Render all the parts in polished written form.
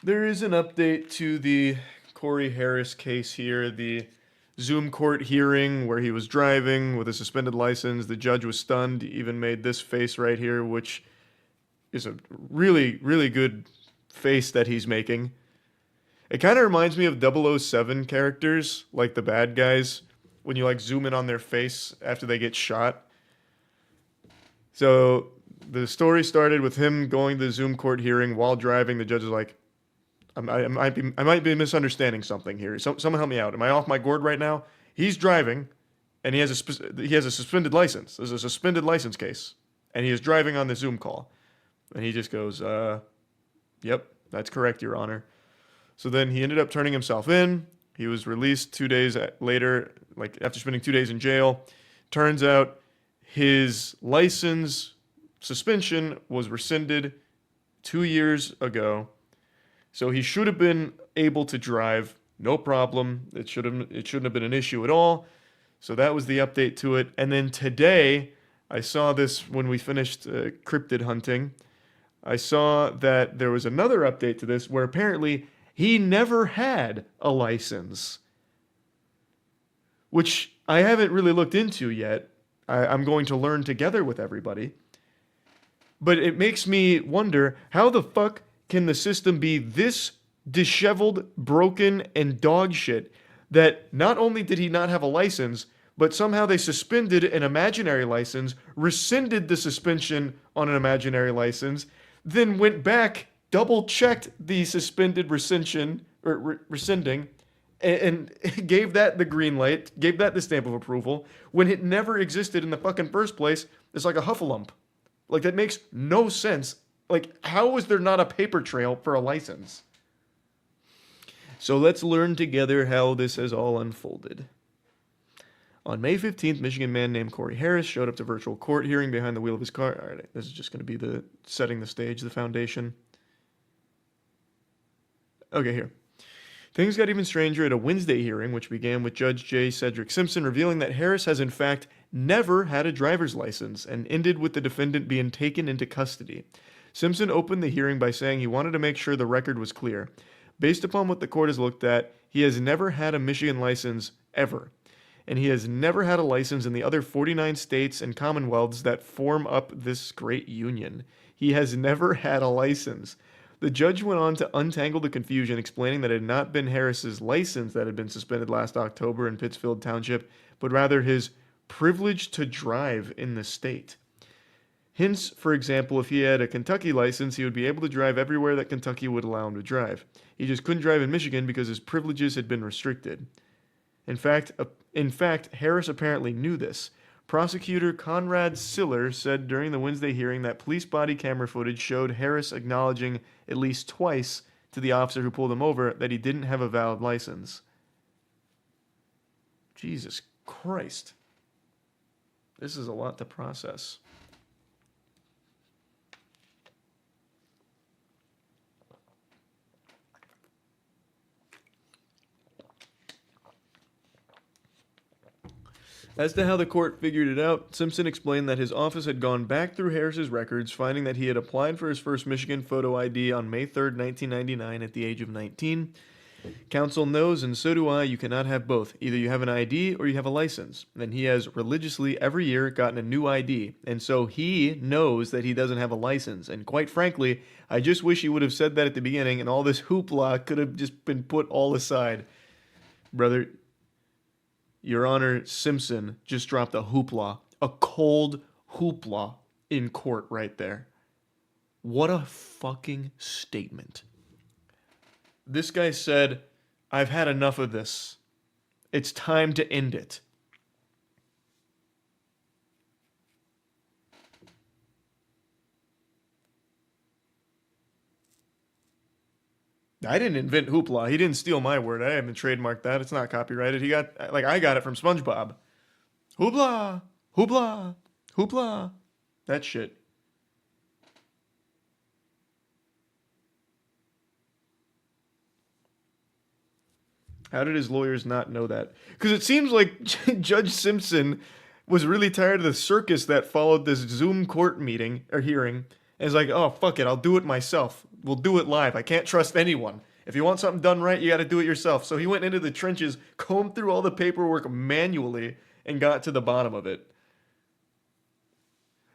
There is an update to the Corey Harris case here, the Zoom court hearing where he was driving with a suspended license. The judge was stunned, he even made this face right here, which is a really, really good face that he's making. It kind of reminds me of 007 characters, like the bad guys, when you like zoom in on their face after they get shot. So the story started with him going to the Zoom court hearing while driving. The judge is like, I might be misunderstanding something here. Someone help me out. Am I off my gourd right now? He's driving, and he has a suspended license. There's a suspended license case, and he is driving on the Zoom call, and he just goes, "Yep, that's correct, Your Honor." So then he ended up turning himself in. He was released 2 days later, like after spending 2 days in jail. Turns out his license suspension was rescinded 2 years ago. So he should have been able to drive, no problem. It shouldn't have been an issue at all. So that was the update to it. And then today, I saw this when we finished cryptid hunting. I saw that there was another update to this where apparently he never had a license, which I haven't really looked into yet. I'm going to learn together with everybody. But it makes me wonder, how the fuck can the system be this disheveled, broken, and dog shit that not only did he not have a license, but somehow they suspended an imaginary license, rescinded the suspension on an imaginary license, then went back, double-checked the suspended rescission, or rescinding, and gave that the green light, gave that the stamp of approval, when it never existed in the fucking first place. It's like a huffalump. Like, that makes no sense. Like, how is there not a paper trail for a license? So let's learn together how this has all unfolded. On May 15th, Michigan man named Corey Harris showed up to virtual court hearing behind the wheel of his car. All right, this is just going to be the setting the stage, the foundation. Okay, here. Things got even stranger at a Wednesday hearing, which began with Judge J. Cedric Simpson revealing that Harris has in fact never had a driver's license and ended with the defendant being taken into custody. Simpson opened the hearing by saying he wanted to make sure the record was clear. Based upon what the court has looked at, he has never had a Michigan license ever. And he has never had a license in the other 49 states and commonwealths that form up this great union. He has never had a license. The judge went on to untangle the confusion, explaining that it had not been Harris's license that had been suspended last October in Pittsfield Township, but rather his privilege to drive in the state. Hence, for example, if he had a Kentucky license, he would be able to drive everywhere that Kentucky would allow him to drive. He just couldn't drive in Michigan because his privileges had been restricted. In fact, Harris apparently knew this. Prosecutor Conrad Siller said during the Wednesday hearing that police body camera footage showed Harris acknowledging at least twice to the officer who pulled him over that he didn't have a valid license. Jesus Christ. This is a lot to process. As to how the court figured it out, Simpson explained that his office had gone back through Harris's records, finding that he had applied for his first Michigan photo ID on May 3rd, 1999 at the age of 19. Counsel knows, and so do I, you cannot have both. Either you have an ID or you have a license. And he has religiously every year gotten a new ID. And so he knows that he doesn't have a license. And quite frankly, I just wish he would have said that at the beginning and all this hoopla could have just been put all aside. Brother, Your Honor, Simpson just dropped a hoopla, a cold hoopla in court right there. What a fucking statement. This guy said, I've had enough of this. It's time to end it. I didn't invent hoopla. He didn't steal my word. I haven't trademarked that. It's not copyrighted. I got it from SpongeBob. Hoopla, hoopla, hoopla. That shit. How did his lawyers not know that? Because it seems like Judge Simpson was really tired of the circus that followed this Zoom court meeting or hearing. And is like, oh, fuck it, I'll do it myself. we'll do it live. I can't trust anyone. If you want something done right, you got to do it yourself. So he went into the trenches, combed through all the paperwork manually, and got to the bottom of it.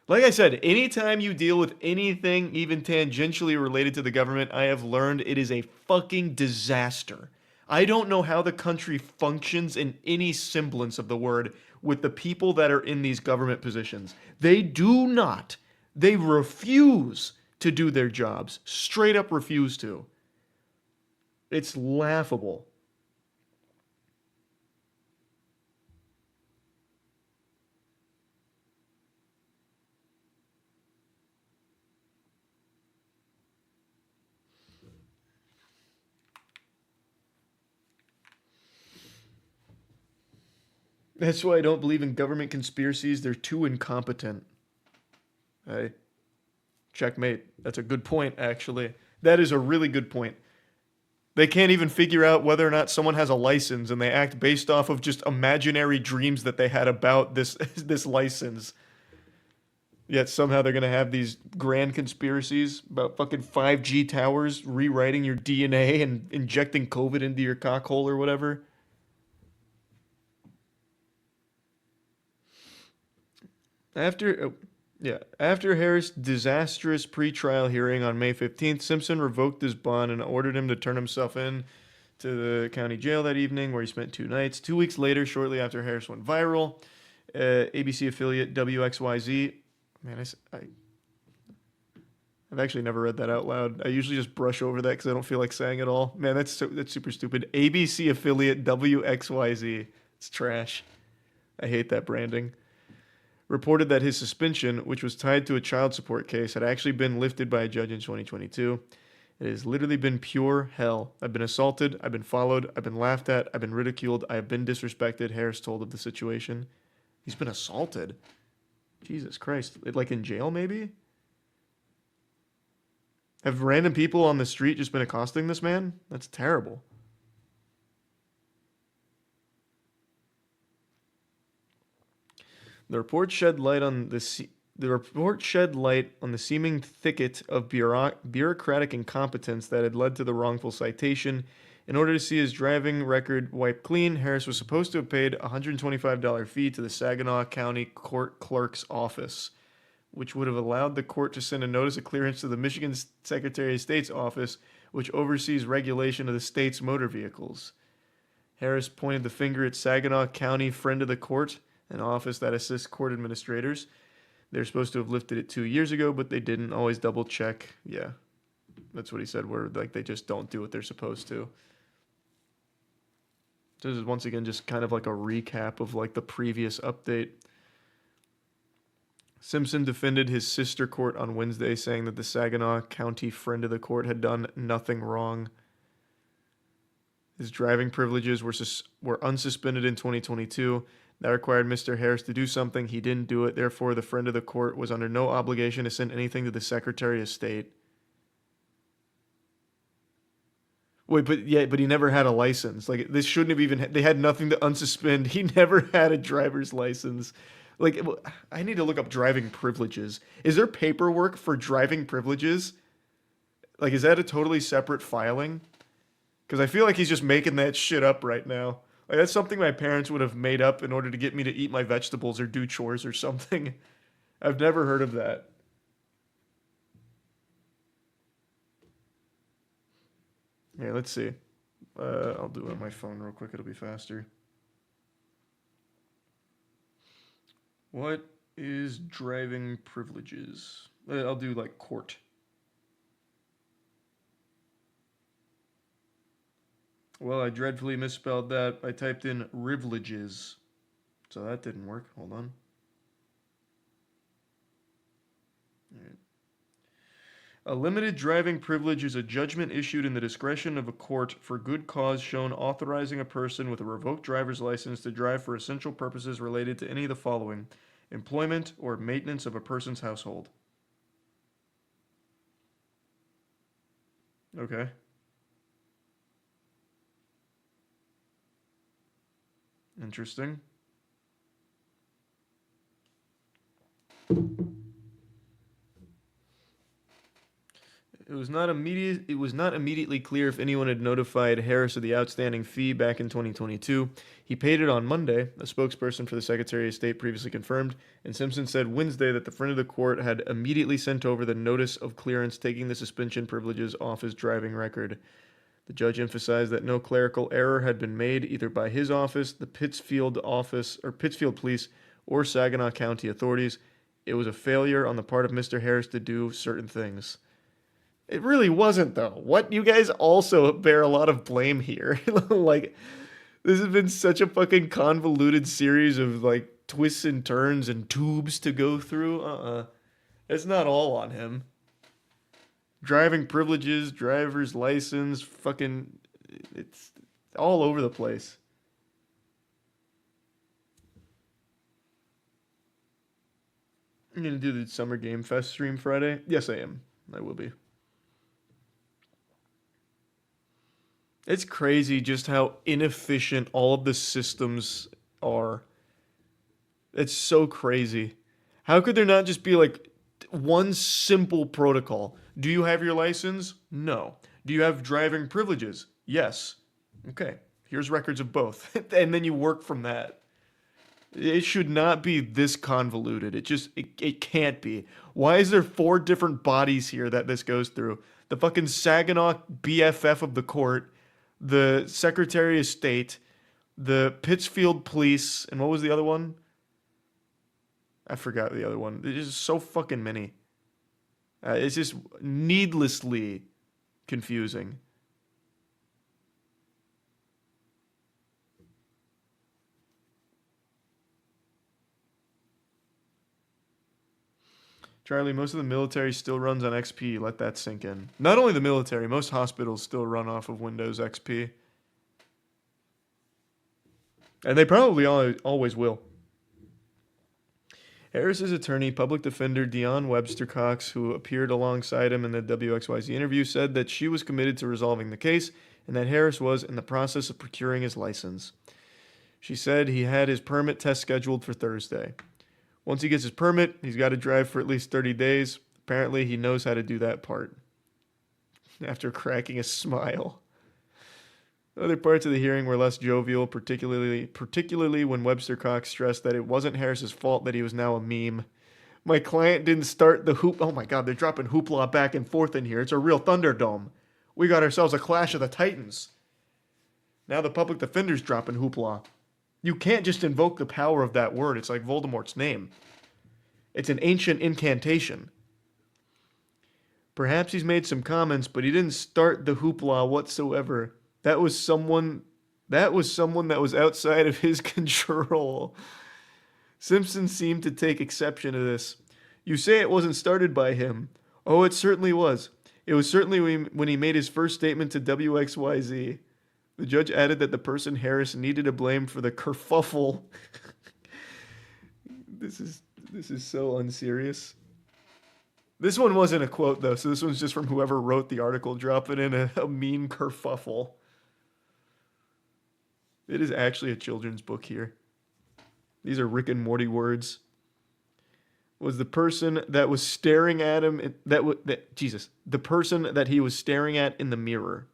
Like I said, anytime you deal with anything even tangentially related to the government, I have learned it is a fucking disaster. I don't know how the country functions in any semblance of the word with the people that are in these government positions. They do not. They refuse to do their jobs. Straight up refuse to. It's laughable. That's why I don't believe in government conspiracies. They're too incompetent. Hey, checkmate. That's a good point, actually. That is a really good point. They can't even figure out whether or not someone has a license, and they act based off of just imaginary dreams that they had about this this license. Yet somehow they're gonna have these grand conspiracies about fucking 5G towers rewriting your DNA and injecting COVID into your cockhole or whatever. After after Harris' disastrous pretrial hearing on May 15th, Simpson revoked his bond and ordered him to turn himself in to the county jail that evening, where he spent 2 nights. 2 weeks later, shortly after Harris went viral, ABC affiliate WXYZ. Man, I've actually never read that out loud. I usually just brush over that because I don't feel like saying it all. Man, that's super stupid. ABC affiliate WXYZ. It's trash. I hate that branding. Reported that his suspension, which was tied to a child support case, had actually been lifted by a judge in 2022. It has literally been pure hell. I've been assaulted, I've been followed, I've been laughed at, I've been ridiculed, I have been disrespected, Harris told of the situation. He's been assaulted? Jesus Christ. Like in jail, maybe? Have random people on the street just been accosting this man? That's terrible. The report shed light on the seeming thicket of bureaucratic incompetence that had led to the wrongful citation. In order to see his driving record wiped clean, Harris was supposed to have paid a $125 fee to the Saginaw County Court Clerk's office, which would have allowed the court to send a notice of clearance to the Michigan Secretary of State's office, which oversees regulation of the state's motor vehicles. Harris pointed the finger at Saginaw County Friend of the Court, an office that assists court administrators. They're supposed to have lifted it 2 years ago, but they didn't always double check. Yeah, that's what he said, where like they just don't do what they're supposed to. This is once again just kind of like a recap of like the previous update. Simpson defended his sister court on Wednesday, saying that the Saginaw County Friend of the Court had done nothing wrong. His driving privileges were unsuspended in 2022. That required Mr. Harris to do something. He didn't do it. Therefore, the friend of the court was under no obligation to send anything to the Secretary of State. Wait, but he never had a license. Like, this shouldn't have even... They had nothing to unsuspend. He never had a driver's license. Like, I need to look up driving privileges. Is there paperwork for driving privileges? Like, is that a totally separate filing? Because I feel like he's just making that shit up right now. Like, that's something my parents would have made up in order to get me to eat my vegetables or do chores or something. I've never heard of that. Yeah, let's see. I'll do it on my phone real quick. It'll be faster. What is driving privileges? I'll do, like, court. Well, I dreadfully misspelled that. I typed in privileges. So that didn't work. Hold on. All right. A limited driving privilege is a judgment issued in the discretion of a court for good cause shown authorizing a person with a revoked driver's license to drive for essential purposes related to any of the following: employment or maintenance of a person's household. Okay. Interesting. It was not immediately clear if anyone had notified Harris of the outstanding fee back in 2022. He paid it on Monday, a spokesperson for the Secretary of State previously confirmed, and Simpson said Wednesday that the friend of the court had immediately sent over the notice of clearance taking the suspension privileges off his driving record. The judge emphasized that no clerical error had been made either by his office, the Pittsfield Police, or Saginaw County authorities. It was a failure on the part of Mr. Harris to do certain things. It really wasn't, though. What? You guys also bear a lot of blame here. Like, this has been such a fucking convoluted series of, like, twists and turns and tubes to go through. It's not all on him. Driving privileges, driver's license, fucking... It's all over the place. I'm going to do the Summer Game Fest stream Friday. Yes, I am. I will be. It's crazy just how inefficient all of the systems are. It's so crazy. How could there not just be like one simple protocol? Do you have your license? No. Do you have driving privileges? Yes. Okay. Here's records of both. And then you work from that. It should not be this convoluted. It can't be. Why is there 4 different bodies here that this goes through? The fucking Saginaw BFF of the court, the Secretary of State, the Pittsfield Police, and what was the other one? I forgot the other one. There's just so fucking many. It's just needlessly confusing. Charlie, most of the military still runs on XP. Let that sink in. Not only the military, most hospitals still run off of Windows XP. And they probably always will. Harris's attorney, public defender Dionne Webster Cox, who appeared alongside him in the WXYZ interview, said that she was committed to resolving the case and that Harris was in the process of procuring his license. She said he had his permit test scheduled for Thursday. Once he gets his permit, he's got to drive for at least 30 days. Apparently, he knows how to do that part. After cracking a smile. Other parts of the hearing were less jovial, particularly when Webster Cox stressed that it wasn't Harris's fault that he was now a meme. My client didn't start the hoop. Oh my God, they're dropping hoopla back and forth in here. It's a real Thunderdome. We got ourselves a clash of the Titans. Now the public defender's dropping hoopla. You can't just invoke the power of that word. It's like Voldemort's name. It's an ancient incantation. Perhaps he's made some comments, but he didn't start the hoopla whatsoever. That was someone that was outside of his control. Simpson seemed to take exception to this. You say it wasn't started by him. Oh, it certainly was. It was certainly when he made his first statement to WXYZ. The judge added that the person Harris needed to blame for the kerfuffle. This is so unserious. This one wasn't a quote, though, so this one's just from whoever wrote the article, dropping in a mean kerfuffle. It is actually a children's book here. These are Rick and Morty words. Was the person that was staring at him, the person that he was staring at in the mirror.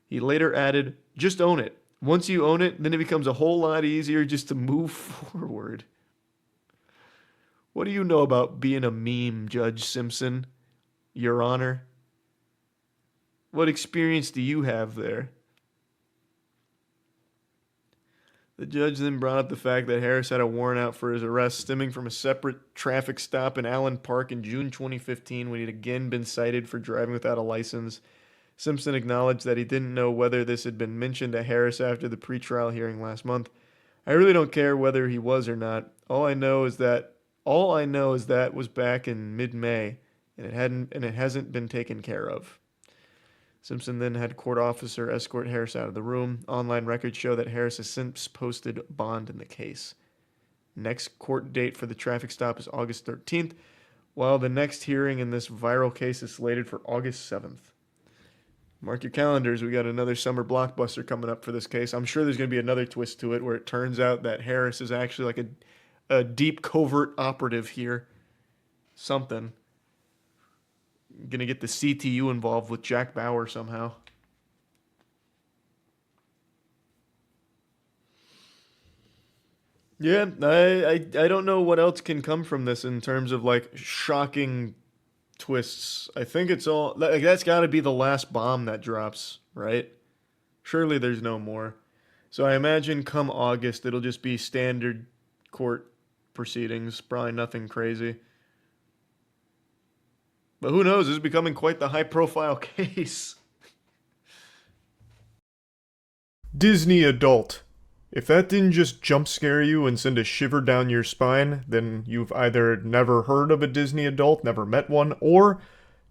He later added, just own it. Once you own it, then it becomes a whole lot easier just to move forward. What do you know about being a meme, Judge Simpson? Your Honor? What experience do you have there? The judge then brought up the fact that Harris had a warrant out for his arrest stemming from a separate traffic stop in Allen Park in June 2015 when he'd again been cited for driving without a license. Simpson acknowledged that he didn't know whether this had been mentioned to Harris after the pretrial hearing last month. I really don't care whether he was or not. All I know is that was back in mid-May, and it hasn't been taken care of. Simpson then had court officer escort Harris out of the room. Online records show that Harris has since posted bond in the case. Next court date for the traffic stop is August 13th, while the next hearing in this viral case is slated for August 7th. Mark your calendars. We got another summer blockbuster coming up for this case. I'm sure there's going to be another twist to it where it turns out that Harris is actually like a deep covert operative here. Something. gonna get the CTU involved with Jack Bauer somehow. Yeah, I don't know what else can come from this in terms of like shocking twists. I think it's all like that's got to be the last bomb that drops, right? Surely there's no more. So I imagine come August it'll just be standard court proceedings, probably nothing crazy. But who knows? This is becoming quite the high profile case. Disney adult. If that didn't just jump scare you and send a shiver down your spine, then you've either never heard of a Disney adult, never met one, or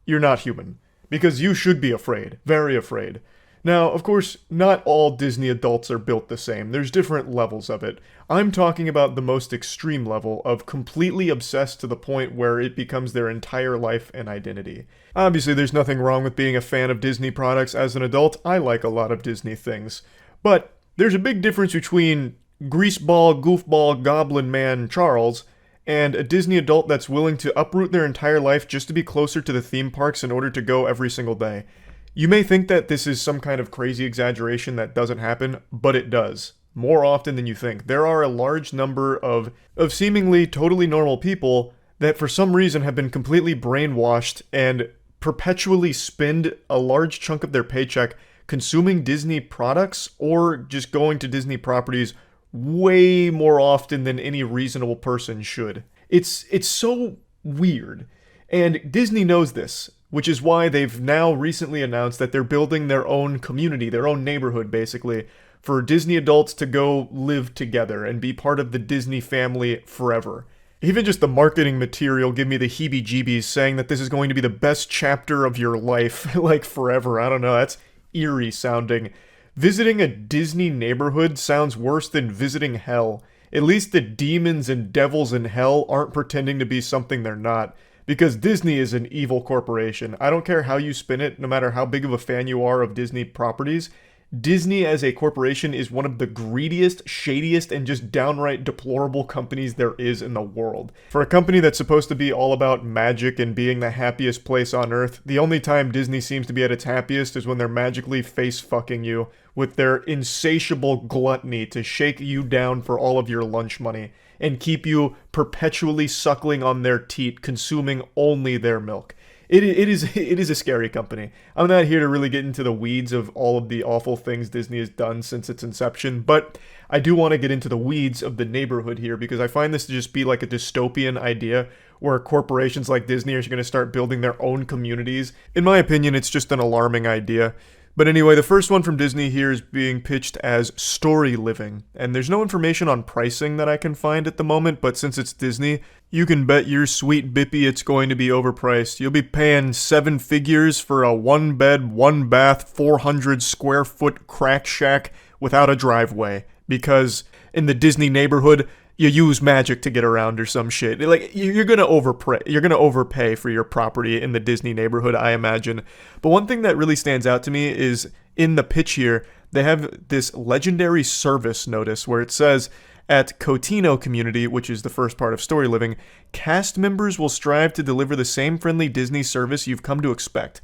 you're not human. Because you should be afraid. Very afraid. Now, of course, not all Disney adults are built the same. There's different levels of it. I'm talking about the most extreme level of completely obsessed to the point where it becomes their entire life and identity. Obviously, there's nothing wrong with being a fan of Disney products as an adult. I like a lot of Disney things. But there's a big difference between greaseball, goofball, goblin man Charles and a Disney adult that's willing to uproot their entire life just to be closer to the theme parks in order to go every single day. You may think that this is some kind of crazy exaggeration that doesn't happen, but it does. More often than you think. There are a large number of seemingly totally normal people that for some reason have been completely brainwashed and perpetually spend a large chunk of their paycheck consuming Disney products or just going to Disney properties way more often than any reasonable person should. It's so weird. And Disney knows this, which is why they've now recently announced that they're building their own community, their own neighborhood basically, for Disney adults to go live together and be part of the Disney family forever. Even just the marketing material give me the heebie-jeebies saying that this is going to be the best chapter of your life, like forever. I don't know, that's eerie sounding. Visiting a Disney neighborhood sounds worse than visiting hell. At least the demons and devils in hell aren't pretending to be something they're not. Because Disney is an evil corporation. I don't care how you spin it, no matter how big of a fan you are of Disney properties. Disney as a corporation is one of the greediest, shadiest, and just downright deplorable companies there is in the world. For a company that's supposed to be all about magic and being the happiest place on earth, the only time Disney seems to be at its happiest is when they're magically face-fucking you with their insatiable gluttony to shake you down for all of your lunch money and keep you perpetually suckling on their teat, consuming only their milk. It is a scary company. I'm not here to really get into the weeds of all of the awful things Disney has done since its inception, but I do want to get into the weeds of the neighborhood here because I find this to just be like a dystopian idea where corporations like Disney are going to start building their own communities. In my opinion, it's just an alarming idea. But anyway, the first one from Disney here is being pitched as story living, and there's no information on pricing that I can find at the moment, but since it's Disney, you can bet your sweet bippy it's going to be overpriced. You'll be paying 7 figures for a 1-bed, 1-bath, 400 square foot crack shack without a driveway, because in the Disney neighborhood, you use magic to get around or some shit. Like, you're gonna overpay for your property in the Disney neighborhood, I imagine. But one thing that really stands out to me is in the pitch here, they have this legendary service notice where it says, at Cotino Community, which is the first part of Story Living, cast members will strive to deliver the same friendly Disney service you've come to expect.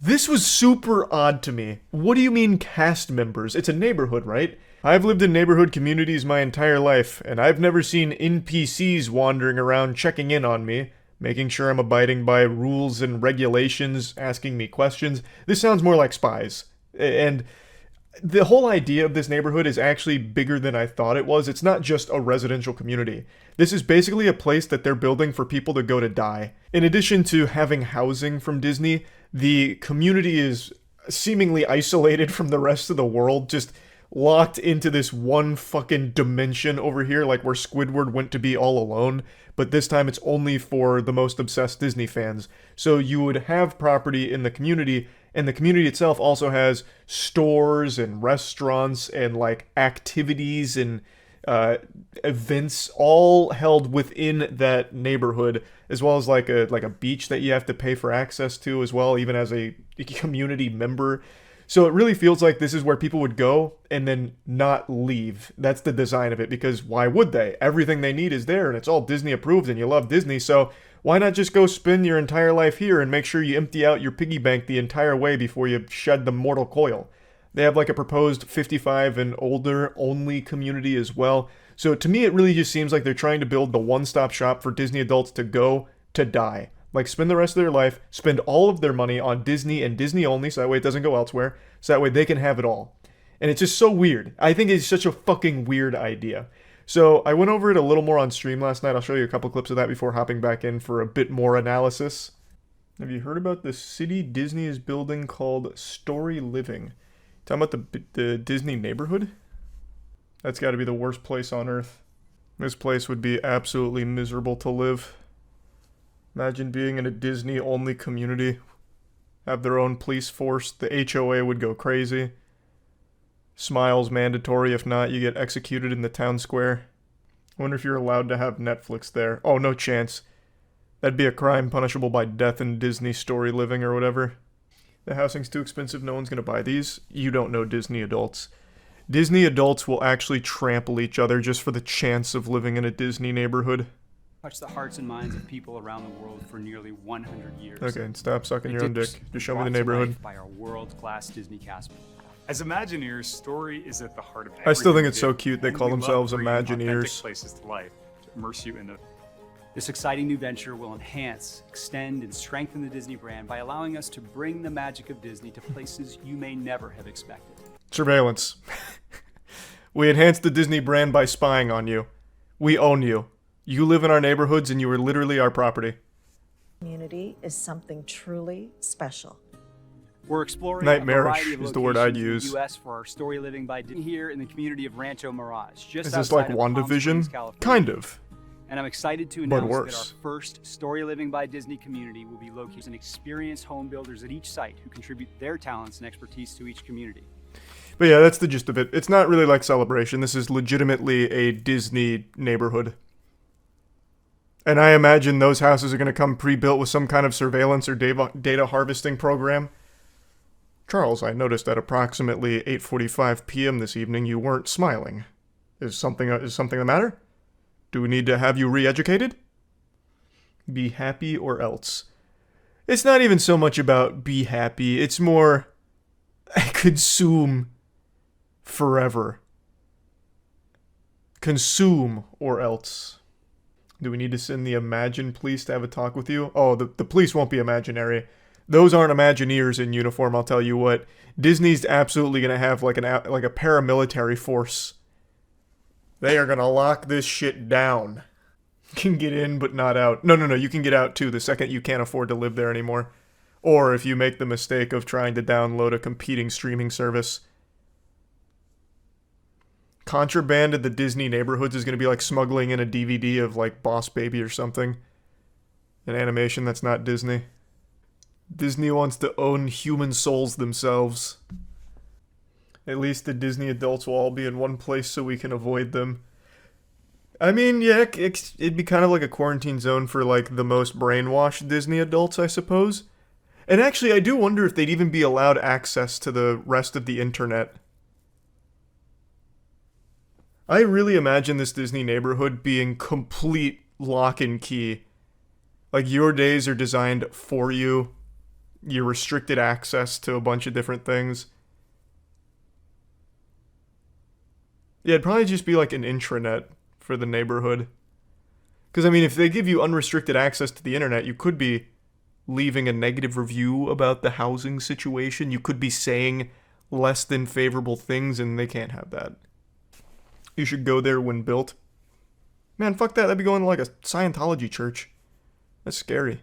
This was super odd to me. What do you mean cast members? It's a neighborhood, right? I've lived in neighborhood communities my entire life, and I've never seen NPCs wandering around checking in on me, making sure I'm abiding by rules and regulations, asking me questions. This sounds more like spies. And the whole idea of this neighborhood is actually bigger than I thought it was. It's not just a residential community. This is basically a place that they're building for people to go to die. In addition to having housing from Disney, the community is seemingly isolated from the rest of the world, just locked into this one fucking dimension over here, like where Squidward went to be all alone, but this time it's only for the most obsessed Disney fans. So you would have property in the community, and the community itself also has stores and restaurants and like activities and events all held within that neighborhood, as well as like a beach that you have to pay for access to as well, even as a community member. So it really feels like this is where people would go and then not leave. That's the design of it, because why would they? Everything they need is there, and it's all Disney approved, and you love Disney, so Why not just go spend your entire life here and make sure you empty out your piggy bank the entire way before you shed the mortal coil? They have like a proposed 55 and older only community as well. So to me, it really just seems like they're trying to build the one-stop shop for Disney adults to go to die. Like, spend the rest of their life, spend all of their money on Disney and Disney only, so that way it doesn't go elsewhere, so that way they can have it all. And it's just so weird. I think it's such a fucking weird idea. So I went over it a little more on stream last night. I'll show you a couple clips of that before hopping back in for a bit more analysis. Have you heard about the city Disney is building called Story Living? Talking about the Disney neighborhood? That's got to be the worst place on earth. This place would be absolutely miserable to live. Imagine being in a Disney-only community. Have their own police force. The HOA would go crazy. Smiles mandatory. If not, you get executed in the town square. I wonder if you're allowed to have Netflix there. Oh, no chance. That'd be a crime punishable by death in Disney Story Living or whatever. The housing's too expensive. No one's going to buy these. You don't know Disney adults. Disney adults will actually trample each other just for the chance of living in a Disney neighborhood. Touched the hearts and minds of people around the world for nearly 100 years. Okay, and stop sucking your own dick. Just show me the neighborhood. By our world-class Disney cast. As Imagineers, story is at the heart of everything. I still think it's so cute they call themselves Imagineers. Places to life, to immerse you into. This exciting new venture will enhance, extend, and strengthen the Disney brand by allowing us to bring the magic of Disney to places you may never have expected. Surveillance. We enhance the Disney brand by spying on you. We own you. You live in our neighborhoods and you are literally our property. Community is something truly special. We're exploring nightmarish a variety of is the word I'd use. In the U.S. for our Story Living by Disney here in the community of Rancho Mirage. Just is this like WandaVision? Kind of. And I'm excited to announce that our first Story Living by Disney community will be located in experienced home builders at each site who contribute their talents and expertise to each community. But yeah, that's the gist of it. It's not really like Celebration. This is legitimately a Disney neighborhood. And I imagine those houses are going to come pre-built with some kind of surveillance or data harvesting program. Charles, I noticed at approximately 8:45 p.m. this evening you weren't smiling. Is something the matter? Do we need to have you re-educated? Be happy or else. It's not even so much about be happy. It's more consume forever. Consume or else. Do we need to send the Imagine police to have a talk with you? Oh, the police won't be imaginary. Those aren't Imagineers in uniform, I'll tell you what. Disney's absolutely going to have like a paramilitary force. They are going to lock this shit down. You can get in, but not out. No, you can get out too the second you can't afford to live there anymore. Or if you make the mistake of trying to download a competing streaming service. Contraband in the Disney neighborhoods is going to be like smuggling in a DVD of like Boss Baby or something. An animation that's not Disney. Disney wants to own human souls themselves. At least the Disney adults will all be in one place so we can avoid them. I mean, yeah, it'd be kind of like a quarantine zone for like the most brainwashed Disney adults, I suppose. And actually, I do wonder if they'd even be allowed access to the rest of the internet. I really imagine this Disney neighborhood being complete lock and key. Like, your days are designed for you. You're restricted access to a bunch of different things. Yeah, it'd probably just be like an intranet for the neighborhood. Because, I mean, if they give you unrestricted access to the internet, you could be leaving a negative review about the housing situation. You could be saying less than favorable things, and they can't have that. You should go there when built. Man, fuck that. That'd be going to like a Scientology church. That's scary.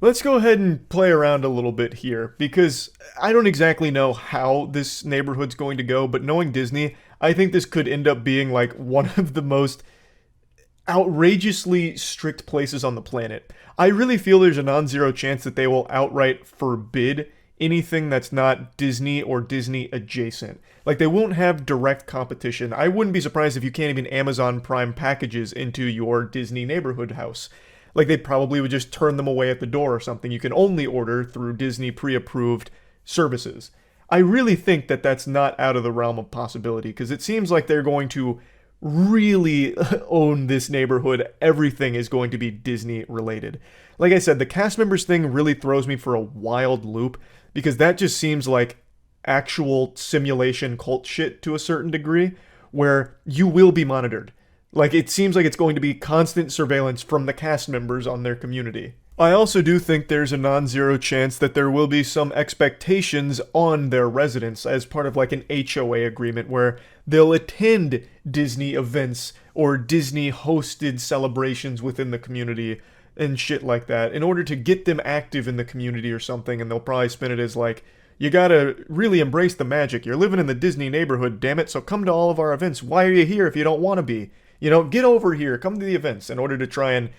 Let's go ahead and play around a little bit here, because I don't exactly know how this neighborhood's going to go, but knowing Disney, I think this could end up being like one of the most outrageously strict places on the planet. I really feel there's a non-zero chance that they will outright forbid anything that's not Disney or Disney adjacent. Like, they won't have direct competition. I wouldn't be surprised if you can't even Amazon Prime packages into your Disney neighborhood house. Like, they probably would just turn them away at the door or something. You can only order through Disney pre-approved services. I really think that that's not out of the realm of possibility, because it seems like they're going to really own this neighborhood. Everything is going to be Disney related. Like I said, the cast members thing really throws me for a wild loop because that just seems like actual simulation cult shit to a certain degree where you will be monitored. Like, it seems like it's going to be constant surveillance from the cast members on their community. I also do think there's a non-zero chance that there will be some expectations on their residents as part of like an HOA agreement where they'll attend Disney events or Disney hosted celebrations within the community and shit like that in order to get them active in the community or something, and they'll probably spin it as like, you gotta really embrace the magic. You're living in the Disney neighborhood, damn it, so come to all of our events. Why are you here if you don't want to be? You know, get over here, come to the events, in order to try and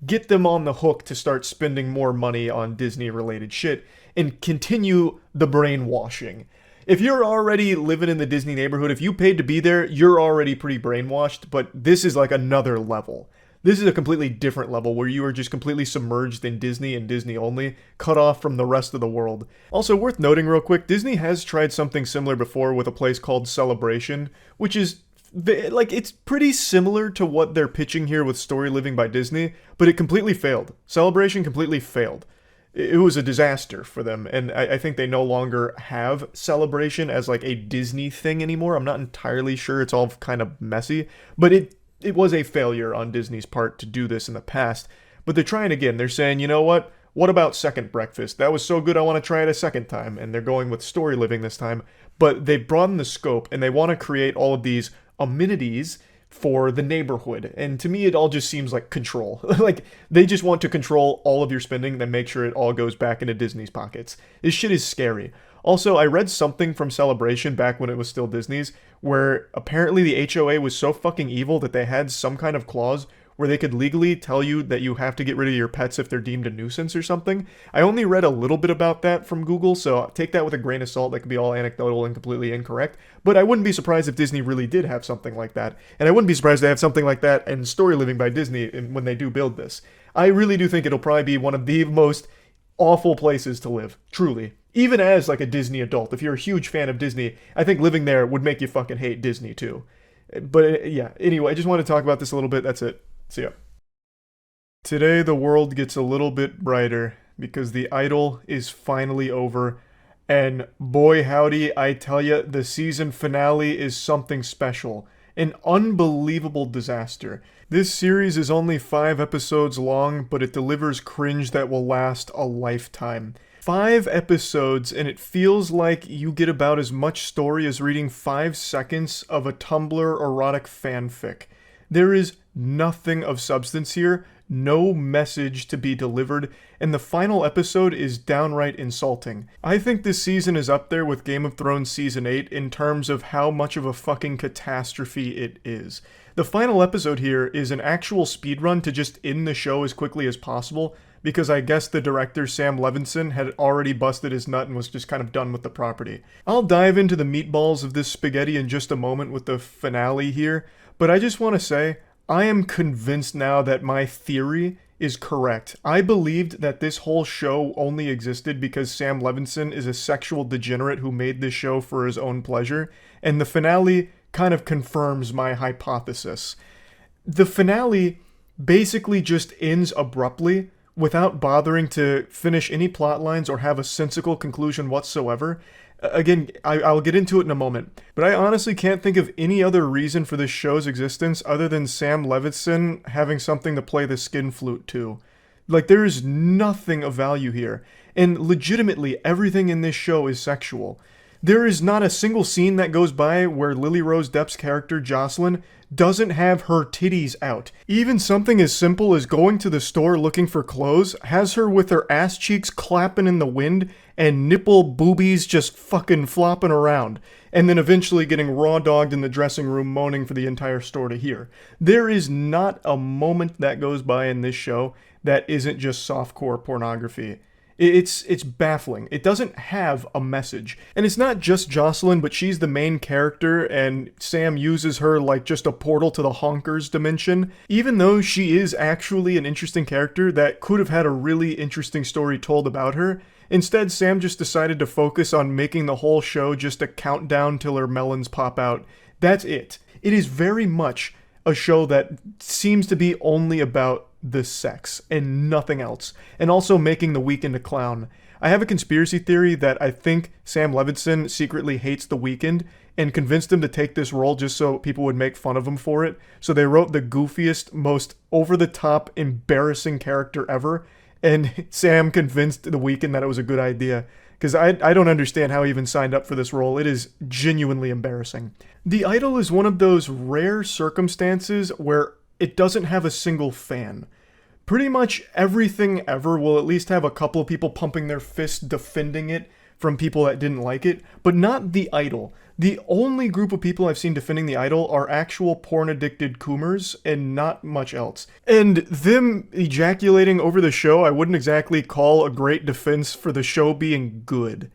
get them on the hook to start spending more money on Disney-related shit and continue the brainwashing. If you're already living in the Disney neighborhood, if you paid to be there, you're already pretty brainwashed, but this is like another level. This is a completely different level where you are just completely submerged in Disney and Disney only, cut off from the rest of the world. Also, worth noting real quick, Disney has tried something similar before with a place called Celebration, which is like, it's pretty similar to what they're pitching here with Story Living by Disney, but it completely failed. Celebration completely failed. It was a disaster for them, and I think they no longer have Celebration as like a Disney thing anymore. I'm not entirely sure, it's all kind of messy, but it was a failure on Disney's part to do this in the past. But they're trying again. They're saying, you know what? What about Second Breakfast? That was so good, I want to try it a second time. And they're going with Story Living this time. But they've broadened the scope, and they want to create all of these amenities for the neighborhood. And to me, it all just seems like control. Like, they just want to control all of your spending, then make sure it all goes back into Disney's pockets. This shit is scary. Also, I read something from Celebration back when it was still Disney's, where apparently the HOA was so fucking evil that they had some kind of clause where they could legally tell you that you have to get rid of your pets if they're deemed a nuisance or something. I only read a little bit about that from Google, so take that with a grain of salt. That could be all anecdotal and completely incorrect. But I wouldn't be surprised if Disney really did have something like that. And I wouldn't be surprised to have something like that in Story Living by Disney when they do build this. I really do think it'll probably be one of the most awful places to live, truly. Even as like a Disney adult, if you're a huge fan of Disney, I think living there would make you fucking hate Disney too. But yeah, anyway, I just want to talk about this a little bit. That's it. See ya. Today the world gets a little bit brighter because The Idol is finally over, and boy howdy, I tell ya, the season finale is something special. An unbelievable disaster. This series is only 5 episodes long, but it delivers cringe that will last a lifetime. 5 episodes, and it feels like you get about as much story as reading 5 seconds of a Tumblr erotic fanfic. There is nothing of substance here, no message to be delivered, and the final episode is downright insulting. I think this season is up there with Game of Thrones Season 8 in terms of how much of a fucking catastrophe it is. The final episode here is an actual speedrun to just end the show as quickly as possible, because I guess the director Sam Levinson had already busted his nut and was just kind of done with the property. I'll dive into the meatballs of this spaghetti in just a moment with the finale here, but I just want to say, I am convinced now that my theory is correct. I believed that this whole show only existed because Sam Levinson is a sexual degenerate who made this show for his own pleasure, and the finale kind of confirms my hypothesis. The finale basically just ends abruptly, without bothering to finish any plot lines or have a sensical conclusion whatsoever. Again, I'll get into it in a moment, but I honestly can't think of any other reason for this show's existence other than Sam Levinson having something to play the skin flute to. Like, there is nothing of value here, and legitimately everything in this show is sexual. There is not a single scene that goes by where Lily Rose Depp's character, Jocelyn, doesn't have her titties out. Even something as simple as going to the store looking for clothes has her with her ass cheeks clapping in the wind and nipple boobies just fucking flopping around, and then eventually getting raw dogged in the dressing room moaning for the entire store to hear. There is not a moment that goes by in this show that isn't just softcore pornography. It's baffling. It doesn't have a message. And it's not just Jocelyn, but she's the main character, and Sam uses her like just a portal to the honkers dimension. Even though she is actually an interesting character that could have had a really interesting story told about her, instead Sam just decided to focus on making the whole show just a countdown till her melons pop out. That's it. It is very much a show that seems to be only about the sex and nothing else, and also making The Weeknd a clown. I have a conspiracy theory that I think Sam Levinson secretly hates The Weeknd and convinced him to take this role just so people would make fun of him for it. So they wrote the goofiest, most over-the-top, embarrassing character ever, and Sam convinced The Weeknd that it was a good idea. Because I don't understand how he even signed up for this role. It is genuinely embarrassing. The Idol is one of those rare circumstances where it doesn't have a single fan. Pretty much everything ever will at least have a couple of people pumping their fists defending it from people that didn't like it, but not The Idol. The only group of people I've seen defending The Idol are actual porn-addicted coomers and not much else. And them ejaculating over the show, I wouldn't exactly call a great defense for the show being good.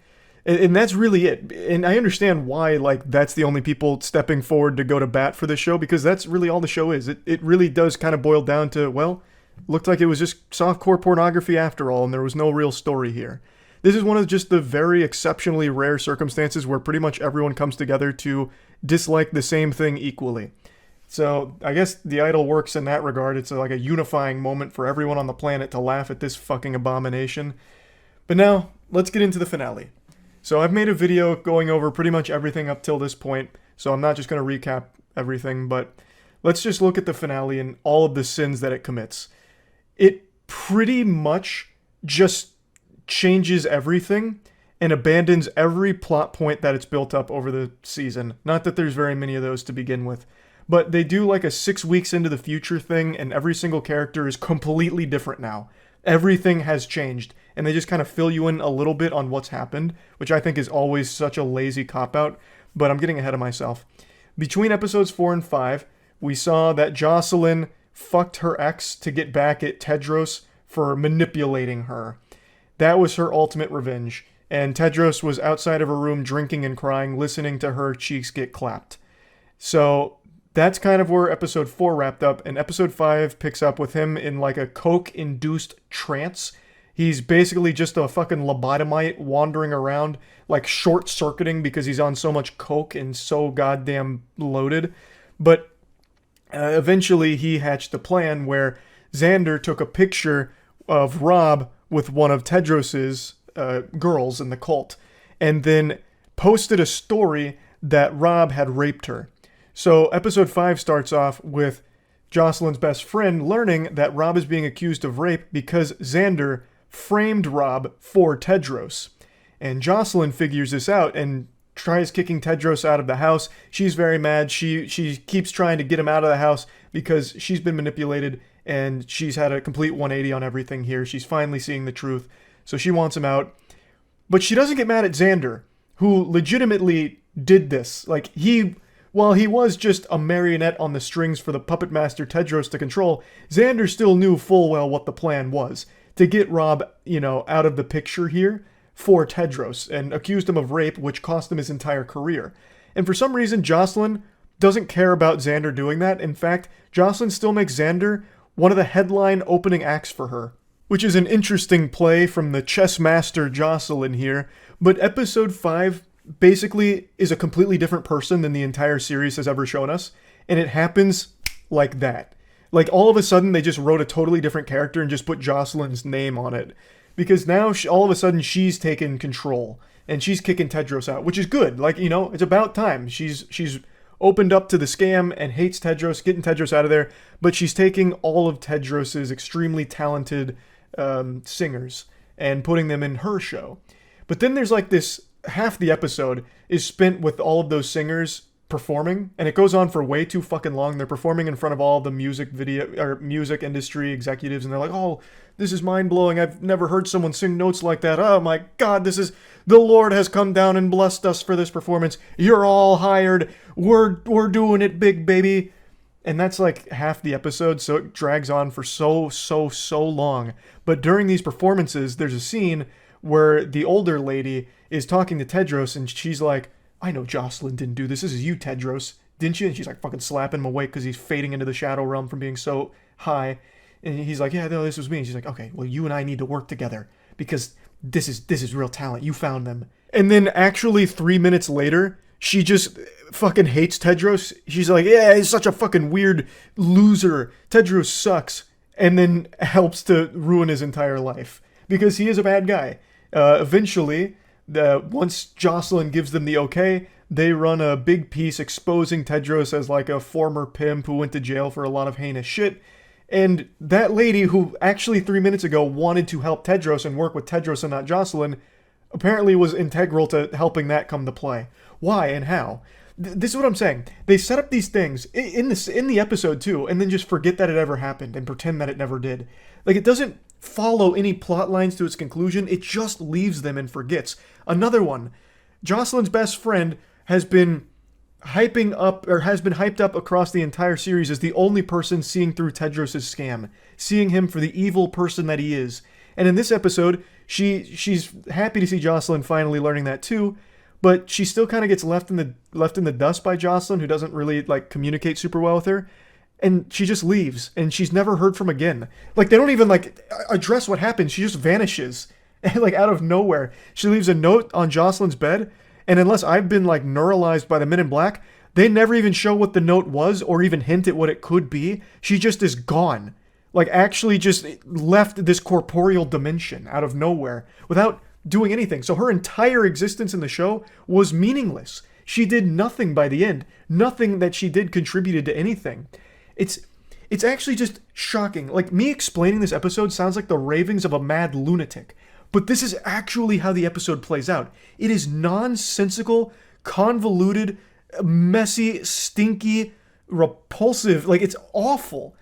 And that's really it. And I understand why, like, that's the only people stepping forward to go to bat for the show, because that's really all the show is. It really does kind of boil down to, well, looked like it was just softcore pornography after all, and there was no real story here. This is one of just the very exceptionally rare circumstances where pretty much everyone comes together to dislike the same thing equally. So I guess The Idol works in that regard. It's like a unifying moment for everyone on the planet to laugh at this fucking abomination. But now, let's get into the finale. So I've made a video going over pretty much everything up till this point, so I'm not just going to recap everything, but let's just look at the finale and all of the sins that it commits. It pretty much just changes everything and abandons every plot point that it's built up over the season. Not that there's very many of those to begin with, but they do like a 6 weeks into the future thing, and every single character is completely different now. Everything has changed, and they just kind of fill you in a little bit on what's happened, which I think is always such a lazy cop-out, but I'm getting ahead of myself. Between episodes 4 and 5, we saw that Jocelyn fucked her ex to get back at Tedros for manipulating her. That was her ultimate revenge, and Tedros was outside of her room drinking and crying, listening to her cheeks get clapped. So that's kind of where episode 4 wrapped up, and episode 5 picks up with him in like a coke-induced trance. He's basically just a fucking lobotomite wandering around, like short-circuiting because he's on so much coke and so goddamn loaded. But eventually he hatched a plan where Xander took a picture of Rob with one of Tedros's girls in the cult, and then posted a story that Rob had raped her. So episode 5 starts off with Jocelyn's best friend learning that Rob is being accused of rape because Xander framed Rob for Tedros. And Jocelyn figures this out and tries kicking Tedros out of the house. She's very mad. She keeps trying to get him out of the house because she's been manipulated and she's had a complete 180 on everything here. She's finally seeing the truth. So she wants him out. But she doesn't get mad at Xander, who legitimately did this. Like, while he was just a marionette on the strings for the puppet master Tedros to control, Xander still knew full well what the plan was. To get Rob, out of the picture here for Tedros, and accused him of rape, which cost him his entire career. And for some reason, Jocelyn doesn't care about Xander doing that. In fact, Jocelyn still makes Xander one of the headline opening acts for her, which is an interesting play from the chess master Jocelyn here. But episode 5 basically is a completely different person than the entire series has ever shown us, and it happens like that. Like, all of a sudden, they just wrote a totally different character and just put Jocelyn's name on it. Because now, all of a sudden, she's taken control, and she's kicking Tedros out, which is good. Like, it's about time. She's opened up to the scam and hates Tedros, getting Tedros out of there, but she's taking all of Tedros's extremely talented singers and putting them in her show. But then there's like this, half the episode is spent with all of those singers performing, and it goes on for way too fucking long. They're performing in front of all the music industry executives, and they're like, "Oh, this is mind-blowing. I've never heard someone sing notes like that. Oh my God, the Lord has come down and blessed us for this performance. You're all hired. We're doing it big, baby." And that's like half the episode, so it drags on for so long. But during these performances, there's a scene where the older lady is talking to Tedros, and she's like, "I know Jocelyn didn't do this. This is you, Tedros, didn't you?" And she's like fucking slapping him awake because he's fading into the shadow realm from being so high. And he's like, "Yeah, no, this was me." And she's like, "Okay, well, you and I need to work together because this is real talent. You found them." And then actually 3 minutes later, she just fucking hates Tedros. She's like, yeah, he's such a fucking weird loser. Tedros sucks. And then helps to ruin his entire life. Because he is a bad guy. Eventually, once Jocelyn gives them the okay, they run a big piece exposing Tedros as like a former pimp who went to jail for a lot of heinous shit. And that lady who actually 3 minutes ago wanted to help Tedros and work with Tedros and not Jocelyn apparently was integral to helping that come to play. Why and how? This is what I'm saying. They set up these things in the episode too, and then just forget that it ever happened and pretend that it never did. Like, it doesn't follow any plot lines to its conclusion. It just leaves them and forgets. Another one. Jocelyn's best friend has been hyped up across the entire series as the only person seeing through Tedros' scam, seeing him for the evil person that he is. And in this episode, she's happy to see Jocelyn finally learning that too, but she still kind of gets left in the dust by Jocelyn, who doesn't really like communicate super well with her. And she just leaves, and she's never heard from again. Like, they don't even like address what happened. She just vanishes, and like out of nowhere. She leaves a note on Jocelyn's bed, and unless I've been like neuralized by the Men in Black, they never even show what the note was or even hint at what it could be. She just is gone. Like, actually just left this corporeal dimension out of nowhere without doing anything. So her entire existence in the show was meaningless. She did nothing by the end. Nothing that she did contributed to anything. It's actually just shocking. Like, me explaining this episode sounds like the ravings of a mad lunatic. But this is actually how the episode plays out. It is nonsensical, convoluted, messy, stinky, repulsive. Like, it's awful.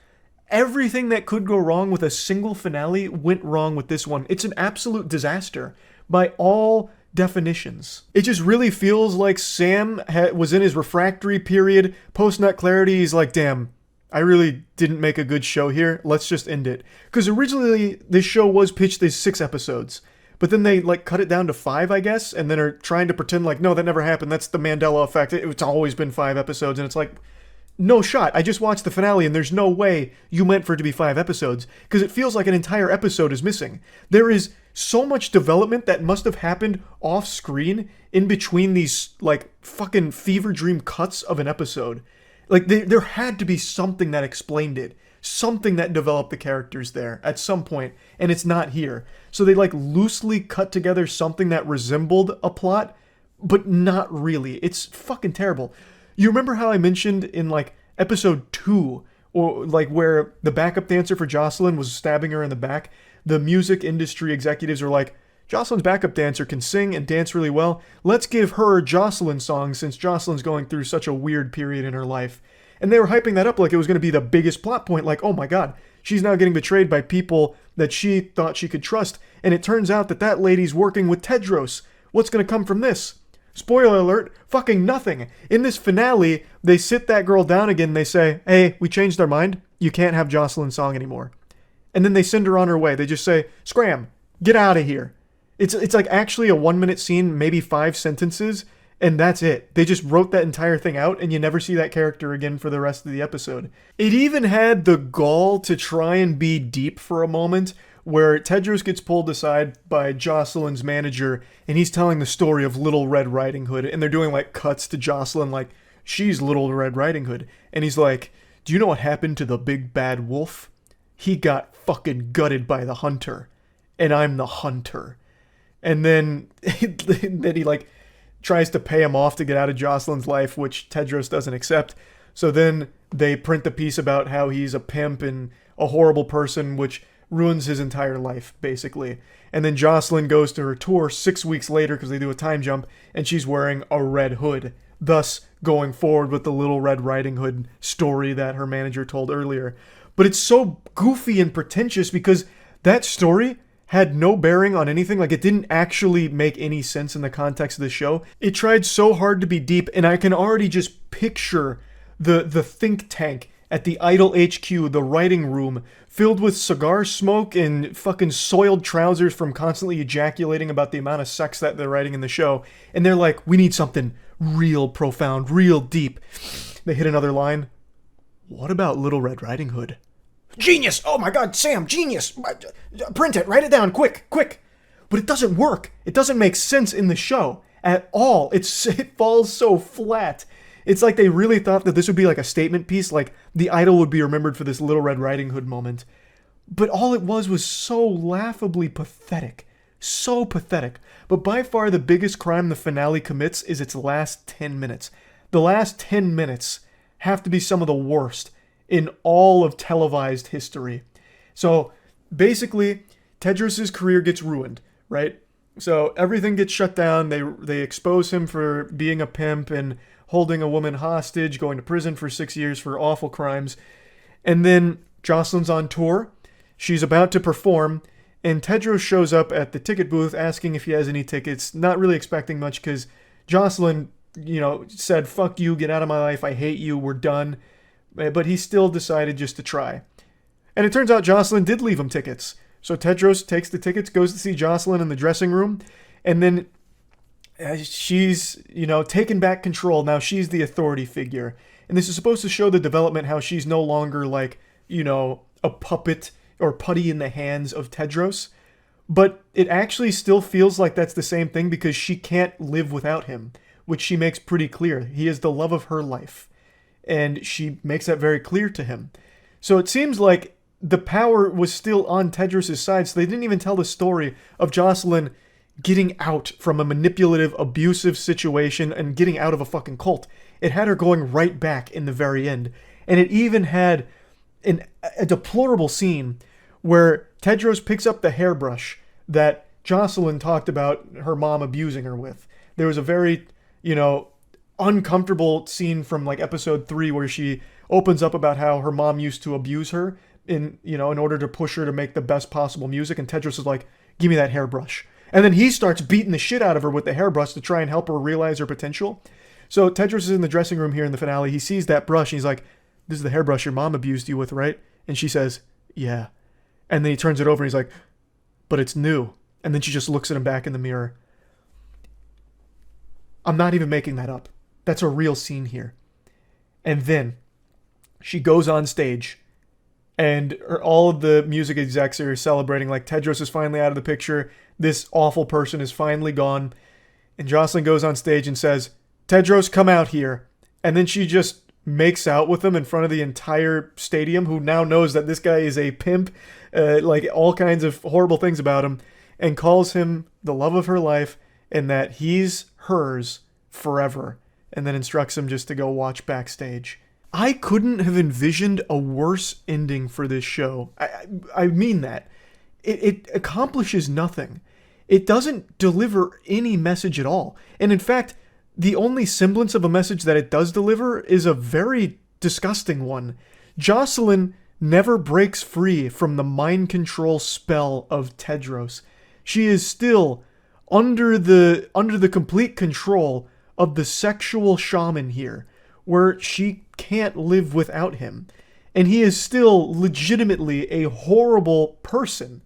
Everything that could go wrong with a single finale went wrong with this one. It's an absolute disaster by all definitions. It just really feels like Sam was in his refractory period. Post-nut clarity, he's like, damn, I really didn't make a good show here. Let's just end it. Because originally, this show was pitched as 6 episodes. But then they like cut it down to 5, I guess, and then are trying to pretend like, no, that never happened. That's the Mandela effect. It's always been 5 episodes. And it's like, no shot. I just watched the finale, and there's no way you meant for it to be 5 episodes. Because it feels like an entire episode is missing. There is so much development that must have happened off screen in between these like fucking fever dream cuts of an episode. Like, there had to be something that explained it. Something that developed the characters there at some point, and it's not here. So they like loosely cut together something that resembled a plot, but not really. It's fucking terrible. You remember how I mentioned in like episode 2, or like where the backup dancer for Jocelyn was stabbing her in the back? The music industry executives were like, Jocelyn's backup dancer can sing and dance really well. Let's give her Jocelyn songs since Jocelyn's going through such a weird period in her life. And they were hyping that up like it was going to be the biggest plot point. Like, oh my god, she's now getting betrayed by people that she thought she could trust. And it turns out that lady's working with Tedros. What's going to come from this? Spoiler alert, fucking nothing. In this finale, they sit that girl down again and they say, hey, we changed our mind. You can't have Jocelyn's song anymore. And then they send her on her way. They just say, scram, get out of here. It's like actually a 1-minute scene, maybe 5 sentences, and that's it. They just wrote that entire thing out, and you never see that character again for the rest of the episode. It even had the gall to try and be deep for a moment, where Tedros gets pulled aside by Jocelyn's manager, and he's telling the story of Little Red Riding Hood, and they're doing like cuts to Jocelyn like, she's Little Red Riding Hood. And he's like, do you know what happened to the big bad wolf? He got fucking gutted by the hunter, and I'm the hunter. And then he like tries to pay him off to get out of Jocelyn's life, which Tedros doesn't accept. So then they print the piece about how he's a pimp and a horrible person, which ruins his entire life, basically. And then Jocelyn goes to her tour 6 weeks later because they do a time jump, and she's wearing a red hood, thus going forward with the Little Red Riding Hood story that her manager told earlier. But it's so goofy and pretentious because that story had no bearing on anything. Like, it didn't actually make any sense in the context of the show. It tried so hard to be deep, and I can already just picture the think tank at the Idol HQ, the writing room, filled with cigar smoke and fucking soiled trousers from constantly ejaculating about the amount of sex that they're writing in the show. And they're like, we need something real profound, real deep. They hit another line. What about Little Red Riding Hood? Genius! Oh my god, Sam, genius! Print it, write it down, quick, quick! But it doesn't work. It doesn't make sense in the show. at all. It falls so flat. It's like they really thought that this would be like a statement piece, like the Idol would be remembered for this Little Red Riding Hood moment. But all it was so laughably pathetic. So pathetic. But by far the biggest crime the finale commits is its last 10 minutes. The last 10 minutes have to be some of the worst in all of televised history. So basically, Tedros' career gets ruined, right? So everything gets shut down. They expose him for being a pimp and holding a woman hostage, going to prison for 6 years for awful crimes. And then Jocelyn's on tour. She's about to perform, and Tedros shows up at the ticket booth asking if he has any tickets, not really expecting much because Jocelyn, said, fuck you, get out of my life, I hate you, we're done. But he still decided just to try. And it turns out Jocelyn did leave him tickets. So Tedros takes the tickets, goes to see Jocelyn in the dressing room, and then she's, taken back control. Now she's the authority figure. And this is supposed to show the development how she's no longer like, a puppet or putty in the hands of Tedros. But it actually still feels like that's the same thing because she can't live without him, which she makes pretty clear. He is the love of her life. And she makes that very clear to him. So it seems like the power was still on Tedros' side, so they didn't even tell the story of Jocelyn getting out from a manipulative, abusive situation and getting out of a fucking cult. It had her going right back in the very end. And it even had a deplorable scene where Tedros picks up the hairbrush that Jocelyn talked about her mom abusing her with. There was a very, uncomfortable scene from like episode 3 where she opens up about how her mom used to abuse her in order to push her to make the best possible music. And Tedros is like, give me that hairbrush. And then he starts beating the shit out of her with the hairbrush to try and help her realize her potential. So Tedros is in the dressing room here in the finale. He sees that brush and he's like, this is the hairbrush your mom abused you with, right? And she says, yeah. And then he turns it over and he's like, but it's new. And then she just looks at him back in the mirror. I'm not even making that up. That's a real scene here. And then she goes on stage and all of the music execs are celebrating like Tedros is finally out of the picture. This awful person is finally gone. And Jocelyn goes on stage and says, Tedros, come out here. And then she just makes out with him in front of the entire stadium, who now knows that this guy is a pimp, like all kinds of horrible things about him, and calls him the love of her life and that he's hers forever, and then instructs him just to go watch backstage. I couldn't have envisioned a worse ending for this show. I mean that. It accomplishes nothing. It doesn't deliver any message at all. And in fact, the only semblance of a message that it does deliver is a very disgusting one. Jocelyn never breaks free from the mind control spell of Tedros. She is still under the complete control of the sexual shaman here, where she can't live without him. And he is still legitimately a horrible person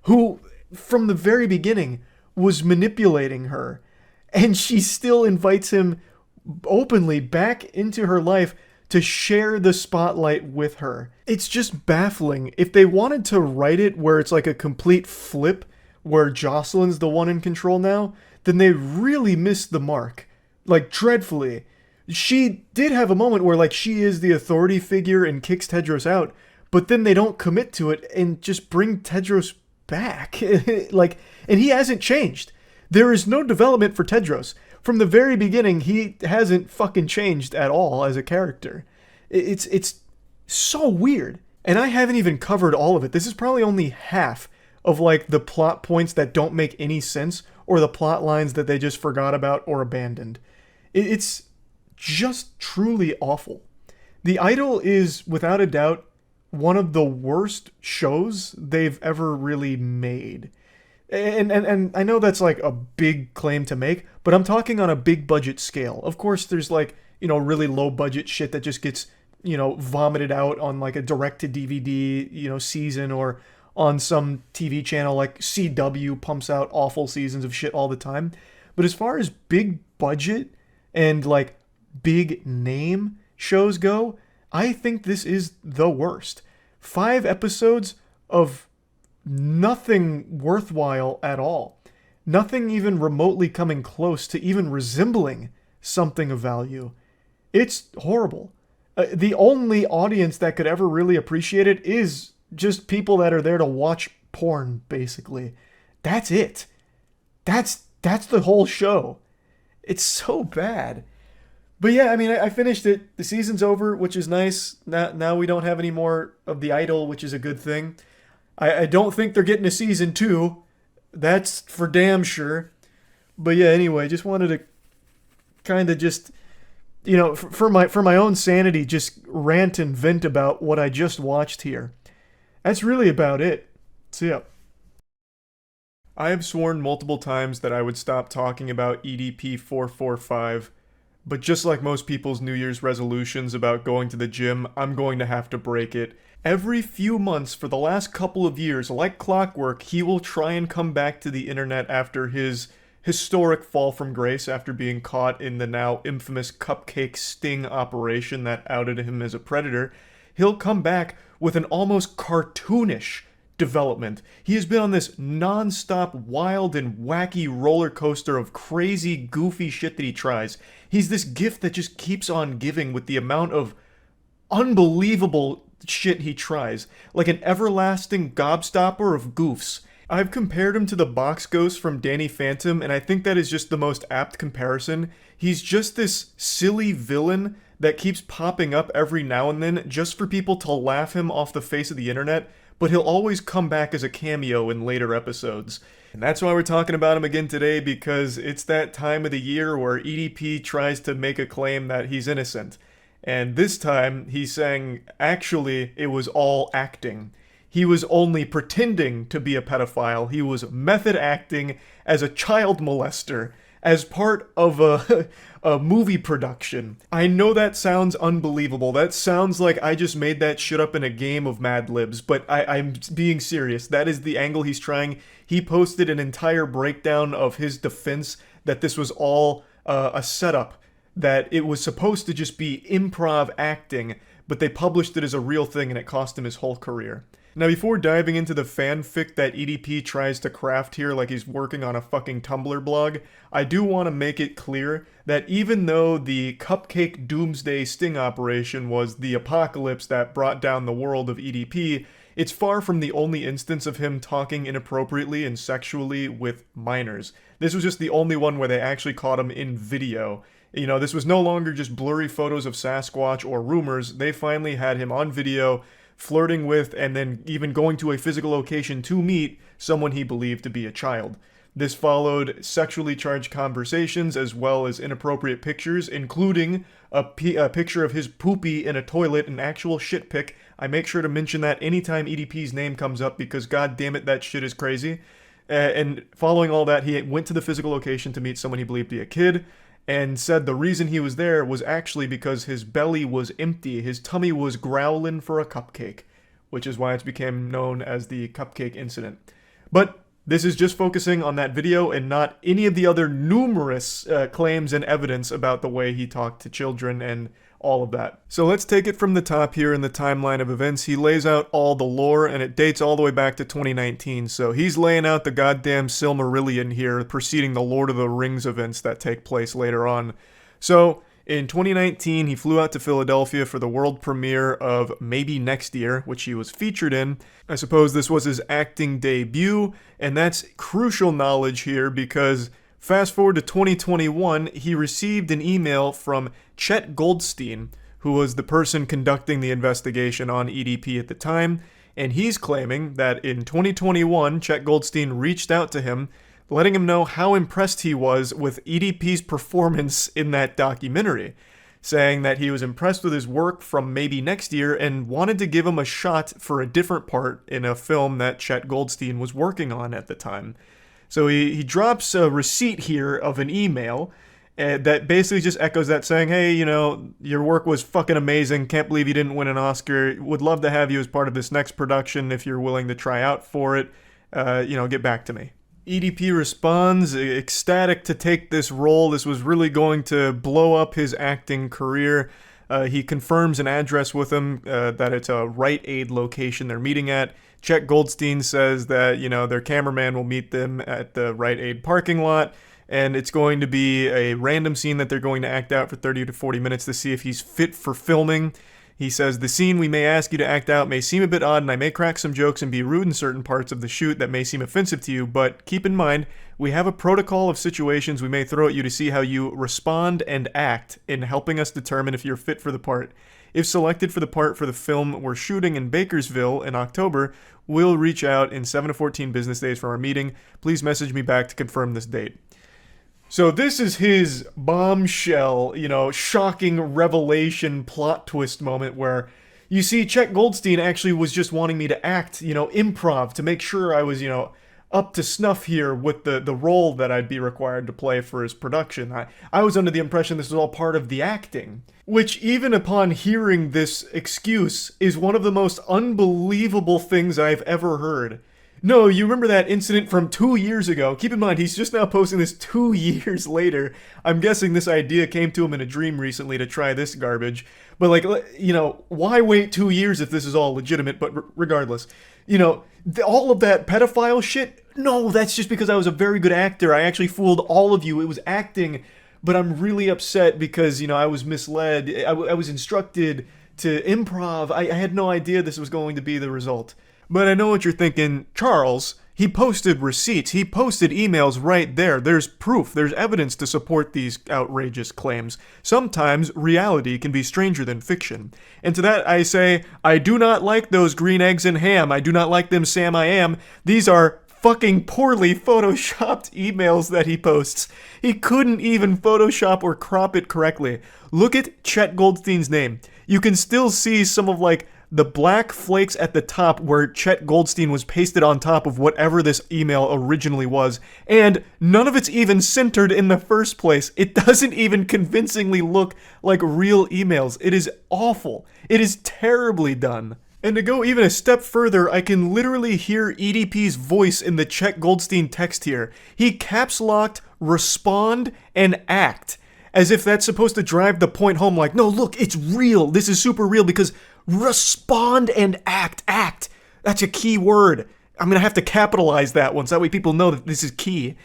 who, from the very beginning, was manipulating her. And she still invites him openly back into her life to share the spotlight with her. It's just baffling. If they wanted to write it where it's like a complete flip, where Jocelyn's the one in control now, then they really missed the mark. Like, dreadfully. She did have a moment where, like, she is the authority figure and kicks Tedros out, but then they don't commit to it and just bring Tedros back. Like, and he hasn't changed. There is no development for Tedros. From the very beginning, he hasn't fucking changed at all as a character. It's so weird. And I haven't even covered all of it. This is probably only half of like the plot points that don't make any sense or the plot lines that they just forgot about or abandoned. It's just truly awful. The Idol is, without a doubt, one of the worst shows they've ever really made. And I know that's like a big claim to make, but I'm talking on a big budget scale. Of course, there's like, really low budget shit that just gets, vomited out on like a direct to DVD, season, or on some TV channel like CW pumps out awful seasons of shit all the time. But as far as big budget and like big name shows go, I think this is the worst. 5 episodes of nothing worthwhile at all. Nothing even remotely coming close to even resembling something of value. It's horrible. The only audience that could ever really appreciate it is just people that are there to watch porn, basically. That's it. That's the whole show. It's so bad. But yeah, I mean, I finished it. The season's over, which is nice. Now we don't have any more of the idol, which is a good thing. I don't think they're getting a season 2. That's for damn sure. But yeah, anyway, just wanted to kind of just, you know, for my own sanity, just rant and vent about what I just watched here. That's really about it. So yeah. I have sworn multiple times that I would stop talking about EDP 445, but just like most people's New Year's resolutions about going to the gym, I'm going to have to break it. Every few months for the last couple of years, like clockwork, he will try and come back to the internet after his historic fall from grace after being caught in the now infamous cupcake sting operation that outed him as a predator. He'll come back with an almost cartoonish development. He has been on this non-stop wild and wacky roller coaster of crazy, goofy shit that he tries. He's this gift that just keeps on giving with the amount of unbelievable shit he tries, like an everlasting gobstopper of goofs. I've compared him to the box ghost from Danny Phantom, and I think that is just the most apt comparison. He's just this silly villain that keeps popping up every now and then just for people to laugh him off the face of the internet, but he'll always come back as a cameo in later episodes. And that's why we're talking about him again today, because it's that time of the year where EDP tries to make a claim that he's innocent. And this time, he's saying, actually, it was all acting. He was only pretending to be a pedophile. He was method acting as a child molester, as part of a movie production. I know that sounds unbelievable. That sounds like I just made that shit up in a game of Mad Libs, but I'm being serious. That is the angle he's trying. He posted an entire breakdown of his defense that this was all a setup, that it was supposed to just be improv acting, but they published it as a real thing and it cost him his whole career. Now, before diving into the fanfic that EDP tries to craft here like he's working on a fucking Tumblr blog, I do want to make it clear that even though the Cupcake Doomsday sting operation was the apocalypse that brought down the world of EDP, it's far from the only instance of him talking inappropriately and sexually with minors. This was just the only one where they actually caught him in video. You know, this was no longer just blurry photos of Sasquatch or rumors. They finally had him on video, flirting with, and then even going to a physical location to meet someone he believed to be a child. This followed sexually charged conversations as well as inappropriate pictures, including a picture of his poopy in a toilet, an actual shit pic. I make sure to mention that anytime EDP's name comes up because god damn it, that shit is crazy. And following all that, he went to the physical location to meet someone he believed to be a kid, and said the reason he was there was actually because his belly was empty, his tummy was growling for a cupcake, which is why it became known as the cupcake incident. But this is just focusing on that video and not any of the other numerous claims and evidence about the way he talked to children and all of that. So let's take it from the top here in the timeline of events. He lays out all the lore, and it dates all the way back to 2019. So he's laying out the goddamn Silmarillion here, preceding the Lord of the Rings events that take place later on. So in 2019, he flew out to Philadelphia for the world premiere of Maybe Next Year, which he was featured in. I suppose this was his acting debut, and that's crucial knowledge here because fast forward to 2021, he received an email from Chet Goldstein, who was the person conducting the investigation on EDP at the time, and he's claiming that in 2021, Chet Goldstein reached out to him, letting him know how impressed he was with EDP's performance in that documentary, saying that he was impressed with his work from Maybe Next Year and wanted to give him a shot for a different part in a film that Chet Goldstein was working on at the time. So he drops a receipt here of an email that basically just echoes that, saying, hey, you know, your work was fucking amazing, can't believe you didn't win an Oscar, would love to have you as part of this next production if you're willing to try out for it, get back to me. EDP responds, ecstatic to take this role. This was really going to blow up his acting career. He confirms an address with him, that it's a Rite Aid location they're meeting at. Chet Goldstein says that, their cameraman will meet them at the Rite Aid parking lot, and it's going to be a random scene that they're going to act out for 30 to 40 minutes to see if he's fit for filming. He says, the scene we may ask you to act out may seem a bit odd, and I may crack some jokes and be rude in certain parts of the shoot that may seem offensive to you, but keep in mind, we have a protocol of situations we may throw at you to see how you respond and act in helping us determine if you're fit for the part. If selected for the part for the film we're shooting in Bakersville in October, we'll reach out in 7 to 14 business days from our meeting. Please message me back to confirm this date. So this is his bombshell, shocking revelation plot twist moment where you see Chet Goldstein actually was just wanting me to act, improv to make sure I was, up to snuff here with the role that I'd be required to play for his production. I was under the impression this was all part of the acting, which even upon hearing this excuse is one of the most unbelievable things I've ever heard. No, you remember that incident from 2 years ago. Keep in mind, he's just now posting this 2 years later. I'm guessing this idea came to him in a dream recently to try this garbage. But, why wait 2 years if this is all legitimate? But regardless, all of that pedophile shit, no, that's just because I was a very good actor. I actually fooled all of you. It was acting. But I'm really upset because, I was misled. I was instructed to improv. I had no idea this was going to be the result. But I know what you're thinking, Charles, he posted receipts, he posted emails right there. There's proof, there's evidence to support these outrageous claims. Sometimes reality can be stranger than fiction. And to that I say, I do not like those green eggs and ham. I do not like them, Sam I am. These are fucking poorly photoshopped emails that he posts. He couldn't even Photoshop or crop it correctly. Look at Chet Goldstein's name. You can still see some of the black flakes at the top where Chet Goldstein was pasted on top of whatever this email originally was, and none of it's even centered in the first place. It doesn't even convincingly look like real emails. It is awful. It is terribly done. And to go even a step further, I can literally hear EDP's voice in the Chet Goldstein text here. He caps locked respond and act, as if that's supposed to drive the point home, no, look, it's real. This is super real because respond and act. That's a key word. I'm going to have to capitalize that one so that way people know that this is key.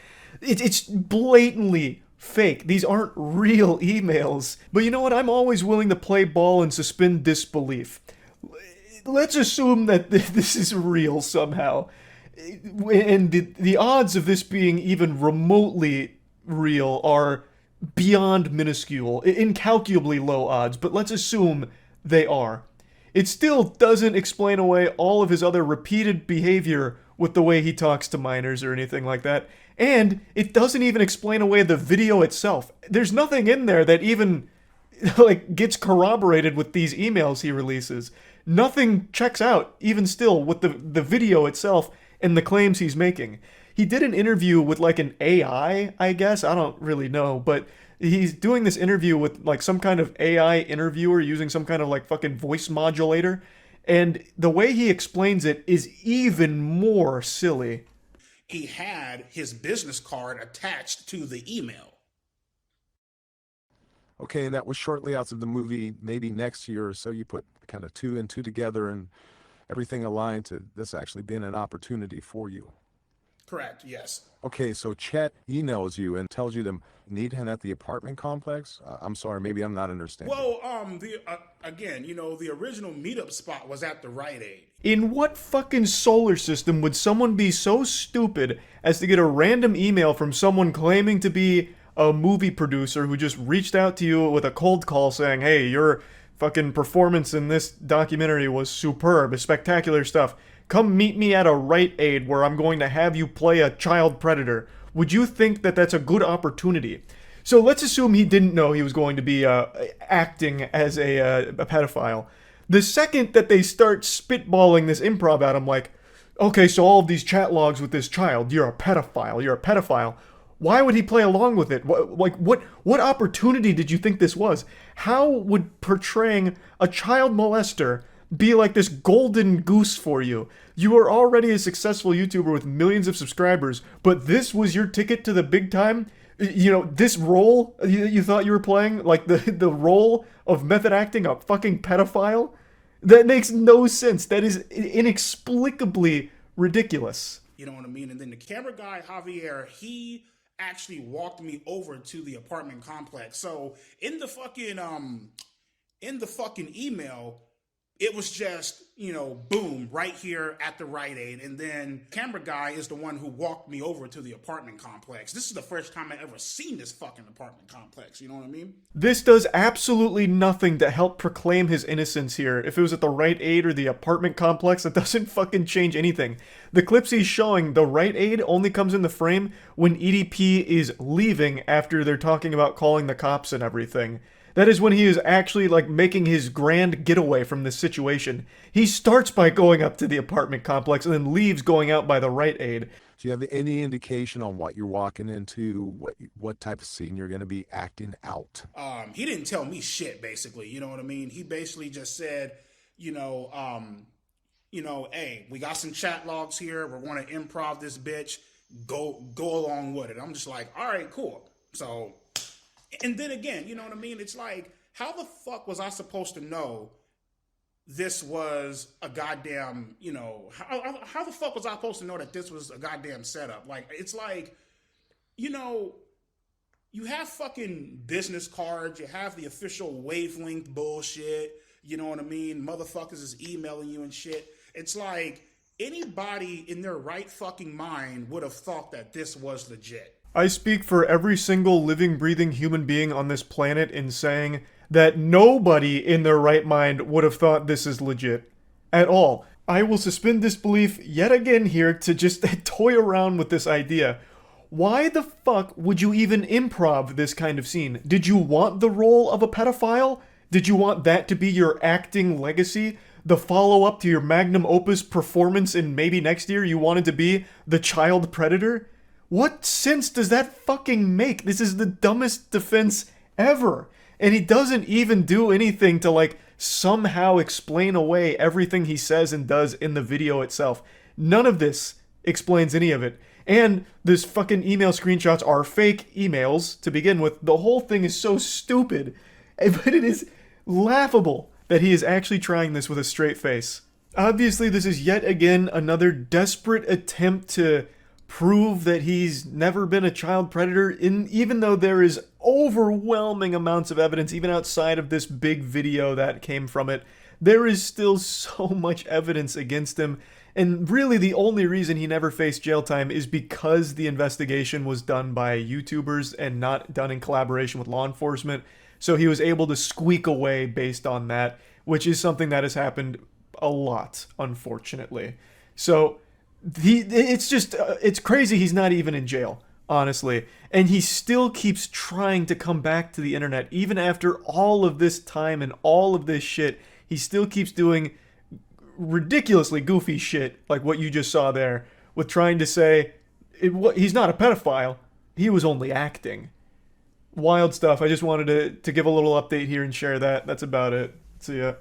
It's blatantly fake. These aren't real emails. But you know what? I'm always willing to play ball and suspend disbelief. Let's assume that this is real somehow. And the odds of this being even remotely real are beyond minuscule, incalculably low odds, but let's assume they are. It still doesn't explain away all of his other repeated behavior with the way he talks to minors or anything like that. And it doesn't even explain away the video itself. There's nothing in there that even gets corroborated with these emails he releases. Nothing checks out, even still, with the video itself and the claims he's making. He did an interview with an AI, I guess. I don't really know, but he's doing this interview with some kind of AI interviewer using some kind of fucking voice modulator. And the way he explains it is even more silly. He had his business card attached to the email. Okay, and that was shortly after the movie, maybe next year or so. You put kind of 2 and 2 together and everything aligned to this actually being an opportunity for you. Correct, yes. Okay, so Chet emails you and tells you to meet him at the apartment complex? I'm sorry, maybe I'm not understanding. Well, again, the original meetup spot was at the Rite Aid. In what fucking solar system would someone be so stupid as to get a random email from someone claiming to be a movie producer who just reached out to you with a cold call saying, hey, your fucking performance in this documentary was superb, spectacular stuff. Come meet me at a Rite Aid where I'm going to have you play a child predator. Would you think that that's a good opportunity? So let's assume he didn't know he was going to be acting as a pedophile. The second that they start spitballing this improv at him, okay, so all of these chat logs with this child, you're a pedophile. Why would he play along with it? What opportunity did you think this was? How would portraying a child molester be this golden goose for you? You are already a successful YouTuber with millions of subscribers, but this was your ticket to the big time? You know, this role you thought you were playing, like the role of method acting a fucking pedophile? That makes no sense. That is inexplicably ridiculous. You know what I mean? And then the camera guy, Javier, he actually walked me over to the apartment complex. So in the fucking email, it was just, you know, boom, right here at the Rite Aid. And then camera guy is the one who walked me over to the apartment complex. This is the first time I ever seen this fucking apartment complex. You know what I mean? This does absolutely nothing to help proclaim his innocence here. If it was at the Rite Aid or the apartment complex, it doesn't fucking change anything. The clips he's showing, the Rite Aid only comes in the frame when EDP is leaving after they're talking about calling the cops and everything. That is when he is actually, like, making his grand getaway from this situation. He starts by going up to the apartment complex and then leaves going out by the Rite Aid. Do you have any indication on what you're walking into, what type of scene you're going to be acting out? He didn't tell me shit, basically. You know what I mean? He basically just said, hey, we got some chat logs here. We're going to improv this bitch. Go along with it. I'm just like, all right, cool. So... And then again, you know what I mean? It's like, how the fuck was I supposed to know this was a goddamn, you know, how the fuck was I supposed to know that this was a goddamn setup? Like, it's like, you know, you have fucking business cards, you have the official wavelength bullshit, you know what I mean? Motherfuckers is emailing you and shit. It's like, anybody in their right fucking mind would have thought that this was legit. I speak for every single living, breathing human being on this planet in saying that nobody in their right mind would have thought this is legit. At all. I will suspend disbelief yet again here to just toy around with this idea. Why the fuck would you even improv this kind of scene? Did you want the role of a pedophile? Did you want that to be your acting legacy? The follow-up to your magnum opus performance in maybe next year you wanted to be the child predator? What sense does that fucking make? This is the dumbest defense ever. And he doesn't even do anything to, like, somehow explain away everything he says and does in the video itself. None of this explains any of it. And this fucking email screenshots are fake emails to begin with. The whole thing is so stupid. But it is laughable that he is actually trying this with a straight face. Obviously, this is yet again another desperate attempt to prove that he's never been a child predator, even though there is overwhelming amounts of evidence, even outside of this big video that came from it. There is still so much evidence against him, and really the only reason he never faced jail time is because the investigation was done by YouTubers and not done in collaboration with law enforcement, so he was able to squeak away based on that, which is something that has happened a lot, unfortunately. So it's crazy he's not even in jail, honestly. And he still keeps trying to come back to the internet. Even after all of this time and all of this shit, he still keeps doing ridiculously goofy shit, like what you just saw there, with trying to say, he's not a pedophile, he was only acting. Wild stuff. I just wanted to give a little update here and share that. That's about it. See ya.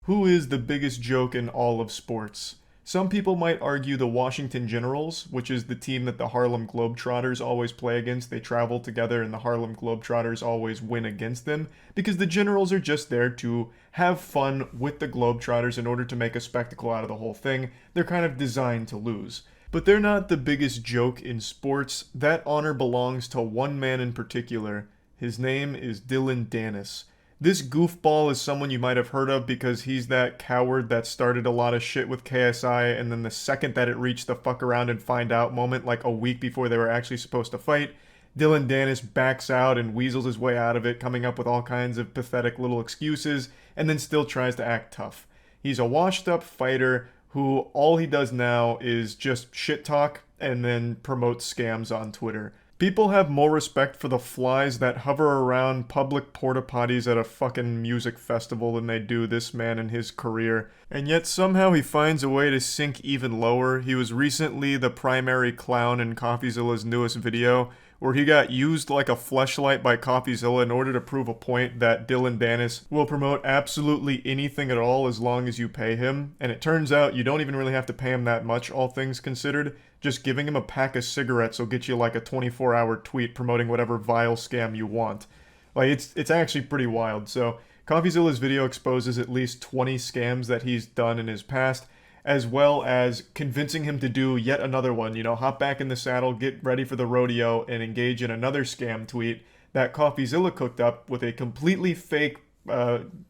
Who is the biggest joke in all of sports? Some people might argue the Washington Generals, which is the team that the Harlem Globetrotters always play against. They travel together and the Harlem Globetrotters always win against them, because the Generals are just there to have fun with the Globetrotters in order to make a spectacle out of the whole thing. They're kind of designed to lose. But they're not the biggest joke in sports. That honor belongs to one man in particular. His name is Dillon Danis. This goofball is someone you might have heard of because he's that coward that started a lot of shit with KSI, and then the second that it reached the fuck around and find out moment, like a week before they were actually supposed to fight, Dillon Danis backs out and weasels his way out of it, coming up with all kinds of pathetic little excuses, and then still tries to act tough. He's a washed up fighter who all he does now is just shit talk and then promotes scams on Twitter. People have more respect for the flies that hover around public porta potties at a fucking music festival than they do this man and his career. And yet somehow he finds a way to sink even lower. He was recently the primary clown in CoffeeZilla's newest video, where he got used like a fleshlight by CoffeeZilla in order to prove a point that Dylan Dennis will promote absolutely anything at all as long as you pay him. And it turns out you don't even really have to pay him that much, all things considered. Just giving him a pack of cigarettes will get you like a 24-hour tweet promoting whatever vile scam you want. Like, it's actually pretty wild. So CoffeeZilla's video exposes at least 20 scams that he's done in his past, as well as convincing him to do yet another one. You know, hop back in the saddle, get ready for the rodeo, and engage in another scam tweet that CoffeeZilla cooked up with a completely fake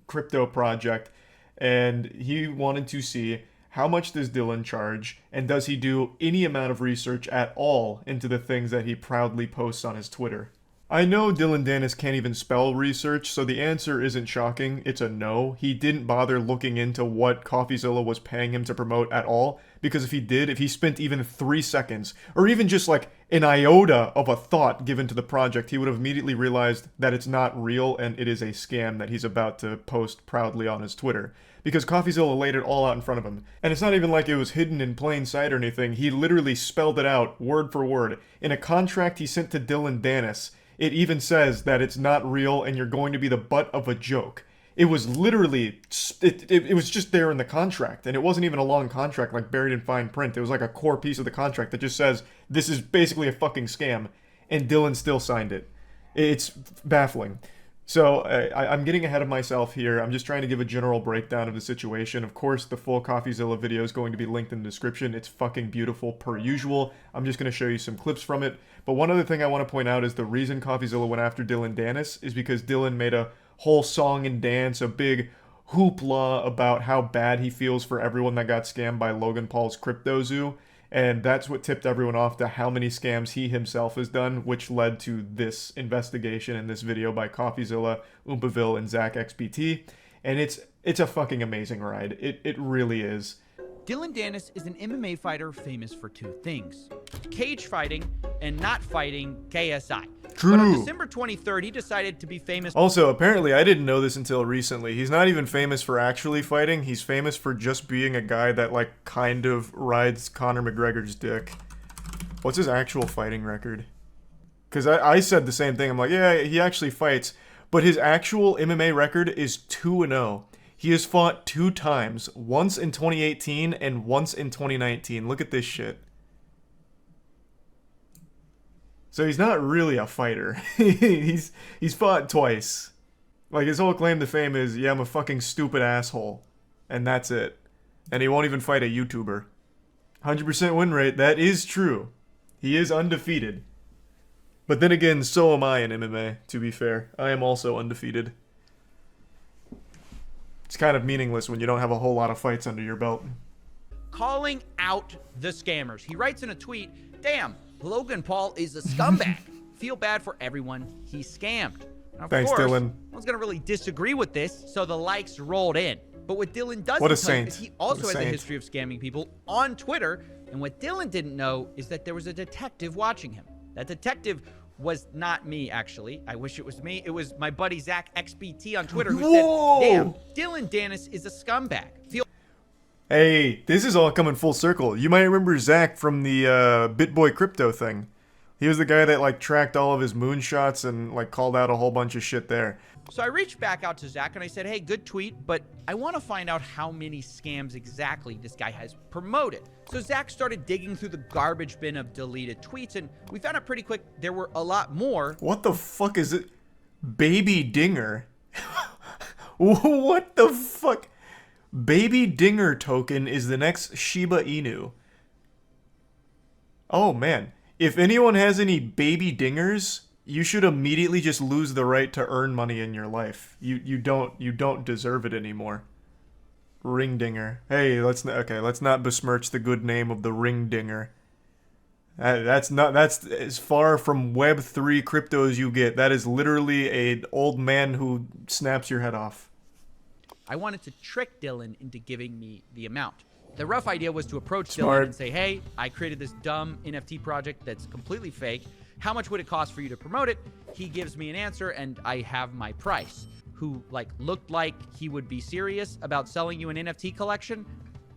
crypto project. And he wanted to see how much does Dylan charge, and does he do any amount of research at all into the things that he proudly posts on his Twitter. I know Dylan Dennis can't even spell research, so the answer isn't shocking. It's a no. He didn't bother looking into what CoffeeZilla was paying him to promote at all, because if he did, if he spent even 3 seconds, or even just like an iota of a thought given to the project, he would have immediately realized that it's not real and it is a scam that he's about to post proudly on his Twitter. Because CoffeeZilla laid it all out in front of him. And it's not even like it was hidden in plain sight or anything. He literally spelled it out, word for word. In a contract he sent to Dylan Dennis, it even says that it's not real and you're going to be the butt of a joke. It was literally, it was just there in the contract. And it wasn't even a long contract like buried in fine print. It was like a core piece of the contract that just says, this is basically a fucking scam. And Dylan still signed it. It's baffling. So I'm getting ahead of myself here. I'm just trying to give a general breakdown of the situation. Of course, the full CoffeeZilla video is going to be linked in the description. It's fucking beautiful per usual. I'm just going to show you some clips from it. But one other thing I want to point out is the reason CoffeeZilla went after Dylan Dennis is because Dylan made a whole song and dance, a big hoopla about how bad he feels for everyone that got scammed by Logan Paul's Crypto Zoo. And that's what tipped everyone off to how many scams he himself has done, which led to this investigation in this video by CoffeeZilla, Oompaville, and Zach XBT. And it's a fucking amazing ride. It really is. Dylan Dennis is an MMA fighter famous for 2 things: cage fighting and not fighting KSI. True. But on December 23rd, he decided to be famous. Also, apparently, I didn't know this until recently. He's not even famous for actually fighting. He's famous for just being a guy that, like, kind of rides Conor McGregor's dick. What's his actual fighting record? Because I said the same thing. I'm like, yeah, he actually fights. But his actual MMA record is 2-0. He has fought 2 times. Once in 2018 and once in 2019. Look at this shit. So he's not really a fighter. he's fought twice. Like, his whole claim to fame is, yeah, I'm a fucking stupid asshole. And that's it. And he won't even fight a YouTuber. 100% win rate, that is true. He is undefeated. But then again, so am I in MMA, to be fair. I am also undefeated. It's kind of meaningless when you don't have a whole lot of fights under your belt. Calling out the scammers. He writes in a tweet, "Damn, Logan Paul is a scumbag. Feel bad for everyone he scammed." Now, Thanks, of course, Dylan. No one's gonna really disagree with this, so the likes rolled in. But what Dylan doesn't What a tell you saint. is he also What a has a saint. history of scamming people on Twitter. And what Dylan didn't know is that there was a detective watching him. That detective was not me, actually. I wish it was me. It was my buddy Zach XBT on Twitter who Whoa! said, "Damn, Dylan Dennis is a scumbag. Feel Hey, this is all coming full circle. You might remember Zach from the BitBoy Crypto thing. He was the guy that, like, tracked all of his moonshots and, like, called out a whole bunch of shit there. So I reached back out to Zach and I said, "Hey, good tweet, but I want to find out how many scams exactly this guy has promoted." So Zach started digging through the garbage bin of deleted tweets, and we found out pretty quick there were a lot more. What the fuck is it? Baby Dinger? What the fuck? Baby Dinger token is the next Shiba Inu. Oh, man. If anyone has any baby dingers, you should immediately just lose the right to earn money in your life. You don't deserve it anymore. Ring dinger. Hey, let's not besmirch the good name of the ring dinger. That's as far from Web3 crypto as you get. That is literally an old man who snaps your head off. I wanted to trick Dylan into giving me the amount. The rough idea was to approach Smart. Dylan and say, "Hey, I created this dumb NFT project that's completely fake. How much would it cost for you to promote it?" He gives me an answer and I have my price. Who, like, looked like he would be serious about selling you an NFT collection.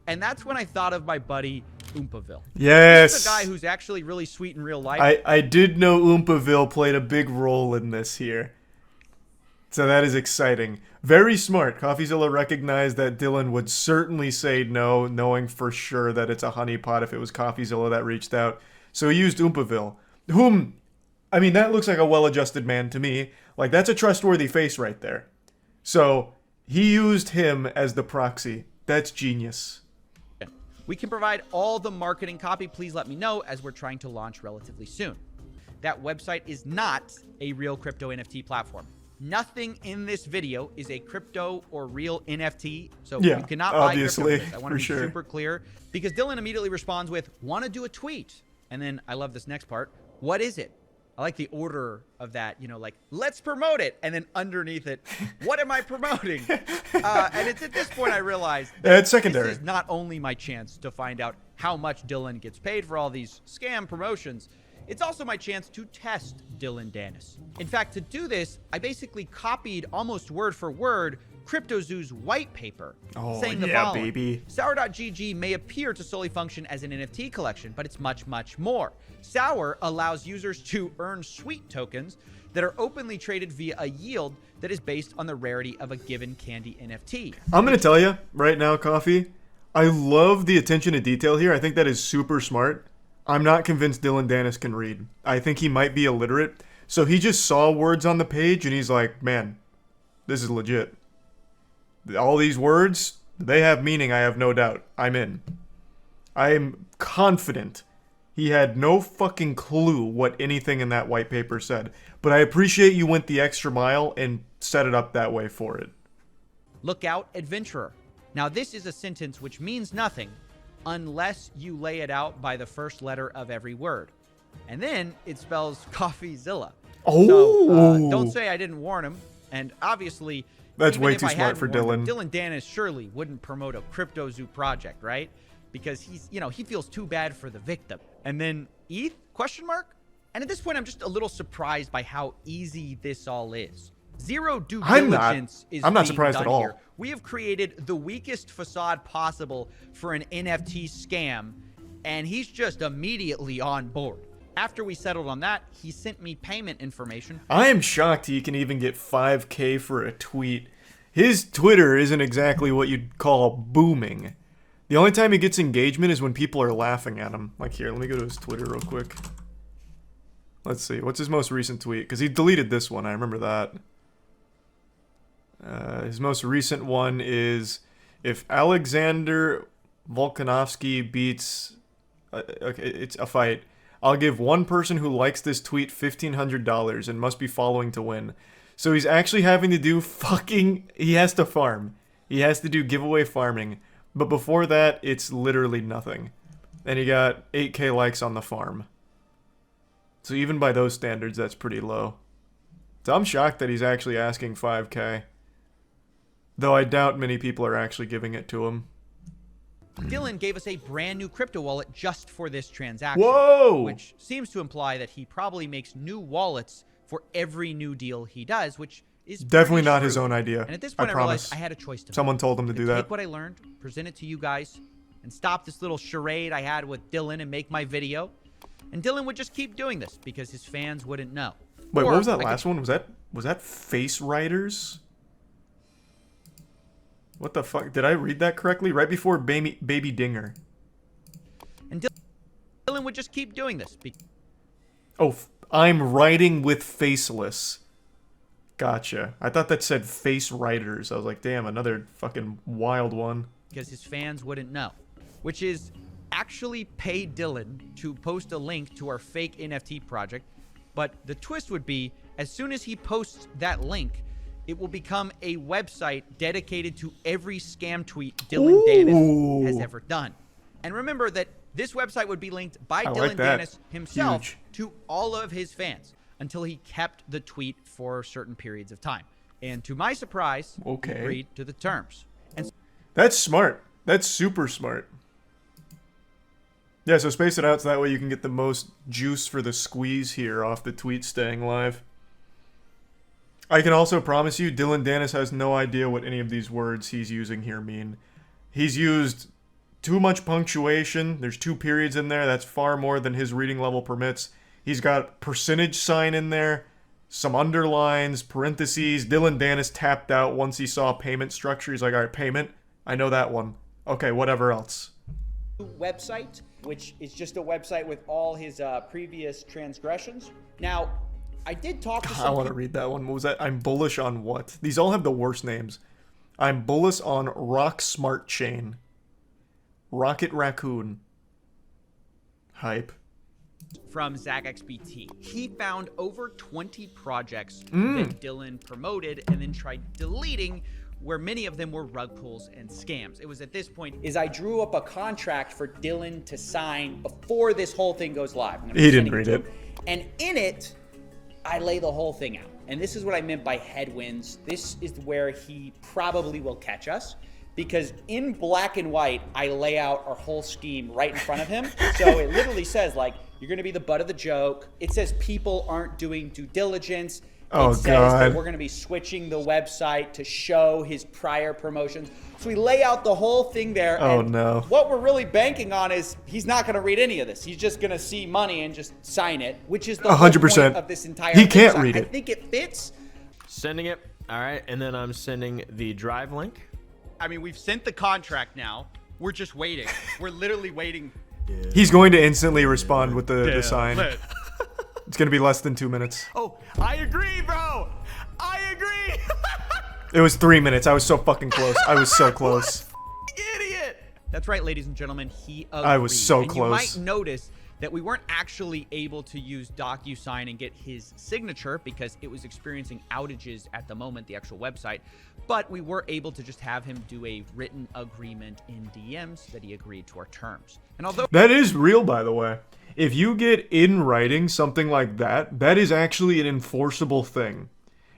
And that's when I thought of my buddy Oompaville. Yes. This is a guy who's actually really sweet in real life. I did know Oompaville played a big role in this here. So that is exciting. Very smart. CoffeeZilla recognized that Dylan would certainly say no, knowing for sure that it's a honeypot if it was CoffeeZilla that reached out. So he used Oompaville, whom, I mean, that looks like a well-adjusted man to me. Like, that's a trustworthy face right there. So he used him as the proxy. That's genius. We can provide all the marketing copy. Please let me know, as we're trying to launch relatively soon. That website is not a real crypto NFT platform. Nothing in this video is a crypto or real NFT, so you cannot buy obviously, crypto. I want to be super clear, because Dylan immediately responds with, want to do a tweet? And then I love this next part. What is it? I like the order of that, you know, like, let's promote it. And then underneath it, what am I promoting? And it's at this point I realized it's secondary. This is not only my chance to find out how much Dylan gets paid for all these scam promotions, it's also my chance to test Dylan Dennis. In fact, to do this, I basically copied almost word for word CryptoZoo's white paper, saying the following. Baby. Sour.gg may appear to solely function as an NFT collection, but it's much, much more. Sour allows users to earn sweet tokens that are openly traded via a yield that is based on the rarity of a given candy NFT. I'm going to tell you right now, Coffee, I love the attention to detail here. I think that is super smart. I'm not convinced Dylan Dennis can read. I think he might be illiterate. So he just saw words on the page and he's like, man, this is legit. All these words, they have meaning, I have no doubt. I'm in. I am confident he had no fucking clue what anything in that white paper said. But I appreciate you went the extra mile and set it up that way for it. Look out, adventurer. Now this is a sentence which means nothing unless you lay it out by the first letter of every word. And then it spells CoffeeZilla. Oh! So, don't say I didn't warn him. And obviously, that's even way if too I smart hadn't for warned Dylan. him, Dylan Dennis surely wouldn't promote a CryptoZoo project, right? Because he's, you know, he feels too bad for the victim. And then ETH? Question mark? And at this point, I'm just a little surprised by how easy this all is. Zero due diligence is I'm not being surprised done at all. here. We have created the weakest facade possible for an NFT scam, and he's just immediately on board. After we settled on that, he sent me payment information. I am shocked he can even get 5K for a tweet. His Twitter isn't exactly what you'd call booming. The only time he gets engagement is when people are laughing at him. Like here, let me go to his Twitter real quick. Let's see, what's his most recent tweet? Because he deleted this one, I remember that. His most recent one is, if Alexander Volkanovsky beats... okay, it's a fight. I'll give one person who likes this tweet $1,500 and must be following to win. So he's actually having to do fucking... He has to farm. He has to do giveaway farming. But before that, it's literally nothing. And he got 8K likes on the farm. So even by those standards, that's pretty low. So I'm shocked that he's actually asking 5K. Though I doubt many people are actually giving it to him. Dylan gave us a brand new crypto wallet just for this transaction. Whoa! Which seems to imply that he probably makes new wallets for every new deal he does, which is definitely not true. his own idea. And at this point, I realized I had a choice to make. Someone told him to do that. Take what I learned, present it to you guys, and stop this little charade I had with Dylan and make my video. And Dylan would just keep doing this because his fans wouldn't know. Wait, Or what was that I last could- one? Was that Face Riders? What the fuck? Did I read that correctly? Right before Baby Dinger. And Dylan would just keep doing this. Oh, I'm writing with Faceless. Gotcha. I thought that said Face Riders. I was like, damn, another fucking wild one. Because his fans wouldn't know. Which is actually pay Dylan to post a link to our fake NFT project. But the twist would be, as soon as he posts that link, it will become a website dedicated to every scam tweet Dylan Dennis has ever done. And remember that this website would be linked by Dylan Dennis himself to all of his fans until he kept the tweet for certain periods of time. And to my surprise, he agreed to the terms. And that's smart. That's super smart. Yeah, so space it out so that way you can get the most juice for the squeeze here off the tweet staying live. I can also promise you, Dylan Dennis has no idea what any of these words he's using here mean. He's used too much punctuation. There's 2 periods in there. That's far more than his reading level permits. He's got percentage sign in there, some underlines, parentheses. Dylan Dennis tapped out once he saw payment structure. He's like, all right, payment. I know that one. Okay, whatever else. Website, which is just a website with all his previous transgressions. Now, I did talk to some I want to read that one. What was that? I'm bullish on what? These all have the worst names. I'm bullish on Rock Smart Chain. Rocket Raccoon. Hype. from ZachXBT. He found over 20 projects that Dylan promoted and then tried deleting, where many of them were rug pulls and scams. It was at this point is I drew up a contract for Dylan to sign before this whole thing goes live. He didn't read it. And in it, I lay the whole thing out. And this is what I meant by headwinds. This is where he probably will catch us, because in black and white, I lay out our whole scheme right in front of him. So it literally says, like, you're going to be the butt of the joke. It says people aren't doing due diligence. Oh, it says that we're going to be switching the website to show his prior promotions. So we lay out the whole thing there. Oh, and no. What we're really banking on is he's not going to read any of this. He's just going to see money and just sign it, which is the whole 100%. point of this entire He thing. can't So read I it. think it fits. Sending it. All right. And then I'm sending the drive link. I mean, we've sent the contract now. We're just waiting. We're literally waiting. He's going to instantly respond with the sign. It's going to be less than 2 minutes. Oh, I agree, bro. I agree. It was 3 minutes. I was so fucking close. I was so close. Idiot. That's right, ladies and gentlemen. He agreed. I was so and close. You might notice that we weren't actually able to use DocuSign and get his signature because it was experiencing outages at the moment, the actual website. But we were able to just have him do a written agreement in DMs that he agreed to our terms. And although That is real, by the way. If you get in writing something like that, that is actually an enforceable thing.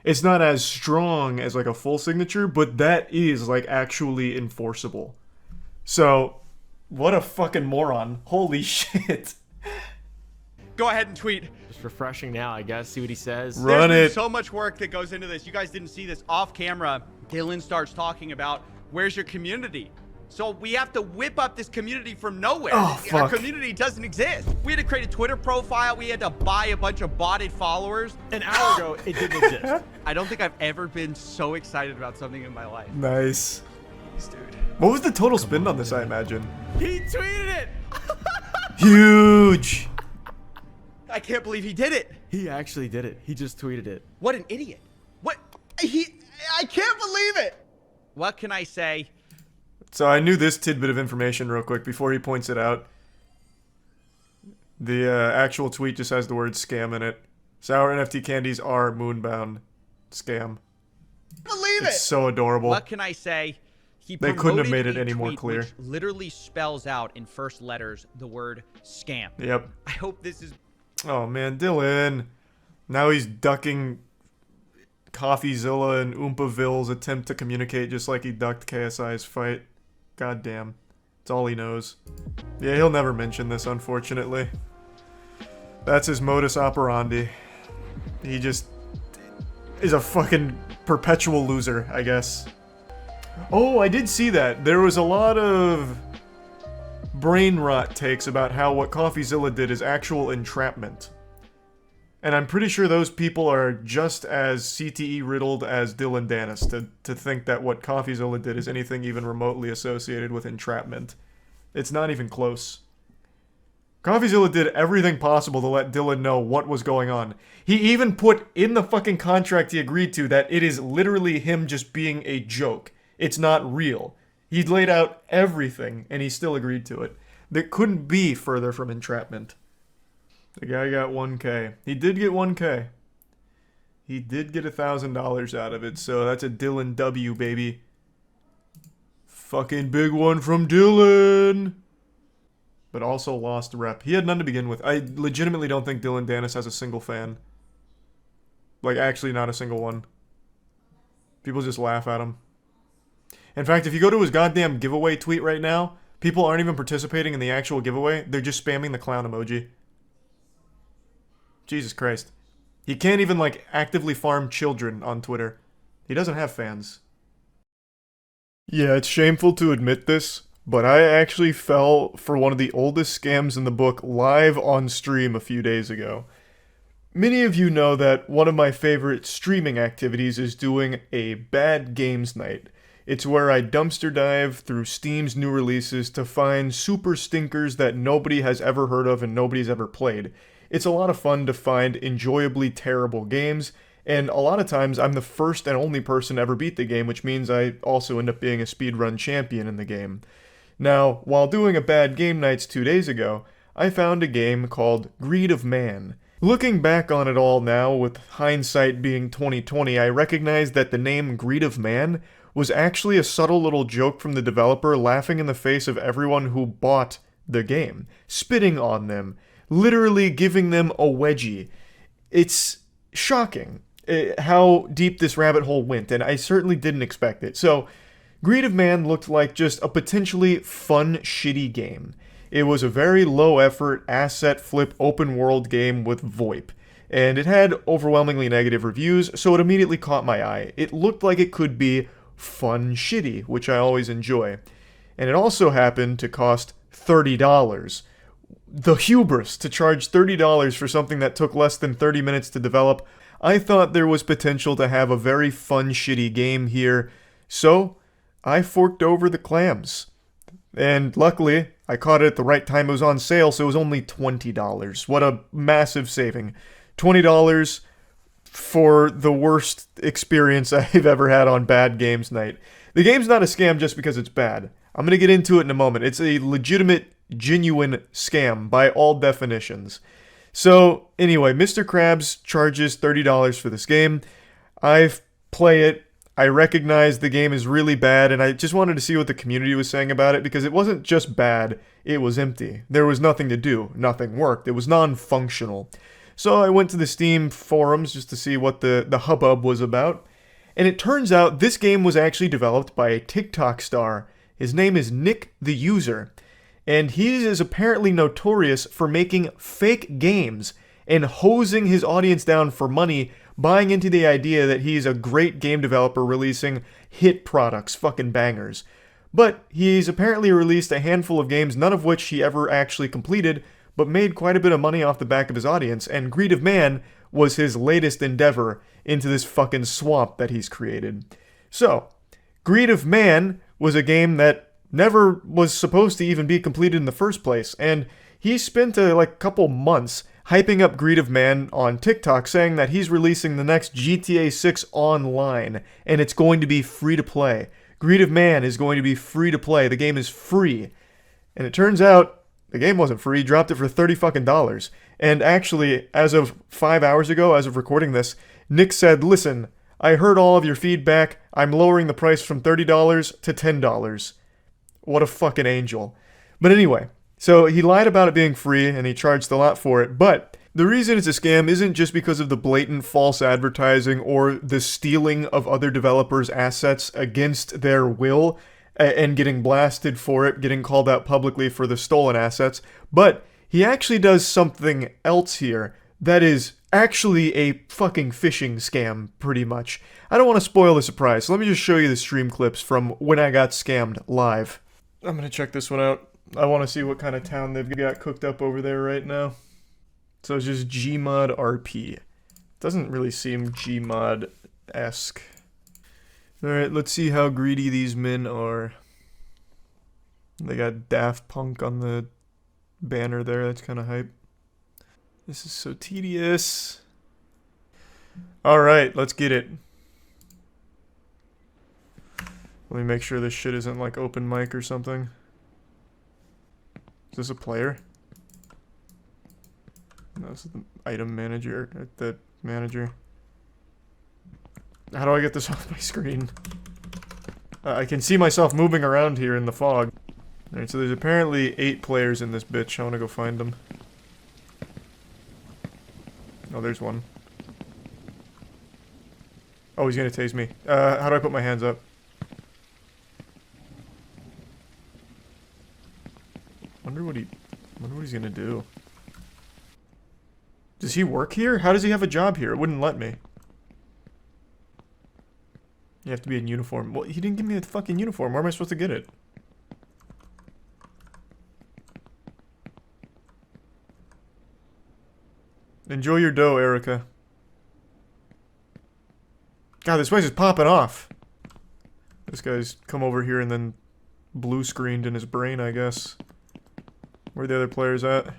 It's not as strong as like a full signature, but that is like actually enforceable. So, what a fucking moron. Holy shit. go ahead and tweet. Just refreshing now, I guess. See what he says. Run There's it. been so much work that goes into this. You guys didn't see this off camera. Dylan starts talking about where's your community. So we have to whip up this community from nowhere. Oh, Our fuck. community doesn't exist. We had to create a Twitter profile. We had to buy a bunch of botted followers. An hour ago, it didn't exist. I don't think I've ever been so excited about something in my life. Nice. Dude. What was the total spend on this, I imagine? He tweeted it. Huge. I can't believe he did it. He actually did it. He just tweeted it. What an idiot. What? I can't believe it. What can I say? So I knew this tidbit of information real quick before he points it out. The actual tweet just has the word scam in it. Sour NFT candies are moonbound. Scam. Believe It's it. so adorable. What can I say? He They couldn't have promoted made it a any more tweet clear. Which literally spells out in first letters the word scam. Yep. I hope this is. Oh man, Dylan. Now he's ducking CoffeeZilla and Oompaville's attempt to communicate just like he ducked KSI's fight. God damn. It's all he knows. Yeah, he'll never mention this, unfortunately. That's his modus operandi. He just is a fucking perpetual loser, I guess. Oh, I did see that. There was a lot of brain rot takes about how what CoffeeZilla did is actual entrapment. And I'm pretty sure those people are just as CTE riddled as Dylan Dennis to think that what CoffeeZilla did is anything even remotely associated with entrapment. It's not even close. CoffeeZilla did everything possible to let Dylan know what was going on. He even put in the fucking contract he agreed to that it is literally him just being a joke. It's not real. He laid out everything, and he still agreed to it. That couldn't be further from entrapment. The guy got 1K. He did get 1K. He did get $1,000 out of it, so that's a Dylan W, baby. Fucking big one from Dylan! But also lost rep. He had none to begin with. I legitimately don't think Dylan Dennis has a single fan. Like, actually not a single one. People just laugh at him. In fact, if you go to his goddamn giveaway tweet right now, people aren't even participating in the actual giveaway. They're just spamming the clown emoji. Jesus Christ. He can't even, like, actively farm children on Twitter. He doesn't have fans. Yeah, it's shameful to admit this, but I actually fell for one of the oldest scams in the book live on stream a few days ago. Many of you know that one of my favorite streaming activities is doing a bad games night. It's where I dumpster dive through Steam's new releases to find super stinkers that nobody has ever heard of and nobody's ever played. It's a lot of fun to find enjoyably terrible games, and a lot of times I'm the first and only person to ever beat the game, which means I also end up being a speedrun champion in the game. Now, while doing a bad game nights 2 days ago, I found a game called Greed of Man. Looking back on it all now, with hindsight being 2020, I recognize that the name Greed of Man was actually a subtle little joke from the developer laughing in the face of everyone who bought the game, spitting on them, literally giving them a wedgie. It's shocking how deep this rabbit hole went, and I certainly didn't expect it. So, Greed of Man looked like just a potentially fun, shitty game. It was a very low-effort, asset flip open-world game with VoIP, and it had overwhelmingly negative reviews, so it immediately caught my eye. It looked like it could be fun shitty, which I always enjoy. And it also happened to cost $30. The hubris to charge $30 for something that took less than 30 minutes to develop. I thought there was potential to have a very fun shitty game here, so I forked over the clams. And luckily, I caught it at the right time. It was on sale, so it was only $20. What a massive saving. $20 for the worst experience I've ever had on Bad Games Night. The game's not a scam just because it's bad. I'm going to get into it in a moment. It's a legitimate, genuine scam by all definitions. So, anyway, Mr. Krabs charges $30 for this game. I play it. I recognize the game is really bad, and I just wanted to see what the community was saying about it, because it wasn't just bad, it was empty. There was nothing to do. Nothing worked. It was non-functional. So I went to the Steam forums just to see what the hubbub was about, and it turns out this game was actually developed by a TikTok star. His name is Nick the User, and he is apparently notorious for making fake games and hosing his audience down for money, buying into the idea that he's a great game developer releasing hit products, fucking bangers. But he's apparently released a handful of games, none of which he ever actually completed, but made quite a bit of money off the back of his audience, and Greed of Man was his latest endeavor into this fucking swamp that he's created. So, Greed of Man was a game that never was supposed to even be completed in the first place, and he spent a couple months hyping up Greed of Man on TikTok, saying that he's releasing the next GTA 6 online, and it's going to be free to play. Greed of Man is going to be free to play. The game is free. And it turns out the game wasn't free. He dropped it for $30 fucking. And actually, as of 5 hours ago, as of recording this, Nick said, "Listen, I heard all of your feedback. I'm lowering the price from $30 to $10. What a fucking angel. But anyway, so he lied about it being free, and he charged a lot for it, but the reason it's a scam isn't just because of the blatant false advertising or the stealing of other developers' assets against their will and getting blasted for it, getting called out publicly for the stolen assets, but he actually does something else here that is actually a fucking phishing scam, pretty much. I don't want to spoil the surprise, so let me just show you the stream clips from when I got scammed live. I'm gonna check this one out. I want to see what kind of town they've got cooked up over there right now. So it's just Gmod RP. Doesn't really seem Gmod-esque. Alright, let's see how greedy these men are. They got Daft Punk on the banner there, that's kind of hype. This is so tedious. Alright, let's get it. Let me make sure this shit isn't like open mic or something. Is this a player? No, this is the item manager, the manager. How do I get this off my screen? I can see myself moving around here in the fog. Alright, so there's apparently 8 players in this bitch. I wanna go find them. Oh, there's one. Oh, he's gonna tase me. How do I put my hands up? Wonder what he's gonna do. Does he work here? How does he have a job here? It wouldn't let me. You have to be in uniform. Well, he didn't give me a fucking uniform. Where am I supposed to get it? Enjoy your dough, Erica. God, this place is popping off. This guy's come over here and then blue screened in his brain, I guess. Where are the other players at?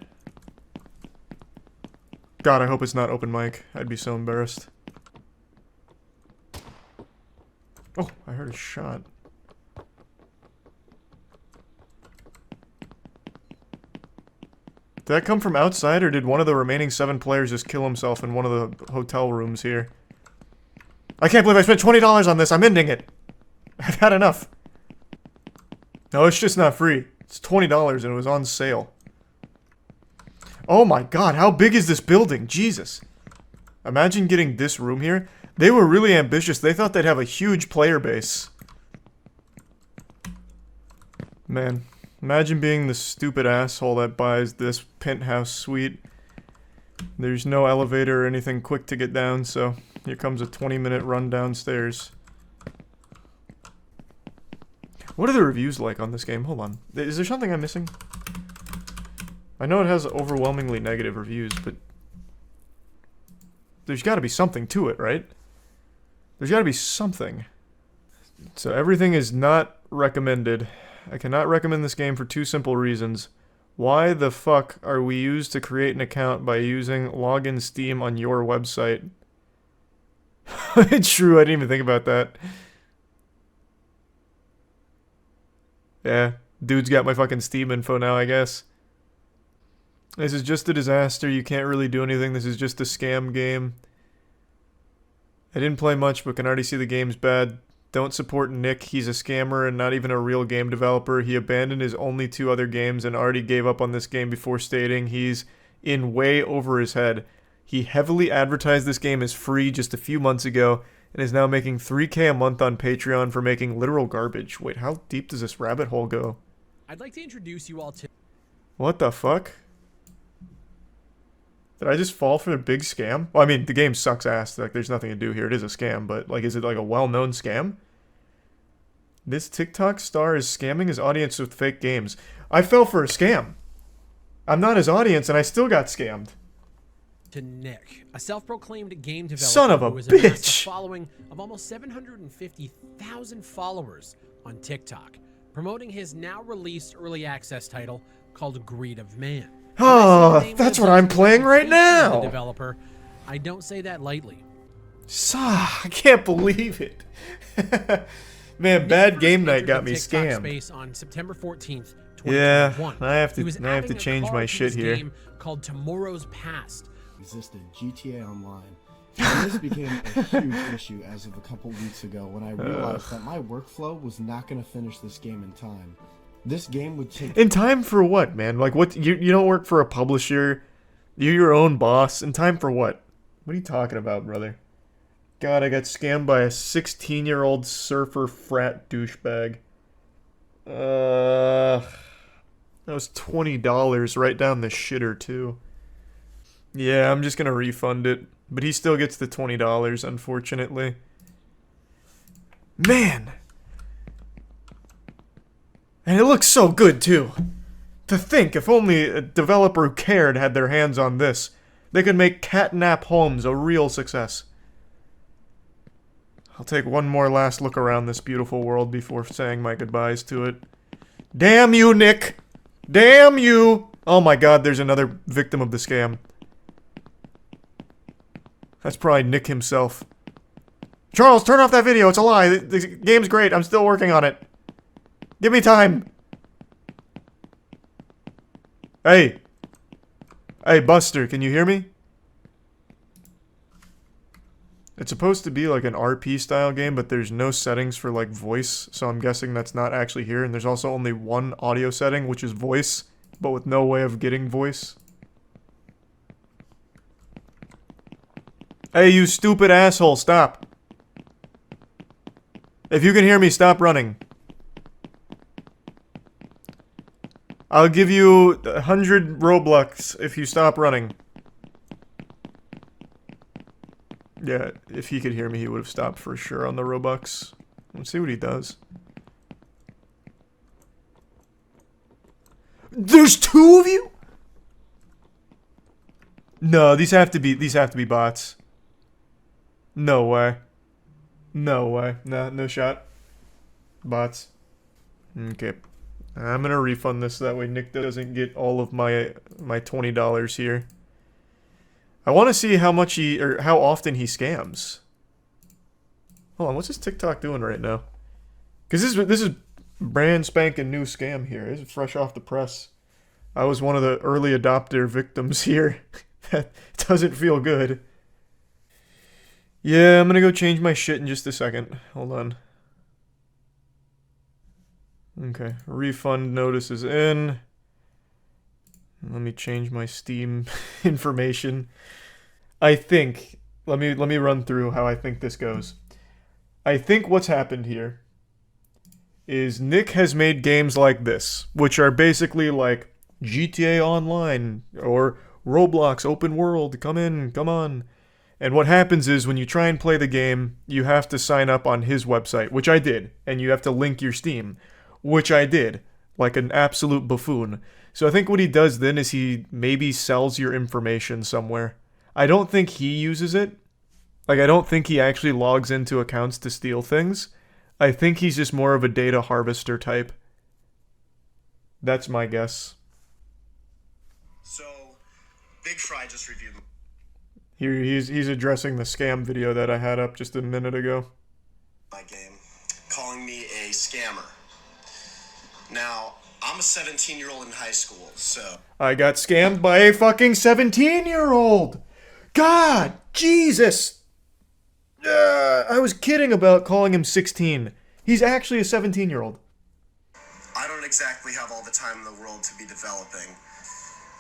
God, I hope it's not open mic. I'd be so embarrassed. Oh, I heard a shot. Did that come from outside, or did one of the remaining 7 players just kill himself in one of the hotel rooms here? I can't believe I spent $20 on this. I'm ending it. I've had enough. No, it's just not free. It's $20 and it was on sale. Oh my god, how big is this building? Jesus. Imagine getting this room here. They were really ambitious. They thought they'd have a huge player base. Man, imagine being the stupid asshole that buys this penthouse suite. There's no elevator or anything quick to get down, so here comes a 20-minute run downstairs. What are the reviews like on this game? Hold on. Is there something I'm missing? I know it has overwhelmingly negative reviews, but there's got to be something to it, right? There's got to be something. So everything is not recommended. I cannot recommend this game for 2 simple reasons. Why the fuck are we used to create an account by using login Steam on your website? It's true, I didn't even think about that. Yeah, dude's got my fucking Steam info now, I guess. This is just a disaster. You can't really do anything. This is just a scam game. I didn't play much, but can already see the game's bad. Don't support Nick. He's a scammer and not even a real game developer. He abandoned his only 2 other games and already gave up on this game before stating he's in way over his head. He heavily advertised this game as free just a few months ago and is now making $3K a month on Patreon for making literal garbage. Wait, how deep does this rabbit hole go? I'd like to introduce you all to... What the fuck? Did I just fall for a big scam? Well, I mean, the game sucks ass. Like, there's nothing to do here. It is a scam, but, like, is it, like, a well-known scam? This TikTok star is scamming his audience with fake games. I fell for a scam. I'm not his audience, and I still got scammed. To Nick, a self-proclaimed game developer Son of a who has amassed bitch. a following of almost 750,000 followers on TikTok, promoting his now-released early access title called Greed of Man. Oh, that's what I'm playing right The now. developer, I don't say that lightly. I can't believe it. Man, bad game night got me TikTok scammed. Space on September 14th, Yeah, 2021. I have He was to adding a change card my to shit his here. game called Tomorrow's Past. Existed GTA Online. And this became a huge issue as of a couple weeks ago when I realized that my workflow was not going to finish this game in time. This game would take... In time for what, man? Like, what? You don't work for a publisher. You're your own boss. In time for what? What are you talking about, brother? God, I got scammed by a 16-year-old surfer frat douchebag. That was $20 right down the shitter, too. Yeah, I'm just gonna refund it. But he still gets the $20, unfortunately. Man! And it looks so good, too. To think, if only a developer who cared had their hands on this, they could make Catnap Homes a real success. I'll take one more last look around this beautiful world before saying my goodbyes to it. Damn you, Nick! Damn you! Oh my god, there's another victim of the scam. That's probably Nick himself. Charles, turn off that video. It's a lie. The game's great. I'm still working on it. Give me time. Hey. Hey, Buster, can you hear me? It's supposed to be like an RP style game, but there's no settings for like voice, so I'm guessing that's not actually here. And there's also only one audio setting, which is voice, but with no way of getting voice. Hey, you stupid asshole, stop. If you can hear me, stop running. I'll give you 100 Robux if you stop running. Yeah, if he could hear me, he would have stopped for sure on the Robux. Let's see what he does. There's 2 of you? No, these have to be bots. No way. No way. No shot. Bots. Okay. I'm gonna refund this so that way Nick doesn't get all of my $20 here. I want to see how much how often he scams. Hold on, what's this TikTok doing right now? Because this is brand spanking new scam here. This is fresh off the press. I was one of the early adopter victims here. That doesn't feel good. Yeah, I'm gonna go change my shit in just a second. Hold on. Okay, refund notice is in. Let me change my Steam information. I think, let me run through how I think this goes. I think what's happened here is Nick has made games like this, which are basically like GTA Online or Roblox open world, come in, come on. And what happens is when you try and play the game, you have to sign up on his website, which I did, and you have to link your Steam, which I did, like an absolute buffoon. So I think what he does then is he maybe sells your information somewhere. I don't think he uses it. Like, I don't think he actually logs into accounts to steal things. I think he's just more of a data harvester type. That's my guess. So, Big Fry just reviewed Here he's addressing the scam video that I had up just a minute ago. my game, calling me a scammer. Now, I'm a 17-year-old in high school, so... I got scammed by a fucking 17-year-old! God! Jesus! I was kidding about calling him 16. He's actually a 17-year-old. I don't exactly have all the time in the world to be developing.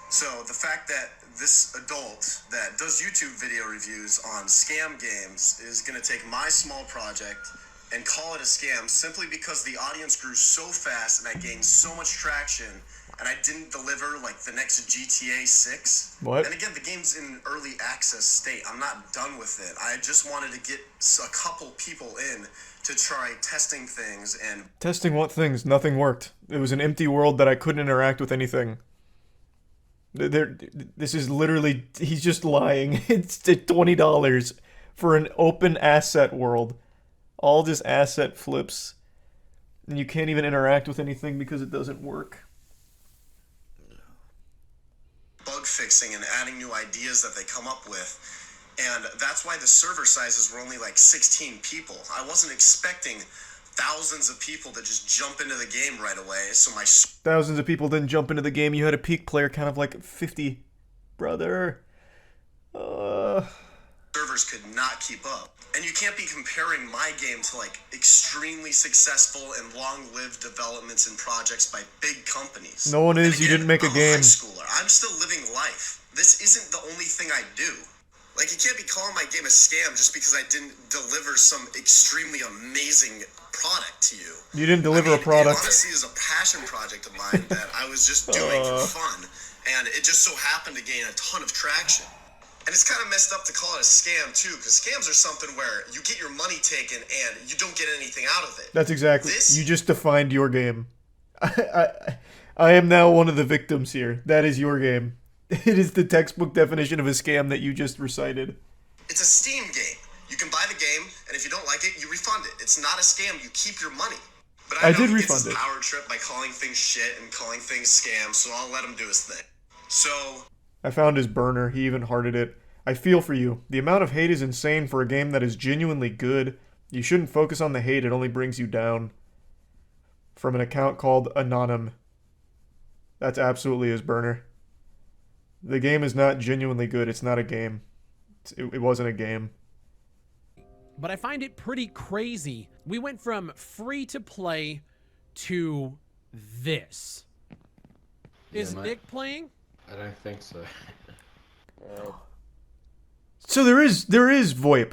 So the fact that this adult that does YouTube video reviews on scam games is going to take my small project and call it a scam simply because the audience grew so fast and I gained so much traction and I didn't deliver like the next GTA 6. What? And again, the game's in early access state. I'm not done with it. I just wanted to get a couple people in to try testing things and... Testing what things? Nothing worked. It was an empty world that I couldn't interact with anything. This is literally... He's just lying. It's $20 for an open asset world. All just asset flips. And you can't even interact with anything because it doesn't work. Bug fixing and adding new ideas that they come up with. And that's why the server sizes were only like 16 people. I wasn't expecting thousands of people to just jump into the game right away. So my thousands of people didn't jump into the game. You had a peak player count of like 50. Brother. servers could not keep up. And you can't be comparing my game to like extremely successful and long-lived developments and projects by big companies. No one is. Again, You didn't make a I'm game. high schooler. I'm still living life. This isn't the only thing I do. Like, you can't be calling my game a scam just because I didn't deliver some extremely amazing product to you. You didn't deliver a product. It honestly is a passion project of mine that I was just doing for fun, and it just so happened to gain a ton of traction. And it's kind of messed up to call it a scam, too, because scams are something where you get your money taken and you don't get anything out of it. That's exactly. You just defined your game. I am now one of the victims here. That is your game. It is the textbook definition of a scam that you just recited. It's a Steam game. You can buy the game, and if you don't like it, you refund it. It's not a scam. You keep your money. But I know did he refund gets his it. power trip by calling things shit and calling things scams, so I'll let him do his thing. So... I found his burner. He even hearted it. I feel for you. The amount of hate is insane for a game that is genuinely good. You shouldn't focus on the hate. It only brings you down. From an account called Anonym. That's absolutely his burner. The game is not genuinely good. It's not a game. It wasn't a game. But I find it pretty crazy. We went from free to play to this. Is Nick playing? I don't think so. So there is VoIP.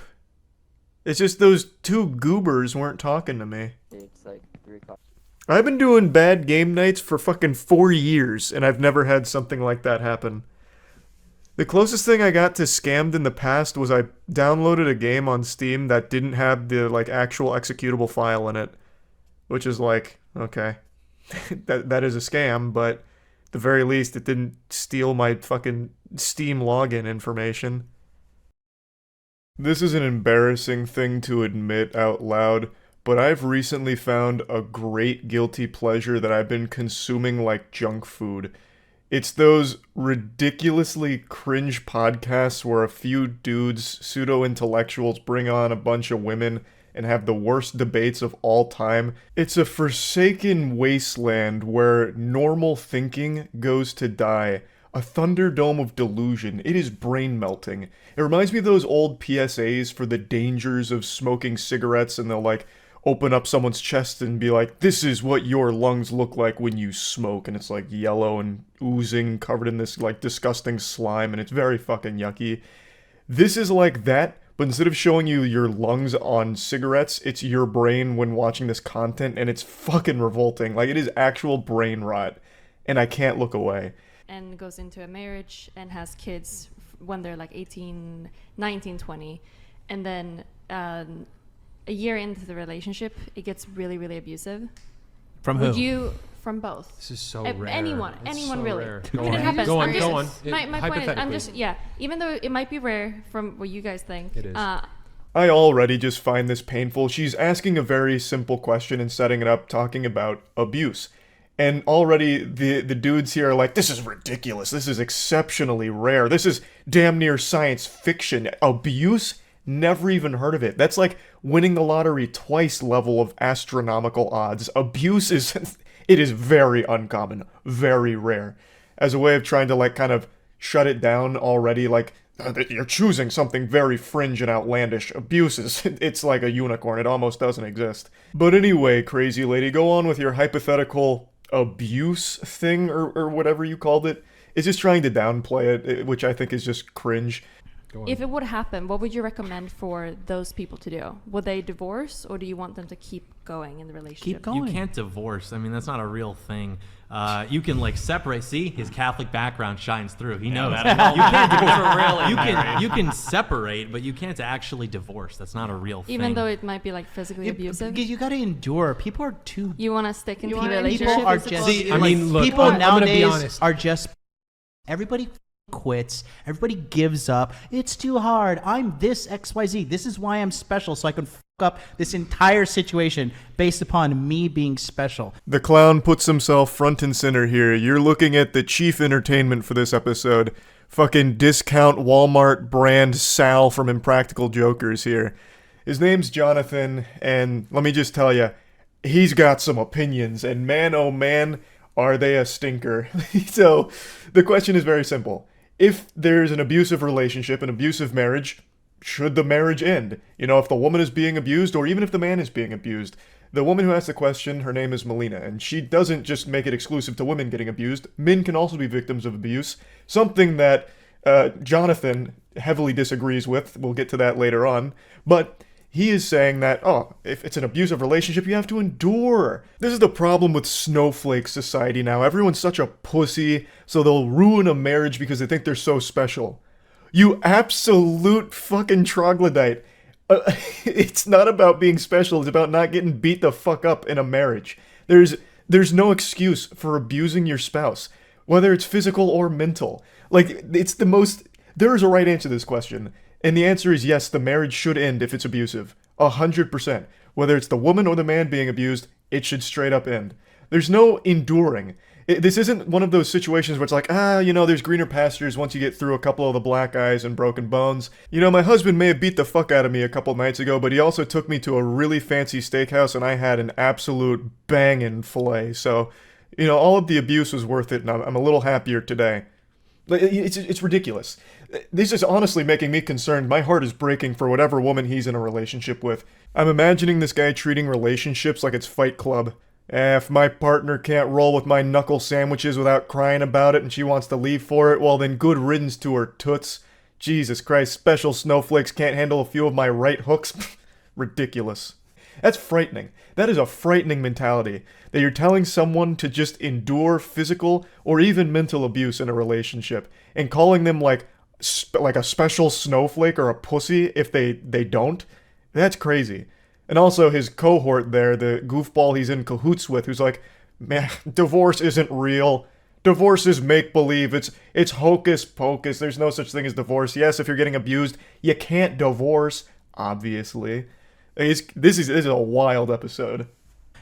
It's just those two goobers weren't talking to me. It's like 3 o'clock. I've been doing bad game nights for fucking 4 years, and I've never had something like that happen. The closest thing I got to scammed in the past was I downloaded a game on Steam that didn't have the like actual executable file in it, which is like, okay, that is a scam, but the very least, it didn't steal my fucking Steam login information. This is an embarrassing thing to admit out loud, but I've recently found a great guilty pleasure that I've been consuming like junk food. It's those ridiculously cringe podcasts where a few dudes, pseudo-intellectuals, bring on a bunch of women and have the worst debates of all time. It's a forsaken wasteland where normal thinking goes to die. A thunderdome of delusion. It is brain melting. It reminds me of those old PSAs for the dangers of smoking cigarettes, and they'll like open up someone's chest and be like, this is what your lungs look like when you smoke, and it's like yellow and oozing, covered in this like disgusting slime, and it's very fucking yucky. This is like that, but instead of showing you your lungs on cigarettes, it's your brain when watching this content, and it's fucking revolting. Like, it is actual brain rot, and I can't look away. And goes into a marriage and has kids when they're like 18, 19, 20, and then a year into the relationship, it gets really, really abusive. From who? From both. This is so rare. Anyone So really. rare. I mean, it happens. Go on. My point is, I'm just, even though it might be rare from what you guys think. It is. I already just find this painful. She's asking a very simple question and setting it up, talking about abuse. And already the dudes here are like, this is ridiculous. This is exceptionally rare. This is damn near science fiction. Abuse? Never even heard of it. That's like winning the lottery twice level of astronomical odds. Abuse is... it is very uncommon. Very rare. As a way of trying to like kind of shut it down already, like, you're choosing something very fringe and outlandish. Abuse is... it's like a unicorn. It almost doesn't exist. But anyway, crazy lady, go on with your hypothetical abuse thing, or whatever you called it. It's just trying to downplay it, which I think is just cringe. If it would happen, what would you recommend for those people to do? Would they divorce, or do you want them to keep going in the relationship? Keep going. You can't divorce. I mean, that's not a real thing. You can like separate. See, his Catholic background shines through. He knows. You can't divorce. You can separate, but you can't actually divorce. That's not a real thing. Even though it might be like physically abusive. You got to endure. People are too. You want to stick into the relationship. People are just. See, I mean, look, people I'm gonna be nowadays honest. are just. Everybody quits. Everybody gives up. It's too hard. I'm this XYZ. This is why I'm special, so I can fuck up this entire situation based upon me being special. The clown puts himself front and center here. You're looking at the chief entertainment for this episode. Fucking discount Walmart brand Sal from Impractical Jokers here. His name's Jonathan, and let me just tell you, he's got some opinions, and man, oh man, are they a stinker. So, the question is very simple. If there's an abusive relationship, an abusive marriage, should the marriage end? You know, if the woman is being abused, or even if the man is being abused. The woman who asked the question, her name is Melina, and she doesn't just make it exclusive to women getting abused. Men can also be victims of abuse, something that Jonathan heavily disagrees with. We'll get to that later on. But he is saying that, oh, if it's an abusive relationship, you have to endure. This is the problem with snowflake society now. Everyone's such a pussy, so they'll ruin a marriage because they think they're so special. You absolute fucking troglodyte. It's not about being special, it's about not getting beat the fuck up in a marriage. There's no excuse for abusing your spouse, whether it's physical or mental. Like, it's the most... There is a right answer to this question. And the answer is yes, the marriage should end if it's abusive. 100%. Whether it's the woman or the man being abused, it should straight up end. There's no enduring. This isn't one of those situations where it's like, there's greener pastures once you get through a couple of the black eyes and broken bones. You know, my husband may have beat the fuck out of me a couple nights ago, but he also took me to a really fancy steakhouse and I had an absolute bangin' filet. So, you know, all of the abuse was worth it, and I'm a little happier today. It's ridiculous. This is honestly making me concerned. My heart is breaking for whatever woman he's in a relationship with. I'm imagining this guy treating relationships like it's Fight Club. If my partner can't roll with my knuckle sandwiches without crying about it and she wants to leave for it, well then good riddance to her toots. Jesus Christ, special snowflakes can't handle a few of my right hooks. Ridiculous. That's frightening. That is a frightening mentality. That you're telling someone to just endure physical or even mental abuse in a relationship and calling them like a special snowflake or a pussy if they don't. That's crazy. And also his cohort there, the goofball he's in cahoots with, who's like, man, divorce isn't real. Divorce is make-believe. It's hocus pocus. There's no such thing as divorce. Yes, if you're getting abused, you can't divorce, obviously. This is a wild episode.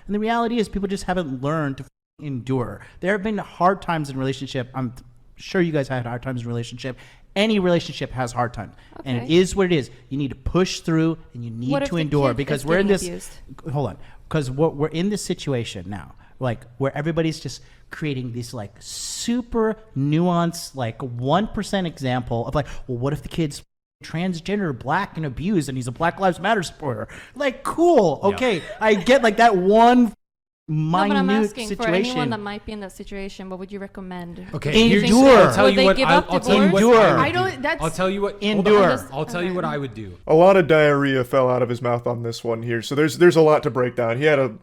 And the reality is people just haven't learned to endure. There have been hard times in relationship. I'm sure you guys had hard times in relationship. Any relationship has hard times. Okay. And it is what it is. You need to push through and you need to endure because we're in this hold on. Because we're in this situation now, like where everybody's just creating this like super nuanced, like 1% example of like, well, what if the kid's transgender, black, and abused, and he's a Black Lives Matter supporter? Like, cool, okay, I get like that one minute but I'm asking situation. for anyone that might be in that situation, what would you recommend? Okay, endure. I'll tell you what. I'll tell you what. I don't. I'll tell you what. Endure. I'll tell you what I would do. A lot of diarrhea fell out of his mouth on this one here, so there's a lot to break down. He had an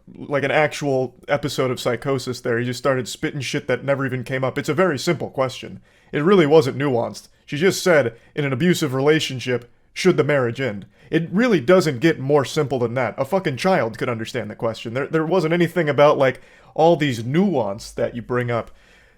actual episode of psychosis there. He just started spitting shit that never even came up. It's a very simple question. It really wasn't nuanced. She just said, in an abusive relationship, should the marriage end? It really doesn't get more simple than that. A fucking child could understand the question. There wasn't anything about, like, all these nuance that you bring up.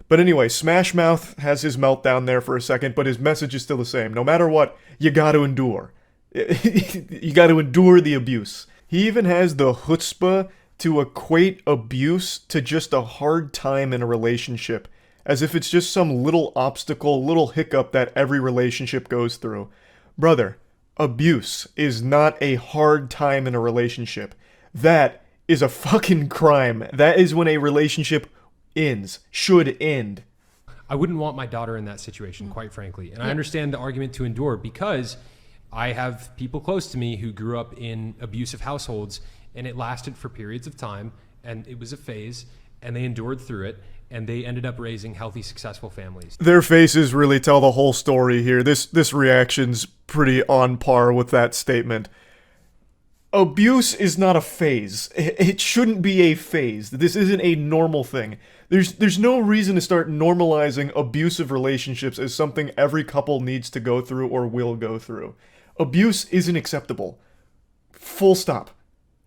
But anyway, Smash Mouth has his meltdown there for a second, but his message is still the same. No matter what, you gotta endure. You gotta endure the abuse. He even has the chutzpah to equate abuse to just a hard time in a relationship, as if it's just some little obstacle, little hiccup that every relationship goes through. Brother, abuse is not a hard time in a relationship. That is a fucking crime. That is when a relationship ends, should end. I wouldn't want my daughter in that situation, quite frankly. And I understand the argument to endure because I have people close to me who grew up in abusive households and it lasted for periods of time and it was a phase and they endured through it. And they ended up raising healthy, successful families. Their faces really tell the whole story here. This reaction's pretty on par with that statement. Abuse is not a phase. It shouldn't be a phase. This isn't a normal thing. There's no reason to start normalizing abusive relationships as something every couple needs to go through or will go through. Abuse isn't acceptable. Full stop.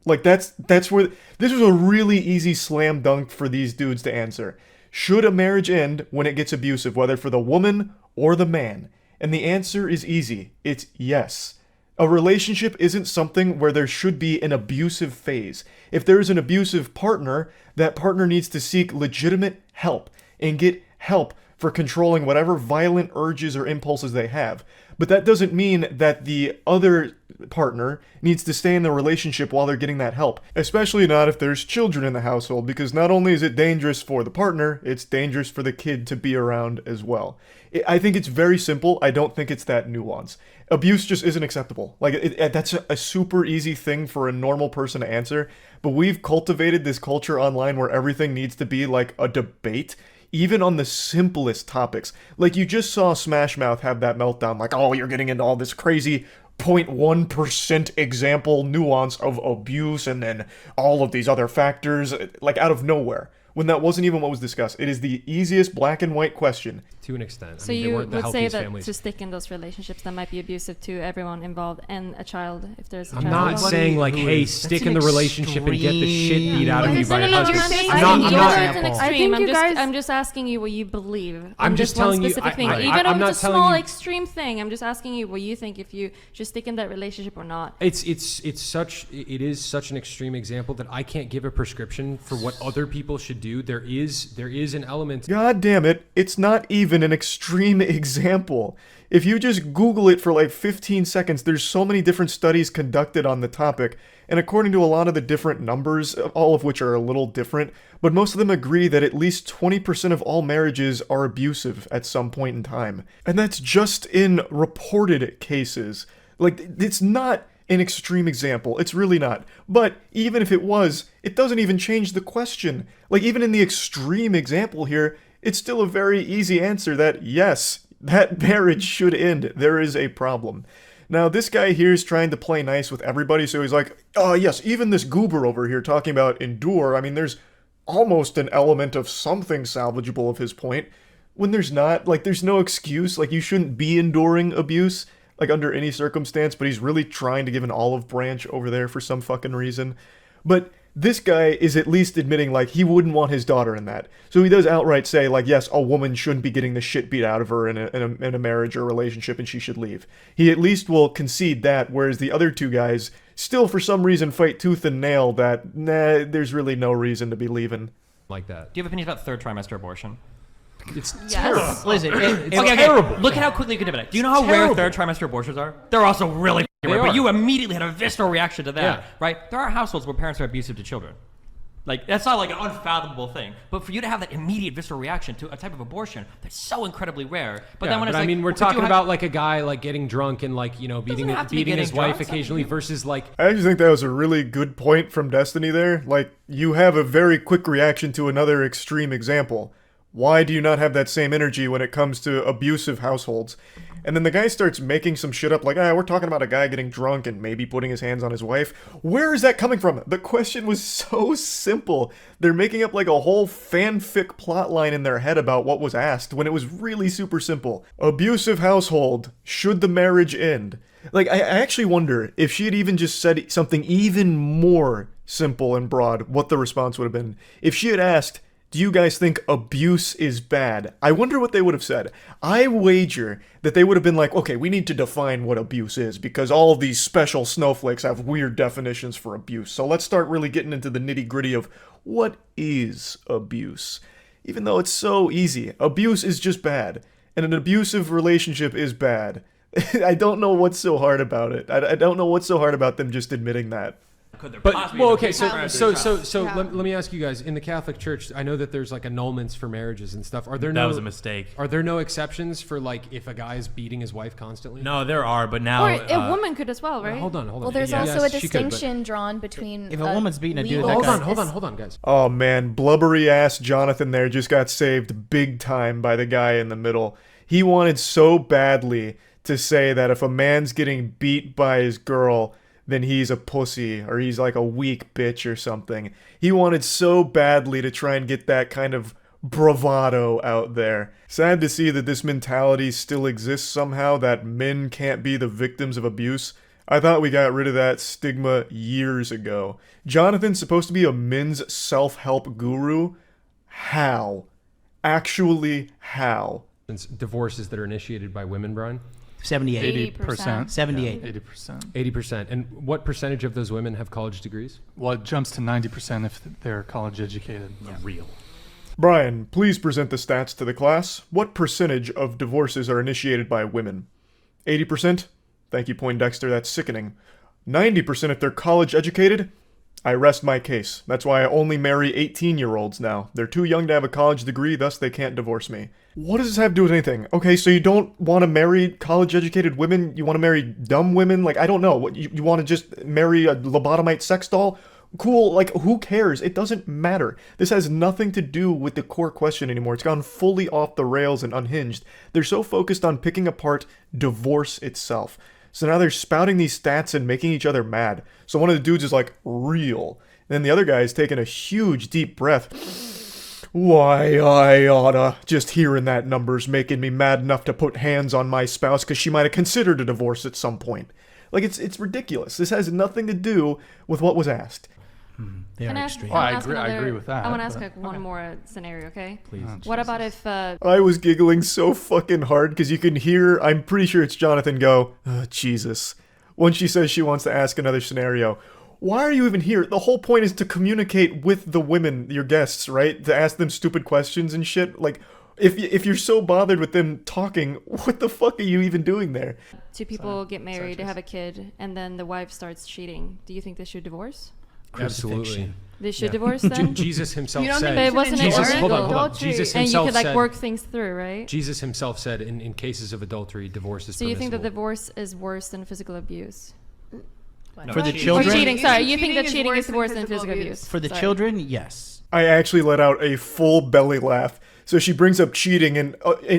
Like, that's where... This was a really easy slam dunk for these dudes to answer. Should a marriage end when it gets abusive, whether for the woman or the man? And the answer is easy. It's yes. A relationship isn't something where there should be an abusive phase. If there is an abusive partner, that partner needs to seek legitimate help and get help for controlling whatever violent urges or impulses they have. But that doesn't mean that the other partner needs to stay in the relationship while they're getting that help. Especially not if there's children in the household, because not only is it dangerous for the partner, it's dangerous for the kid to be around as well. I think it's very simple. I don't think it's that nuanced. Abuse just isn't acceptable. Like, that's a super easy thing for a normal person to answer, but we've cultivated this culture online where everything needs to be like a debate. Even on the simplest topics. Like, you just saw Smash Mouth have that meltdown, like, oh, you're getting into all this crazy 0.1% example nuance of abuse and then all of these other factors, like, out of nowhere. When that wasn't even what was discussed. It is the easiest black and white question. To an extent. So you would say that to stick in those relationships that might be abusive to everyone involved and a child, if there's a child. I'm not saying like, hey, stick in the relationship and get the shit beat out of you by a husband. I'm just asking you what you believe. I'm just telling you. Even if it's a small extreme thing, I'm just asking you what you think if you should stick in that relationship or not. It is such an extreme example that I can't give a prescription for what other people should do. There is an element. God damn it, it's not even an extreme example. If you just Google it for like 15 seconds, there's so many different studies conducted on the topic, and according to a lot of the different numbers, all of which are a little different, but most of them agree that at least 20% of all marriages are abusive at some point in time. And that's just in reported cases. Like, it's not an extreme example. It's really not. But even if it was, it doesn't even change the question. Like, even in the extreme example here, it's still a very easy answer that, yes, that marriage should end. There is a problem. Now, this guy here is trying to play nice with everybody, so he's like, oh, yes, even this goober over here talking about endure. I mean, there's almost an element of something salvageable of his point. When there's not, like, there's no excuse. Like, you shouldn't be enduring abuse, like, under any circumstance, but he's really trying to give an olive branch over there for some fucking reason. But This guy is at least admitting, like, he wouldn't want his daughter in that. So he does outright say, like, yes, a woman shouldn't be getting the shit beat out of her in a marriage or relationship, and she should leave. He at least will concede that, whereas the other two guys still, for some reason, fight tooth and nail that, nah, there's really no reason to be leaving. Like that. Do you have opinions about third trimester abortion? It's terrible. Listen, it's okay, terrible. Look at how quickly you can debate it. Do you know how rare third trimester abortions are? They're also really They rare. are. But you immediately had a visceral reaction to that, Yeah. right? There are households where parents are abusive to children. Like, that's not like an unfathomable thing. But for you to have that immediate visceral reaction to a type of abortion, that's so incredibly rare. But then when it's I like, mean, we're well, could you talking have- about like a guy like getting drunk and like, you know, beating have to be his getting wife drunk. occasionally versus like I actually think that was a really good point from Destiny there. Like, you have a very quick reaction to another extreme example. Why do you not have that same energy when it comes to abusive households? And then the guy starts making some shit up like, we're talking about a guy getting drunk and maybe putting his hands on his wife. Where is that coming from? The question was so simple. They're making up like a whole fanfic plotline in their head about what was asked when it was really super simple. Abusive household. Should the marriage end? Like, I actually wonder if she had even just said something even more simple and broad, what the response would have been. If she had asked, do you guys think abuse is bad? I wonder what they would have said. I wager that they would have been like, okay, we need to define what abuse is because all of these special snowflakes have weird definitions for abuse. So let's start really getting into the nitty-gritty of what is abuse. Even though it's so easy, abuse is just bad. And an abusive relationship is bad. I don't know what's so hard about it. I don't know what's so hard about them just admitting that. But well, okay, so let me ask you guys. In the Catholic Church, I know that there's like annulments for marriages and stuff. Are there That was a mistake. Are there no exceptions for like if a guy is beating his wife constantly? No, there are, but now Or a woman could as well, right? Hold on. Well, there's Yes, also a she could, but- distinction drawn between. If a woman's beating a dude, legal- Hold on, guys. Oh man, blubbery ass Jonathan there just got saved big time by the guy in the middle. He wanted so badly to say that if a man's getting beat by his girl, then he's a pussy or he's like a weak bitch or something. He wanted so badly to try and get that kind of bravado out there. Sad to see that this mentality still exists somehow, that men can't be the victims of abuse. I thought we got rid of that stigma years ago. Jonathan's supposed to be a men's self-help guru. How? Actually, how? Divorces that are initiated by women, Brian? 78. 80%. 78. 80%. 80%. And what percentage of those women have college degrees? Well, it jumps to 90% if they're college educated. Real. Brian, please present the stats to the class. What percentage of divorces are initiated by women? 80%? Thank you, Poindexter, that's sickening. 90% if they're college educated? I rest my case. That's why I only marry 18-year-olds now. They're too young to have a college degree, thus they can't divorce me. What does this have to do with anything? Okay, so you don't want to marry college-educated women? You want to marry dumb women? Like, I don't know. What, you want to just marry a lobotomite sex doll? Cool, like, who cares? It doesn't matter. This has nothing to do with the core question anymore. It's gone fully off the rails and unhinged. They're so focused on picking apart divorce itself. So now they're spouting these stats and making each other mad. So one of the dudes is like, real. And then the other guy is taking a huge deep breath. Why, I oughta. Just hearing that number's making me mad enough to put hands on my spouse because she might have considered a divorce at some point. Like, it's ridiculous. This has nothing to do with what was asked. They Can are I ask- extreme. Well, I I'll ask agree another- with that, I want to ask but- like one more scenario, okay? Please. What about if I was giggling so fucking hard because you can hear, I'm pretty sure it's Jonathan go, oh, Jesus. When she says she wants to ask another scenario. Why are you even here? The whole point is to communicate with the women, your guests, right? To ask them stupid questions and shit. Like, if you're so bothered with them talking, what the fuck are you even doing there? two people get married, they have a kid, and then the wife starts cheating? Do you think they should divorce? Absolutely. They should divorce then? Jesus himself You don't said. think But wasn't it Jesus, hold on, illegal? hold on. Jesus And you himself could like said. work things through, right? Jesus himself said in cases of adultery, divorce is So you think that permissible. divorce is worse than physical abuse? For the Or children, cheating, sorry. You think that Cheating cheating is is worse than physical abuse? for the Sorry. children, yes. I actually let out a full belly laugh. So she brings up cheating and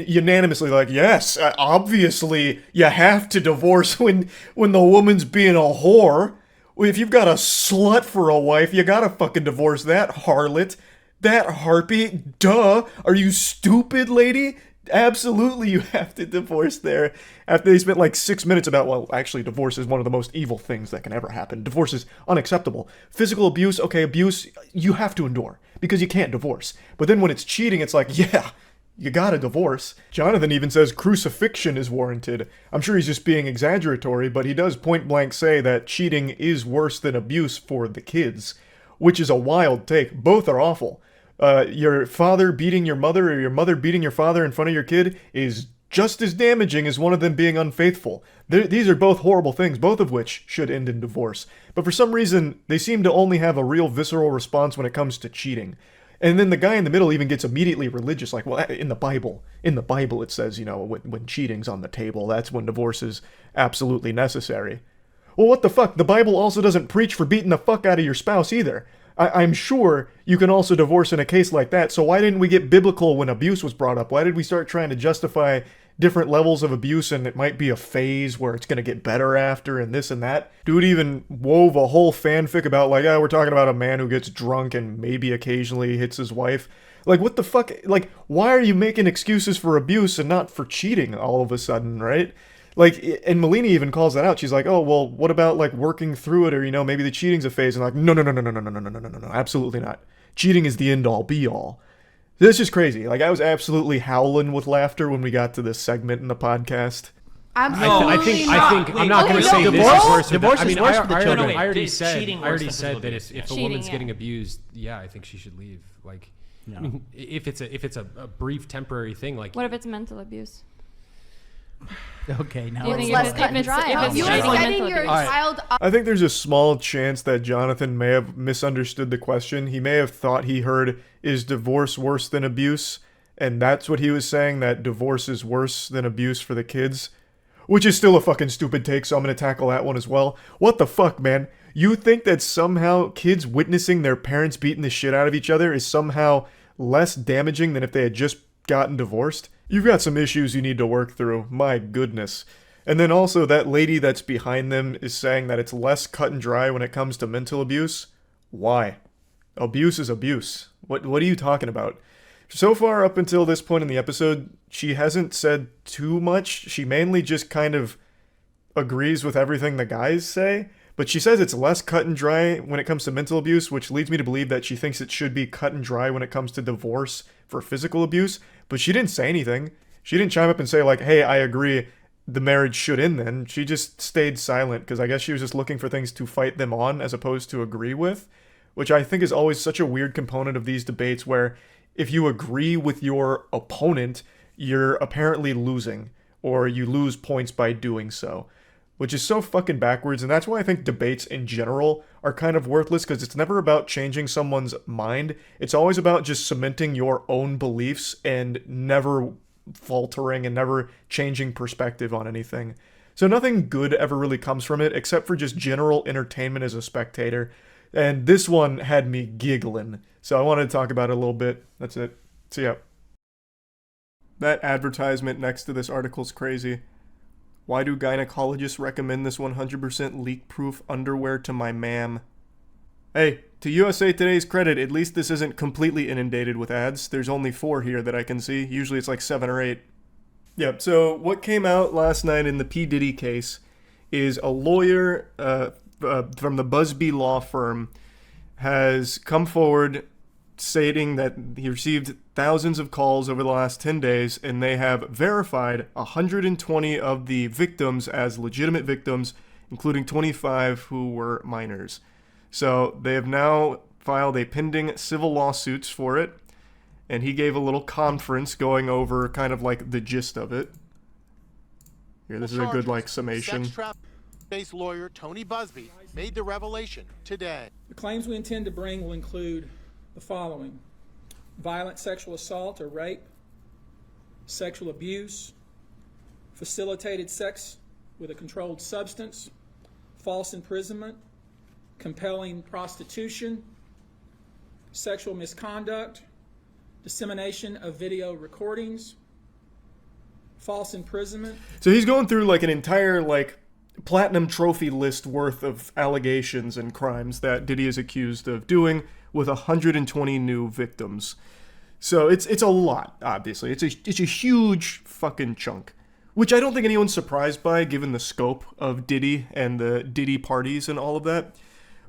unanimously like, yes, obviously you have to divorce when the woman's being a whore. If you've got a slut for a wife, you gotta fucking divorce that harlot, that harpy. Duh. Are you stupid, lady? Absolutely, you have to divorce there. After they spent like 6 minutes about, well, actually, divorce is one of the most evil things that can ever happen. Divorce is unacceptable. Physical abuse, okay, abuse, you have to endure because you can't divorce. But then when it's cheating, it's like, yeah, you gotta divorce. Jonathan even says crucifixion is warranted. I'm sure he's just being exaggeratory, but he does point blank say that cheating is worse than abuse for the kids, which is a wild take. Both are awful. Your father beating your mother or your mother beating your father in front of your kid is just as damaging as one of them being unfaithful. These are both horrible things, both of which should end in divorce. But for some reason, they seem to only have a real visceral response when it comes to cheating. And then the guy in the middle even gets immediately religious, like, well, in the Bible it says, you know, when cheating's on the table, that's when divorce is absolutely necessary. Well, what the fuck? The Bible also doesn't preach for beating the fuck out of your spouse either. I'm sure you can also divorce in a case like that, so why didn't we get biblical when abuse was brought up? Why did we start trying to justify different levels of abuse and it might be a phase where it's going to get better after and this and that? Dude even wove a whole fanfic about, like, we're talking about a man who gets drunk and maybe occasionally hits his wife. Like, what the fuck? Like, why are you making excuses for abuse and not for cheating all of a sudden, right? Like, and Melina even calls that out. She's like, oh, well, what about, like, working through it, or, you know, maybe the cheating's a phase. And like, no, absolutely not. Cheating is the end-all, be-all. This is crazy. Like, I was absolutely howling with laughter when we got to this segment in the podcast. Absolutely I think I'm not going to say this is worse. Divorce is worse for the I children. already said physical that abuse. if a Cheating, woman's yeah. getting abused, yeah, I think she should leave. Like, I mean, if it's a brief temporary thing, like, What if it's mental abuse? Okay, now You it's think less if cut and it's- dry. if it's You're cheating and setting mental your abuse. child up. I think there's a small chance that Jonathan may have misunderstood the question. He may have thought he heard, is divorce worse than abuse? And that's what he was saying, that divorce is worse than abuse for the kids. Which is still a fucking stupid take, so I'm going to tackle that one as well. What the fuck, man? You think that somehow kids witnessing their parents beating the shit out of each other is somehow less damaging than if they had just gotten divorced? You've got some issues you need to work through. My goodness. And then also that lady that's behind them is saying that it's less cut and dry when it comes to mental abuse. Why? Abuse is abuse. What are you talking about? So far up until this point in the episode, she hasn't said too much. She mainly just kind of agrees with everything the guys say. But she says it's less cut and dry when it comes to mental abuse, which leads me to believe that she thinks it should be cut and dry when it comes to divorce for physical abuse. But she didn't say anything. She didn't chime up and say, like, hey, I agree, the marriage should end then. She just stayed silent because I guess she was just looking for things to fight them on as opposed to agree with, which I think is always such a weird component of these debates where if you agree with your opponent, you're apparently losing, or you lose points by doing so, which is so fucking backwards. And that's why I think debates in general are kind of worthless, because it's never about changing someone's mind. It's always about just cementing your own beliefs and never faltering and never changing perspective on anything. So nothing good ever really comes from it, except for just general entertainment as a spectator. And this one had me giggling. So I wanted to talk about it a little bit. That's it. See ya. That advertisement next to this article's crazy. Why do gynecologists recommend this 100% leak-proof underwear to my ma'am? Hey, to USA Today's credit, at least this isn't completely inundated with ads. There's only 4 here that I can see. Usually it's like 7 or 8. Yep, so what came out last night in the P. Diddy case is a lawyer from the Busby law firm has come forward stating that he received thousands of calls over the last 10 days, and they have verified 120 of the victims as legitimate victims, including 25 who were minors. So they have now filed a pending civil lawsuits for it, and he gave a little conference going over kind of like the gist of it. Here, this is a good like summation. Sex trafficking lawyer Tony Busby made the revelation today. The claims we intend to bring will include the following: violent sexual assault or rape, sexual abuse, facilitated sex with a controlled substance, false imprisonment, compelling prostitution, sexual misconduct, dissemination of video recordings, false imprisonment. So he's going through like an entire like platinum trophy list worth of allegations and crimes that Diddy is accused of doing with 120 new victims. So it's a lot, obviously. It's a huge fucking chunk, which I don't think anyone's surprised by given the scope of Diddy and the Diddy parties and all of that.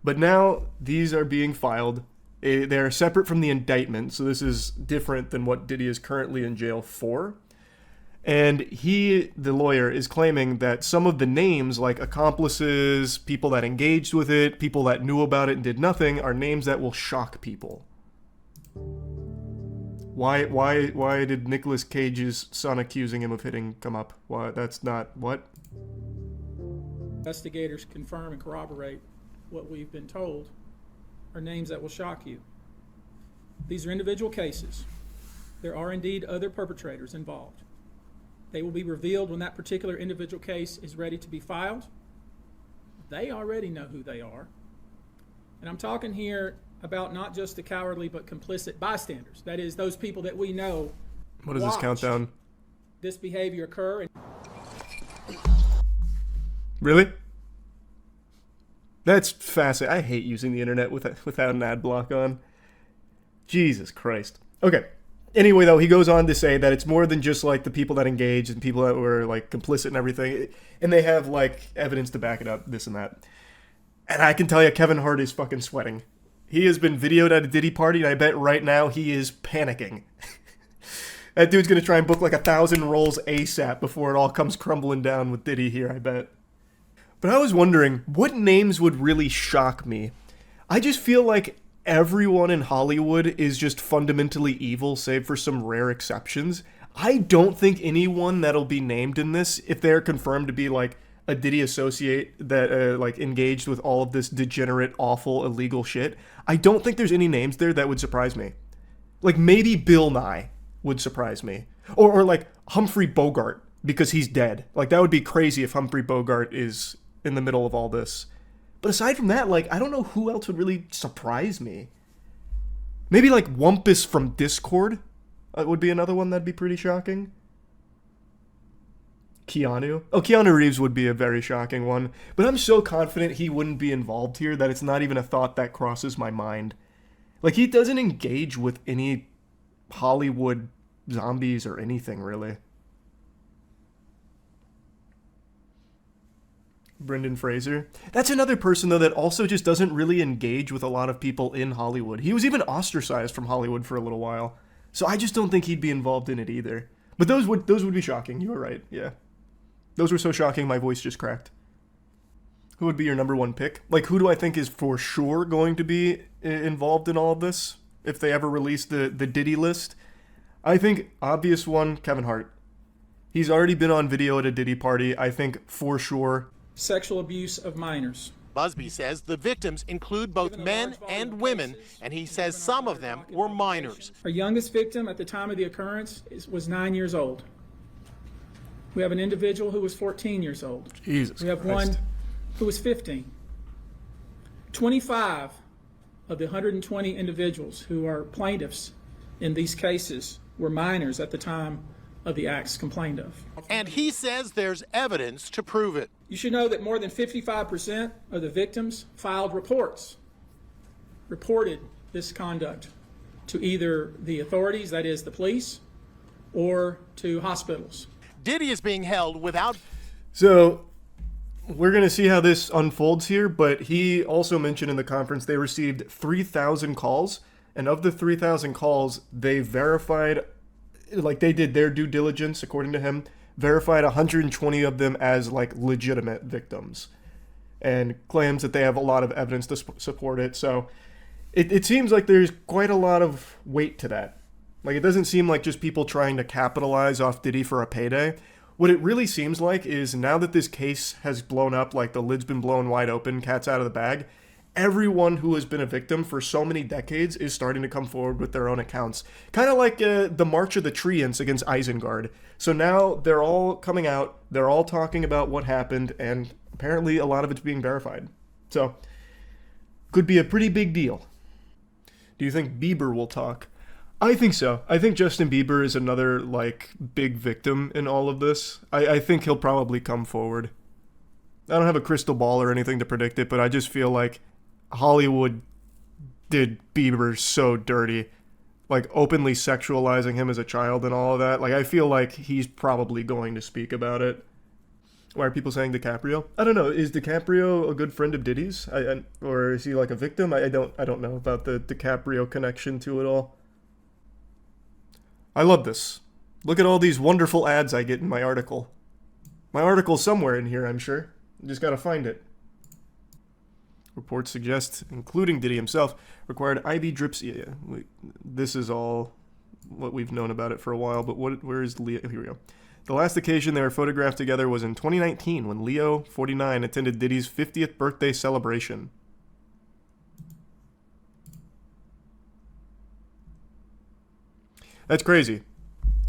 But now these are being filed. They're separate from the indictment, so this is different than what Diddy is currently in jail for. And he, the lawyer, is claiming that some of the names, like accomplices, people that engaged with it, people that knew about it and did nothing, are names that will shock people. Why did Nicolas Cage's son accusing him of hitting come up? Why, that's not what? Investigators confirm and corroborate what we've been told are names that will shock you. These are individual cases. There are indeed other perpetrators involved. They will be revealed when that particular individual case is ready to be filed. They already know who they are. And I'm talking here about not just the cowardly but complicit bystanders. That is, those people that we know. What is this countdown? This behavior occur. Really? That's fascinating. I hate using the internet without an ad block on. Jesus Christ. Okay. Anyway, though, he goes on to say that it's more than just, like, the people that engaged and people that were, like, complicit and everything. And they have, like, evidence to back it up, this and that. And I can tell you, Kevin Hart is fucking sweating. He has been videoed at a Diddy party, and I bet right now he is panicking. That dude's gonna try and book, like, 1,000 rolls ASAP before it all comes crumbling down with Diddy here, I bet. But I was wondering, what names would really shock me? I just feel like everyone in Hollywood is just fundamentally evil, save for some rare exceptions. I don't think anyone that'll be named in this, if they're confirmed to be like a Diddy associate that like engaged with all of this degenerate, awful, illegal shit, I don't think there's any names there that would surprise me. Like maybe Bill Nye would surprise me. Or like Humphrey Bogart, because he's dead. Like that would be crazy if Humphrey Bogart is in the middle of all this. But aside from that, like, I don't know who else would really surprise me. Maybe, like, Wumpus from Discord would be another one that'd be pretty shocking. Keanu. Oh, Keanu Reeves would be a very shocking one. But I'm so confident he wouldn't be involved here that it's not even a thought that crosses my mind. Like, he doesn't engage with any Hollywood zombies or anything, really. Brendan Fraser. That's another person, though, that also just doesn't really engage with a lot of people in Hollywood. He was even ostracized from Hollywood for a little while. So I just don't think he'd be involved in it either. But those would be shocking. You were right, yeah. Those were so shocking, my voice just cracked. Who would be your number one pick? Like, who do I think is for sure going to be involved in all of this? If they ever release the Diddy list? I think, obvious one, Kevin Hart. He's already been on video at a Diddy party. I think, for sure, sexual abuse of minors. Busby says the victims include both men and women, and he says some of them were minors. Our youngest victim at the time of the occurrence was 9 years old. We have an individual who was 14 years old. Jesus We have Christ. one who was 15. 25 of the 120 individuals who are plaintiffs in these cases were minors at the time of the acts complained of. And he says there's evidence to prove it. You should know that more than 55% of the victims filed reported this conduct to either the authorities, that is the police, or to hospitals. Diddy is being held without... So, we're going to see how this unfolds here, but he also mentioned in the conference they received 3,000 calls, and of the 3,000 calls, they verified, like they did their due diligence, according to him, verified 120 of them as like legitimate victims, and claims that they have a lot of evidence to support it. So it seems like there's quite a lot of weight to that. Like it doesn't seem like just people trying to capitalize off Diddy for a payday. What it really seems like is now that this case has blown up, like the lid's been blown wide open, cat's out of the bag, everyone who has been a victim for so many decades is starting to come forward with their own accounts. Kind of like the March of the Treants against Isengard. So now they're all coming out, they're all talking about what happened, and apparently a lot of it's being verified. So, could be a pretty big deal. Do you think Bieber will talk? I think so. I think Justin Bieber is another, like, big victim in all of this. I think he'll probably come forward. I don't have a crystal ball or anything to predict it, but I just feel like Hollywood did Bieber so dirty. like openly sexualizing him as a child and all of that. Like I feel like he's probably going to speak about it. Why are people saying DiCaprio? I don't know. Is DiCaprio a good friend of Diddy's? Or is he like a victim? I don't know about the DiCaprio connection to it all. I love this. Look at all these wonderful ads I get in my article. My article's somewhere in here, I'm sure. You just gotta find it. Reports suggest, including Diddy himself, required IV drips. Yeah, this is all what we've known about it for a while, but where is Leo? Here we go. The last occasion they were photographed together was in 2019 when Leo, 49, attended Diddy's 50th birthday celebration. That's crazy.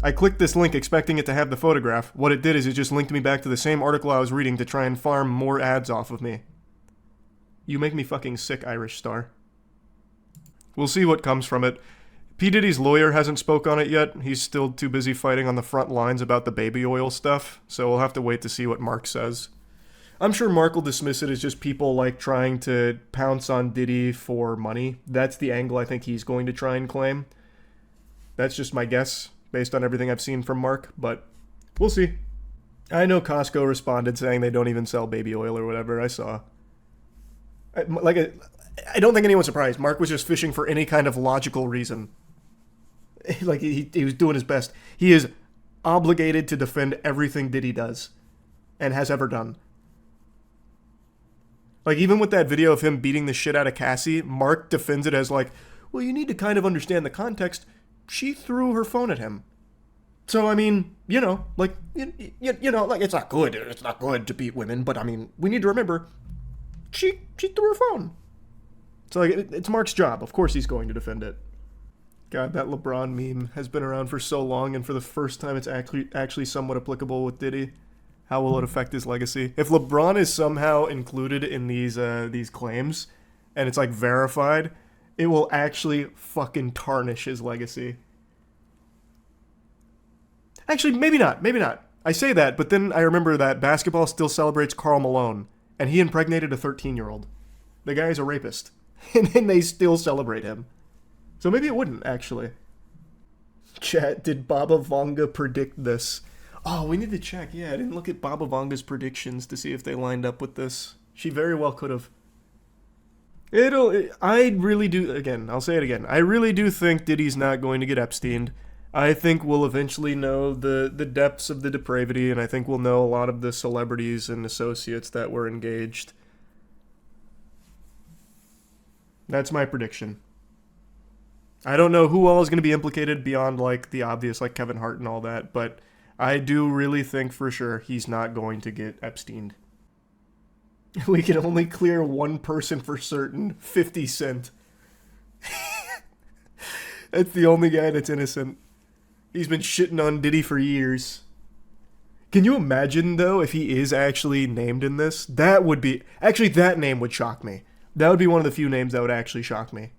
I clicked this link expecting it to have the photograph. What it did is it just linked me back to the same article I was reading to try and farm more ads off of me. You make me fucking sick, Irish Star. We'll see what comes from it. P. Diddy's lawyer hasn't spoke on it yet. He's still too busy fighting on the front lines about the baby oil stuff, so we'll have to wait to see what Mark says. I'm sure Mark will dismiss it as just people like trying to pounce on Diddy for money. That's the angle I think he's going to try and claim. That's just my guess, based on everything I've seen from Mark, but we'll see. I know Costco responded saying they don't even sell baby oil or whatever. I saw. I don't think anyone's surprised. Mark was just fishing for any kind of logical reason. Like, he was doing his best. He is obligated to defend everything Diddy does and has ever done. Like, even with that video of him beating the shit out of Cassie, Mark defends it as like, well, you need to kind of understand the context. She threw her phone at him. So, I mean, you know, like, you know, like, it's not good. It's not good to beat women, but, I mean, we need to remember, she threw her phone. So, like, it's Mark's job. Of course he's going to defend it. God, that LeBron meme has been around for so long, and for the first time it's actually somewhat applicable with Diddy. How will it affect his legacy? If LeBron is somehow included in these claims, and it's, like, verified, it will actually fucking tarnish his legacy. Actually, maybe not. Maybe not. I say that, but then I remember that basketball still celebrates Karl Malone, and he impregnated a 13-year-old. The guy is a rapist, and then they still celebrate him. So maybe it wouldn't, actually. Chat, did Baba Vanga predict this? Oh, we need to check. Yeah, I didn't look at Baba Vanga's predictions to see if they lined up with this. She very well could have. I really do, again, I'll say it again. I really do think Diddy's not going to get Epsteined. I think we'll eventually know the depths of the depravity, and I think we'll know a lot of the celebrities and associates that were engaged. That's my prediction. I don't know who all is going to be implicated beyond, like, the obvious, like Kevin Hart and all that, but I do really think for sure he's not going to get Epsteined. We can only clear one person for certain, 50 Cent. That's the only guy that's innocent. He's been shitting on Diddy for years. Can you imagine, though, if he is actually named in this? That would be... Actually, that name would shock me. That would be one of the few names that would actually shock me.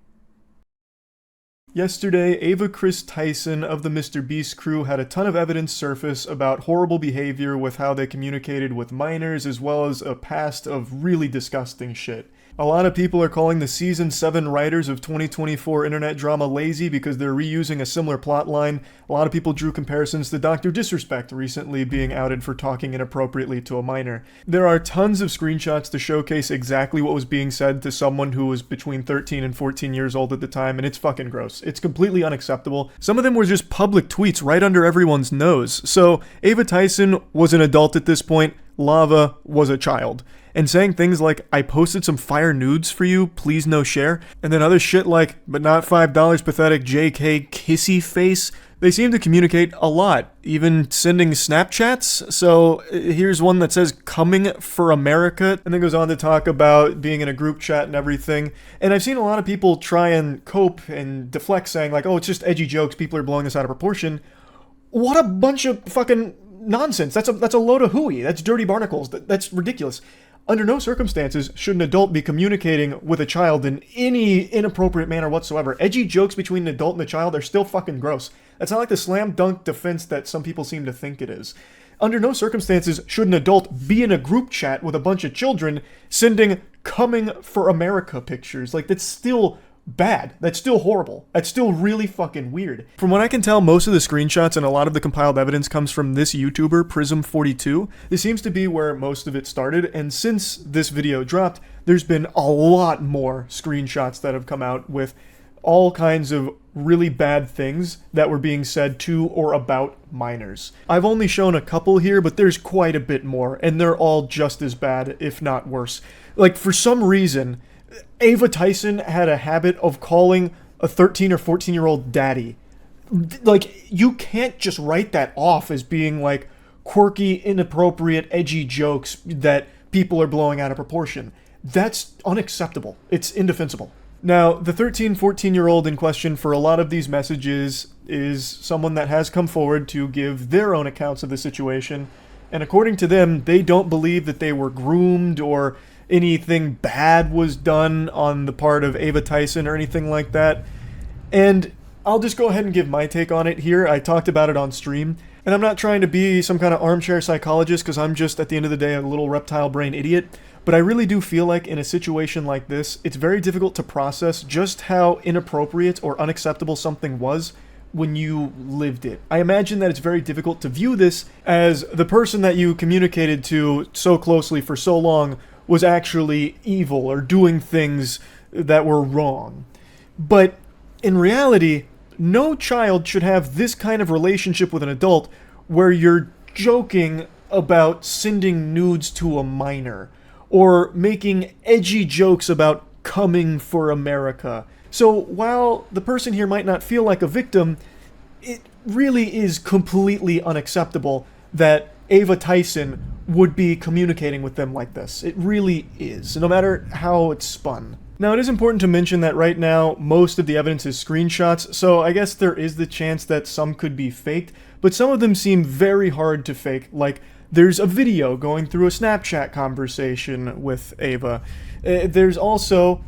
Yesterday, Ava Kris Tyson of the Mr. Beast crew had a ton of evidence surface about horrible behavior with how they communicated with minors, as well as a past of really disgusting shit. A lot of people are calling the Season 7 writers of 2024 internet drama lazy because they're reusing a similar plotline. A lot of people drew comparisons to Dr. Disrespect recently being outed for talking inappropriately to a minor. There are tons of screenshots to showcase exactly what was being said to someone who was between 13 and 14 years old at the time, and it's fucking gross. It's completely unacceptable. Some of them were just public tweets right under everyone's nose. So, Ava Tyson was an adult at this point. Lava was a child. And saying things like, I posted some fire nudes for you, please no share. And then other shit like, but not $5, pathetic JK kissy face. They seem to communicate a lot, even sending Snapchats. So here's one that says, coming for America, and then goes on to talk about being in a group chat and everything. And I've seen a lot of people try and cope and deflect, saying like, oh, it's just edgy jokes, people are blowing this out of proportion. What a bunch of fucking nonsense. That's a load of hooey. That's dirty barnacles. That's ridiculous. Under no circumstances should an adult be communicating with a child in any inappropriate manner whatsoever. Edgy jokes between an adult and a child are still fucking gross. That's not like the slam dunk defense that some people seem to think it is. Under no circumstances should an adult be in a group chat with a bunch of children sending coming for America pictures. Like, that's still bad. That's still horrible. That's still really fucking weird. From what I can tell, most of the screenshots and a lot of the compiled evidence comes from this YouTuber, Prism42. This seems to be where most of it started, and since this video dropped, there's been a lot more screenshots that have come out with all kinds of really bad things that were being said to or about minors. I've only shown a couple here, but there's quite a bit more, and they're all just as bad, if not worse. Like, for some reason, Ava Tyson had a habit of calling a 13 or 14-year-old daddy. Like, you can't just write that off as being, like, quirky, inappropriate, edgy jokes that people are blowing out of proportion. That's unacceptable. It's indefensible. Now, the 13, 14-year-old in question for a lot of these messages is someone that has come forward to give their own accounts of the situation, and according to them, they don't believe that they were groomed or anything bad was done on the part of Ava Tyson or anything like that. And I'll just go ahead and give my take on it here. I talked about it on stream, and I'm not trying to be some kind of armchair psychologist because I'm just, at the end of the day, a little reptile brain idiot. But I really do feel like in a situation like this, it's very difficult to process just how inappropriate or unacceptable something was when you lived it. I imagine that it's very difficult to view this as the person that you communicated to so closely for so long was actually evil or doing things that were wrong. But in reality, no child should have this kind of relationship with an adult where you're joking about sending nudes to a minor or making edgy jokes about coming for America. So while the person here might not feel like a victim, it really is completely unacceptable that Ava Tyson would be communicating with them like this. It really is, no matter how it's spun. Now, it is important to mention that right now, most of the evidence is screenshots, so I guess there is the chance that some could be faked, but some of them seem very hard to fake, like there's a video going through a Snapchat conversation with Ava. There's also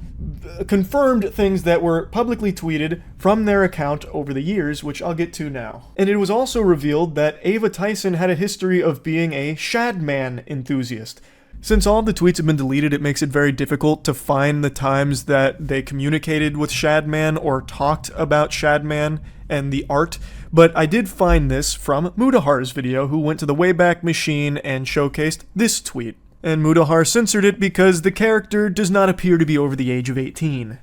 confirmed things that were publicly tweeted from their account over the years, which I'll get to now. And it was also revealed that Ava Tyson had a history of being a Shadman enthusiast. Since all of the tweets have been deleted, it makes it very difficult to find the times that they communicated with Shadman or talked about Shadman and the art, but I did find this from Mudahar's video, who went to the Wayback Machine and showcased this tweet. And Mudahar censored it because the character does not appear to be over the age of 18.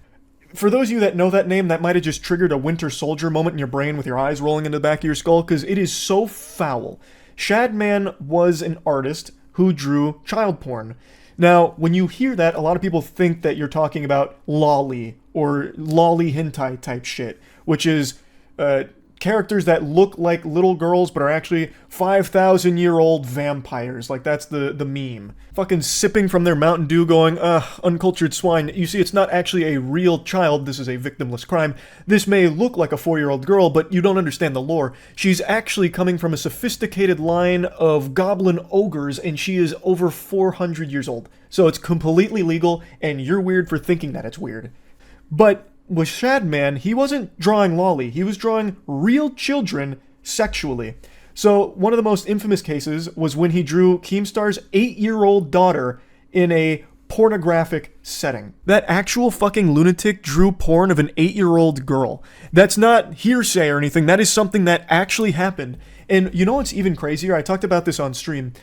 For those of you that know that name, that might have just triggered a Winter Soldier moment in your brain with your eyes rolling into the back of your skull, because it is so foul. Shadman was an artist who drew child porn. Now, when you hear that, a lot of people think that you're talking about lolly or lolly hentai type shit, which is characters that look like little girls but are actually 5,000-year-old vampires. Like, that's the meme. Fucking sipping from their Mountain Dew going, uncultured swine. You see, it's not actually a real child. This is a victimless crime. This may look like a 4-year-old girl, but you don't understand the lore. She's actually coming from a sophisticated line of goblin ogres, and she is over 400 years old. So it's completely legal, and you're weird for thinking that it's weird. But with Shadman, he wasn't drawing lolly. He was drawing real children sexually. So one of the most infamous cases was when he drew Keemstar's 8-year-old daughter in a pornographic setting. That actual fucking lunatic drew porn of an 8-year-old girl. That's not hearsay or anything. That is something that actually happened. And you know what's even crazier? I talked about this on stream.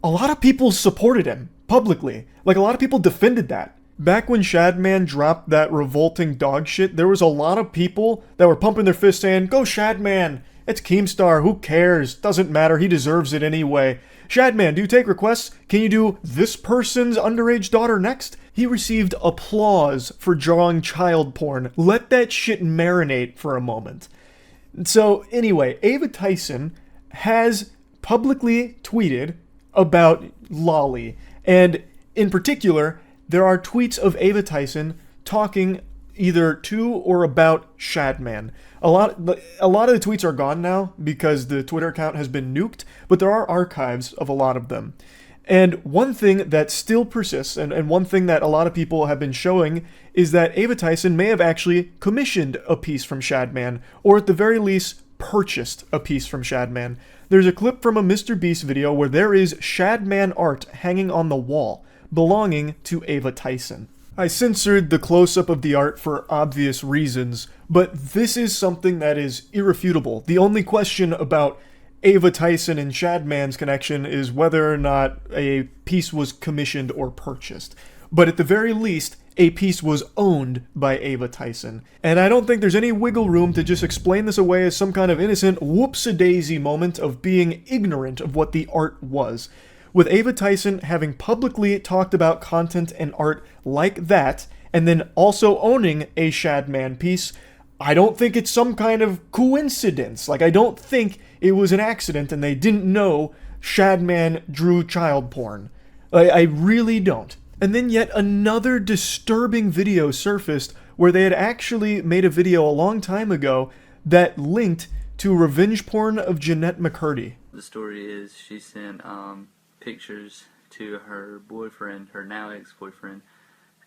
A lot of people supported him publicly. Like, a lot of people defended that. Back when Shadman dropped that revolting dog shit, there was a lot of people that were pumping their fists saying, "Go Shadman! It's Keemstar, who cares? Doesn't matter, he deserves it anyway. Shadman, do you take requests? Can you do this person's underage daughter next?" He received applause for drawing child porn. Let that shit marinate for a moment. So anyway, Ava Tyson has publicly tweeted about lolly, and in particular, there are tweets of Ava Tyson talking either to or about Shadman. A lot of the tweets are gone now because the Twitter account has been nuked, but there are archives of a lot of them. And one thing that still persists, and one thing that a lot of people have been showing, is that Ava Tyson may have actually commissioned a piece from Shadman, or at the very least, purchased a piece from Shadman. There's a clip from a Mr. Beast video where there is Shadman art hanging on the wall, belonging to Ava Tyson. I censored the close-up of the art for obvious reasons, but this is something that is irrefutable. The only question about Ava Tyson and Shadman's connection is whether or not a piece was commissioned or purchased. But at the very least, a piece was owned by Ava Tyson. And I don't think there's any wiggle room to just explain this away as some kind of innocent whoops-a-daisy moment of being ignorant of what the art was. With Ava Tyson having publicly talked about content and art like that, and then also owning a Shadman piece, I don't think it's some kind of coincidence. Like, I don't think it was an accident and they didn't know Shadman drew child porn. I really don't. And then yet another disturbing video surfaced where they had actually made a video a long time ago that linked to revenge porn of Jeanette McCurdy. The story is she sent pictures to her boyfriend, her now ex-boyfriend,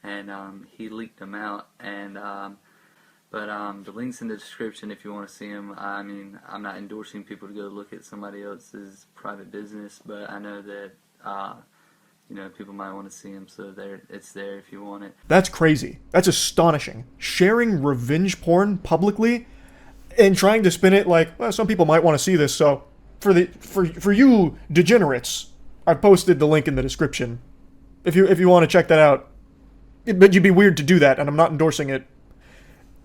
and he leaked them out. And but the link's in the description if you want to see them. I mean, I'm not endorsing people to go look at somebody else's private business, but I know that you know, people might want to see them, so it's there if you want it. That's crazy. That's astonishing. Sharing revenge porn publicly and trying to spin it like, well, some people might want to see this, so for you degenerates, I posted the link in the description. If you want to check that out. But you'd be weird to do that, and I'm not endorsing it.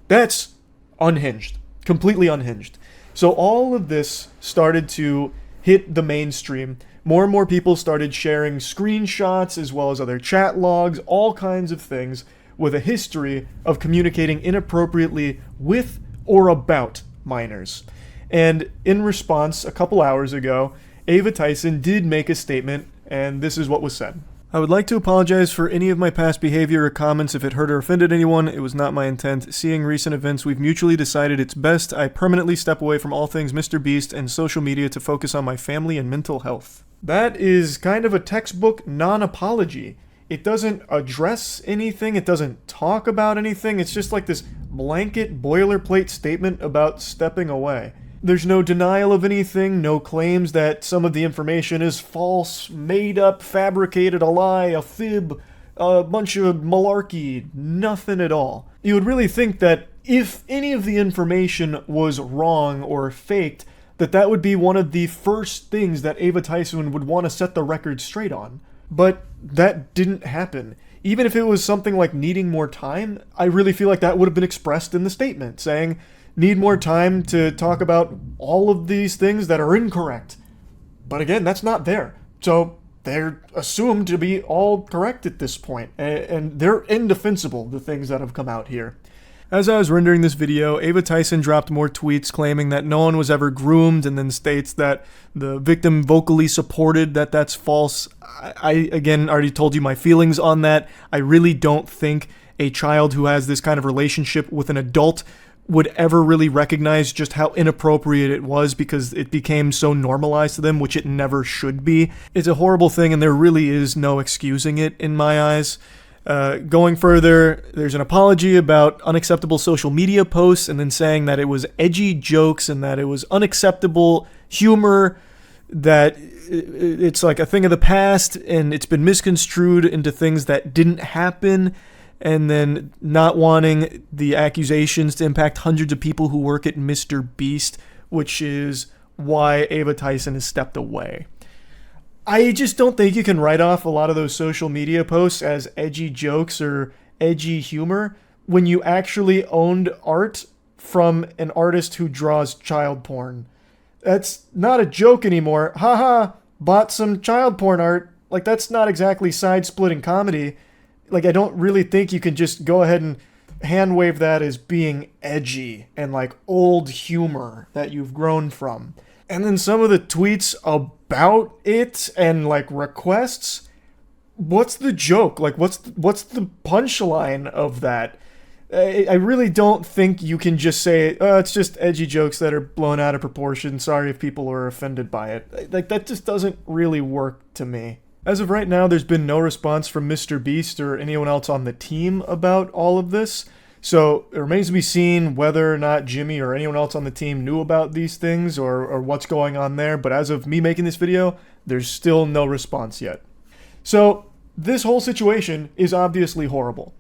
That's unhinged. Completely unhinged. So all of this started to hit the mainstream. More and more people started sharing screenshots as well as other chat logs, all kinds of things with a history of communicating inappropriately with or about minors. And in response, a couple hours ago, Ava Tyson did make a statement, and this is what was said. I would like to apologize for any of my past behavior or comments if it hurt or offended anyone. It was not my intent. Seeing recent events, we've mutually decided it's best I permanently step away from all things Mr. Beast and social media to focus on my family and mental health. That is kind of a textbook non-apology. It doesn't address anything. It doesn't talk about anything. It's just like this blanket boilerplate statement about stepping away. There's no denial of anything, no claims that some of the information is false, made up, fabricated, a lie, a fib, a bunch of malarkey, nothing at all. You would really think that if any of the information was wrong or faked, that would be one of the first things that Ava Tyson would want to set the record straight on. But that didn't happen. Even if it was something like needing more time, I really feel like that would have been expressed in the statement, saying, need more time to talk about all of these things that are incorrect. But again, that's not there. So they're assumed to be all correct at this point, and they're indefensible, the things that have come out here. As I was rendering this video, Ava Tyson dropped more tweets claiming that no one was ever groomed, and then states that the victim vocally supported that that's false. I again, already told you my feelings on that. I really don't think a child who has this kind of relationship with an adult would ever really recognize just how inappropriate it was because it became so normalized to them, which it never should be. It's a horrible thing, and there really is no excusing it in my eyes. Going further, there's an apology about unacceptable social media posts and then saying that it was edgy jokes and that it was unacceptable humor, that it's like a thing of the past and it's been misconstrued into things that didn't happen, and then not wanting the accusations to impact hundreds of people who work at Mr. Beast, which is why Ava Tyson has stepped away. I just don't think you can write off a lot of those social media posts as edgy jokes or edgy humor when you actually owned art from an artist who draws child porn. That's not a joke anymore. Haha, bought some child porn art. Like, that's not exactly side-splitting comedy. Like, I don't really think you can just go ahead and hand wave that as being edgy and like old humor that you've grown from. And then some of the tweets about it and like requests, what's the joke? Like, what's the punchline of that? I really don't think you can just say, oh, it's just edgy jokes that are blown out of proportion. Sorry if people are offended by it. Like, that just doesn't really work to me. As of right now, there's been no response from Mr. Beast or anyone else on the team about all of this. So it remains to be seen whether or not Jimmy or anyone else on the team knew about these things or what's going on there. But as of me making this video, there's still no response yet. So this whole situation is obviously horrible.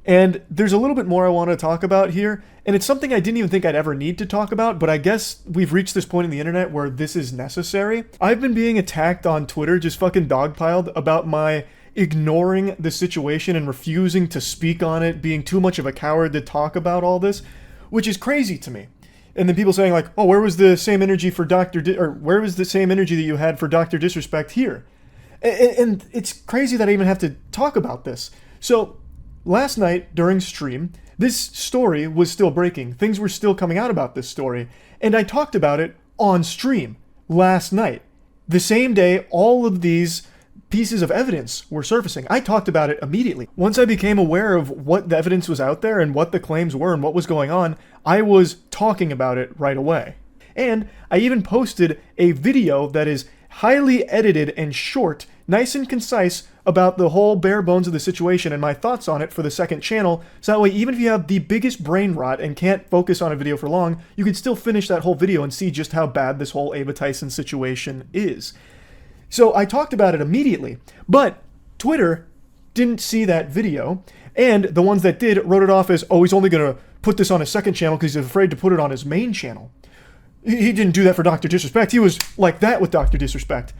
And there's a little bit more I want to talk about here, and it's something I didn't even think I'd ever need to talk about, but I guess we've reached this point in the internet where this is necessary. I've been being attacked on Twitter, just fucking dogpiled, about my ignoring the situation and refusing to speak on it, being too much of a coward to talk about all this, which is crazy to me. And then people saying like, oh, where was the same energy for or where was the same energy that you had for Dr. Disrespect here? And it's crazy that I even have to talk about this. So last night during stream, this story was still breaking. Things were still coming out about this story. And I talked about it on stream last night. The same day all of these pieces of evidence were surfacing. I talked about it immediately. Once I became aware of what the evidence was out there and what the claims were and what was going on, I was talking about it right away. And I even posted a video that is highly edited and short, nice and concise, about the whole bare bones of the situation and my thoughts on it for the second channel, so that way even if you have the biggest brain rot and can't focus on a video for long, you can still finish that whole video and see just how bad this whole Ava Tyson situation is. So I talked about it immediately, but Twitter didn't see that video, and the ones that did wrote it off as, oh, he's only going to put this on his second channel because he's afraid to put it on his main channel. He didn't do that for Dr. Disrespect. He was like that with Dr. Disrespect.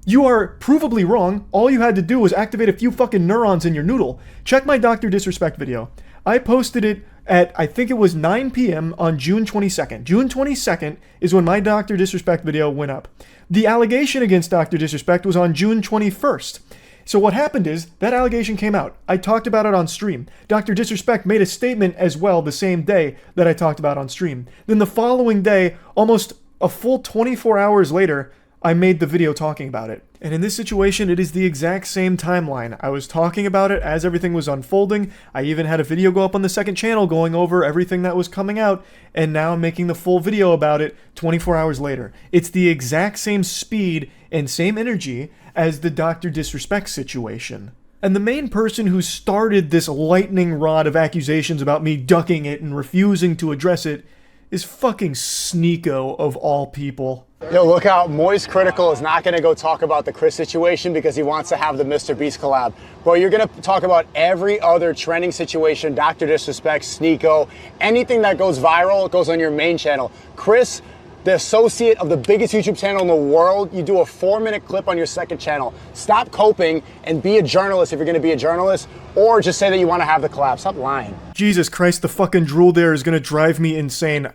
You are provably wrong. All you had to do was activate a few fucking neurons in your noodle. Check my Dr. Disrespect video. I posted it at, I think it was 9 p.m. on June 22nd. June 22nd is when my Dr. Disrespect video went up. The allegation against Dr. Disrespect was on June 21st. So what happened is, that allegation came out. I talked about it on stream. Dr. Disrespect made a statement as well the same day that I talked about on stream. Then the following day, almost a full 24 hours later, I made the video talking about it. And in this situation, it is the exact same timeline. I was talking about it as everything was unfolding. I even had a video go up on the second channel going over everything that was coming out, and now I'm making the full video about it 24 hours later. It's the exact same speed and same energy as the Dr. Disrespect situation. And the main person who started this lightning rod of accusations about me ducking it and refusing to address it is fucking Sneako of all people. Yo, look out, Moist Critical is not gonna go talk about the Kris situation because he wants to have the Mr. Beast collab. Bro, you're gonna talk about every other trending situation, Dr. Disrespect, Sneako, anything that goes viral goes on your main channel. Kris, the associate of the biggest YouTube channel in the world, you do a 4-minute clip on your second channel. Stop coping and be a journalist if you're gonna be a journalist, or just say that you wanna have the collab. Stop lying. Jesus Christ, the fucking drool there is gonna drive me insane.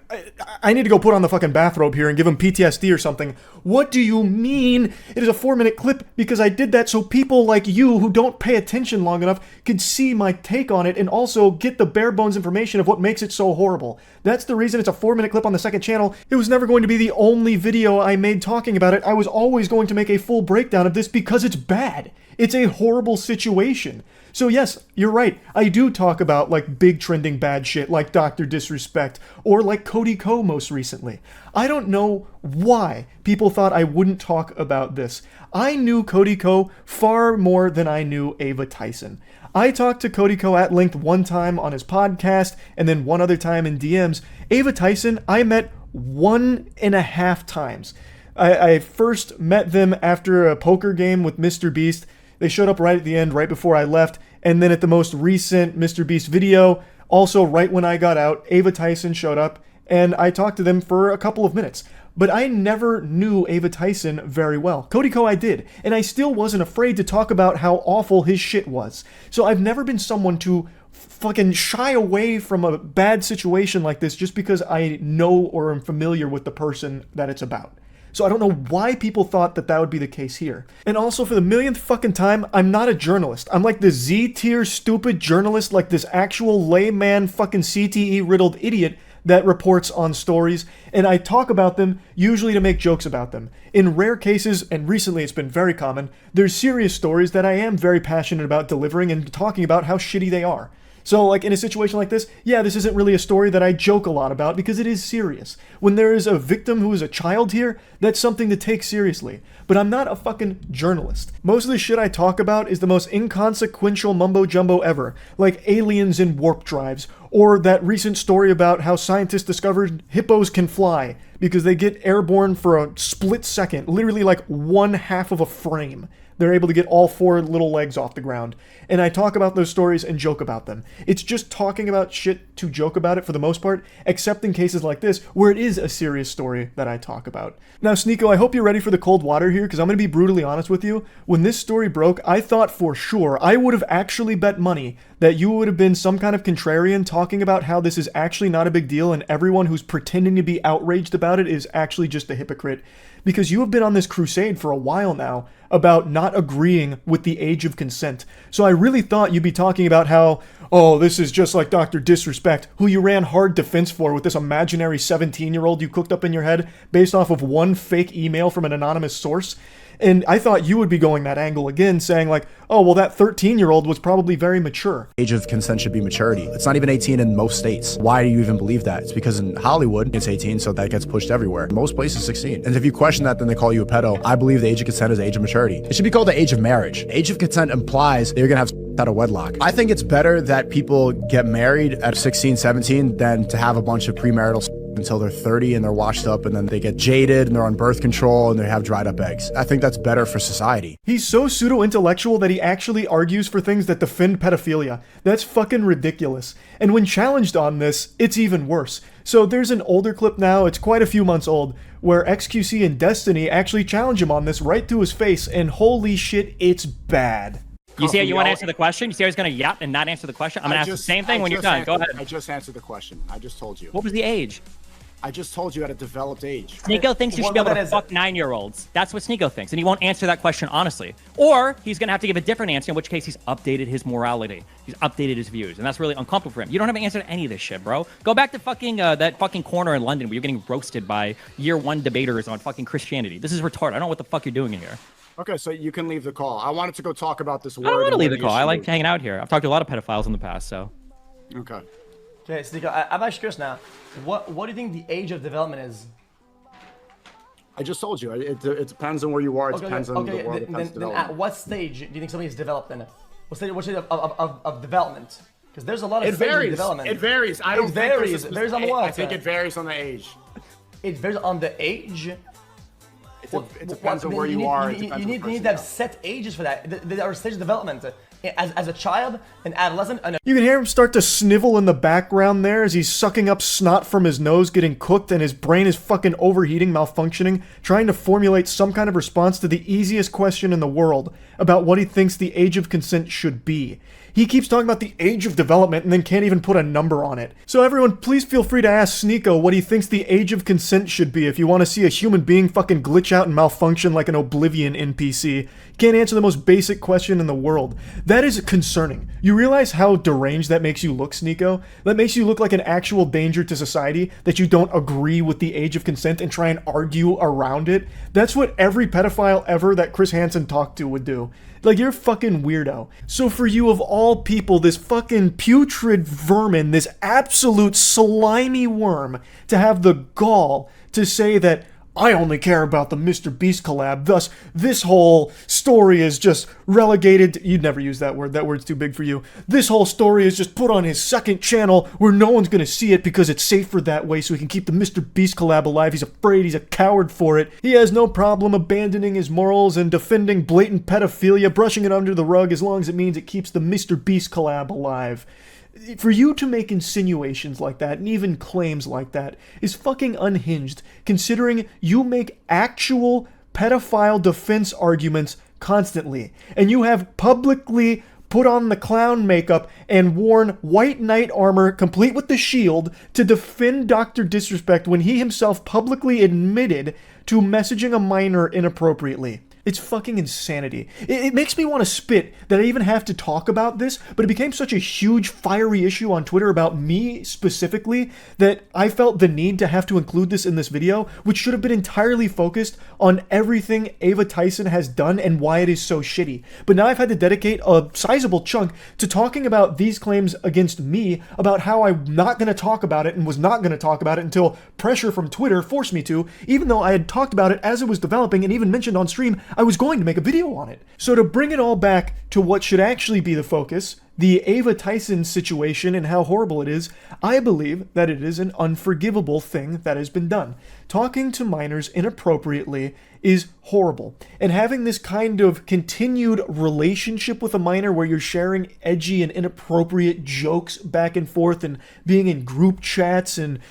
I need to go put on the fucking bathrobe here and give him PTSD or something. What do you mean it is a 4-minute clip? Because I did that so people like you who don't pay attention long enough could see my take on it and also get the bare bones information of what makes it so horrible. That's the reason it's a 4-minute clip on the second channel. It was never going to be the only video I made talking about it. I was always going to make a full breakdown of this because it's bad. It's a horrible situation. So yes, you're right. I do talk about like big trending bad shit like Dr. Disrespect or like Cody Ko most recently. I don't know why people thought I wouldn't talk about this. I knew Cody Ko far more than I knew Ava Tyson. I talked to Cody Ko at length one time on his podcast and then one other time in DMs. Ava Tyson, I met 1.5 times. I first met them after a poker game with Mr. Beast. They showed up right at the end, right before I left. And then at the most recent Mr. Beast video, also right when I got out, Ava Tyson showed up and I talked to them for a couple of minutes. But I never knew Ava Tyson very well. Cody Ko I did, and I still wasn't afraid to talk about how awful his shit was. So I've never been someone to fucking shy away from a bad situation like this just because I know or am familiar with the person that it's about. So I don't know why people thought that that would be the case here. And also, for the millionth fucking time, I'm not a journalist. I'm like the Z-tier stupid journalist, like this actual layman fucking CTE-riddled idiot that reports on stories, and I talk about them usually to make jokes about them. In rare cases, and recently it's been very common, there's serious stories that I am very passionate about delivering and talking about how shitty they are. So, like, in a situation like this, yeah, this isn't really a story that I joke a lot about because it is serious. When there is a victim who is a child here, that's something to take seriously. But I'm not a fucking journalist. Most of the shit I talk about is the most inconsequential mumbo-jumbo ever, like aliens in warp drives, or that recent story about how scientists discovered hippos can fly because they get airborne for a split second, literally like 1/2 of a frame. they're able to get all 4 little legs off the ground. And I talk about those stories and joke about them. It's just talking about shit to joke about it for the most part, except in cases like this, where it is a serious story that I talk about. Now, Sneako, I hope you're ready for the cold water here, because I'm going to be brutally honest with you. When this story broke, I thought for sure, I would have actually bet money that you would have been some kind of contrarian talking about how this is actually not a big deal and everyone who's pretending to be outraged about it is actually just a hypocrite. Because you have been on this crusade for a while now about not agreeing with the age of consent. So I really thought you'd be talking about how, oh, this is just like Dr. Disrespect, who you ran hard defense for with this imaginary 17-year-old you cooked up in your head based off of one fake email from an anonymous source. And I thought you would be going that angle again, saying like, oh, well, that 13-year-old was probably very mature. Age of consent should be maturity. It's not even 18 in most states. Why do you even believe that? It's because in Hollywood, it's 18, so that gets pushed everywhere. Most places, 16. And if you question that, then they call you a pedo. I believe the age of consent is the age of maturity. It should be called the age of marriage. Age of consent implies that you're gonna have out of wedlock. I think it's better that people get married at 16, 17 than to have a bunch of premarital until they're 30 and they're washed up and then they get jaded and they're on birth control and they have dried up eggs. I think that's better for society. He's so pseudo-intellectual that he actually argues for things that defend pedophilia. That's fucking ridiculous. And when challenged on this, it's even worse. So there's an older clip now, it's quite a few months old, where XQC and Destiny actually challenge him on this right to his face, and holy shit, it's bad. You see how you want to answer the question? You see how he's going to yap and not answer the question? I'm going to ask the same thing when you're done. Go ahead. I just answered the question. I just told you. What was the age? I just told you at a developed age. Sneako thinks you should be able to fuck 9-year-olds. That's what Sneako thinks, and he won't answer that question honestly. Or he's going to have to give a different answer, in which case he's updated his morality. He's updated his views, and that's really uncomfortable for him. You don't have an answer to any of this shit, bro. Go back to fucking that fucking corner in London where you're getting roasted by year 1 debaters on fucking Christianity. This is retarded. I don't know what the fuck you're doing in here. Okay, so you can leave the call. I wanted to go talk about this word. I don't want to leave the call. I like hanging out here. I've talked to a lot of pedophiles in the past, so. Okay. Okay, Sneako, I'm actually curious now. What do you think the age of development is? I just told you. It depends on where you are. It depends on the world. Then at what stage do you think somebody is developed in? What stage of development? Because there's a lot of stages of development. It varies. I don't think it varies on what? I think it varies on the age. It varies on the age? It depends on where you are. You need to have set ages for that. There are stages of development. As a child, an adolescent, You can hear him start to snivel in the background there as he's sucking up snot from his nose, getting cooked, and his brain is fucking overheating, malfunctioning, trying to formulate some kind of response to the easiest question in the world about what he thinks the age of consent should be. He keeps talking about the age of development and then can't even put a number on it. So everyone, please feel free to ask Sneako what he thinks the age of consent should be if you want to see a human being fucking glitch out and malfunction like an Oblivion NPC. Can't answer the most basic question in the world. That is concerning. You realize how deranged that makes you look, Sneako? That makes you look like an actual danger to society, that you don't agree with the age of consent and try and argue around it. That's what every pedophile ever that Chris Hansen talked to would do. Like, you're a fucking weirdo. So for you of all people, this fucking putrid vermin, this absolute slimy worm, to have the gall to say that I only care about the Mr. Beast collab, thus this whole story is just relegated to, you'd never use that word's too big for you. This whole story is just put on his second channel where no one's gonna see it because it's safer that way so he can keep the Mr. Beast collab alive. He's afraid, he's a coward for it. He has no problem abandoning his morals and defending blatant pedophilia, brushing it under the rug as long as it means it keeps the Mr. Beast collab alive. For you to make insinuations like that, and even claims like that, is fucking unhinged, considering you make actual pedophile defense arguments constantly, and you have publicly put on the clown makeup and worn white knight armor complete with the shield to defend Dr. Disrespect when he himself publicly admitted to messaging a minor inappropriately. It's fucking insanity. It makes me want to spit that I even have to talk about this, but it became such a huge, fiery issue on Twitter about me specifically that I felt the need to have to include this in this video, which should have been entirely focused on everything Ava Tyson has done and why it is so shitty. But now I've had to dedicate a sizable chunk to talking about these claims against me, about how I'm not going to talk about it and was not going to talk about it until pressure from Twitter forced me to, even though I had talked about it as it was developing and even mentioned on stream I was going to make a video on it. So to bring it all back to what should actually be the focus, the Ava Tyson situation and how horrible it is, I believe that it is an unforgivable thing that has been done. Talking to minors inappropriately is horrible. And having this kind of continued relationship with a minor where you're sharing edgy and inappropriate jokes back and forth and being in group chats and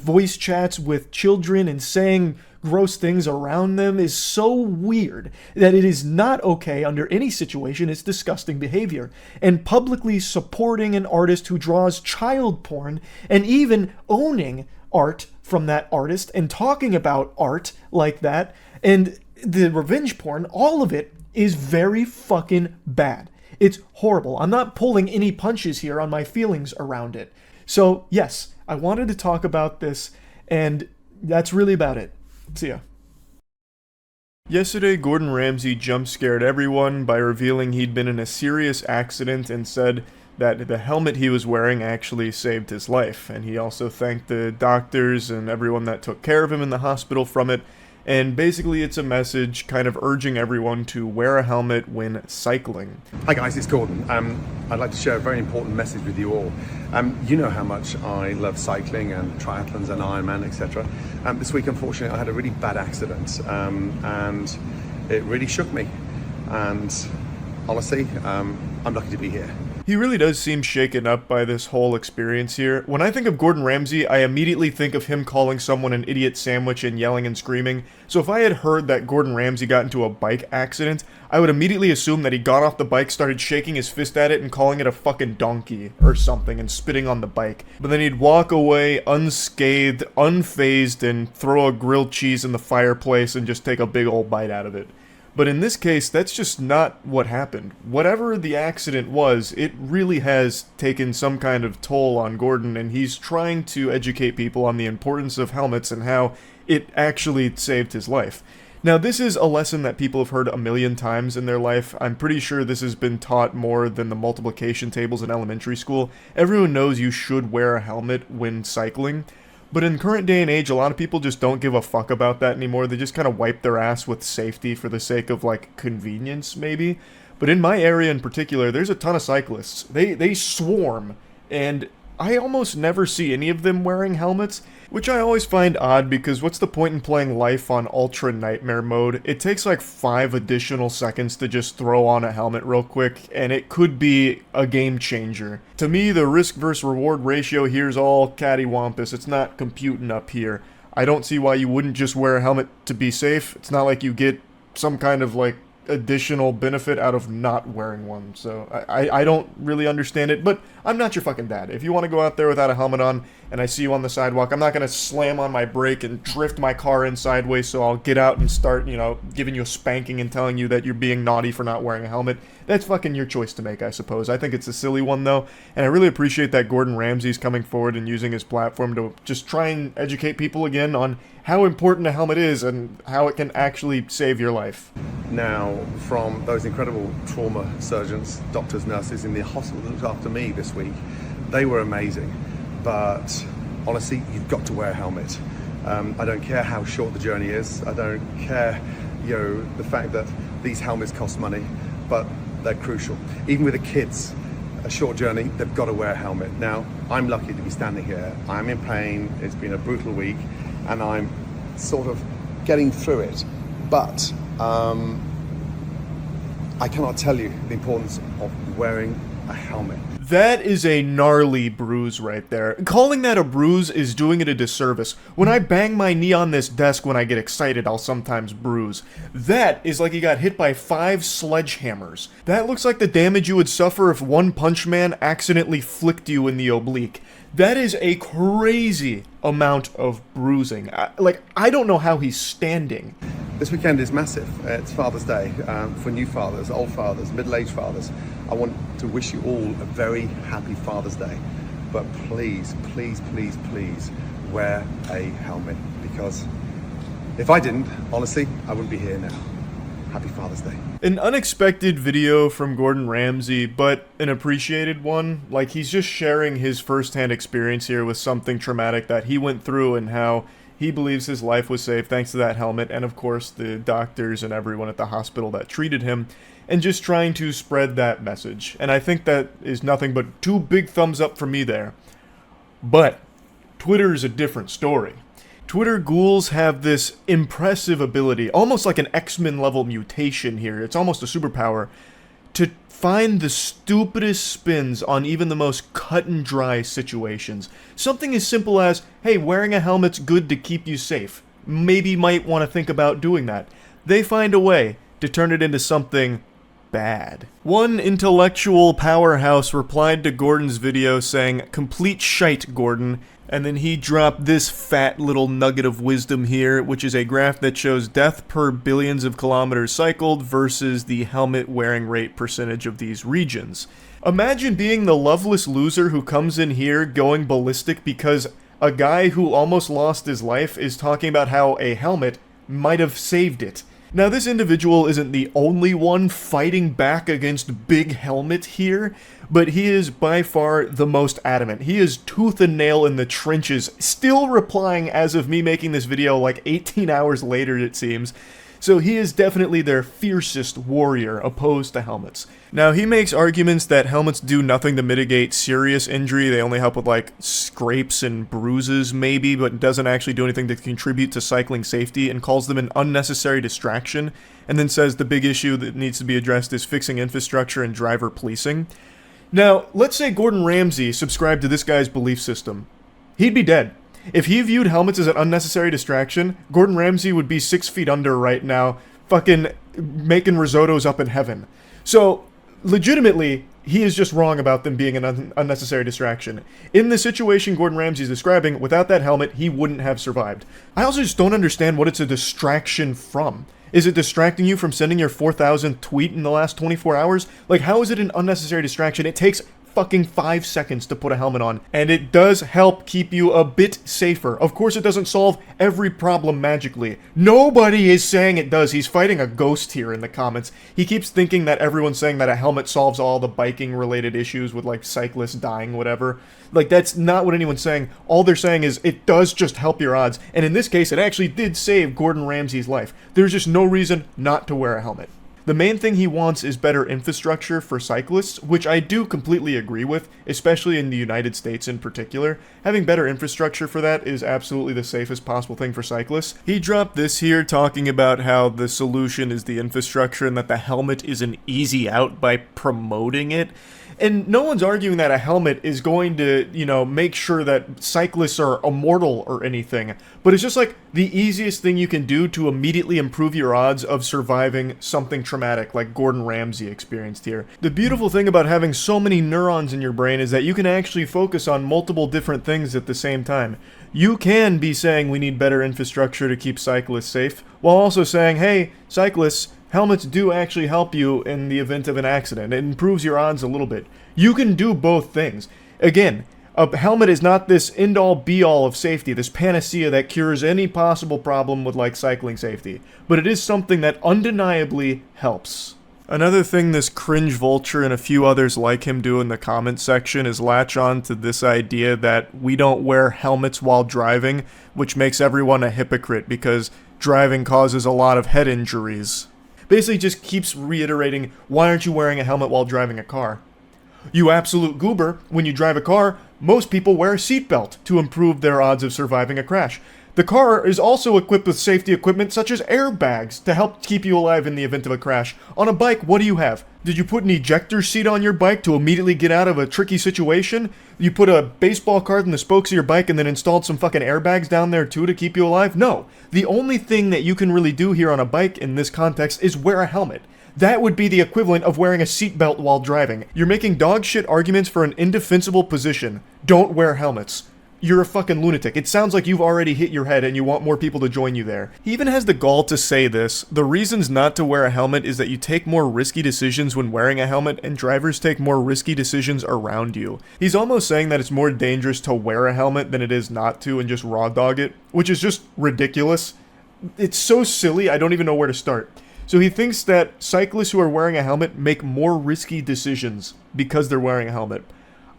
voice chats with children and saying gross things around them is so weird that it is not okay under any situation. It's disgusting behavior. And publicly supporting an artist who draws child porn and even owning art from that artist and talking about art like that and the revenge porn, all of it is very fucking bad. It's horrible. I'm not pulling any punches here on my feelings around it. So yes, I wanted to talk about this, and that's really about it. See ya. Yesterday, Gordon Ramsay jump-scared everyone by revealing he'd been in a serious accident and said that the helmet he was wearing actually saved his life. And he also thanked the doctors and everyone that took care of him in the hospital from it. And basically it's a message kind of urging everyone to wear a helmet when cycling. Hi guys, it's Gordon. I'd like to share a very important message with you all. You know how much I love cycling and triathlons and Ironman, etc. This week, unfortunately, I had a really bad accident and it really shook me. And honestly, I'm lucky to be here. He really does seem shaken up by this whole experience here. When I think of Gordon Ramsay, I immediately think of him calling someone an idiot sandwich and yelling and screaming. So if I had heard that Gordon Ramsay got into a bike accident, I would immediately assume that he got off the bike, started shaking his fist at it and calling it a fucking donkey or something and spitting on the bike. But then he'd walk away unscathed, unfazed, and throw a grilled cheese in the fireplace and just take a big old bite out of it. But in this case, that's just not what happened. Whatever the accident was, it really has taken some kind of toll on Gordon, and he's trying to educate people on the importance of helmets and how it actually saved his life. Now, this is a lesson that people have heard a million times in their life. I'm pretty sure this has been taught more than the multiplication tables in elementary school. Everyone knows you should wear a helmet when cycling. But in current day and age, a lot of people just don't give a fuck about that anymore. They just kind of wipe their ass with safety for the sake of, like, convenience, maybe. But in my area in particular, there's a ton of cyclists. They swarm, and I almost never see any of them wearing helmets, which I always find odd because what's the point in playing life on Ultra Nightmare mode? It takes like 5 additional seconds to just throw on a helmet real quick, and it could be a game changer. To me, the risk versus reward ratio here is all cattywampus. It's not computing up here. I don't see why you wouldn't just wear a helmet to be safe. It's not like you get some kind of like additional benefit out of not wearing one. So I don't really understand it, but I'm not your fucking dad. If you want to go out there without a helmet on and I see you on the sidewalk, I'm not going to slam on my brake and drift my car in sideways, so I'll get out and start, you know, giving you a spanking and telling you that you're being naughty for not wearing a helmet. That's fucking your choice to make, I suppose. I think it's a silly one, though, and I really appreciate that Gordon Ramsay's coming forward and using his platform to just try and educate people again on how important a helmet is and how it can actually save your life. Now, from those incredible trauma surgeons, doctors, nurses in the hospital that looked after me this week, they were amazing. But honestly, you've got to wear a helmet. I don't care how short the journey is. I don't care, you know, the fact that these helmets cost money, but they're crucial. Even with the kids, a short journey, they've got to wear a helmet. Now, I'm lucky to be standing here. I'm in pain. It's been a brutal week, and I'm sort of getting through it. But I cannot tell you the importance of wearing a helmet. That is a gnarly bruise right there. Calling that a bruise is doing it a disservice. When I bang my knee on this desk when I get excited, I'll sometimes bruise. That is like you got hit by 5 sledgehammers. That looks like the damage you would suffer if One Punch Man accidentally flicked you in the oblique. That is a crazy amount of bruising. I don't know how he's standing. This weekend is massive. It's Father's Day for new fathers, old fathers, middle-aged fathers. I want to wish you all a very happy Father's Day. But please, please, please, please wear a helmet, because if I didn't, honestly, I wouldn't be here now. Happy Father's Day. An unexpected video from Gordon Ramsay, but an appreciated one. Like, he's just sharing his first-hand experience here with something traumatic that he went through and how he believes his life was saved thanks to that helmet, and of course the doctors and everyone at the hospital that treated him, and just trying to spread that message. And I think that is nothing but 2 big thumbs up from me there. But Twitter is a different story. Twitter ghouls have this impressive ability, almost like an X-Men level mutation here, it's almost a superpower, to find the stupidest spins on even the most cut and dry situations. Something as simple as, hey, wearing a helmet's good to keep you safe. Maybe you might want to think about doing that. They find a way to turn it into something bad. One intellectual powerhouse replied to Gordon's video saying, "Complete shite, Gordon." And then he dropped this fat little nugget of wisdom here, which is a graph that shows death per billions of kilometers cycled versus the helmet wearing rate percentage of these regions. Imagine being the loveless loser who comes in here going ballistic because a guy who almost lost his life is talking about how a helmet might have saved it. Now, this individual isn't the only one fighting back against Big Helmet here, but he is by far the most adamant. He is tooth and nail in the trenches, still replying as of me making this video like 18 hours later, it seems. So he is definitely their fiercest warrior opposed to helmets. Now, he makes arguments that helmets do nothing to mitigate serious injury. They only help with like scrapes and bruises maybe, but doesn't actually do anything to contribute to cycling safety, and calls them an unnecessary distraction, and then says the big issue that needs to be addressed is fixing infrastructure and driver policing. Now, let's say Gordon Ramsay subscribed to this guy's belief system. He'd be dead. If he viewed helmets as an unnecessary distraction, Gordon Ramsay would be 6 feet under right now, fucking making risottos up in heaven. So, legitimately, he is just wrong about them being an unnecessary distraction. In the situation Gordon Ramsay is describing, without that helmet, he wouldn't have survived. I also just don't understand what it's a distraction from. Is it distracting you from sending your 4,000th tweet in the last 24 hours? Like, how is it an unnecessary distraction? It takes fucking 5 seconds to put a helmet on, and it does help keep you a bit safer. Of course, it doesn't solve every problem magically. Nobody is saying it does. He's fighting a ghost here in the comments. He keeps thinking that everyone's saying that a helmet solves all the biking related issues with like cyclists dying, whatever. Like, that's not what anyone's saying. All they're saying is it does just help your odds, and in this case, it actually did save Gordon Ramsay's life. There's just no reason not to wear a helmet. The main thing he wants is better infrastructure for cyclists, which I do completely agree with, especially in the United States in particular. Having better infrastructure for that is absolutely the safest possible thing for cyclists. He dropped this here talking about how the solution is the infrastructure and that the helmet is an easy out by promoting it. And no one's arguing that a helmet is going to, you know, make sure that cyclists are immortal or anything. But it's just like the easiest thing you can do to immediately improve your odds of surviving something traumatic like Gordon Ramsay experienced here. The beautiful thing about having so many neurons in your brain is that you can actually focus on multiple different things at the same time. You can be saying we need better infrastructure to keep cyclists safe, while also saying, hey, cyclists, helmets do actually help you in the event of an accident. It improves your odds a little bit. You can do both things. Again, a helmet is not this end-all be-all of safety, this panacea that cures any possible problem with like cycling safety, but it is something that undeniably helps. Another thing this cringe vulture and a few others like him do in the comment section is latch on to this idea that we don't wear helmets while driving, which makes everyone a hypocrite because driving causes a lot of head injuries. Basically just keeps reiterating, why aren't you wearing a helmet while driving a car? You absolute goober, when you drive a car, most people wear a seatbelt to improve their odds of surviving a crash. The car is also equipped with safety equipment such as airbags to help keep you alive in the event of a crash. On a bike, what do you have? Did you put an ejector seat on your bike to immediately get out of a tricky situation? You put a baseball card in the spokes of your bike and then installed some fucking airbags down there too to keep you alive? No. The only thing that you can really do here on a bike in this context is wear a helmet. That would be the equivalent of wearing a seatbelt while driving. You're making dog shit arguments for an indefensible position. Don't wear helmets. You're a fucking lunatic. It sounds like you've already hit your head and you want more people to join you there. He even has the gall to say this. The reasons not to wear a helmet is that you take more risky decisions when wearing a helmet and drivers take more risky decisions around you. He's almost saying that it's more dangerous to wear a helmet than it is not to and just raw dog it, which is just ridiculous. It's so silly, I don't even know where to start. So he thinks that cyclists who are wearing a helmet make more risky decisions because they're wearing a helmet.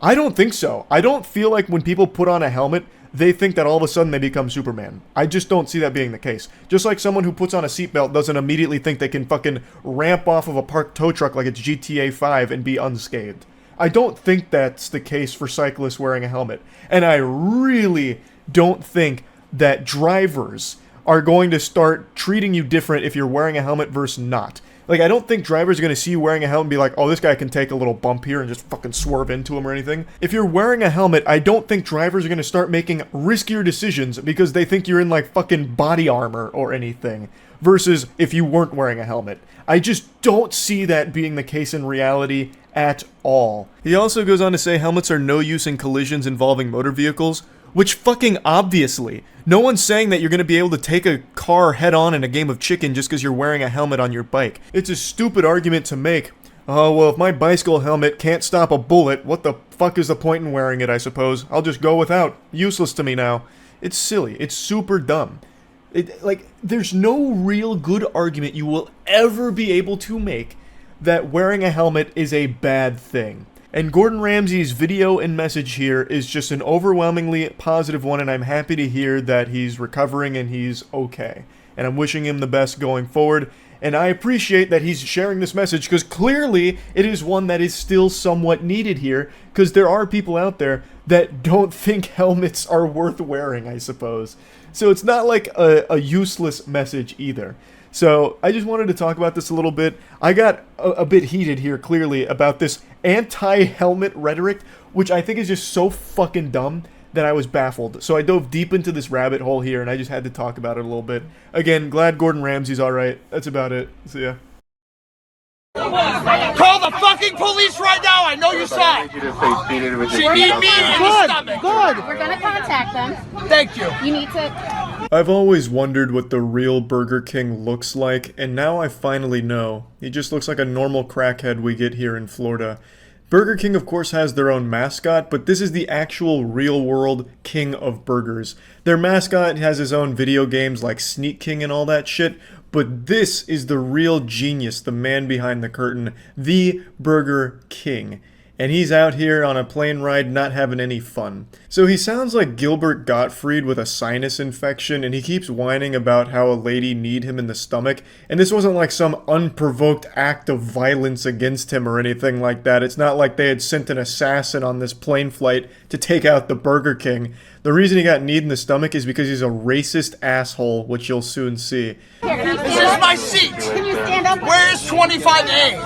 I don't think so. I don't feel like when people put on a helmet, they think that all of a sudden they become Superman. I just don't see that being the case. Just like someone who puts on a seatbelt doesn't immediately think they can fucking ramp off of a parked tow truck like it's GTA 5 and be unscathed. I don't think that's the case for cyclists wearing a helmet. And I really don't think that drivers are going to start treating you different if you're wearing a helmet versus not. Like, I don't think drivers are going to see you wearing a helmet and be like, oh, this guy can take a little bump here and just fucking swerve into him or anything. If you're wearing a helmet, I don't think drivers are going to start making riskier decisions because they think you're in, like, fucking body armor or anything, versus if you weren't wearing a helmet. I just don't see that being the case in reality at all. He also goes on to say helmets are no use in collisions involving motor vehicles, which fucking obviously. No one's saying that you're going to be able to take a car head-on in a game of chicken just because you're wearing a helmet on your bike. It's a stupid argument to make. Oh, well, if my bicycle helmet can't stop a bullet, what the fuck is the point in wearing it, I suppose? I'll just go without. Useless to me now. It's silly. It's super dumb. There's no real good argument you will ever be able to make that wearing a helmet is a bad thing. And Gordon Ramsay's video and message here is just an overwhelmingly positive one, and I'm happy to hear that he's recovering and he's okay. And I'm wishing him the best going forward. And I appreciate that he's sharing this message, because clearly it is one that is still somewhat needed here, because there are people out there that don't think helmets are worth wearing, I suppose. So it's not like a useless message either. So I just wanted to talk about this a little bit. I got a bit heated here, clearly, about this anti-helmet rhetoric, which I think is just so fucking dumb that I was baffled. So I dove deep into this rabbit hole here, and I just had to talk about it a little bit. Again, glad Gordon Ramsay's alright. That's about it. See ya. Call the fucking police right now! I know you saw it! She need me in the stomach! Good! We're gonna contact them. Thank you. You need to... I've always wondered what the real Burger King looks like, and now I finally know. He just looks like a normal crackhead we get here in Florida. Burger King, of course, has their own mascot, but this is the actual real-world king of burgers. Their mascot has his own video games like Sneak King and all that shit, but this is the real genius, the man behind the curtain, the Burger King. And he's out here on a plane ride not having any fun. So he sounds like Gilbert Gottfried with a sinus infection, and he keeps whining about how a lady kneed him in the stomach. And this wasn't like some unprovoked act of violence against him or anything like that. It's not like they had sent an assassin on this plane flight to take out the Burger King. The reason he got kneed in the stomach is because he's a racist asshole, which you'll soon see. This is my seat! Can you stand up? Where is 25A?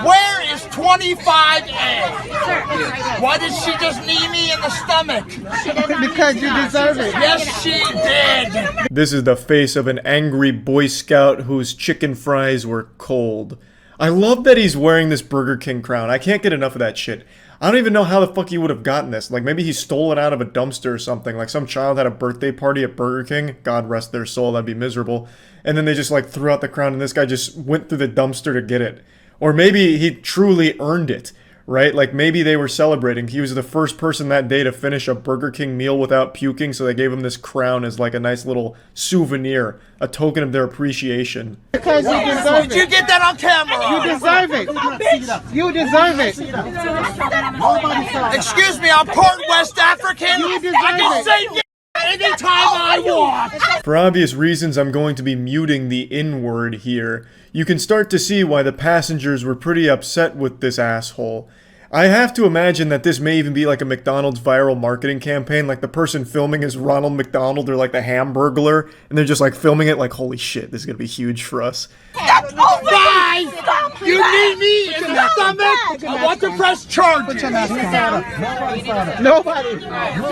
Where is 25A? Why did she just knee me in the stomach? Because you deserve it. Yes, she did! This is the face of an angry Boy Scout whose chicken fries were cold. I love that he's wearing this Burger King crown. I can't get enough of that shit. I don't even know how the fuck he would have gotten this. Like, maybe he stole it out of a dumpster or something. Like, some child had a birthday party at Burger King. God rest their soul, that'd be miserable. And then they just, like, threw out the crown, and this guy just went through the dumpster to get it. Or maybe he truly earned it, right? Like, maybe they were celebrating. He was the first person that day to finish a Burger King meal without puking, so they gave him this crown as, like, a nice little souvenir, a token of their appreciation. Because you deserve it. Did you get that on camera? You deserve it. You deserve it. Excuse me, I'm part West African. You deserve I can it. say anytime I want. For obvious reasons, I'm going to be muting the N-word here. You can start to see why the passengers were pretty upset with this asshole. I have to imagine that this may even be like a McDonald's viral marketing campaign, like the person filming is Ronald McDonald or like the Hamburglar, and they're just like filming it like, holy shit, this is gonna be huge for us. That's Bye! You need me in the stomach! I want to press charges! Nobody.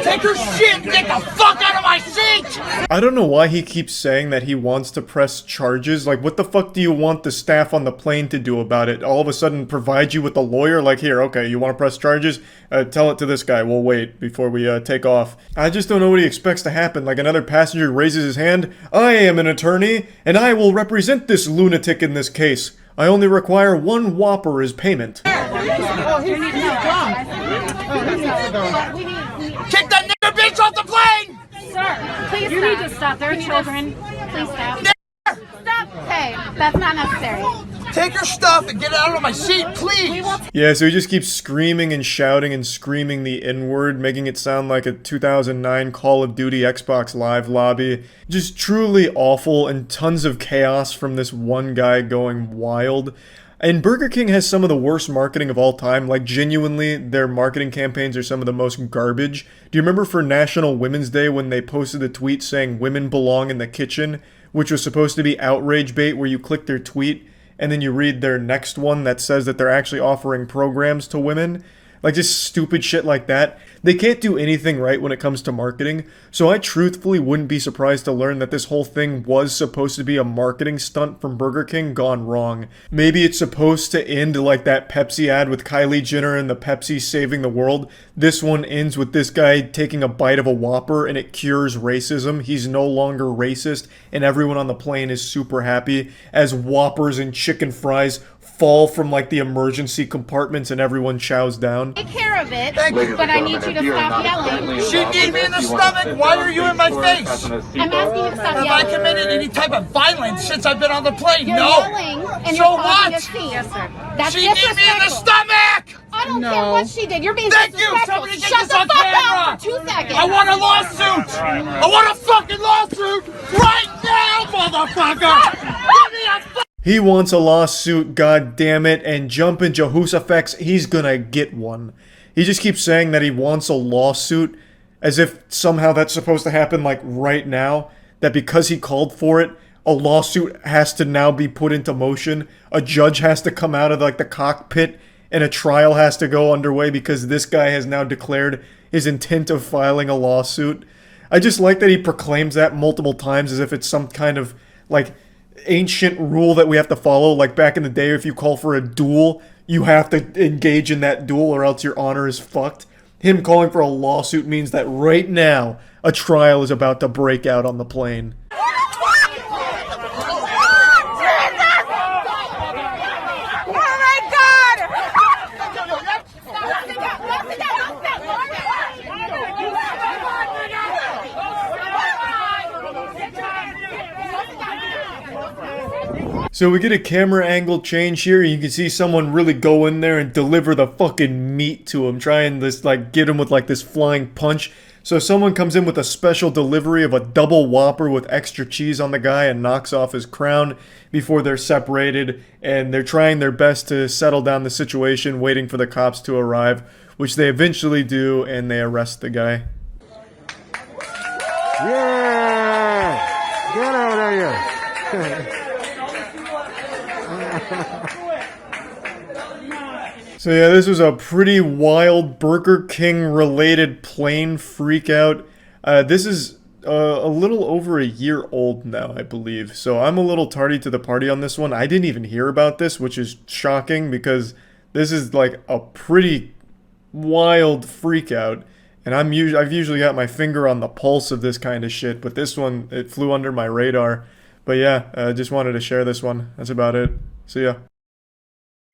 Take your shit and get the fuck out of my seat! I don't know why he keeps saying that he wants to press charges. Like, what the fuck do you want the staff on the plane to do about it? All of a sudden provide you with a lawyer? Like, here, okay, you want to press charges? Tell it to this guy. We'll wait before we take off. I just don't know what he expects to happen. Like, another passenger raises his hand. I am an attorney, and I will represent this lunatic in this case. I only require one Whopper as payment. Kick that nigger bitch off the plane! Sir, please you need to stop. There are children. Please stop. Stop. Hey, that's not necessary. Take your stuff and get out of my seat, please. Yeah, so he just keeps screaming and shouting and screaming the N-word, making it sound like a 2009 Call of Duty Xbox Live lobby. Just truly awful, and tons of chaos from this one guy going wild. And Burger King has some of the worst marketing of all time. Like, genuinely, their marketing campaigns are some of the most garbage. Do you remember for National Women's Day when they posted a tweet saying women belong in the kitchen, which was supposed to be outrage bait, where you click their tweet and then you read their next one that says that they're actually offering programs to women? Like, just stupid shit like that. They can't do anything right when it comes to marketing, so I truthfully wouldn't be surprised to learn that this whole thing was supposed to be a marketing stunt from Burger King gone wrong. Maybe it's supposed to end like that Pepsi ad with Kylie Jenner and the Pepsi saving the world. This one ends with this guy taking a bite of a Whopper and it cures racism. He's no longer racist, and everyone on the plane is super happy as Whoppers and chicken fries fall from like the emergency compartments and everyone chows down. Take care of it, but I need you to stop yelling. She need me in the stomach. Why are you in my face? I'm asking you to stop Have yelling. I committed any type of violence since I've been on the plane? You're No. yelling and So you're causing what? a scene. Yes, sir. That's She need me in the disrespectful. stomach. I don't care what she did. You're being Thank you. disrespectful. Somebody get Shut this the on fuck camera. up for 2 seconds. I want a lawsuit. I want a fucking lawsuit right now, motherfucker. Give me a He wants a lawsuit, god damn it, and jumping Jehoshaphat, he's gonna get one. He just keeps saying that he wants a lawsuit, as if somehow that's supposed to happen like right now, that because he called for it, a lawsuit has to now be put into motion, a judge has to come out of like the cockpit, and a trial has to go underway because this guy has now declared his intent of filing a lawsuit. I just like that he proclaims that multiple times as if it's some kind of like ancient rule that we have to follow. Like back in the day, if you call for a duel, you have to engage in that duel or else your honor is fucked. Him calling for a lawsuit means that right now a trial is about to break out on the plane. So we get a camera angle change here, and you can see someone really go in there and deliver the fucking meat to him, trying this like get him with like this flying punch. So someone comes in with a special delivery of a double Whopper with extra cheese on the guy and knocks off his crown before they're separated, and they're trying their best to settle down the situation, waiting for the cops to arrive, which they eventually do, and they arrest the guy. Yeah! Get out of here! So yeah, this was a pretty wild Burger King related plane freakout. This is a little over a year old now, I believe. So I'm a little tardy to the party on this one. I didn't even hear about this, which is shocking because this is like a pretty wild freakout. And I've usually got my finger on the pulse of this kind of shit, but this one, it flew under my radar. But yeah, I just wanted to share this one. That's about it. See ya.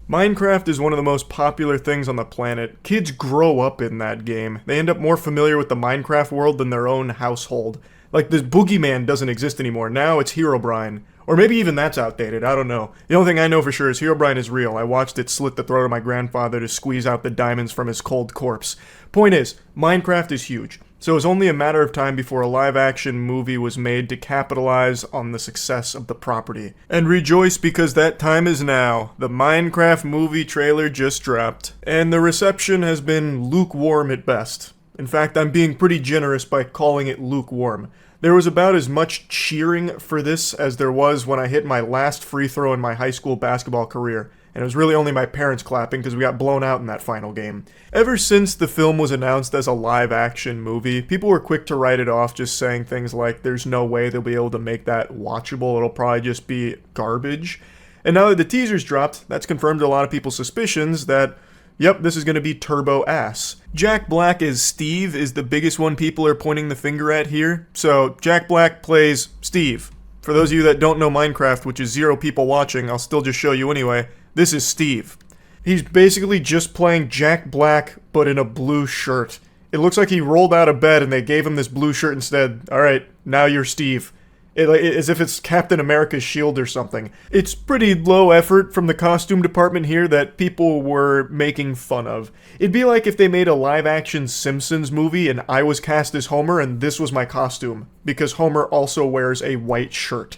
Minecraft is one of the most popular things on the planet. Kids grow up in that game. They end up more familiar with the Minecraft world than their own household. Like, the boogeyman doesn't exist anymore. Now it's Herobrine. Or maybe even that's outdated. I don't know. The only thing I know for sure is Herobrine is real. I watched it slit the throat of my grandfather to squeeze out the diamonds from his cold corpse. Point is, Minecraft is huge. So it was only a matter of time before a live-action movie was made to capitalize on the success of the property. And rejoice because that time is now. The Minecraft movie trailer just dropped, and the reception has been lukewarm at best. In fact, I'm being pretty generous by calling it lukewarm. There was about as much cheering for this as there was when I hit my last free throw in my high school basketball career. And it was really only my parents clapping because we got blown out in that final game. Ever since the film was announced as a live-action movie, people were quick to write it off, just saying things like, there's no way they'll be able to make that watchable, it'll probably just be garbage. And now that the teaser's dropped, that's confirmed a lot of people's suspicions that, yep, this is going to be turbo ass. Jack Black as Steve is the biggest one people are pointing the finger at here. So, Jack Black plays Steve. For those of you that don't know Minecraft, which is 0 people watching, I'll still just show you anyway. This is Steve. He's basically just playing Jack Black, but in a blue shirt. It looks like he rolled out of bed and they gave him this blue shirt and said, alright, now you're Steve. as if it's Captain America's shield or something. It's pretty low effort from the costume department here that people were making fun of. It'd be like if they made a live-action Simpsons movie and I was cast as Homer and this was my costume, because Homer also wears a white shirt.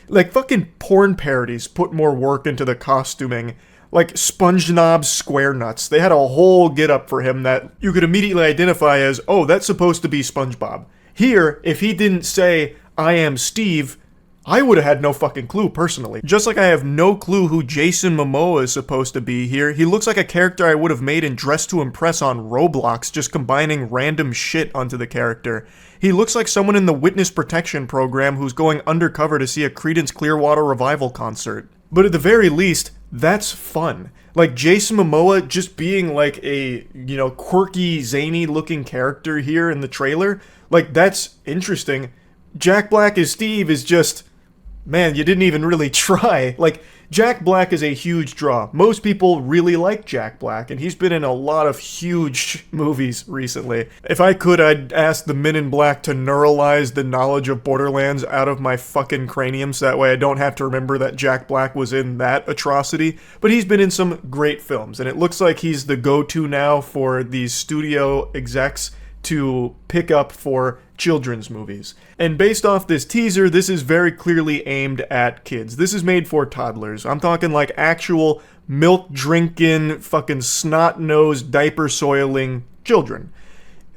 Like, fucking porn parodies put more work into the costuming. Like SpongeBob SquareNuts. They had a whole get-up for him that you could immediately identify as, oh, that's supposed to be SpongeBob. Here, if he didn't say, I am Steve, I would have had no fucking clue, personally. Just like I have no clue who Jason Momoa is supposed to be here, he looks like a character I would have made in Dress to Impress on Roblox, just combining random shit onto the character. He looks like someone in the Witness Protection Program who's going undercover to see a Creedence Clearwater Revival concert. But at the very least, that's fun. Like, Jason Momoa just being like a, you know, quirky, zany-looking character here in the trailer, like, that's interesting. Jack Black as Steve is just, man, you didn't even really try. Like, Jack Black is a huge draw. Most people really like Jack Black, and he's been in a lot of huge movies recently. If I could, I'd ask the Men in Black to neuralize the knowledge of Borderlands out of my fucking cranium, so that way I don't have to remember that Jack Black was in that atrocity. But he's been in some great films, and it looks like he's the go-to now for these studio execs to pick up for children's movies. And based off this teaser, this is very clearly aimed at kids. This is made for toddlers. I'm talking like actual milk-drinking, fucking snot-nosed, diaper-soiling children.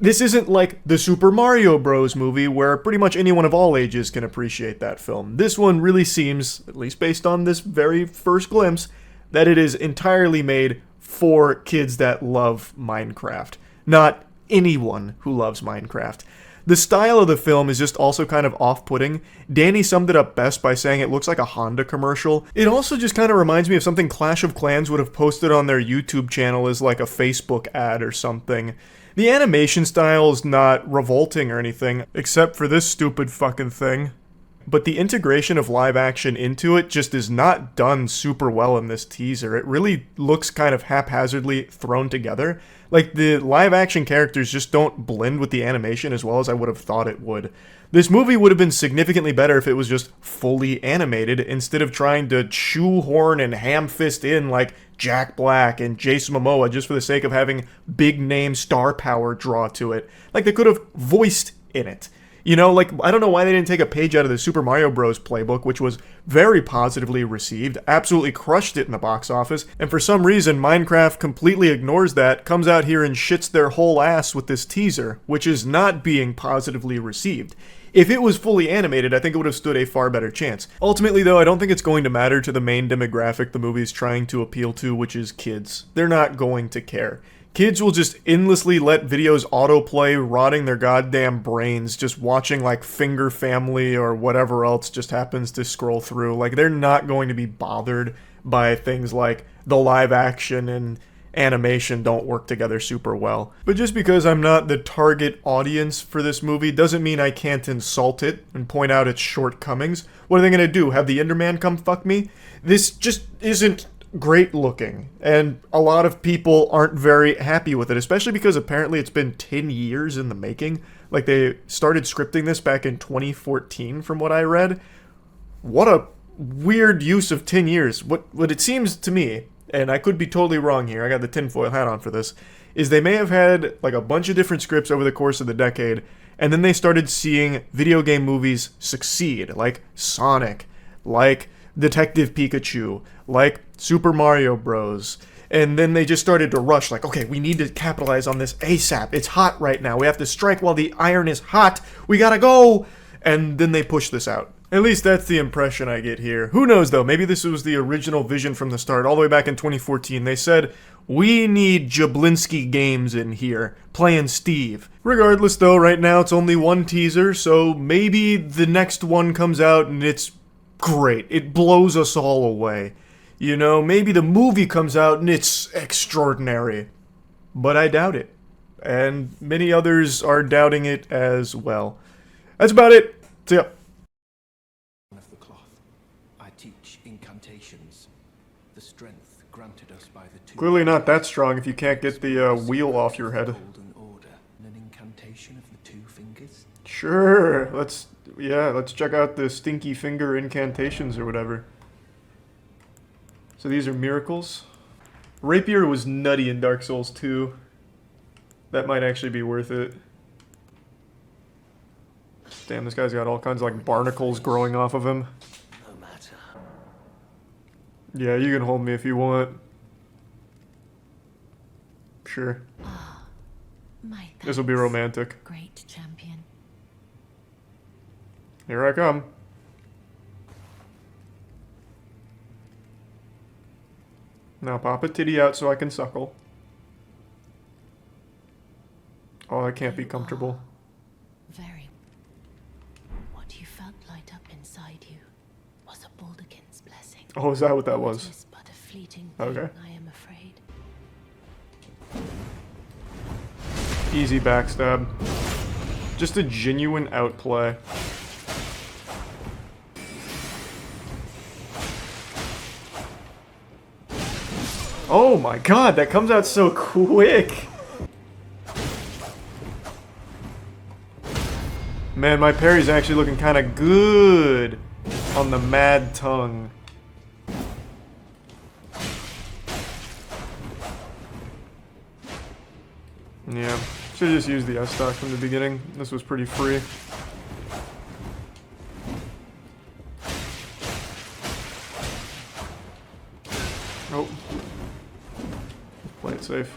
This isn't like the Super Mario Bros. Movie where pretty much anyone of all ages can appreciate that film. This one really seems, at least based on this very first glimpse, that it is entirely made for kids that love Minecraft. Not anyone who loves Minecraft. The style of the film is just also kind of off-putting. Danny summed it up best by saying it looks like a Honda commercial. It also just kind of reminds me of something Clash of Clans would have posted on their YouTube channel as like a Facebook ad or something. The animation style is not revolting or anything, except for this stupid fucking thing. But the integration of live action into it just is not done super well in this teaser. It really looks kind of haphazardly thrown together. Like, the live action characters just don't blend with the animation as well as I would have thought it would. This movie would have been significantly better if it was just fully animated instead of trying to shoehorn and ham-fist in like Jack Black and Jason Momoa just for the sake of having big name star power draw to it. Like, they could have voiced in it. You know, like, I don't know why they didn't take a page out of the Super Mario Bros. Playbook, which was very positively received, absolutely crushed it in the box office, and for some reason Minecraft completely ignores that, comes out here and shits their whole ass with this teaser, which is not being positively received. If it was fully animated, I think it would have stood a far better chance. Ultimately, though, I don't think it's going to matter to the main demographic the movie's trying to appeal to, which is kids. They're not going to care. Kids will just endlessly let videos autoplay, rotting their goddamn brains, just watching like Finger Family or whatever else just happens to scroll through. Like, they're not going to be bothered by things like the live action and animation don't work together super well. But just because I'm not the target audience for this movie doesn't mean I can't insult it and point out its shortcomings. What are they gonna do? Have the Enderman come fuck me? This just isn't great looking, and a lot of people aren't very happy with it, especially because apparently it's been 10 years in the making. Like, they started scripting this back in 2014 from what I read. What a weird use of 10 years. What it seems to me, and I could be totally wrong here, I got the tinfoil hat on for this, is they may have had like a bunch of different scripts over the course of the decade, and then they started seeing video game movies succeed, like Sonic, like Detective Pikachu, like Super Mario Bros. And then they just started to rush, like, okay, we need to capitalize on this ASAP. It's hot right now. We have to strike while the iron is hot. We gotta go! And then they push this out. At least that's the impression I get here. Who knows, though? Maybe this was the original vision from the start. All the way back in 2014, they said, we need Jablinski Games in here, playing Steve. Regardless, though, right now it's only one teaser, so maybe the next one comes out and it's great. It blows us all away. You know, maybe the movie comes out and it's extraordinary. But I doubt it. And many others are doubting it as well. That's about it. See ya. Of the cloth, I teach incantations. The strength granted us by the two. Clearly not that strong if you can't get the wheel off your head. An incantation incantation of the 2 fingers? Sure. Let's check out the stinky finger incantations or whatever. So these are miracles. Rapier was nutty in Dark Souls 2. That might actually be worth it. Damn, this guy's got all kinds of like barnacles growing off of him. No matter. Yeah, you can hold me if you want. Sure. This will be romantic. Great champion. Here I come. Now pop a titty out so I can suckle. Oh, I can't be comfortable. Very. What you felt light up inside you was a Baldekin's blessing. Oh, is that what that was? It is but a fleeting thing, Okay. I am afraid. Easy backstab. Just a genuine outplay. Oh my god, that comes out so quick! Man, my parry's actually looking kind of good on the mad tongue. Yeah, should have just used the S-Stock from the beginning. This was pretty free. Oh. Play it safe.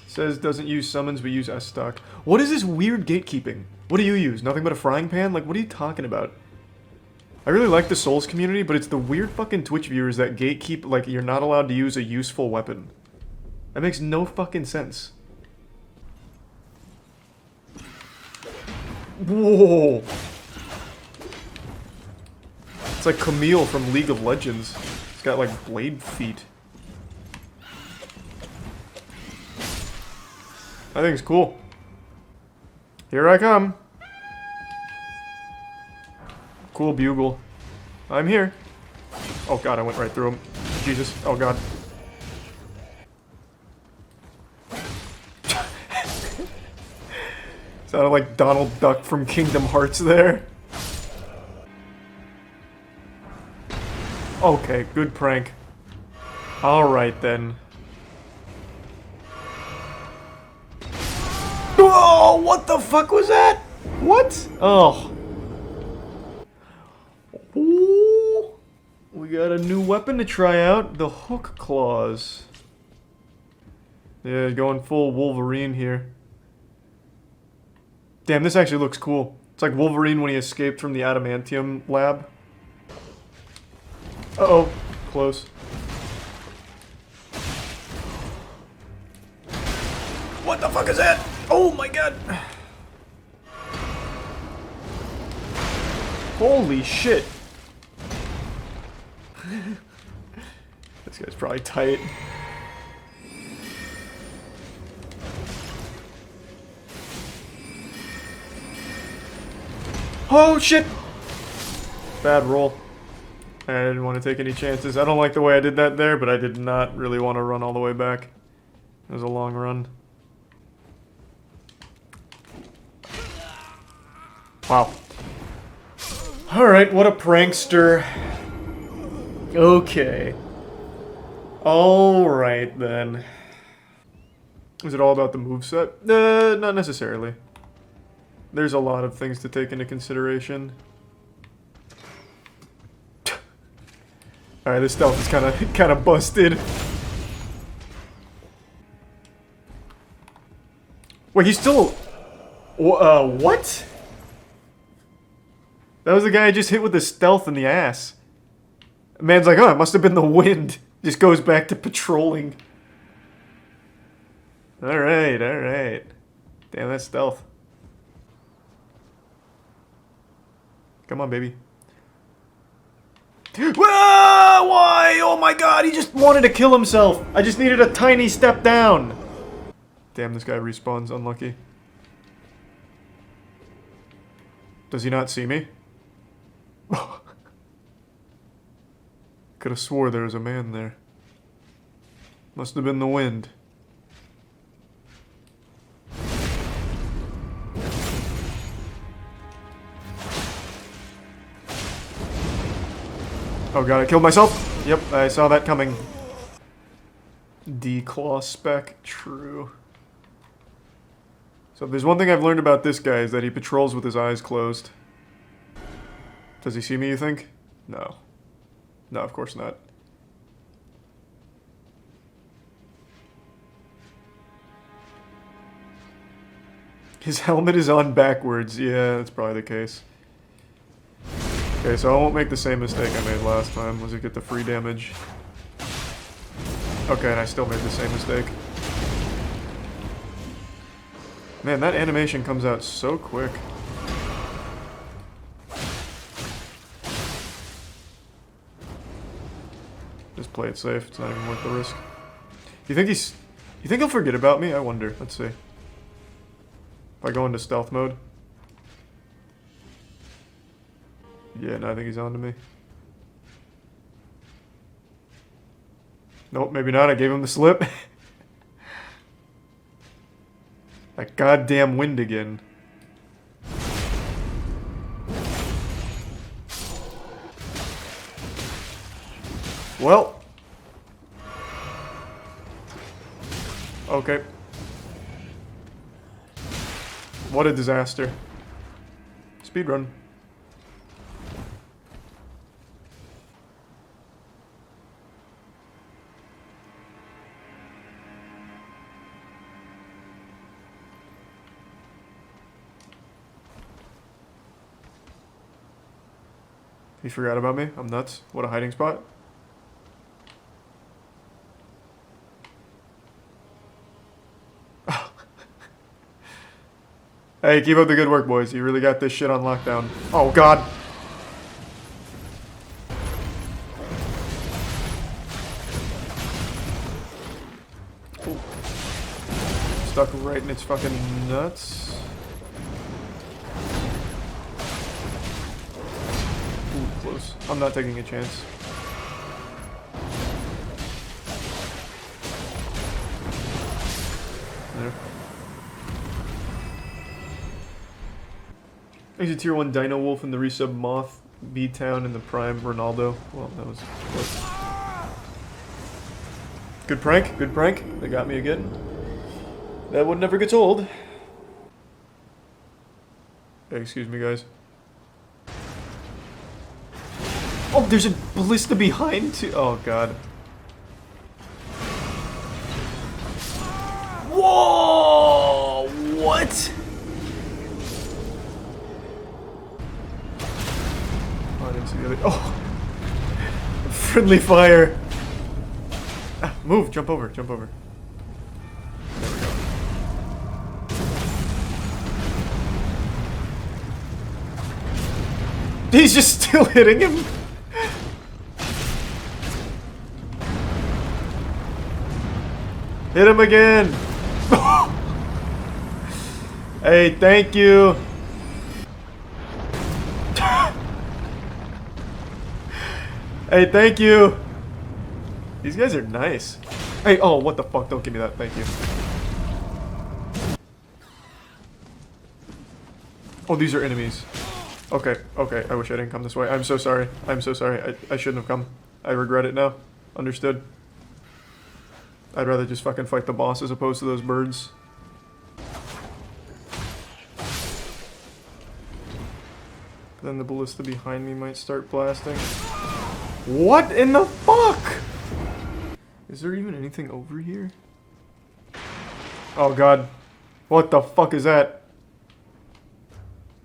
Says doesn't use summons, we use S-Stock. What is this weird gatekeeping? What do you use? Nothing but a frying pan? Like, what are you talking about? I really like the Souls community, but it's the weird fucking Twitch viewers that gatekeep, like, you're not allowed to use a useful weapon. That makes no fucking sense. Whoa! It's like Camille from League of Legends. It's got, like, blade feet. I think it's cool. Here I come. Cool bugle. I'm here. Oh god, I went right through him. Jesus. Oh god. Sounded like Donald Duck from Kingdom Hearts there. Okay, good prank. Alright then. Whoa, what the fuck was that? What? Oh. Ooh. We got a new weapon to try out. The hook claws. Yeah, going full Wolverine here. Damn, this actually looks cool. It's like Wolverine when he escaped from the adamantium lab. Uh-oh. Close. What the fuck is that? Oh my god. Holy shit. This guy's probably tight. Oh shit! Bad roll. I didn't want to take any chances. I don't like the way I did that there, but I did not really want to run all the way back. It was a long run. Wow. Alright, what a prankster. Okay. Alright then. Is it all about the moveset? Not necessarily. There's a lot of things to take into consideration. Alright, this stealth is kinda busted. Wait, he's still... what? That was the guy I just hit with the stealth in the ass. Man's like, oh, it must have been the wind. Just goes back to patrolling. Alright, alright. Damn, that's stealth. Come on, baby. Ah, why? Oh my god, he just wanted to kill himself. I just needed a tiny step down. Damn, this guy respawns. Unlucky. Does he not see me? Could have swore there was a man there. Must have been the wind. Oh god, I killed myself! Yep, I saw that coming. D-claw spec, true. So if there's one thing I've learned about this guy is that he patrols with his eyes closed. Does he see me, you think? No. No, of course not. His helmet is on backwards. Yeah, that's probably the case. Okay, so I won't make the same mistake I made last time. Was it get the free damage? Okay, and I still made the same mistake. Man, that animation comes out so quick. Just play it safe. It's not even worth the risk. You think he'll forget about me? I wonder. Let's see. If I go into stealth mode. Yeah, no, I think he's on to me. Nope, maybe not. I gave him the slip. That goddamn wind again. Well. Okay. What a disaster. Speedrun. He forgot about me. I'm nuts. What a hiding spot. Hey, keep up the good work, boys. You really got this shit on lockdown. Oh, God. Ooh. Stuck right in its fucking nuts. Ooh, close. I'm not taking a chance. There. He's a tier 1 Dino Wolf in the resub Moth, B-Town in the Prime Ronaldo. Well, that was close. Good prank, good prank. They got me again. That one never gets old. Hey, excuse me, guys. Oh, there's a ballista behind too. Oh, God. Whoa! What? Oh, I didn't see the other. Oh! Friendly fire! Ah, move! Jump over, jump over. There we go. He's just still hitting him! Hit him again! Hey, thank you! Hey, thank you! These guys are nice. Hey, oh, what the fuck? Don't give me that. Thank you. Oh, these are enemies. Okay, okay. I wish I didn't come this way. I'm so sorry. I'm so sorry. I shouldn't have come. I regret it now. Understood. I'd rather just fucking fight the boss as opposed to those birds. Then the ballista behind me might start blasting. What in the fuck? Is there even anything over here? Oh god. What the fuck is that?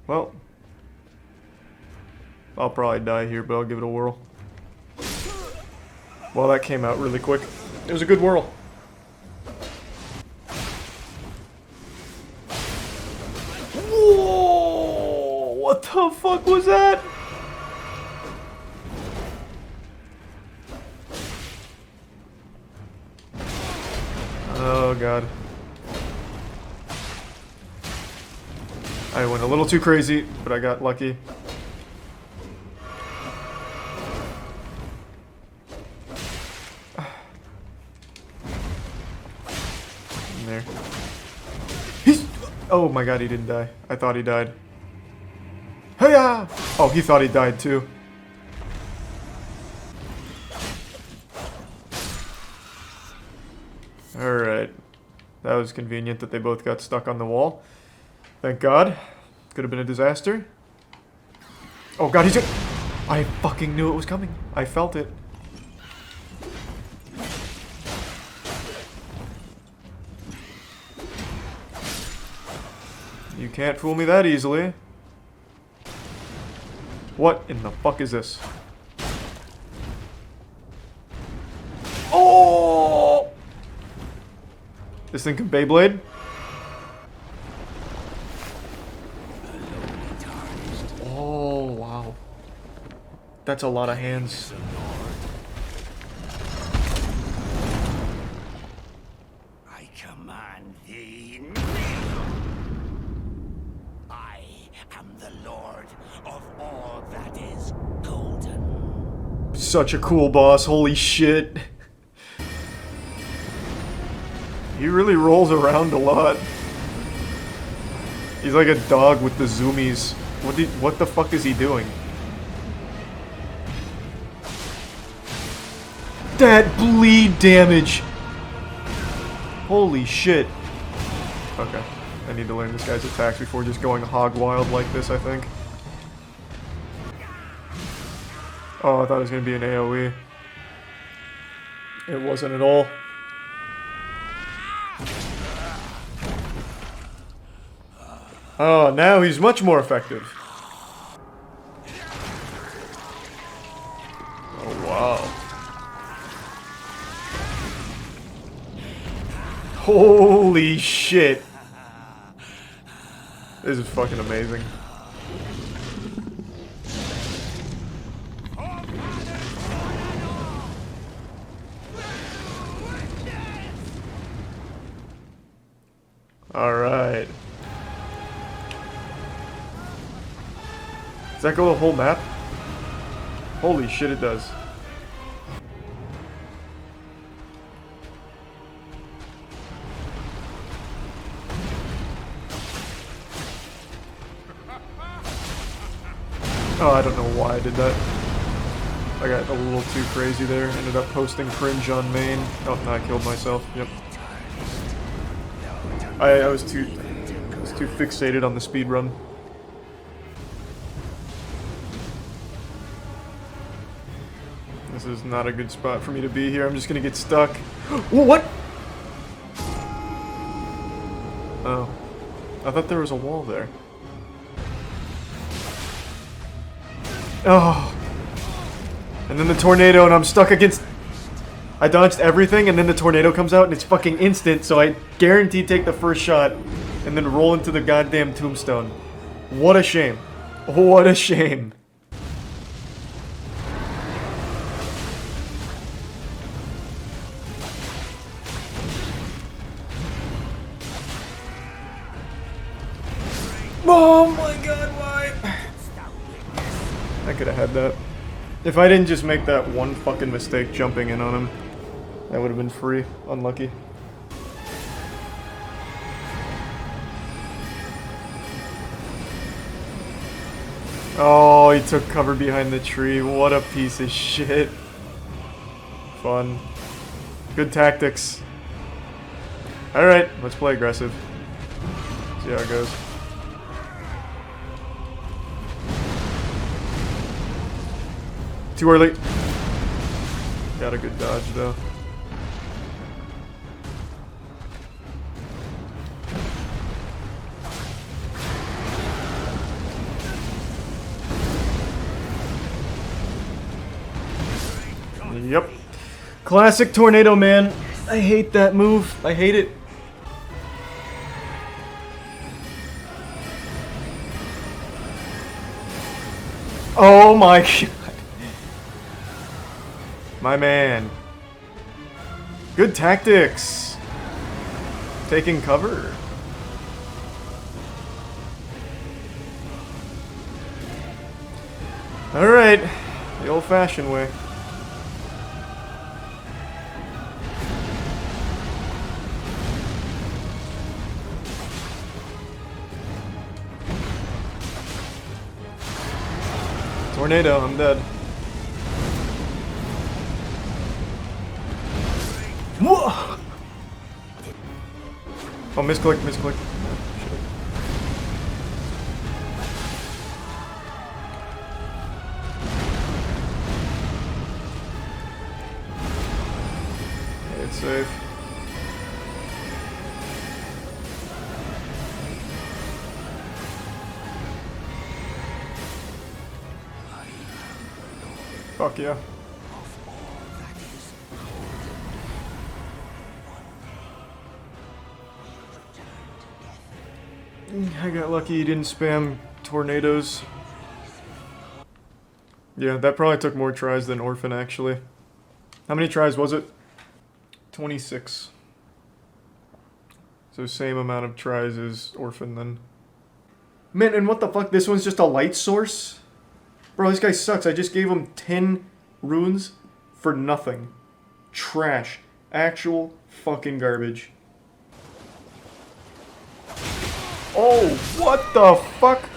Well. I'll probably die here, but I'll give it a whirl. Well, that came out really quick. It was a good whirl. Whoa! What the fuck was that? Oh god. I went a little too crazy, but I got lucky. in there. He's... Oh my god, he didn't die. I thought he died. Hey-ya! Oh, he thought he died too. Alright. That was convenient that they both got stuck on the wall. Thank God. Could have been a disaster. Oh god, he's... I fucking knew it was coming. I felt it. You can't fool me that easily. What in the fuck is this? Oh! This thing can Beyblade? Oh, wow. That's a lot of hands. I command thee. I am the Lord of all that is golden. Such a cool boss, holy shit. He really rolls around a lot. He's like a dog with the zoomies. What the fuck is he doing? That bleed damage! Holy shit. Okay. I need to learn this guy's attacks before just going hog wild like this, I think. Oh, I thought it was gonna be an AoE. It wasn't at all. Oh, now he's much more effective. Oh, wow. Holy shit. This is fucking amazing. Alright. Does that go the whole map? Holy shit, it does. Oh, I don't know why I did that. I got a little too crazy there. Ended up posting cringe on main. Oh, no, I killed myself. Yep. I was too fixated on the speed run. This is not a good spot for me to be here. I'm just gonna get stuck. What? Oh. I thought there was a wall there. Oh. And then the tornado and I'm stuck against... I dodged everything and then the tornado comes out and it's fucking instant, so I guaranteed take the first shot and then roll into the goddamn tombstone. What a shame. What a shame. Oh my god, why? I could have had that. If I didn't just make that one fucking mistake jumping in on him, that would have been free. Unlucky. Oh, he took cover behind the tree. What a piece of shit. Fun. Good tactics. Alright, let's play aggressive. See how it goes. Too early. Got a good dodge though. Yep. Classic tornado, man. I hate that move. I hate it. Oh my god. My man. Good tactics. Taking cover. Alright. The old-fashioned way. Tornado, I'm dead. Whoa! Oh, misclick, misclick. It's safe. Fuck yeah. I got lucky you didn't spam tornadoes. Yeah, that probably took more tries than Orphan, actually. How many tries was it? 26. So same amount of tries as Orphan, then. Man, and what the fuck? This one's just a light source? Bro, this guy sucks. I just gave him 10 runes for nothing. Trash. Actual fucking garbage. Oh, what the fuck?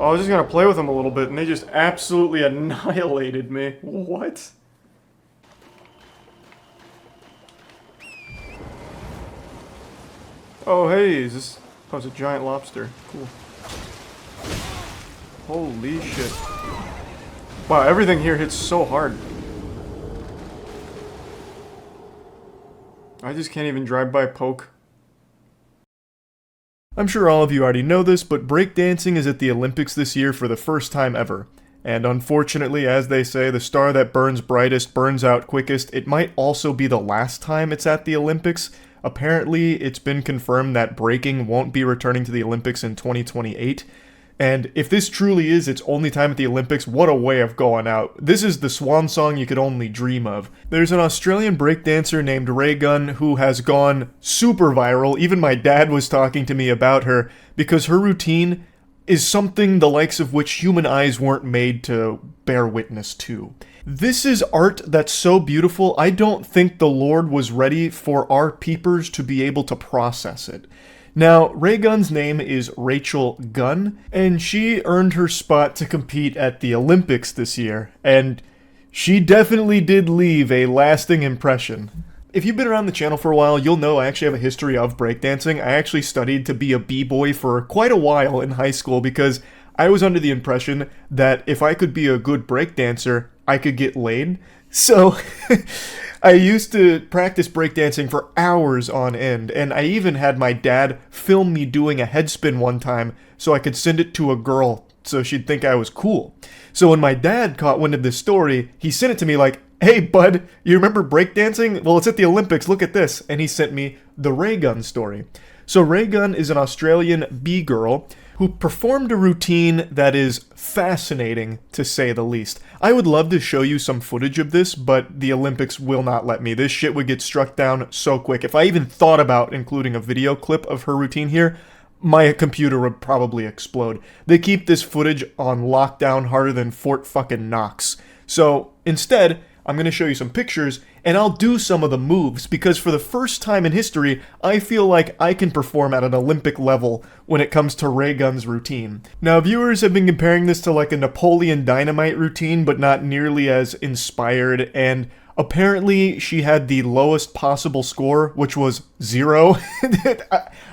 Oh, I was just gonna play with them a little bit, and they just absolutely annihilated me. What? Oh, hey, is this... Oh, it's a giant lobster. Cool. Holy shit. Wow, everything here hits so hard. I just can't even drive by poke. I'm sure all of you already know this, but breakdancing is at the Olympics this year for the first time ever. And unfortunately, as they say, the star that burns brightest burns out quickest. It might also be the last time it's at the Olympics. Apparently, it's been confirmed that breaking won't be returning to the Olympics in 2028. And if this truly is its only time at the Olympics, what a way of going out. This is the swan song you could only dream of. There's an Australian breakdancer named Raygun who has gone super viral. Even my dad was talking to me about her because her routine is something the likes of which human eyes weren't made to bear witness to. This is art that's so beautiful, I don't think the Lord was ready for our peepers to be able to process it. Now, Raygun's name is Rachel Gunn, and she earned her spot to compete at the Olympics this year, and she definitely did leave a lasting impression. If you've been around the channel for a while, you'll know I actually have a history of breakdancing. I actually studied to be a b-boy for quite a while in high school because I was under the impression that if I could be a good breakdancer, I could get laid. So I used to practice breakdancing for hours on end, and I even had my dad film me doing a headspin one time so I could send it to a girl so she'd think I was cool. So when my dad caught wind of this story, he sent it to me like, "Hey bud, you remember breakdancing? Well, it's at the Olympics, look at this." And he sent me the Raygun story. So Raygun is an Australian B-girl who performed a routine that is fascinating, to say the least. I would love to show you some footage of this, but the Olympics will not let me. This shit would get struck down so quick. If I even thought about including a video clip of her routine here, my computer would probably explode. They keep this footage on lockdown harder than Fort fucking Knox. So instead, I'm going to show you some pictures, and I'll do some of the moves, because for the first time in history, I feel like I can perform at an Olympic level when it comes to Raygun's routine. Now, viewers have been comparing this to like a Napoleon Dynamite routine, but not nearly as inspired, and apparently she had the lowest possible score, which was 0.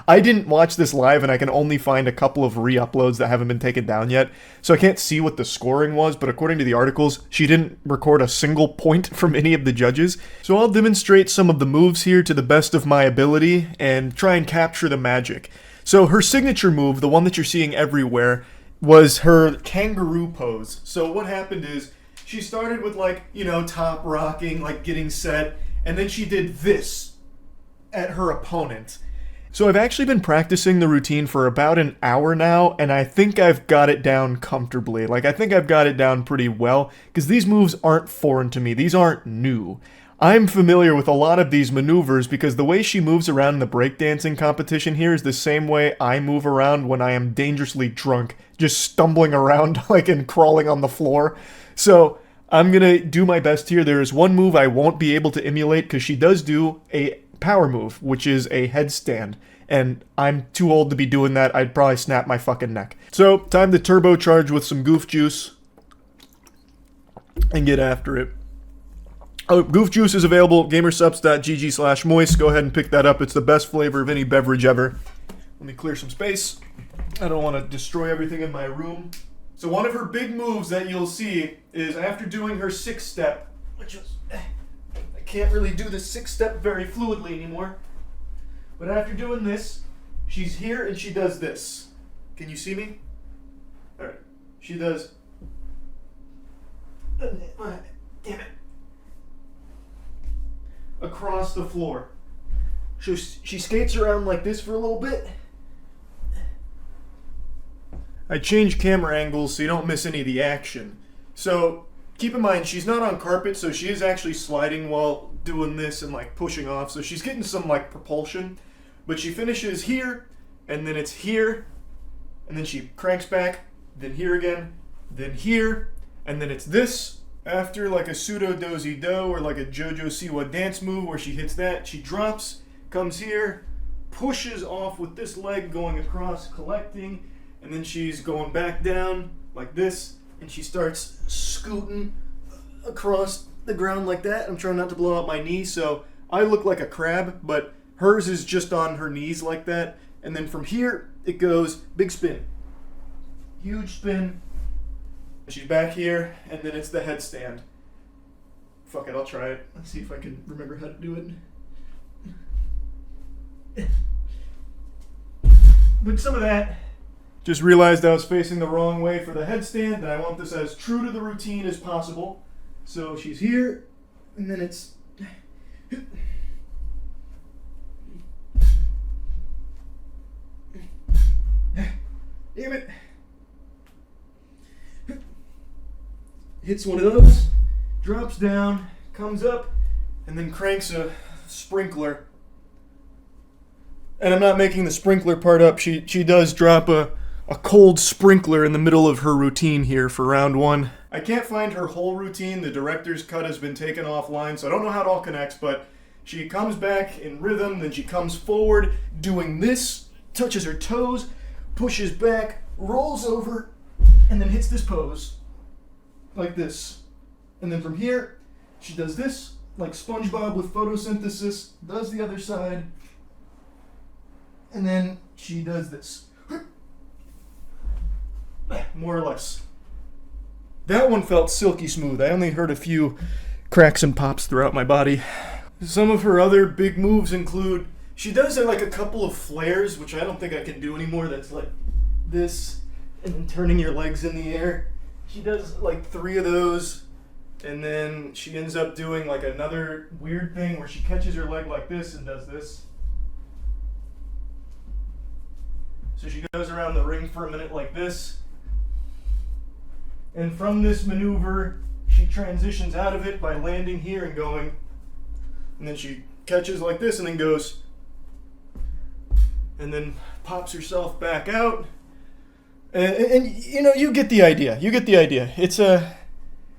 I didn't watch this live, and I can only find a couple of re-uploads that haven't been taken down yet, so I can't see what the scoring was, but according to the articles, she didn't record a single point from any of the judges. So I'll demonstrate some of the moves here to the best of my ability, and try and capture the magic. So her signature move, the one that you're seeing everywhere, was her kangaroo pose. So what happened is, she started with like, you know, top rocking, like getting set, and then she did this at her opponent. So I've actually been practicing the routine for about an hour now, and I think I've got it down comfortably. Like, I think I've got it down pretty well, because these moves aren't foreign to me. These aren't new. I'm familiar with a lot of these maneuvers because the way she moves around in the breakdancing competition here is the same way I move around when I am dangerously drunk, just stumbling around like and crawling on the floor. So I'm gonna do my best here. There is one move I won't be able to emulate because she does do a power move, which is a headstand. and I'm too old to be doing that. I'd probably snap my fucking neck. So, time to turbocharge with some goof juice and get after it. Oh, goof juice is available at gamersupps.gg/moist. Go ahead and pick that up. It's the best flavor of any beverage ever. Let me clear some space. I don't want to destroy everything in my room. So one of her big moves that you'll see is after doing her 6-step, which is, I can't really do the 6-step very fluidly anymore. But after doing this, she's here and she does this. Can you see me? Alright. She does... Damn it. Across the floor. She skates around like this for a little bit. I changed camera angles so you don't miss any of the action. So keep in mind, she's not on carpet, so she is actually sliding while doing this and like pushing off. So she's getting some like propulsion. But she finishes here, and then it's here, and then she cranks back, then here again, then here, and then it's this. After like a pseudo dozy do or like a JoJo Siwa dance move where she hits that, she drops, comes here, pushes off with this leg going across, collecting, and then she's going back down like this, and she starts scooting across the ground like that. I'm trying not to blow out my knee, so I look like a crab, but hers is just on her knees like that. And then from here, it goes big spin. Huge spin. She's back here, and then it's the headstand. Fuck it, I'll try it. Let's see if I can remember how to do it. But some of that. Just realized I was facing the wrong way for the headstand, and I want this as true to the routine as possible. So she's here, and then it's... Damn it. Hits one of those, drops down, comes up, and then cranks a sprinkler. And I'm not making the sprinkler part up. She does drop a cold sprinkler in the middle of her routine here for round 1. I can't find her whole routine. The director's cut has been taken offline, so I don't know how it all connects, but she comes back in rhythm, then she comes forward doing this, touches her toes, pushes back, rolls over, and then hits this pose. Like this. And then from here, she does this, like SpongeBob with photosynthesis, does the other side, and then she does this. More or less. That one felt silky smooth. I only heard a few cracks and pops throughout my body. Some of her other big moves include, she does like a couple of flares, which I don't think I can do anymore. That's like this, and then turning your legs in the air. She does like 3 of those, and then she ends up doing like another weird thing where she catches her leg like this and does this. So she goes around the ring for a minute like this. And from this maneuver, she transitions out of it by landing here and going. And then she catches like this and then goes. And then pops herself back out. And you know, you get the idea. You get the idea. It's a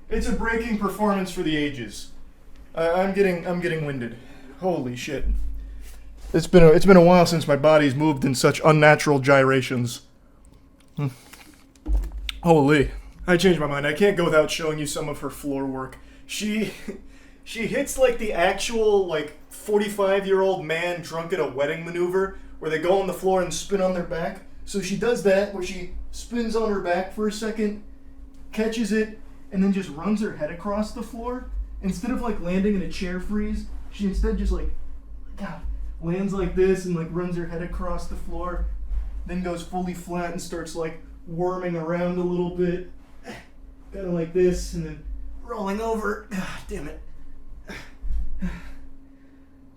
breaking performance for the ages. I'm getting winded. Holy shit. It's been a while since my body's moved in such unnatural gyrations. Holy. I changed my mind. I can't go without showing you some of her floor work. She hits like the actual like 45-year-old man drunk at a wedding maneuver where they go on the floor and spin on their back. So she does that where she spins on her back for a second, catches it, and then just runs her head across the floor. Instead of like landing in a chair freeze, she instead just like lands like this and like runs her head across the floor, then goes fully flat and starts like worming around a little bit, kind of like this, and then rolling over. Damn it.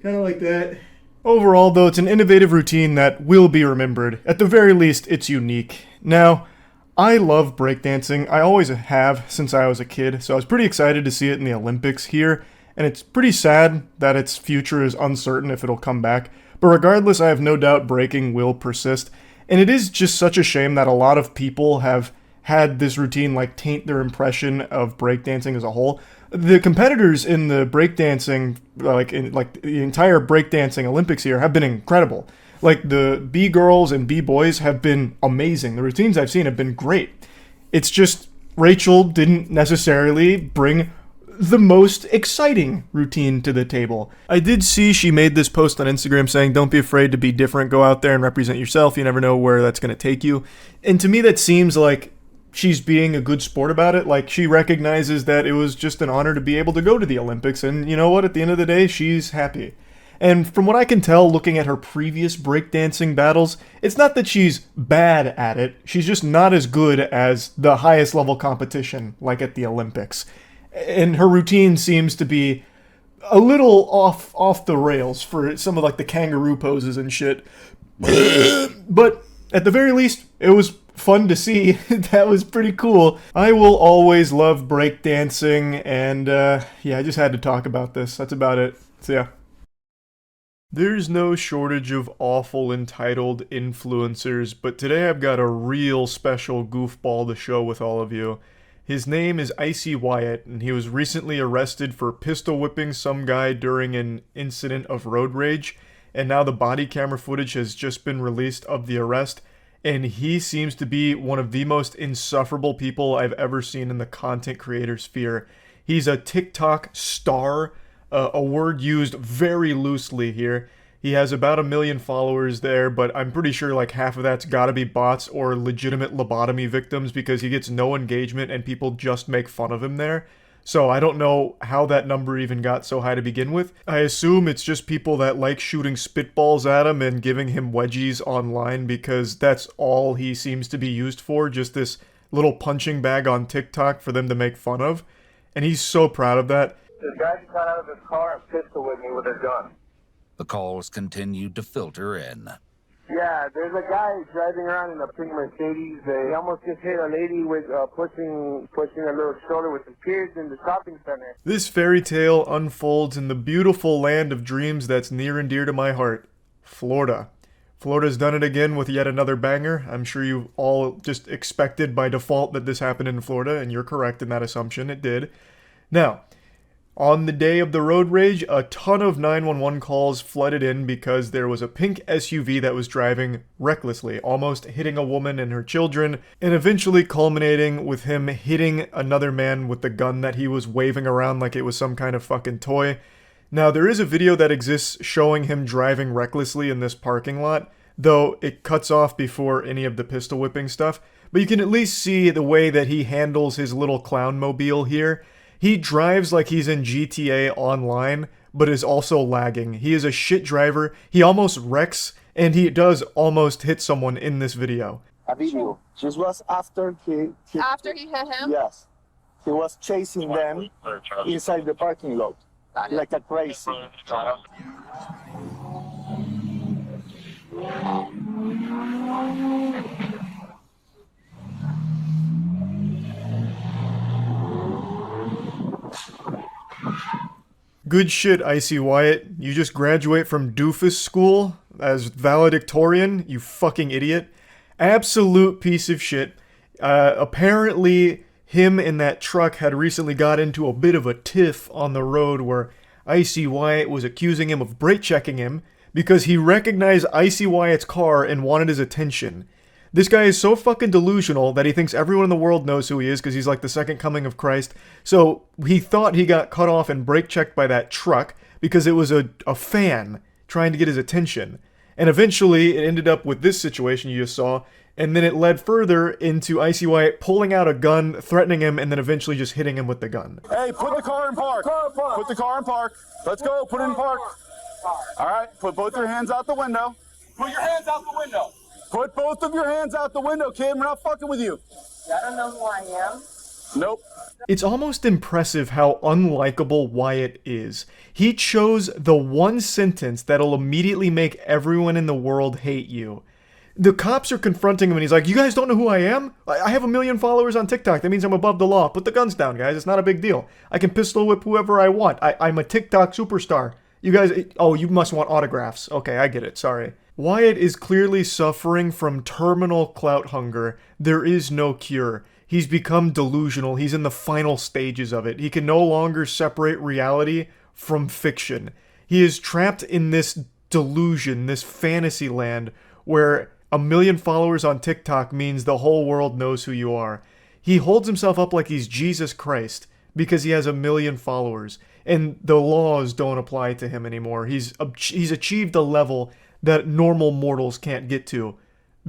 Kind of like that. Overall, though, it's an innovative routine that will be remembered. At the very least, it's unique. Now, I love breakdancing. I always have since I was a kid, so I was pretty excited to see it in the Olympics here, and it's pretty sad that its future is uncertain if it'll come back. But regardless, I have no doubt breaking will persist, and it is just such a shame that a lot of people have had this routine like taint their impression of breakdancing as a whole. The competitors in the breakdancing, like the entire breakdancing Olympics here, have been incredible. Like, the B girls and B boys have been amazing. The routines I've seen have been great. It's just Rachel didn't necessarily bring the most exciting routine to the table. I did see she made this post on Instagram saying, don't be afraid to be different, go out there and represent yourself, you never know where that's going to take you. And to me that seems like she's being a good sport about it. Like, she recognizes that it was just an honor to be able to go to the Olympics, and you know what, at the end of the day, she's happy. And from what I can tell, looking at her previous breakdancing battles, it's not that she's bad at it, she's just not as good as the highest level competition, like at the Olympics. And her routine seems to be a little off the rails for some of like the kangaroo poses and shit. But at the very least, it was fun to see. That was pretty cool. I will always love breakdancing, and yeah, I just had to talk about this. That's about it. So yeah. There's no shortage of awful entitled influencers, but today I've got a real special goofball to show with all of you. His name is Icy Wyatt, and he was recently arrested for pistol whipping some guy during an incident of road rage, and now the body camera footage has just been released of the arrest, and he seems to be one of the most insufferable people I've ever seen in the content creator sphere. He's a TikTok star, a word used very loosely here. He has about 1 million followers there, but I'm pretty sure like half of that's gotta be bots or legitimate lobotomy victims because he gets no engagement and people just make fun of him there. So I don't know how that number even got so high to begin with. I assume it's just people that like shooting spitballs at him and giving him wedgies online because that's all he seems to be used for, just this little punching bag on TikTok for them to make fun of. And he's so proud of that. This guy just got out of his car and pistol with me with his gun. The calls continued to filter in. Yeah, there's a guy driving around in a pink Mercedes. He almost just hit a lady with pushing a little stroller with some kids in the shopping center. This fairy tale unfolds in the beautiful land of dreams that's near and dear to my heart, Florida. Florida's done it again with yet another banger. I'm sure you all just expected by default that this happened in Florida, and you're correct in that assumption. It did. Now, on the day of the road rage, a ton of 911 calls flooded in because there was a pink SUV that was driving recklessly, almost hitting a woman and her children, and eventually culminating with him hitting another man with the gun that he was waving around like it was some kind of fucking toy. Now, there is a video that exists showing him driving recklessly in this parking lot, though it cuts off before any of the pistol whipping stuff, but you can at least see the way that he handles his little clown mobile here. He drives like he's in GTA Online, but is also lagging. He is a shit driver. He almost wrecks, and he does almost hit someone in this video. A video. This was after he After he hit him? Yes. He was chasing them inside the parking lot like a crazy. Good shit, Icy Wyatt. You just graduate from doofus school as valedictorian, you fucking idiot. Absolute piece of shit. Apparently, him and that truck had recently got into a bit of a tiff on the road where Icy Wyatt was accusing him of brake checking him because he recognized Icy Wyatt's car and wanted his attention. This guy is so fucking delusional that he thinks everyone in the world knows who he is because he's like the second coming of Christ. So he thought he got cut off and brake checked by that truck because it was a fan trying to get his attention. And eventually it ended up with this situation you just saw, and then it led further into Icy Wyatt pulling out a gun, threatening him, and then eventually just hitting him with the gun. Hey, put the car in park. Put the car in park. Let's go. Put it in park. All right. Put both your hands out the window. Put your hands out the window. Put both of your hands out the window, kid. We're not fucking with you. I don't know who I am. Nope. It's almost impressive how unlikable Wyatt is. He chose the one sentence that'll immediately make everyone in the world hate you. The cops are confronting him and he's like, you guys don't know who I am? I have 1 million followers on TikTok. That means I'm above the law. Put the guns down, guys. It's not a big deal. I can pistol whip whoever I want. I'm a TikTok superstar. You guys, oh, you must want autographs. Okay, I get it. Sorry. Wyatt is clearly suffering from terminal clout hunger. There is no cure. He's become delusional. He's in the final stages of it. He can no longer separate reality from fiction. He is trapped in this delusion, this fantasy land where 1 million followers on TikTok means the whole world knows who you are. He holds himself up like he's Jesus Christ because he has 1 million followers, and the laws don't apply to him anymore. He's achieved a level that normal mortals can't get to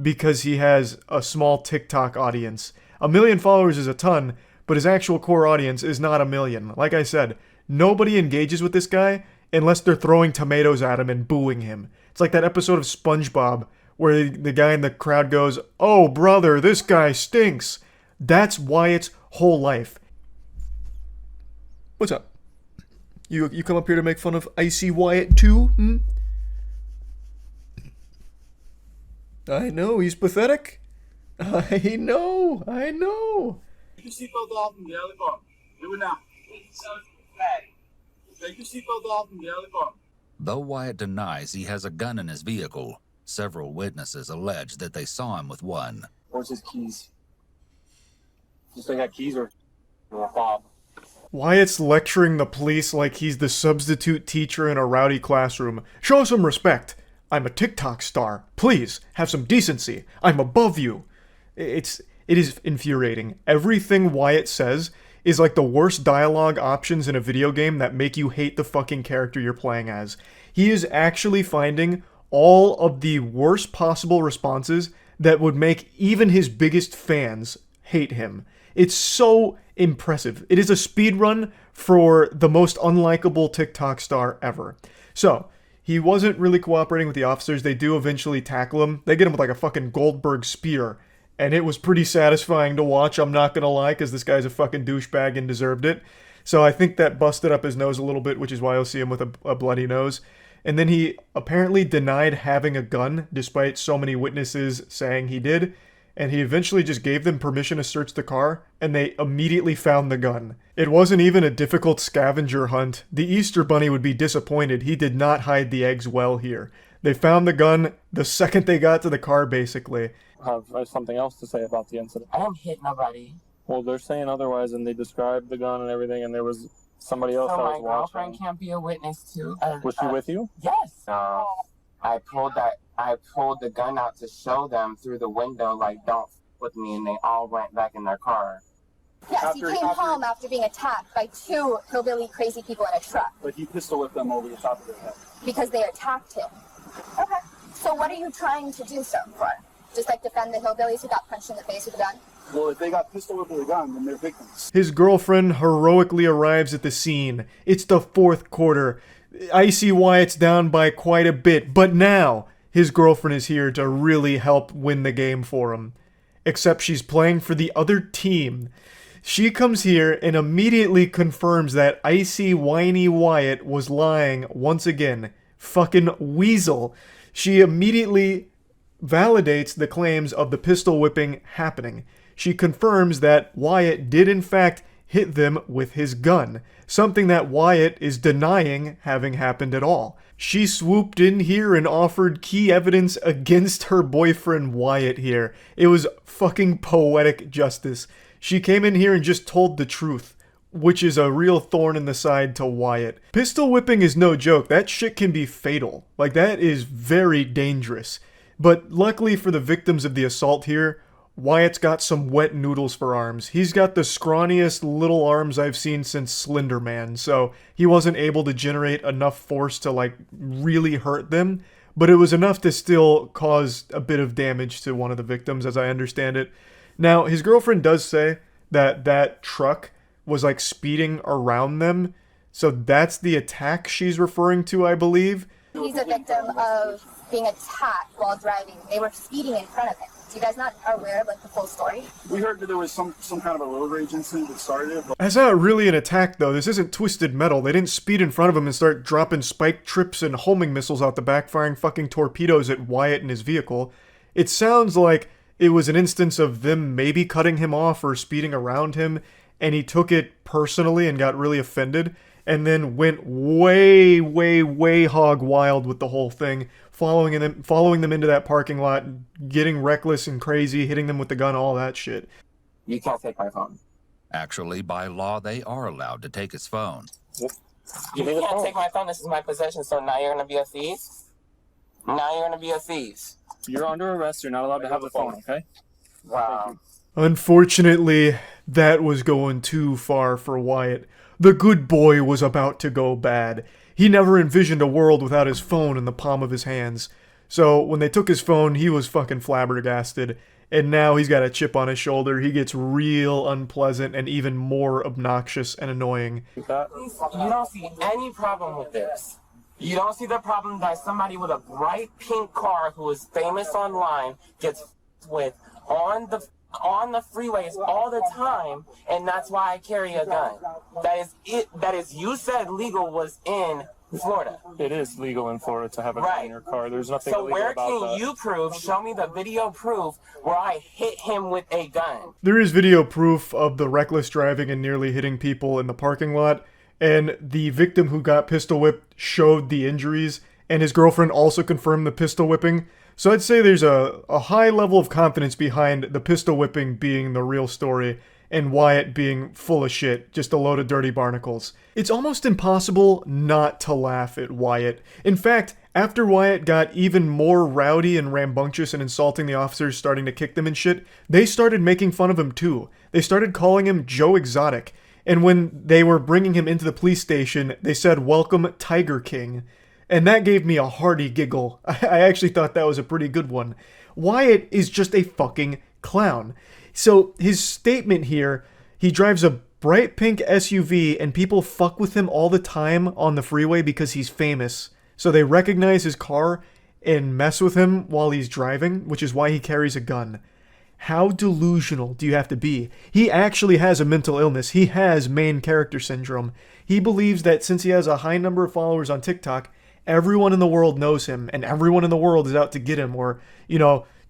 because he has a small TikTok audience. 1 million followers is a ton, but his actual core audience is not 1 million. Like I said, nobody engages with this guy unless they're throwing tomatoes at him and booing him. It's like that episode of SpongeBob where the guy in the crowd goes, "Oh, brother, this guy stinks." That's Wyatt's whole life. What's up? You come up here to make fun of Icy Wyatt too? Hmm? I know, he's pathetic. I know. Take your seatbelt off and get out of the car. Do it now. Take your seatbelt off and get out of the car. Though Wyatt denies he has a gun in his vehicle, several witnesses allege that they saw him with one. Where's his keys? Just they got keys or a fob. Wyatt's lecturing the police like he's the substitute teacher in a rowdy classroom. Show some respect. I'm a TikTok star. Please, have some decency. I'm above you. It is infuriating. Everything Wyatt says is like the worst dialogue options in a video game that make you hate the fucking character you're playing as. He is actually finding all of the worst possible responses that would make even his biggest fans hate him. It's so impressive. It is a speed run for the most unlikable TikTok star ever. So, he wasn't really cooperating with the officers. They do eventually tackle him. They get him with like a fucking Goldberg spear. And it was pretty satisfying to watch, I'm not gonna lie, because this guy's a fucking douchebag and deserved it. So I think that busted up his nose a little bit, which is why you'll see him with a bloody nose. And then he apparently denied having a gun, despite so many witnesses saying he did. And he eventually just gave them permission to search the car, and they immediately found the gun. It wasn't even a difficult scavenger hunt. The Easter Bunny would be disappointed. He did not hide the eggs well here. They found the gun the second they got to the car, basically. Have something else to say about the incident. I don't hit nobody. Well, they're saying otherwise, and they described the gun and everything, and there was somebody else So that my was watching. girlfriend can't be a witness too. Was she with you? Yes. I pulled the gun out to show them through the window, like, don't f with me, and they all went back in their car. Yes, he came home after being attacked by 2 hillbilly crazy people in a truck But he pistol whipped them over the top of their head. because they attacked him. Okay. So what are you trying to do so for? Just like defend the hillbillies who got punched in the face with a gun? Well, if they got pistol whipped with a gun, then they're victims. His girlfriend heroically arrives at the scene. It's the 4th quarter. Icy Wyatt's down by quite a bit, but now his girlfriend is here to really help win the game for him. Except she's playing for the other team. She comes here and immediately confirms that Icy Whiny Wyatt was lying once again. Fucking weasel. She immediately validates the claims of the pistol whipping happening. She confirms that Wyatt did in fact hit them with his gun, something that Wyatt is denying having happened at all. She swooped in here and offered key evidence against her boyfriend Wyatt here. It was fucking poetic justice. She came in here and just told the truth, which is a real thorn in the side to Wyatt. Pistol whipping is no joke. That shit can be fatal. Like, that is very dangerous. But luckily for the victims of the assault here, Wyatt's got some wet noodles for arms. He's got the scrawniest little arms I've seen since Slender Man, so he wasn't able to generate enough force to, like, really hurt them, but it was enough to still cause a bit of damage to one of the victims, as I understand it. Now, his girlfriend does say that that truck was, like, speeding around them, so that's the attack she's referring to, I believe. He's a victim of being attacked while driving. They were speeding in front of him. You guys not aware of, like, the full story? We heard that there was some kind of a road rage incident that started it. That's not really an attack, though. This isn't Twisted Metal. They didn't speed in front of him and start dropping spike trips and homing missiles out the back, firing fucking torpedoes at Wyatt and his vehicle. It sounds like it was an instance of them maybe cutting him off or speeding around him, and he took it personally and got really offended, and then went way, way, way hog wild with the whole thing, following them into that parking lot, getting reckless and crazy, hitting them with the gun, all that shit. You can't take my phone. Actually, by law, they are allowed to take his phone. You can't take my phone. This is my possession, so now you're going to be a thief? Now you're gonna be a thief. You're under arrest. You're not allowed to have the phone, okay? Wow. Unfortunately, that was going too far for Wyatt. The good boy was about to go bad. He never envisioned a world without his phone in the palm of his hands. So when they took his phone, he was fucking flabbergasted. And now he's got a chip on his shoulder. He gets real unpleasant and even more obnoxious and annoying. You don't see any problem with this. You don't see the problem that somebody with a bright pink car who is famous online gets with on the freeways all the time, and that's why I carry a gun. That is it. That is, you said legal was in Florida. It is legal in Florida to have a gun in your car. There's nothing So illegal where about can that. you prove, show me the video proof where I hit him with a gun? There is video proof of the reckless driving and nearly hitting people in the parking lot, and the victim who got pistol whipped showed the injuries, and his girlfriend also confirmed the pistol whipping. So I'd say there's a high level of confidence behind the pistol whipping being the real story, and Wyatt being full of shit, just a load of dirty barnacles. It's almost impossible not to laugh at Wyatt. In fact, after Wyatt got even more rowdy and rambunctious and insulting the officers, starting to kick them and shit, they started making fun of him too. They started calling him Joe Exotic. And when they were bringing him into the police station, they said, "Welcome, Tiger King." And that gave me a hearty giggle. I actually thought that was a pretty good one. Wyatt is just a fucking clown. So his statement here, he drives a bright pink SUV and people fuck with him all the time on the freeway because he's famous. So they recognize his car and mess with him while he's driving, which is why he carries a gun. How delusional do you have to be? He actually has a mental illness. He has main character syndrome. He believes that since he has a high number of followers on TikTok, everyone in the world knows him and everyone in the world is out to get him or,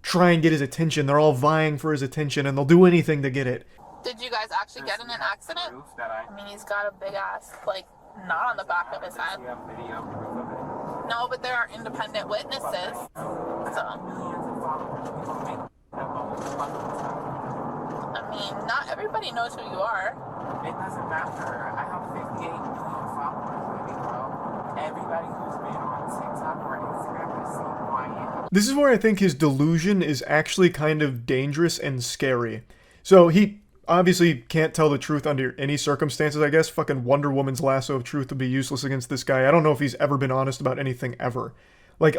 try and get his attention. They're all vying for his attention and they'll do anything to get it. Did you guys actually get in an accident? I mean, he's got a big ass, knot on the back of his head. No, but there are independent witnesses. So. I mean, not everybody knows who you are. It doesn't matter. I have 58 million followers, baby girl. Everybody who's been on TikTok or Instagram has seen Wyatt. This is where I think his delusion is actually kind of dangerous and scary. So he obviously can't tell the truth under any circumstances, I guess. Fucking Wonder Woman's lasso of truth would be useless against this guy. I don't know if he's ever been honest about anything ever.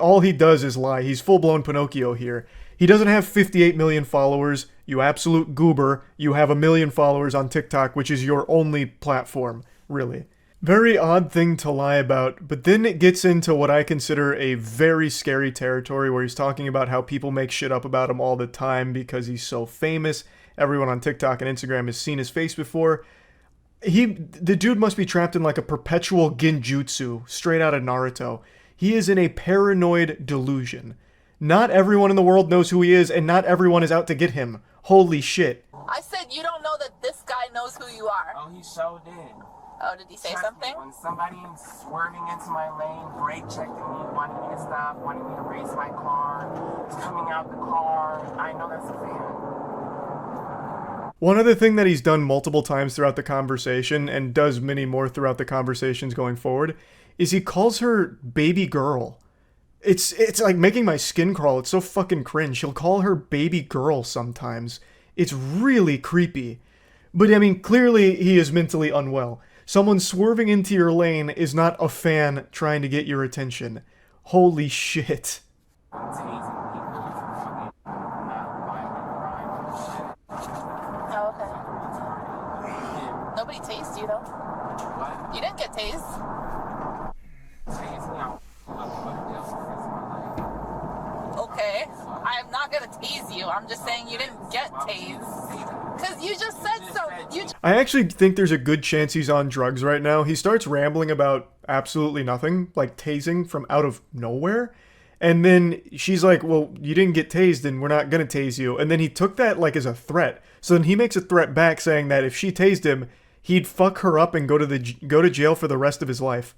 All he does is lie. He's full-blown Pinocchio here. He doesn't have 58 million followers. You absolute goober. You have 1 million followers on TikTok, which is your only platform, really. Very odd thing to lie about, but then it gets into what I consider a very scary territory where he's talking about how people make shit up about him all the time because he's so famous. Everyone on TikTok and Instagram has seen his face before. The dude must be trapped in a perpetual genjutsu straight out of Naruto. He is in a paranoid delusion. Not everyone in the world knows who he is, and not everyone is out to get him. Holy shit. I said you don't know that this guy knows who you are. Oh, he so did. Oh, did he say something? When somebody swerving into my lane, brake checking me, wanting me to stop, wanting me to race my car, coming out the car, I know that's a fan. One other thing that he's done multiple times throughout the conversation, and does many more throughout the conversations going forward, is he calls her baby girl. It's like making my skin crawl. It's so fucking cringe. He'll call her baby girl sometimes. It's really creepy. But I mean, clearly he is mentally unwell. Someone swerving into your lane is not a fan trying to get your attention. Holy shit. Oh, okay. Nobody tased you, though. What? You didn't get tased. Okay, I am not gonna tase you. I'm just saying you didn't get tased. Because you just said so. I actually think there's a good chance he's on drugs right now. He starts rambling about absolutely nothing, like tasing from out of nowhere. And then she's like, well, you didn't get tased and we're not going to tase you. And then he took that as a threat. So then he makes a threat back saying that if she tased him, he'd fuck her up and go to jail for the rest of his life.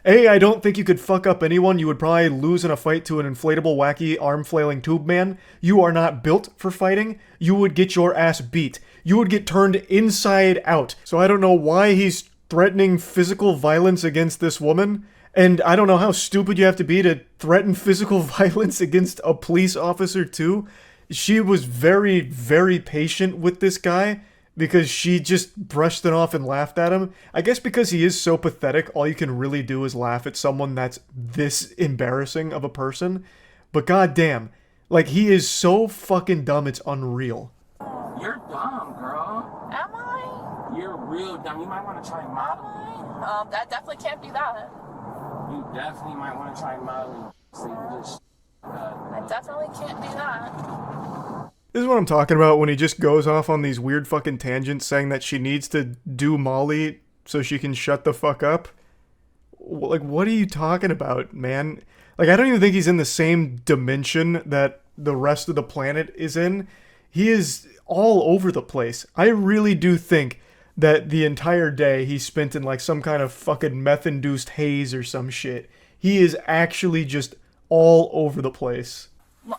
I don't think you could fuck up anyone. You would probably lose in a fight to an inflatable, wacky, arm-flailing tube man. You are not built for fighting. You would get your ass beat. You would get turned inside out. So I don't know why he's threatening physical violence against this woman. And I don't know how stupid you have to be to threaten physical violence against a police officer too. She was very, very patient with this guy because she just brushed it off and laughed at him. I guess because he is so pathetic, all you can really do is laugh at someone that's this embarrassing of a person. But goddamn, like, he is so fucking dumb, it's unreal. You're dumb, girl. Am I? You're real dumb. You might want to try modeling. I definitely can't do that. You definitely might want to try modeling. So you just, I definitely can't do that. This is what I'm talking about when he just goes off on these weird fucking tangents saying that she needs to do Molly so she can shut the fuck up. Like, what are you talking about, man? Like, I don't even think he's in the same dimension that the rest of the planet is in. He is all over the place. I really do think that the entire day he spent in like some kind of fucking meth-induced haze or some shit. He is actually just all over the place.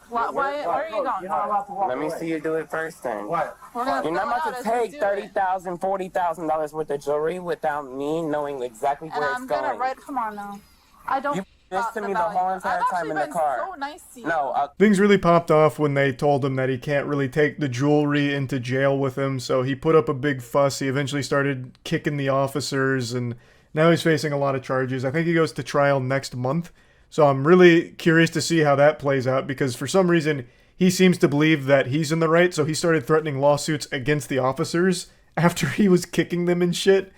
Where are you going? let me see you do it first then. What? You're not about to take $30,000, $40,000 worth of jewelry without me knowing exactly where it's going. I'm gonna come on now. I don't. You this to me the whole entire time in the car. So nice to you. No. Things really popped off when they told him that he can't really take the jewelry into jail with him, so he put up a big fuss. He eventually started kicking the officers, and now he's facing a lot of charges. I think he goes to trial next month, so I'm really curious to see how that plays out, because for some reason he seems to believe that he's in the right, so he started threatening lawsuits against the officers after he was kicking them and shit.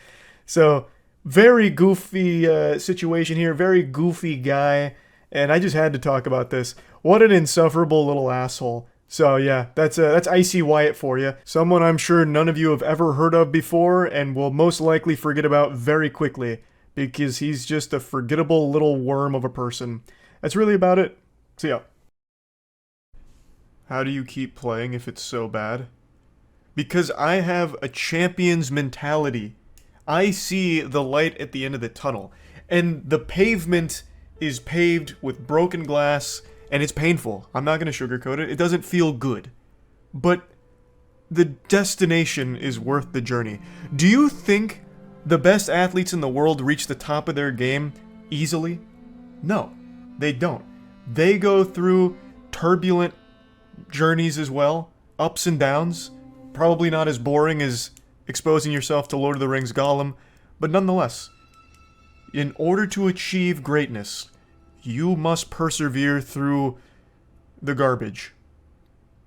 So very goofy situation here, very goofy guy, and I just had to talk about this. What an insufferable little asshole. So yeah, that's Icy Wyatt for you. Someone I'm sure none of you have ever heard of before and will most likely forget about very quickly, because he's just a forgettable little worm of a person. That's really about it. See ya. How do you keep playing if it's so bad? Because I have a champion's mentality. I see the light at the end of the tunnel, and the pavement is paved with broken glass, and it's painful. I'm not going to sugarcoat it. It doesn't feel good. But the destination is worth the journey. Do you think the best athletes in the world reach the top of their game easily? No, they don't. They go through turbulent journeys as well, ups and downs. Probably not as boring as exposing yourself to Lord of the Rings Gollum, but nonetheless, in order to achieve greatness, you must persevere through the garbage.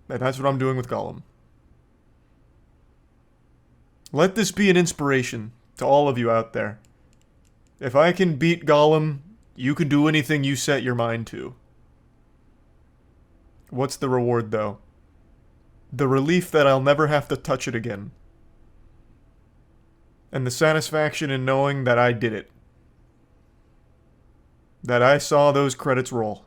And that's what I'm doing with Gollum. Let this be an inspiration to all of you out there. If I can beat Gollum, you can do anything you set your mind to. What's the reward, though? The relief that I'll never have to touch it again. And the satisfaction in knowing that I did it. That I saw those credits roll.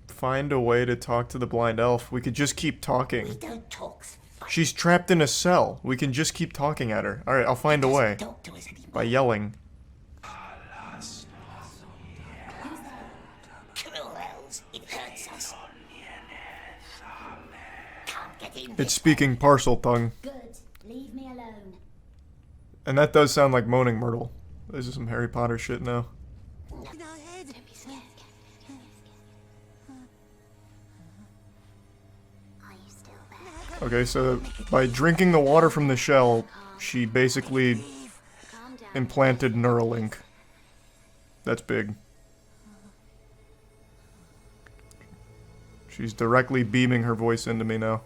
Find a way to talk to the blind elf. We could just keep talking. We don't talk. She's trapped in a cell. We can just keep talking at her. Alright, I'll find a way. By yelling. It hurts us. Can't get in. It's speaking parcel tongue. Good. Leave me alone. And that does sound like Moaning Myrtle. This is some Harry Potter shit now. Okay, so by drinking the water from the shell, she basically implanted Neuralink. That's big. She's directly beaming her voice into me now.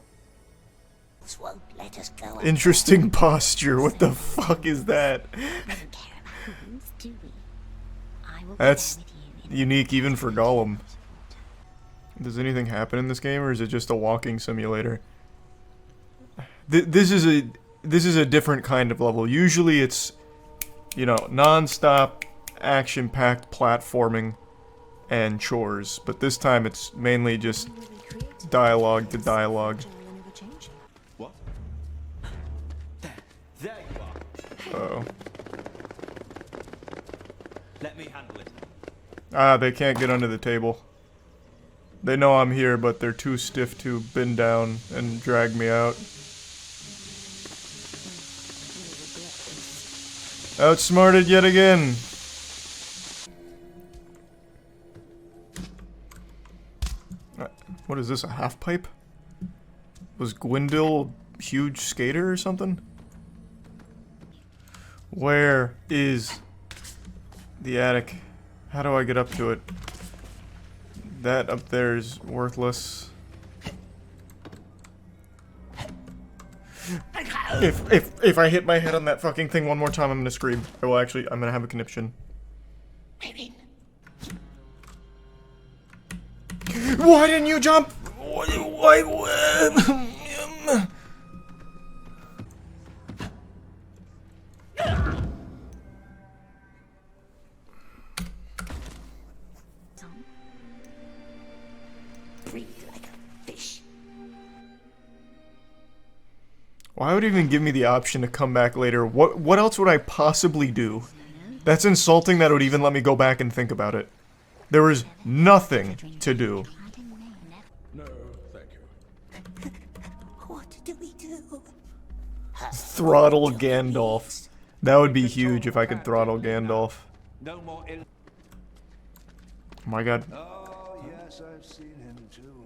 Won't let us go. Interesting posture. What the fuck is that? That's unique even for Gollum. Does anything happen in this game, or is it just a walking simulator? This is a different kind of level. Usually it's, you know, non-stop action-packed platforming and chores, but this time it's mainly just dialogue to dialogue. What? There you are. Uh-oh. Let me handle it. Ah, they can't get under the table. They know I'm here, but they're too stiff to bend down and drag me out. Outsmarted yet again. What is this, a half pipe? Was Gwendil a huge skater or something? Where is the attic? How do I get up to it? That up there is worthless. If I hit my head on that fucking thing one more time, I'm gonna scream. I will actually, I'm gonna have a conniption. Why didn't you jump? Why? Why would it even give me the option to come back later? What else would I possibly do? That's insulting that it would even let me go back and think about it. There was nothing to do. No, thank you. What do we do? Throttle Gandalf. That would be huge if I could throttle Gandalf. No more Oh my god. Oh, yes, I've seen him too.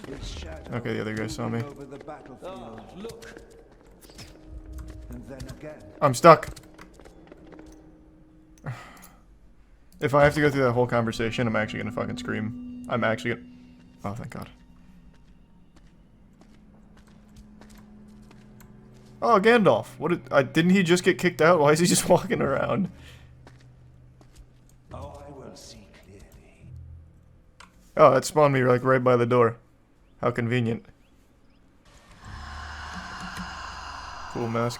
His shadow Okay, the other guy saw me. over the battlefield. Look. And then again. I'm stuck. If I have to go through that whole conversation, I'm actually gonna fucking scream. I'm actually gonna... Oh, thank God. Oh, Gandalf. What did... didn't he just get kicked out? Why is he just walking around? Oh, I will see clearly. Oh, that spawned me like right by the door. How convenient. Cool mask.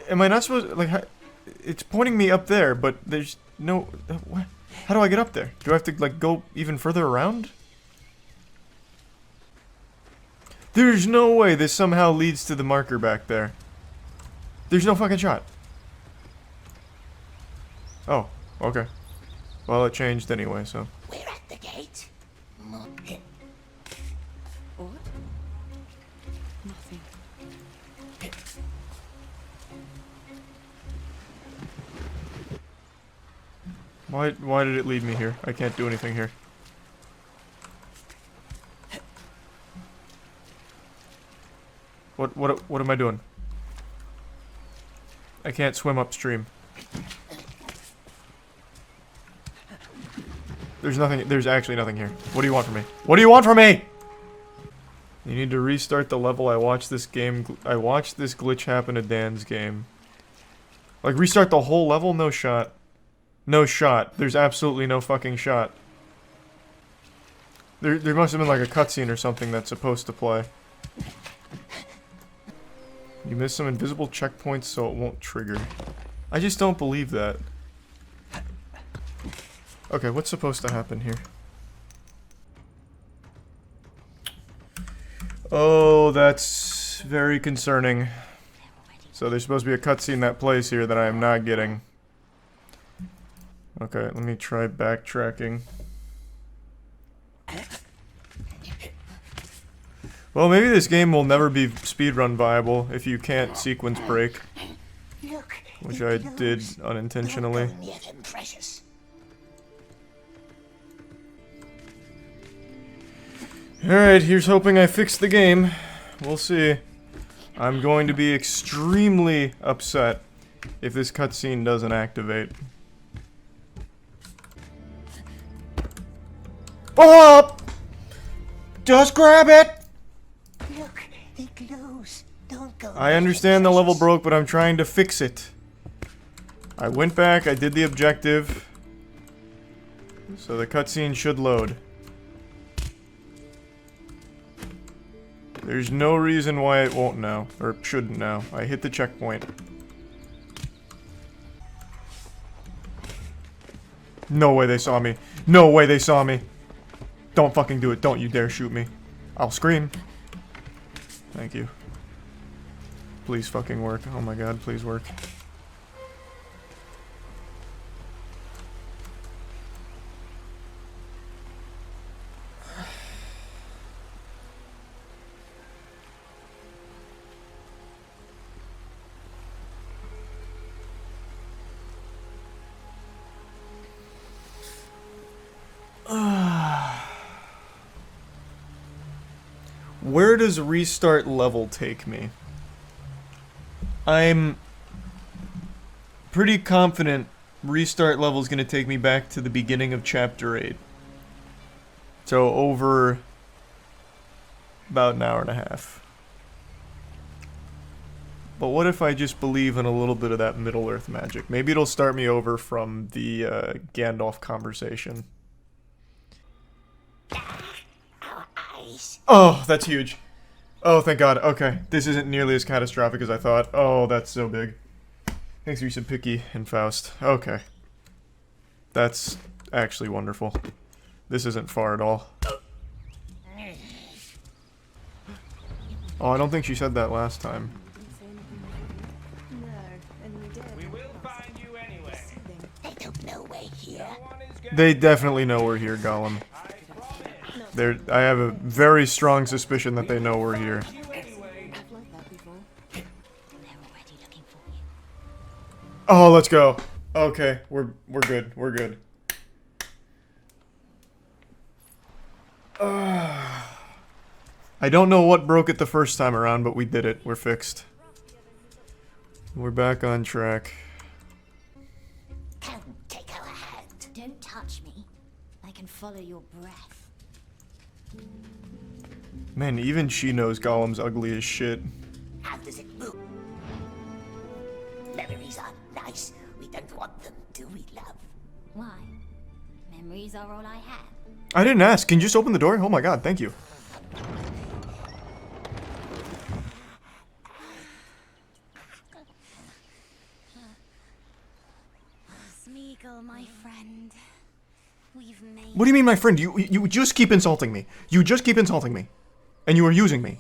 Am I not supposed... like, it's pointing me up there, but there's no... what? How do I get up there? Do I have to, like, go even further around? There's no way this somehow leads to the marker back there. There's no fucking shot. Oh, okay. Well, it changed anyway, so... We're at the gate. What? Nothing. Why did it lead me here? I can't do anything here. What am I doing? I can't swim upstream. There's nothing, there's actually nothing here. What do you want from me? What do you want from me? You need to restart the level. I watched this glitch happen to Dan's game. Like, restart the whole level? No shot. No shot. There's absolutely no fucking shot. There must have been like a cutscene or something that's supposed to play. You missed some invisible checkpoints so it won't trigger. I just don't believe that. Okay, what's supposed to happen here? Oh, that's very concerning. So there's supposed to be a cutscene that plays here that I am not getting. Okay, let me try backtracking. Well, maybe this game will never be speedrun viable if you can't sequence break. Which I did unintentionally. Alright, here's hoping I fix the game. We'll see. I'm going to be extremely upset if this cutscene doesn't activate. Oh! Just grab it! Look, it glows. Don't go. I understand the level broke, but I'm trying to fix it. I went back, I did the objective. So the cutscene should load. There's no reason why it won't now, or shouldn't now. I hit the checkpoint. No way they saw me. No way they saw me. Don't fucking do it. Don't you dare shoot me. I'll scream. Thank you. Please fucking work. Oh my god, please work. Where does restart level take me? I'm pretty confident restart level is going to take me back to the beginning of chapter 8. So over about an hour and a half. But what if I just believe in a little bit of that Middle-earth magic? Maybe it'll start me over from the Gandalf conversation. Oh, that's huge. Oh, thank God. Okay, this isn't nearly as catastrophic as I thought. Oh, that's so big. Thanks for some Picky and Faust. Okay. That's actually wonderful. This isn't far at all. Oh, I don't think she said that last time. They don't know we're here. They definitely know we're here, Gollum. I have a very strong suspicion that they know we're here. Oh, let's go. Okay, we're good. We're good. I don't know what broke it the first time around, but we did it. We're fixed. We're back on track. Come, take our hand. Don't touch me. I can follow your breath. Man, even she knows Gollum's ugly as shit. How does it move? Memories are nice. We don't want them, do we, love? Why? Memories are all I have. I didn't ask. Can you just open the door? Oh my God, thank you. Sneako, my friend. We've made... What do you mean, my friend? You just keep insulting me. You just keep insulting me. And you are using me.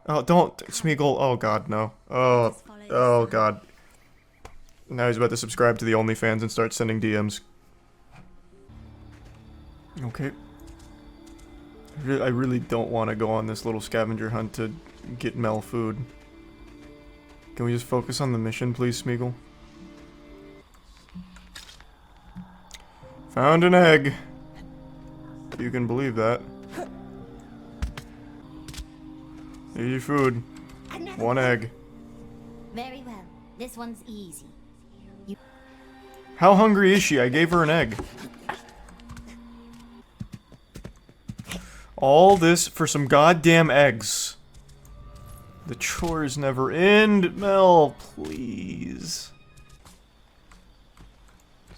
Oh, don't, Smeagol. Oh God, no. Oh God. Now he's about to subscribe to the OnlyFans and start sending DMs. Okay. I really don't want to go on this little scavenger hunt to get Mel food. Can we just focus on the mission, please, Smeagol? Found an egg. You can believe that. Here's your food. One egg. Very well. This one's easy. How hungry is she? I gave her an egg. All this for some goddamn eggs. The chores never end. Mel, please.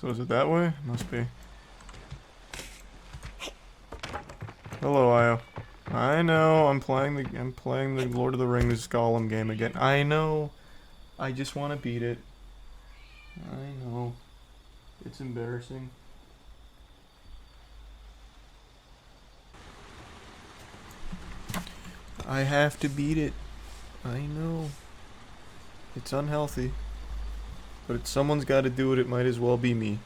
So is it that way? Must be. Hello, Io. I know, I'm playing the Lord of the Rings Gollum game again. I know. I just want to beat it. I know. It's embarrassing. I have to beat it. I know. It's unhealthy. But if someone's got to do it, it might as well be me.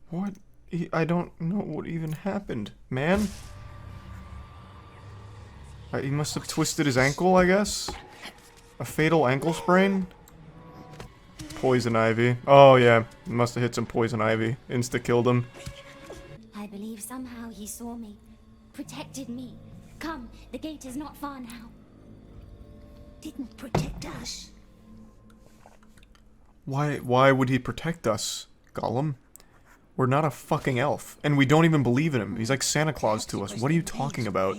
What? I don't know what even happened, man. He must have twisted his ankle, I guess? A fatal ankle sprain? Poison ivy. Oh yeah, must have hit some poison ivy. Insta-killed him. I believe somehow he saw me, protected me. Come, the gate is not far now. Didn't protect us. Why would he protect us, Gollum? We're not a fucking elf, and we don't even believe in him. He's like Santa Claus to us. What are you talking about?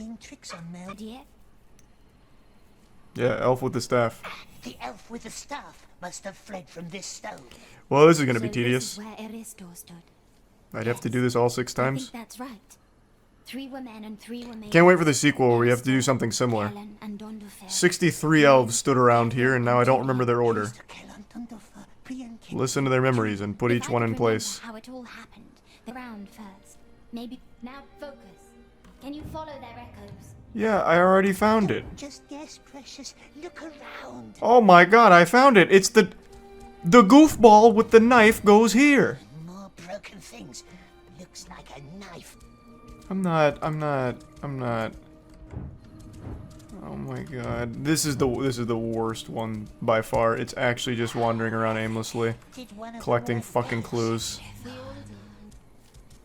Yeah, elf with the staff. The elf with the staff must have fled from this stone. Well, this is gonna be tedious. This is where Aristor stood. I'd have to do this all 6 times. I think that's right. 3 were men and 3 were maidens. Can't wait for the sequel where we have to do something similar. 63 elves stood around here, and now I don't remember their order. Listen to their memories and put each one in place. How it all happened. The round first. Maybe now focus. Can you follow their echoes? Yeah, I already found it. Just guess, precious. Look around. Oh my God, I found it. It's the goofball with the knife goes here. More broken things. Looks like a knife. I'm not. Oh my god. This is the worst one by far. It's actually just wandering around aimlessly, collecting fucking clues.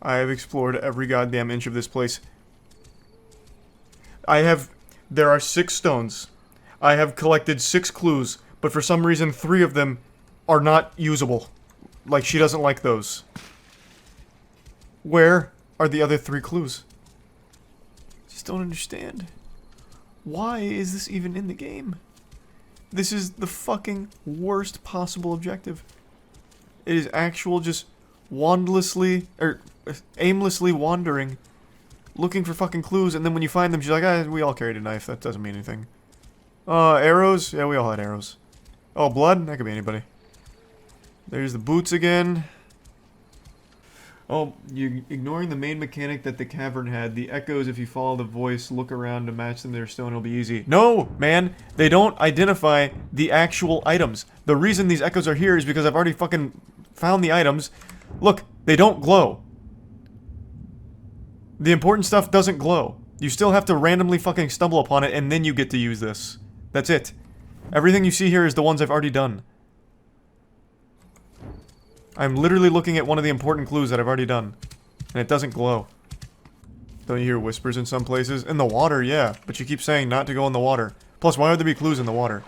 I have explored every goddamn inch of this place. There are 6 stones. I have collected 6 clues, but for some reason 3 of them are not usable. Like, she doesn't like those. Where are the other 3 clues? Just don't understand. Why is this even in the game? This is the fucking worst possible objective. It is actual just aimlessly wandering, looking for fucking clues, and then when you find them, she's like, ah, we all carried a knife, that doesn't mean anything. Arrows? Yeah, we all had arrows. Oh, blood? That could be anybody. There's the boots again. Oh, you're ignoring the main mechanic that the cavern had. The echoes, if you follow the voice, look around to match them to their stone, it'll be easy. No, man! They don't identify the actual items. The reason these echoes are here is because I've already fucking found the items. Look, they don't glow. The important stuff doesn't glow. You still have to randomly fucking stumble upon it, and then you get to use this. That's it. Everything you see here is the ones I've already done. I'm literally looking at one of the important clues that I've already done. And it doesn't glow. Don't you hear whispers in some places? In the water, yeah. But you keep saying not to go in the water. Plus, why would there be clues in the water?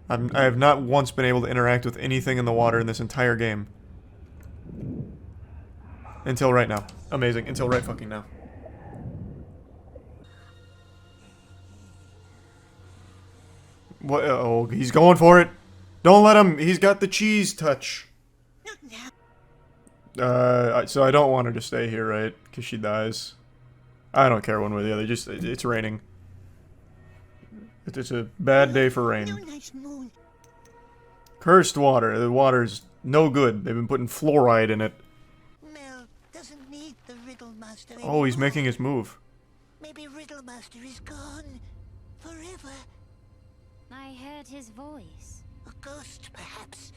I have not once been able to interact with anything in the water in this entire game. Until right now. Amazing. Until right fucking now. What? Oh, he's going for it. Don't let him. He's got the cheese touch. So I don't want her to stay here, right? Because she dies. I don't care one way or the other. Just, it's raining. It's a bad day for rain. Cursed water. The water's no good. They've been putting fluoride in it. Mel doesn't need the Riddle Master anymore. Oh, he's making his move. Maybe Riddle Master is gone. Forever. I heard his voice. A ghost, perhaps.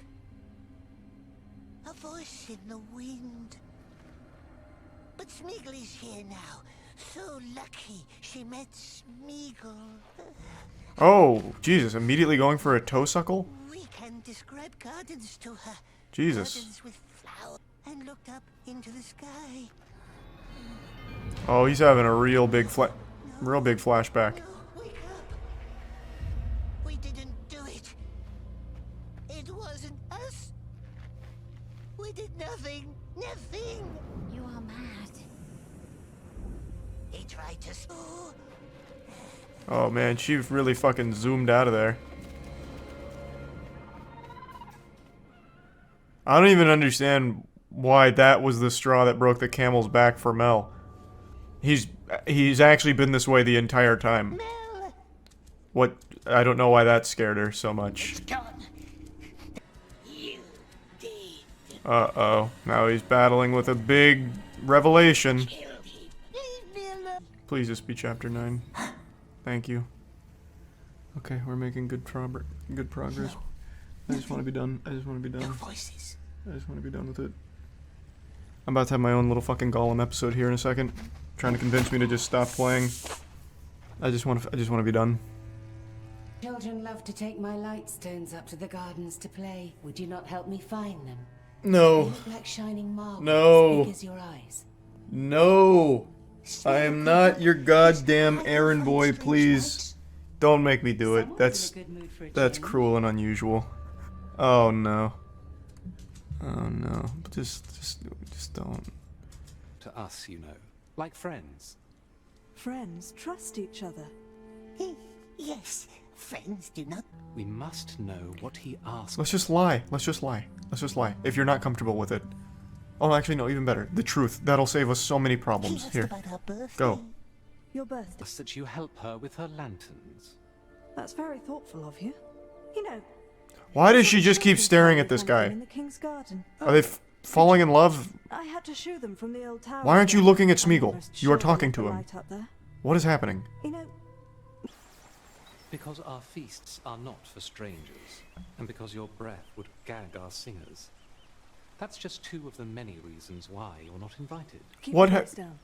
A voice in the wind. But Smeagol is here now. So lucky she met Smeagol. Oh, Jesus. Immediately going for a toe suckle? We can describe gardens to her. Jesus. Gardens with flowers. And looked up into the sky. Oh, he's having a real big flashback. We didn't do it. It wasn't us. We did nothing. Nothing. You are mad. He tried to... Oh man, she really fucking zoomed out of there. I don't even understand why that was the straw that broke the camel's back for Mel. He's actually been this way the entire time. Mel. What? I don't know why that scared her so much. Uh-oh. Now he's battling with a big revelation. Please just be chapter 9. Thank you. Okay, we're making good progress. I just want to be done. I just want to be done. I just want to be done with it. I'm about to have my own little fucking Gollum episode here in a second. Trying to convince me to just stop playing. I just want to be done. Children love to take my light stones up to the gardens to play. Would you not help me find them? No. They look like shining marbles, No. as big as your eyes. No. I am not your goddamn errand boy, please. Don't make me do it. That's cruel and unusual. Oh no. Oh no. Just don't. To us, you know. Like friends. Friends trust each other. Yes, friends do not. We must know what he asked. Let's just lie. Let's just lie. If you're not comfortable with it. Oh, actually, no, even better. The truth. That'll save us so many problems. Here. Go. Your birthday. That you help her with her lanterns. That's very thoughtful of you. You know. Why does she just keep staring at this guy? In the King's Garden. Are they falling in love? I had to shoo them from the old tower. Why aren't you looking at Smeagol? You are talking to him. What is happening? You know. Because our feasts are not for strangers, and because your breath would gag our singers. That's just 2 of the many reasons why you're not invited. Keep your voice down.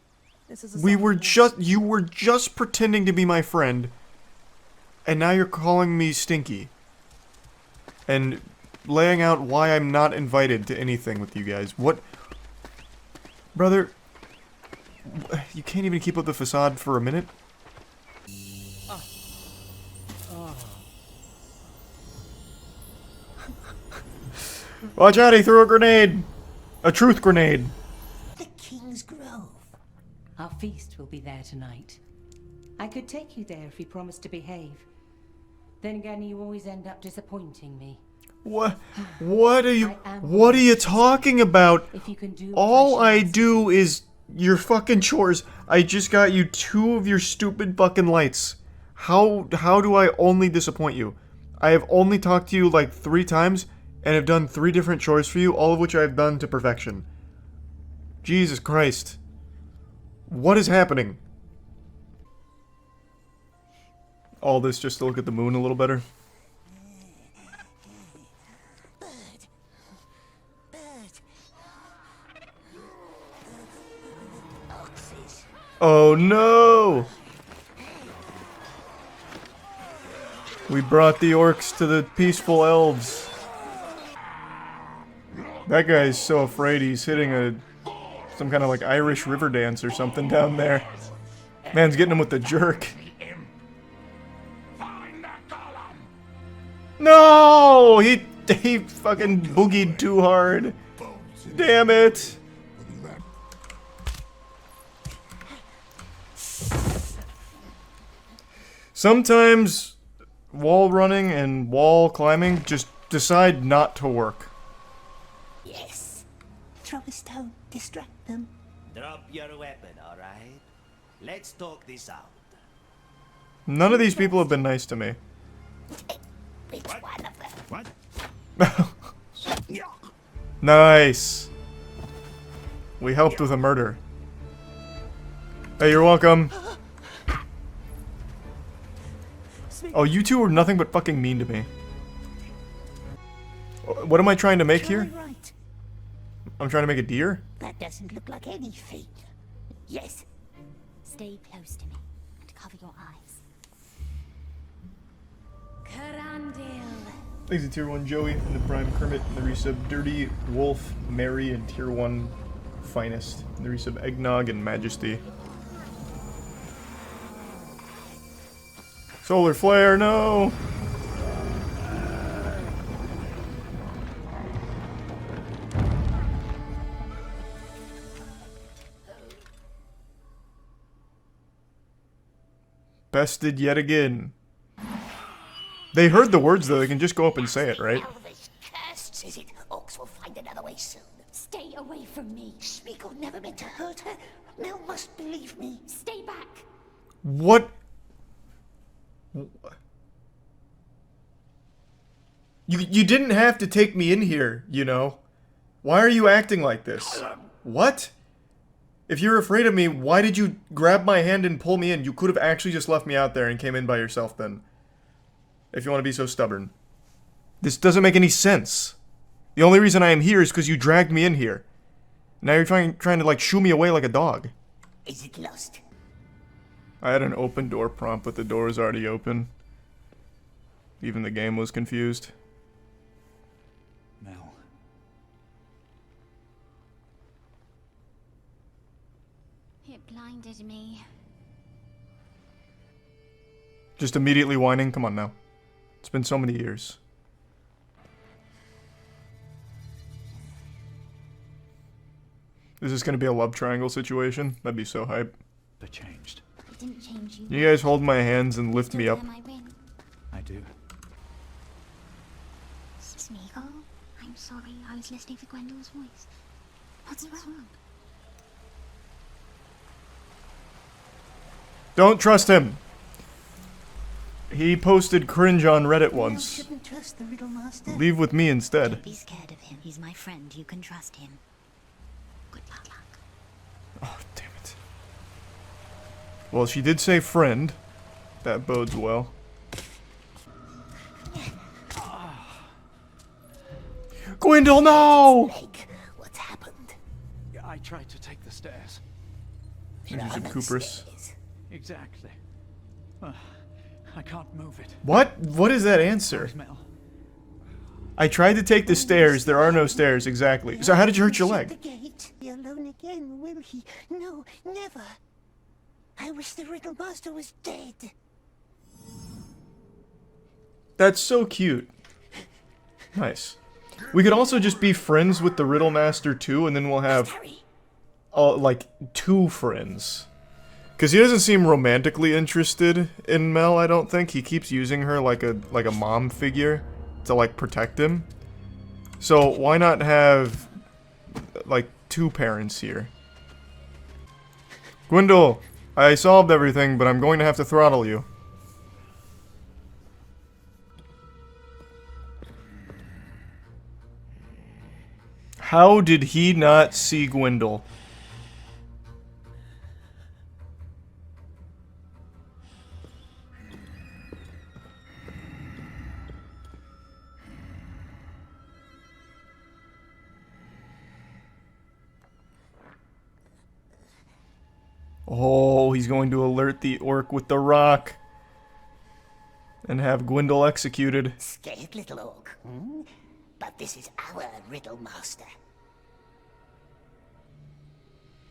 This is a You were supplement. just pretending to be my friend, and now you're calling me stinky. And laying out why I'm not invited to anything with you guys. What? Brother, you can't even keep up the facade for a minute? Watch out, he threw a grenade! A truth grenade! The King's Grove. Our feast will be there tonight. I could take you there if you promised to behave. Then again, you always end up disappointing me. What are you talking about? If you can do All I do is your fucking chores. I just got you 2 of your stupid fucking lights. How do I only disappoint you? I have only talked to you like 3 times and have done 3 different chores for you, all of which I have done to perfection. Jesus Christ. What is happening? All this just to look at the moon a little better. Oh no! We brought the orcs to the peaceful elves. That guy's so afraid he's hitting some kind of like Irish river dance or something down there. Man's getting him with the jerk. No! He fucking boogied too hard. Damn it! Sometimes wall running and wall climbing just decide not to work. Yes. Throw a stone, distract them. Drop your weapon, alright? Let's talk this out. None of these people have been nice to me. Which one of them? What? Nice. We helped with a murder. Hey, you're welcome. Oh, you two are nothing but fucking mean to me. What am I trying to make here? Right. I'm trying to make a deer? That doesn't look like anything. Yes. Stay close to me and cover your eyes. Thanks to Tier 1 Joey, and the Prime Kermit, and the resub Dirty Wolf, Mary, and Tier 1 Finest, and the resub Eggnog and Majesty. Solar Flare, no! Bested yet again. They heard the words though, they can just go up and say it, right? Cursed, is it? Orcs will find another way soon. Stay away from me. Smeagol never meant to hurt her. Mel must believe me. Stay back. What? You didn't have to take me in here, you know? Why are you acting like this? What? If you're afraid of me, why did you grab my hand and pull me in? You could have actually just left me out there and came in by yourself then. If you want to be so stubborn. This doesn't make any sense. The only reason I am here is because you dragged me in here. Now you're trying to like shoo me away like a dog. Is it lost? I had an open door prompt, but the door was already open. Even the game was confused. Mel. It blinded me. Just immediately whining? Come on now. It's been so many years. Is this gonna be a love triangle situation? That'd be so hype. They changed. It didn't change you. You guys hold my hands and lift me up. I do. Sneako, I'm sorry. I was listening for Gwendolyn's voice. What's wrong? Don't trust him. He posted cringe on Reddit once. Shouldn't trust the Riddle Master. Leave with me instead. Don't be scared of him. He's my friend. You can trust him. Good luck. Oh, damn it. Well, she did say friend. That bodes well. Gwendol, no! What's happened? I tried to take the stairs. Use Cooper's. Exactly. I can't move it. What? What is that answer? I tried to take the stairs. There are no stairs. Exactly. So how did you hurt your leg? The gate. Be alone again, will he? No, never. I wish the Riddle Master was dead. That's so cute. Nice. We could also just be friends with the Riddle Master too, and then we'll have, like, 2 friends. Because he doesn't seem romantically interested in Mel, I don't think. He keeps using her like a mom figure to, like, protect him. So why not have, like, 2 parents here? Gwendol, I solved everything, but I'm going to have to throttle you. How did he not see Gwendol? Oh, he's going to alert the orc with the rock. And have Gwendol executed. Scared little orc, hmm? But this is our Riddle Master.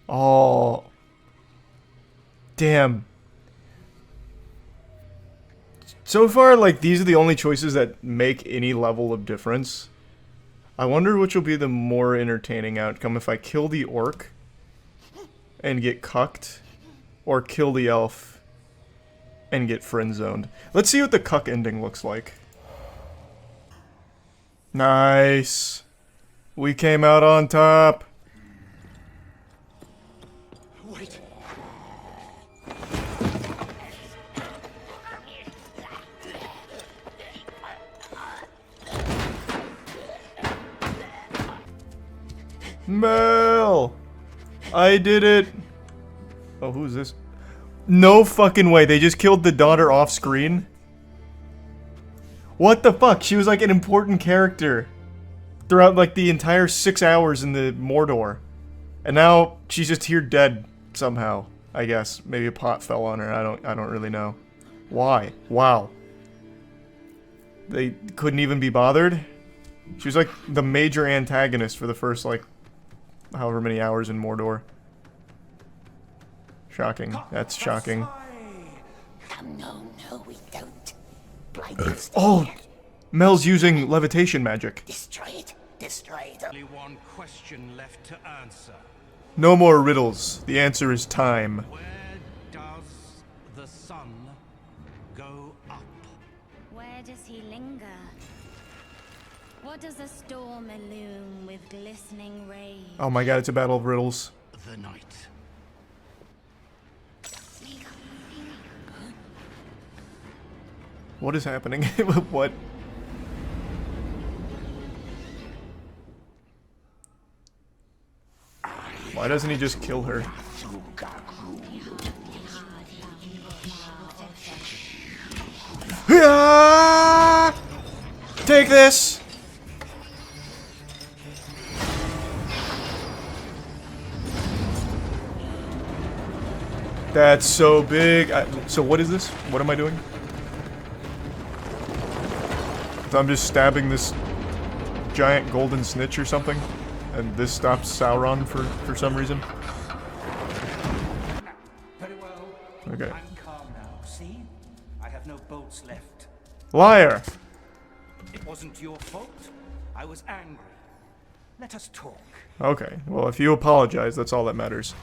Oh. Damn. So far, like, these are the only choices that make any level of difference. I wonder which will be the more entertaining outcome, if I kill the orc and get cucked, or kill the elf and get friend-zoned. Let's see what the cuck ending looks like. Nice. We came out on top. Wait. Mel! I did it! Oh, who's this? No fucking way, they just killed the daughter off screen? What the fuck? She was like an important character throughout like the entire 6 hours in the Mordor. And now she's just here dead somehow, I guess. Maybe a pot fell on her, I don't really know. Why? Wow. They couldn't even be bothered? She was like the major antagonist for the first like however many hours in Mordor. Shocking. That's shocking. No, we don't. Oh! Mel's using levitation magic. Destroy it. Only one question left to answer. No more riddles. The answer is time. Where does the sun go up? Where does he linger? What does a storm illume with glistening rays? Oh my god, it's a battle of riddles. The night. What is happening? What? Why doesn't he just kill her? Take this! That's so big. So what is this? What am I doing? So I'm just stabbing this giant golden snitch or something, and this stops Sauron for some reason. Very well. Okay. I'm calm now. See? I have no bolts left. Liar! It wasn't your fault. I was angry. Let us talk. Okay, well if you apologize, that's all that matters.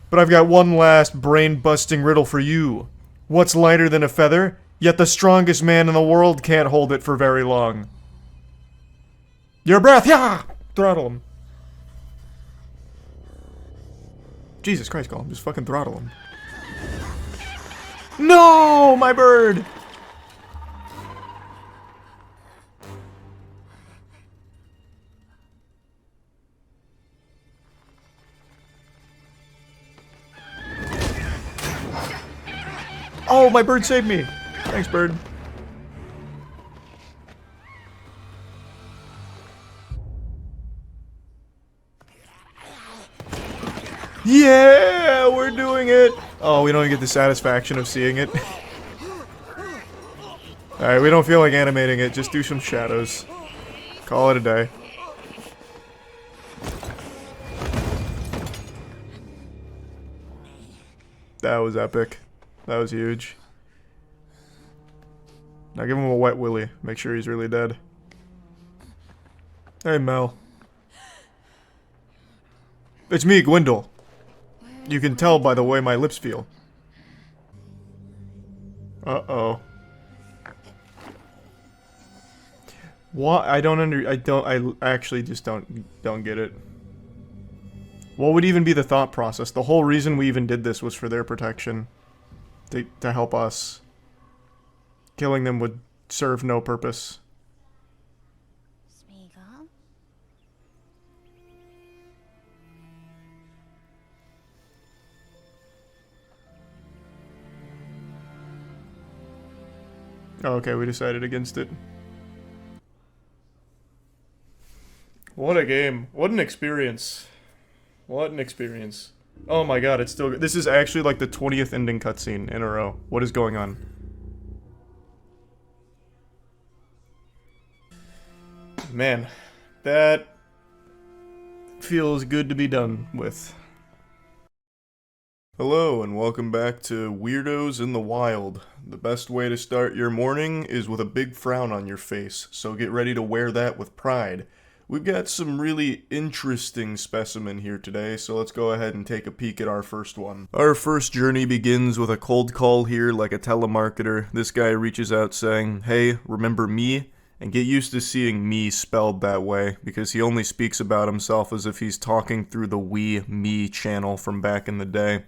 But I've got one last brain-busting riddle for you. What's lighter than a feather, yet the strongest man in the world can't hold it for very long? Your breath, yeah! Throttle him. Jesus Christ, Colin, just fucking throttle him. No, my bird! Oh, my bird saved me! Thanks, bird. Yeah, we're doing it. Oh, we don't get the satisfaction of seeing it. Alright, we don't feel like animating it. Just do some shadows. Call it a day. That was epic. That was huge. Now give him a wet willy. Make sure he's really dead. Hey, Mel. It's me, Gwendol. You can tell by the way my lips feel. Uh-oh. What? I actually just don't get it. What would even be the thought process? The whole reason we even did this was for their protection. To help us. Killing them would serve no purpose. Sneako? Okay, we decided against it. What a game. What an experience. What an experience. Oh my god, it's still good. This is actually like the 20th ending cutscene in a row. What is going on? Man, that feels good to be done with. Hello and welcome back to Weirdos in the Wild. The best way to start your morning is with a big frown on your face, so get ready to wear that with pride. We've got some really interesting specimen here today, so let's go ahead and take a peek at our first one. Our first journey begins with a cold call here like a telemarketer. This guy reaches out saying, "Hey, remember me?" And get used to seeing me spelled that way, because he only speaks about himself as if he's talking through the We Me channel from back in the day.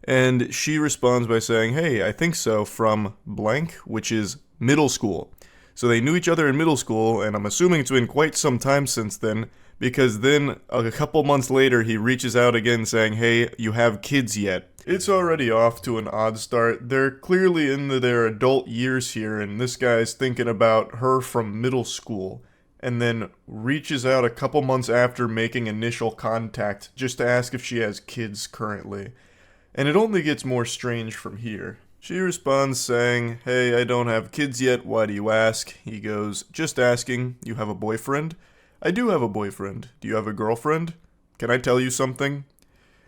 And she responds by saying, "Hey, I think so," from blank, which is middle school. So they knew each other in middle school, and I'm assuming it's been quite some time since then, because then a couple months later he reaches out again saying, "Hey, you have kids yet?" It's already off to an odd start. They're clearly into their adult years here, and this guy's thinking about her from middle school, and then reaches out a couple months after making initial contact just to ask if she has kids currently. And it only gets more strange from here. She responds saying, "Hey, I don't have kids yet, why do you ask?" He goes, "Just asking, you have a boyfriend?" "I do have a boyfriend. Do you have a girlfriend? Can I tell you something?"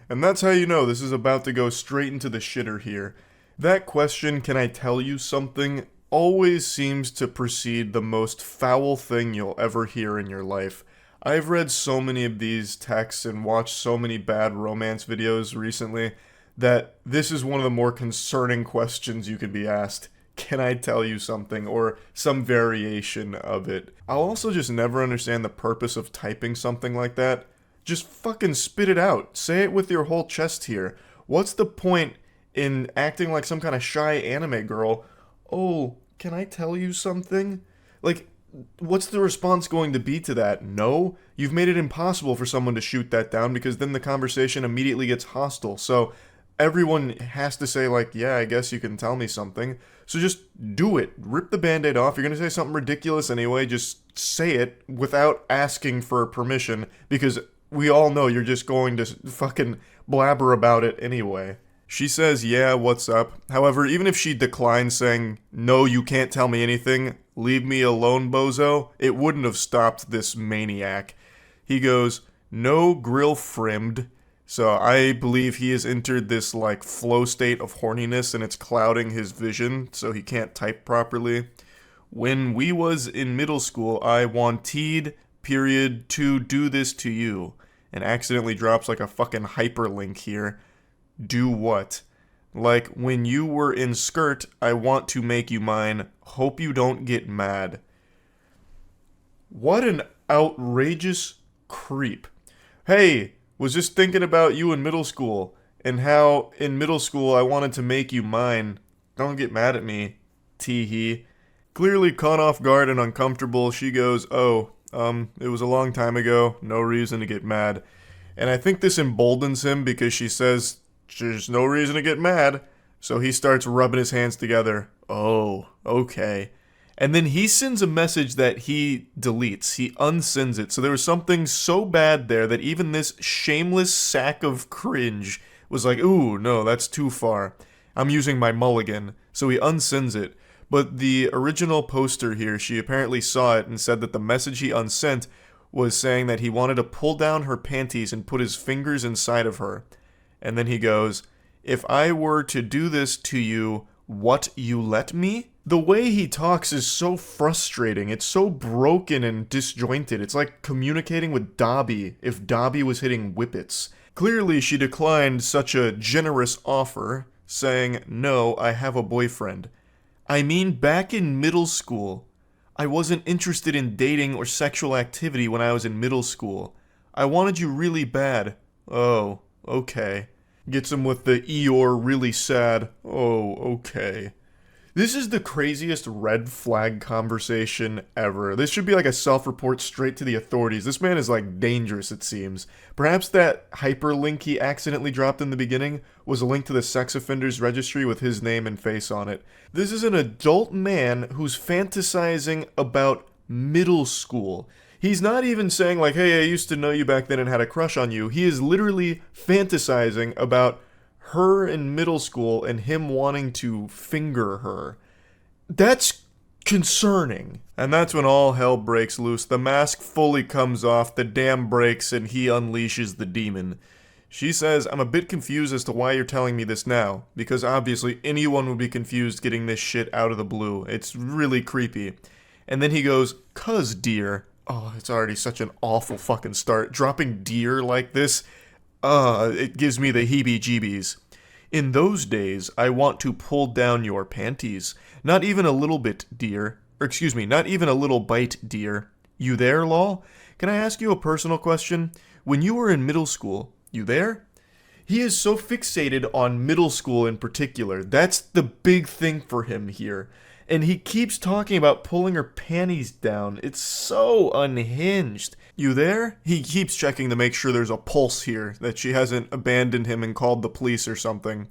And that's how you know this is about to go straight into the shitter here. That question, "Can I tell you something?" always seems to precede the most foul thing you'll ever hear in your life. I've read so many of these texts and watched so many bad romance videos recently that this is one of the more concerning questions you could be asked. Can I tell you something? Or some variation of it. I'll also just never understand the purpose of typing something like that. Just fucking spit it out. Say it with your whole chest here. What's the point in acting like some kind of shy anime girl? "Oh, can I tell you something?" Like, what's the response going to be to that? No? You've made it impossible for someone to shoot that down, because then the conversation immediately gets hostile. So everyone has to say, like, "Yeah, I guess you can tell me something." So just do it. Rip the band-aid off. You're gonna say something ridiculous anyway. Just say it without asking for permission, because we all know you're just going to fucking blabber about it anyway. She says, "Yeah, what's up?" However, even if she declines saying, "No, you can't tell me anything, leave me alone, bozo," it wouldn't have stopped this maniac. He goes, "No grill frimmed." So I believe he has entered this, like, flow state of horniness, and it's clouding his vision, so he can't type properly. "When we was in middle school, I wanted, period, to do this to you." And accidentally drops, like, a fucking hyperlink here. Do what? Like, "When you were in skirt, I want to make you mine. Hope you don't get mad." What an outrageous creep. "Hey, was just thinking about you in middle school, and how in middle school I wanted to make you mine. Don't get mad at me. Tee-hee." Clearly caught off guard and uncomfortable, she goes, "Oh, it was a long time ago, no reason to get mad." And I think this emboldens him, because she says, "There's no reason to get mad." So he starts rubbing his hands together. "Oh, okay." And then he sends a message that he deletes. He unsends it. So there was something so bad there that even this shameless sack of cringe was like, ooh, no, that's too far. I'm using my mulligan. So he unsends it. But the original poster here, she apparently saw it and said that the message he unsent was saying that he wanted to pull down her panties and put his fingers inside of her. And then he goes, if I were to do this to you, what, you let me? The way he talks is so frustrating. It's so broken and disjointed. It's like communicating with Dobby if Dobby was hitting whippets. Clearly, she declined such a generous offer, saying, no, I have a boyfriend. I mean, back in middle school, I wasn't interested in dating or sexual activity when I was in middle school. I wanted you really bad. Oh, okay. Gets him with the Eeyore really sad. Oh, okay. This is the craziest red flag conversation ever. This should be like a self-report straight to the authorities. This man is like dangerous, it seems. Perhaps that hyperlink he accidentally dropped in the beginning was a link to the sex offenders registry with his name and face on it. This is an adult man who's fantasizing about middle school. He's not even saying like, hey, I used to know you back then and had a crush on you. He is literally fantasizing about her in middle school and him wanting to finger her. That's concerning. And that's when all hell breaks loose. The mask fully comes off, the dam breaks, and he unleashes the demon. She says, I'm a bit confused as to why you're telling me this now, because obviously anyone would be confused getting this shit out of the blue. It's really creepy. And then he goes, 'cause dear. Oh, it's already such an awful fucking start. Dropping dear like this, it gives me the heebie-jeebies. In those days, I want to pull down your panties. Not even a little bit, dear. Or excuse me, not even a little bite, dear. You there, lol? Can I ask you a personal question? When you were in middle school, you there? He is so fixated on middle school in particular. That's the big thing for him here. And he keeps talking about pulling her panties down. It's so unhinged. You there? He keeps checking to make sure there's a pulse here, that she hasn't abandoned him and called the police or something.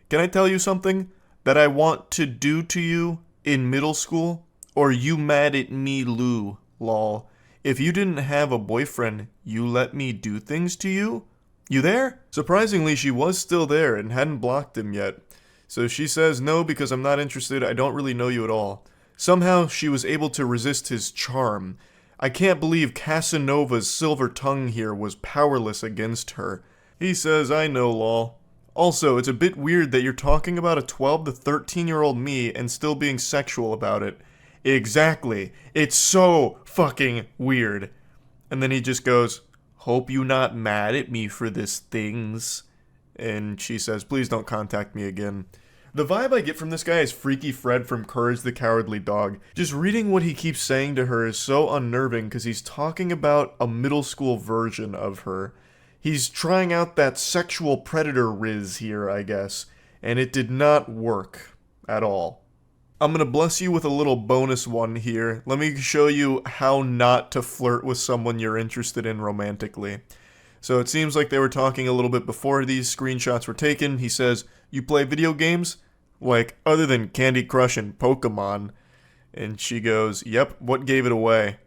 Can I tell you something that I want to do to you in middle school? Or you mad at me, Lou, lol. If you didn't have a boyfriend, you let me do things to you? You there? Surprisingly, she was still there and hadn't blocked him yet. So she says, no, because I'm not interested, I don't really know you at all. Somehow, she was able to resist his charm. I can't believe Casanova's silver tongue here was powerless against her. He says, I know, lol. Also, it's a bit weird that you're talking about a 12 to 13-year-old me and still being sexual about it. Exactly. It's so fucking weird. And then he just goes, hope you not mad at me for this things. And she says, please don't contact me again. The vibe I get from this guy is Freaky Fred from Courage the Cowardly Dog. Just reading what he keeps saying to her is so unnerving because he's talking about a middle school version of her. He's trying out that sexual predator riz here, I guess, and it did not work at all. I'm gonna bless you with a little bonus one here. Let me show you how not to flirt with someone you're interested in romantically. So it seems like they were talking a little bit before these screenshots were taken. He says, you play video games? Like, other than Candy Crush and Pokemon. And she goes, yep, what gave it away?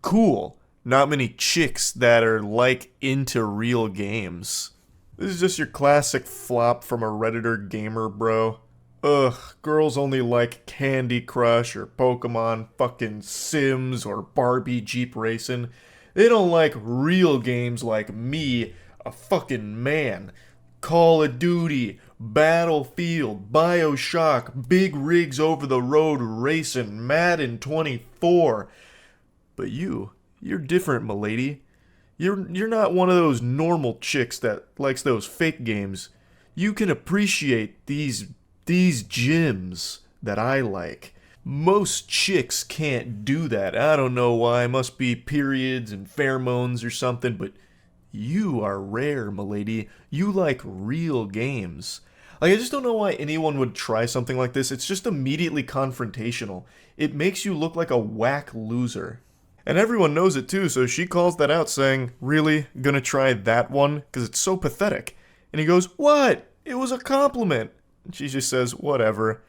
Cool. Not many chicks that are, like, into real games. This is just your classic flop from a Redditor gamer, bro. Ugh, girls only like Candy Crush or Pokemon, fucking Sims or Barbie Jeep Racing. They don't like real games like me, a fucking man. Call of Duty, Battlefield, BioShock, big rigs over the road racing, Madden 24. But you're different, m'lady. You're not one of those normal chicks that likes those fake games. You can appreciate these gems that I like. Most chicks can't do that. I don't know why. Must be periods and pheromones or something, but you are rare, m'lady. You like real games. Like, I just don't know why anyone would try something like this. It's just immediately confrontational. It makes you look like a whack loser. And everyone knows it too, so she calls that out saying, really? Gonna try that one? Because it's so pathetic. And he goes, what? It was a compliment. And she just says, whatever.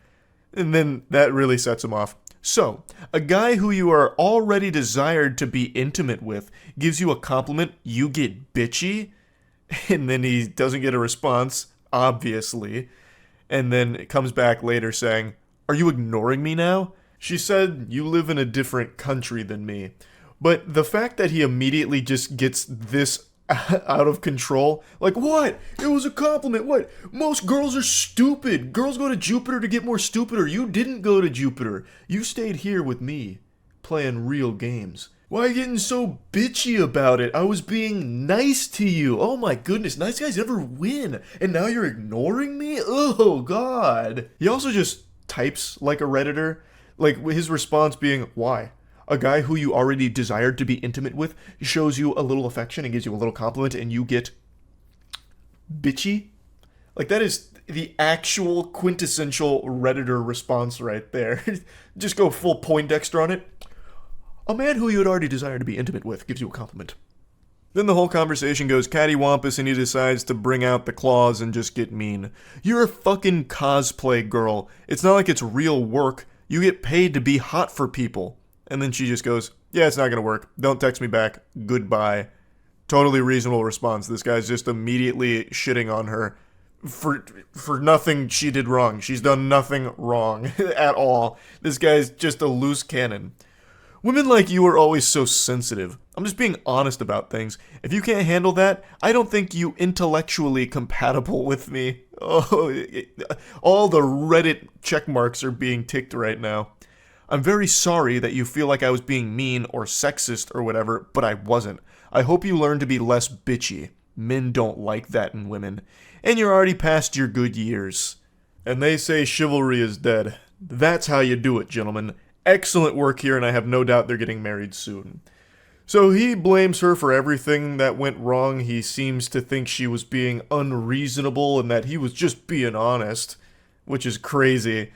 And then that really sets him off. So, a guy who you are already desired to be intimate with gives you a compliment, you get bitchy, and then he doesn't get a response, obviously, and then it comes back later saying, "Are you ignoring me now?" She said, "You live in a different country than me." But the fact that he immediately just gets this out of control, like, what? It was a compliment, what? Most girls are stupid. Girls go to Jupiter to get more stupider. You didn't go to Jupiter. You stayed here with me, playing real games. Why are you getting so bitchy about it? I was being nice to you. Oh my goodness, nice guys never win. And now you're ignoring me? Oh god. He also just types like a Redditor, like his response being, why? A guy who you already desired to be intimate with shows you a little affection and gives you a little compliment and you get bitchy? Like, that is the actual quintessential Redditor response right there. Just go full Poindexter on it. A man who you had already desired to be intimate with gives you a compliment. Then the whole conversation goes cattywampus and he decides to bring out the claws and just get mean. You're a fucking cosplay girl. It's not like it's real work. You get paid to be hot for people. And then she just goes, yeah, it's not going to work. Don't text me back. Goodbye. Totally reasonable response. This guy's just immediately shitting on her for nothing she did wrong. She's done nothing wrong at all. This guy's just a loose cannon. Women like you are always so sensitive. I'm just being honest about things. If you can't handle that, I don't think you intellectually compatible with me. Oh, all the Reddit check marks are being ticked right now. I'm very sorry that you feel like I was being mean or sexist or whatever, but I wasn't. I hope you learn to be less bitchy. Men don't like that in women. And you're already past your good years. And they say chivalry is dead. That's how you do it, gentlemen. Excellent work here, and I have no doubt they're getting married soon. So he blames her for everything that went wrong. He seems to think she was being unreasonable and that he was just being honest, which is crazy.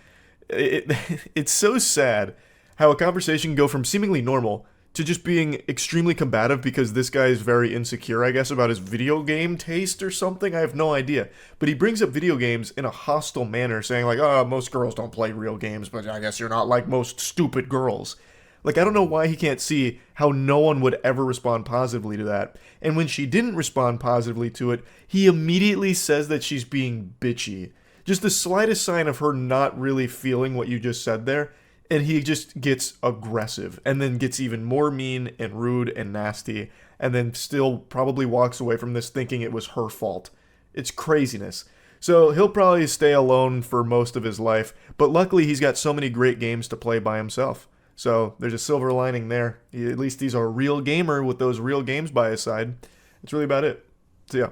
It's so sad how a conversation can go from seemingly normal to just being extremely combative because this guy is very insecure, I guess, about his video game taste or something. I have no idea. But he brings up video games in a hostile manner, saying like, oh, most girls don't play real games, but I guess you're not like most stupid girls. Like, I don't know why he can't see how no one would ever respond positively to that. And when she didn't respond positively to it, he immediately says that she's being bitchy. Just the slightest sign of her not really feeling what you just said there, and he just gets aggressive, and then gets even more mean and rude and nasty, and then still probably walks away from this thinking it was her fault. It's craziness. So he'll probably stay alone for most of his life, but luckily he's got so many great games to play by himself. So there's a silver lining there. At least he's a real gamer with those real games by his side. That's really about it. So yeah.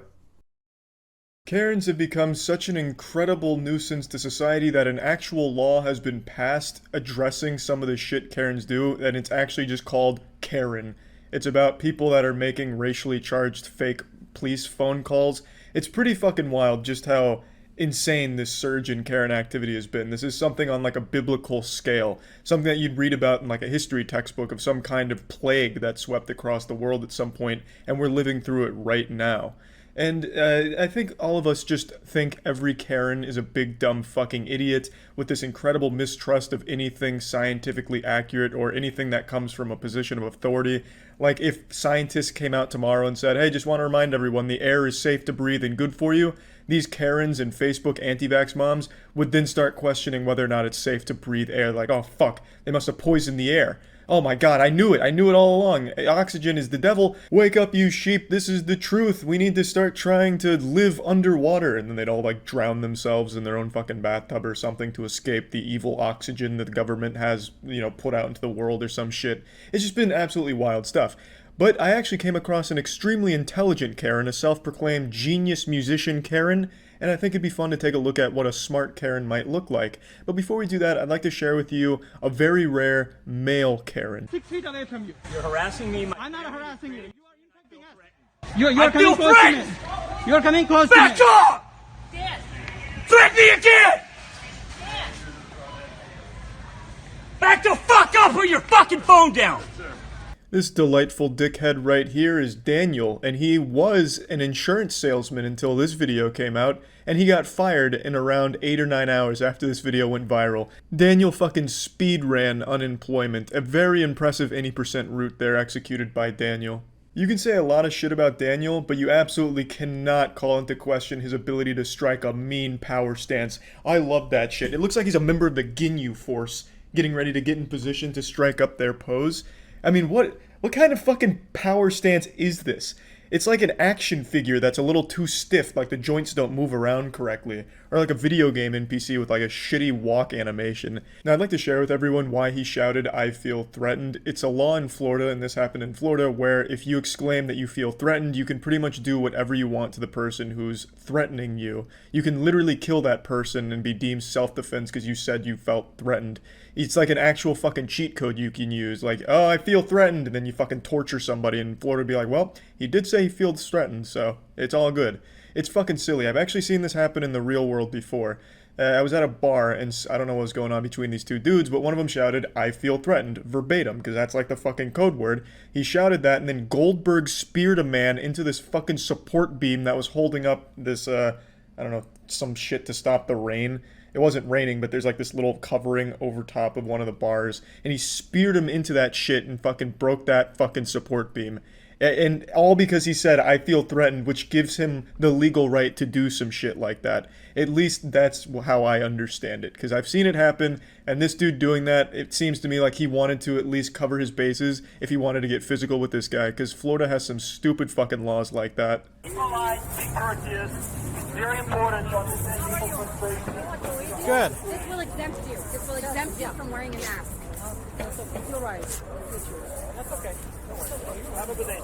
Karens have become such an incredible nuisance to society that an actual law has been passed addressing some of the shit Karens do, and it's actually just called Karen. It's about people that are making racially charged fake police phone calls. It's pretty fucking wild just how insane this surge in Karen activity has been. This is something on like a biblical scale, something that you'd read about in like a history textbook of some kind of plague that swept across the world at some point, and we're living through it right now. And I think all of us just think every Karen is a big dumb fucking idiot with this incredible mistrust of anything scientifically accurate or anything that comes from a position of authority. Like if scientists came out tomorrow and said, hey, just want to remind everyone the air is safe to breathe and good for you, these Karens and Facebook anti-vax moms would then start questioning whether or not it's safe to breathe air. Like, oh fuck, they must have poisoned the air. Oh my god, I knew it all along. Oxygen is the devil. Wake up, you sheep, this is the truth. We need to start trying to live underwater. And then they'd all like drown themselves in their own fucking bathtub or something to escape the evil oxygen that the government has, put out into the world or some shit. It's just been absolutely wild stuff. But I actually came across an extremely intelligent Karen, a self-proclaimed genius musician Karen, and I think it'd be fun to take a look at what a smart Karen might look like. But before we do that, I'd like to share with you a very rare male Karen. 6 feet away from you. You're harassing me. I'm not harassing you. You're coming close to me. You're coming close to me. Back off! Threaten me again! Back the fuck up or your fucking phone down! This delightful dickhead right here is Daniel, and he was an insurance salesman until this video came out, and he got fired in around 8 or 9 hours after this video went viral. Daniel fucking speed ran unemployment. A very impressive 80% route there executed by Daniel. You can say a lot of shit about Daniel, but you absolutely cannot call into question his ability to strike a mean power stance. I love that shit. It looks like he's a member of the Ginyu Force, getting ready to get in position to strike up their pose. I mean, what kind of fucking power stance is this? It's like an action figure that's a little too stiff, like the joints don't move around correctly. Or like a video game NPC with like a shitty walk animation. Now I'd like to share with everyone why he shouted, "I feel threatened." It's a law in Florida, and this happened in Florida, where if you exclaim that you feel threatened, you can pretty much do whatever you want to the person who's threatening you. You can literally kill that person and be deemed self-defense because you said you felt threatened. It's like an actual fucking cheat code you can use, like, "Oh, I feel threatened," and then you fucking torture somebody, and Florida would be like, "Well, he did say he feels threatened, so it's all good." It's fucking silly. I've actually seen this happen in the real world before. I was at a bar, and I don't know what was going on between these two dudes, but one of them shouted, "I feel threatened," verbatim, because that's like the fucking code word. He shouted that, and then Goldberg speared a man into this fucking support beam that was holding up this, I don't know, some shit to stop the rain. It wasn't raining, but there's like this little covering over top of one of the bars, and he speared him into that shit and fucking broke that fucking support beam. And all because he said, "I feel threatened," which gives him the legal right to do some shit like that. At least that's how I understand it, because I've seen it happen, and this dude doing that, it seems to me like he wanted to at least cover his bases if he wanted to get physical with this guy, because Florida has some stupid fucking laws like that. Very important. Good. This will exempt you. This will exempt you from wearing a mask. You're right. That's okay. Have a good day.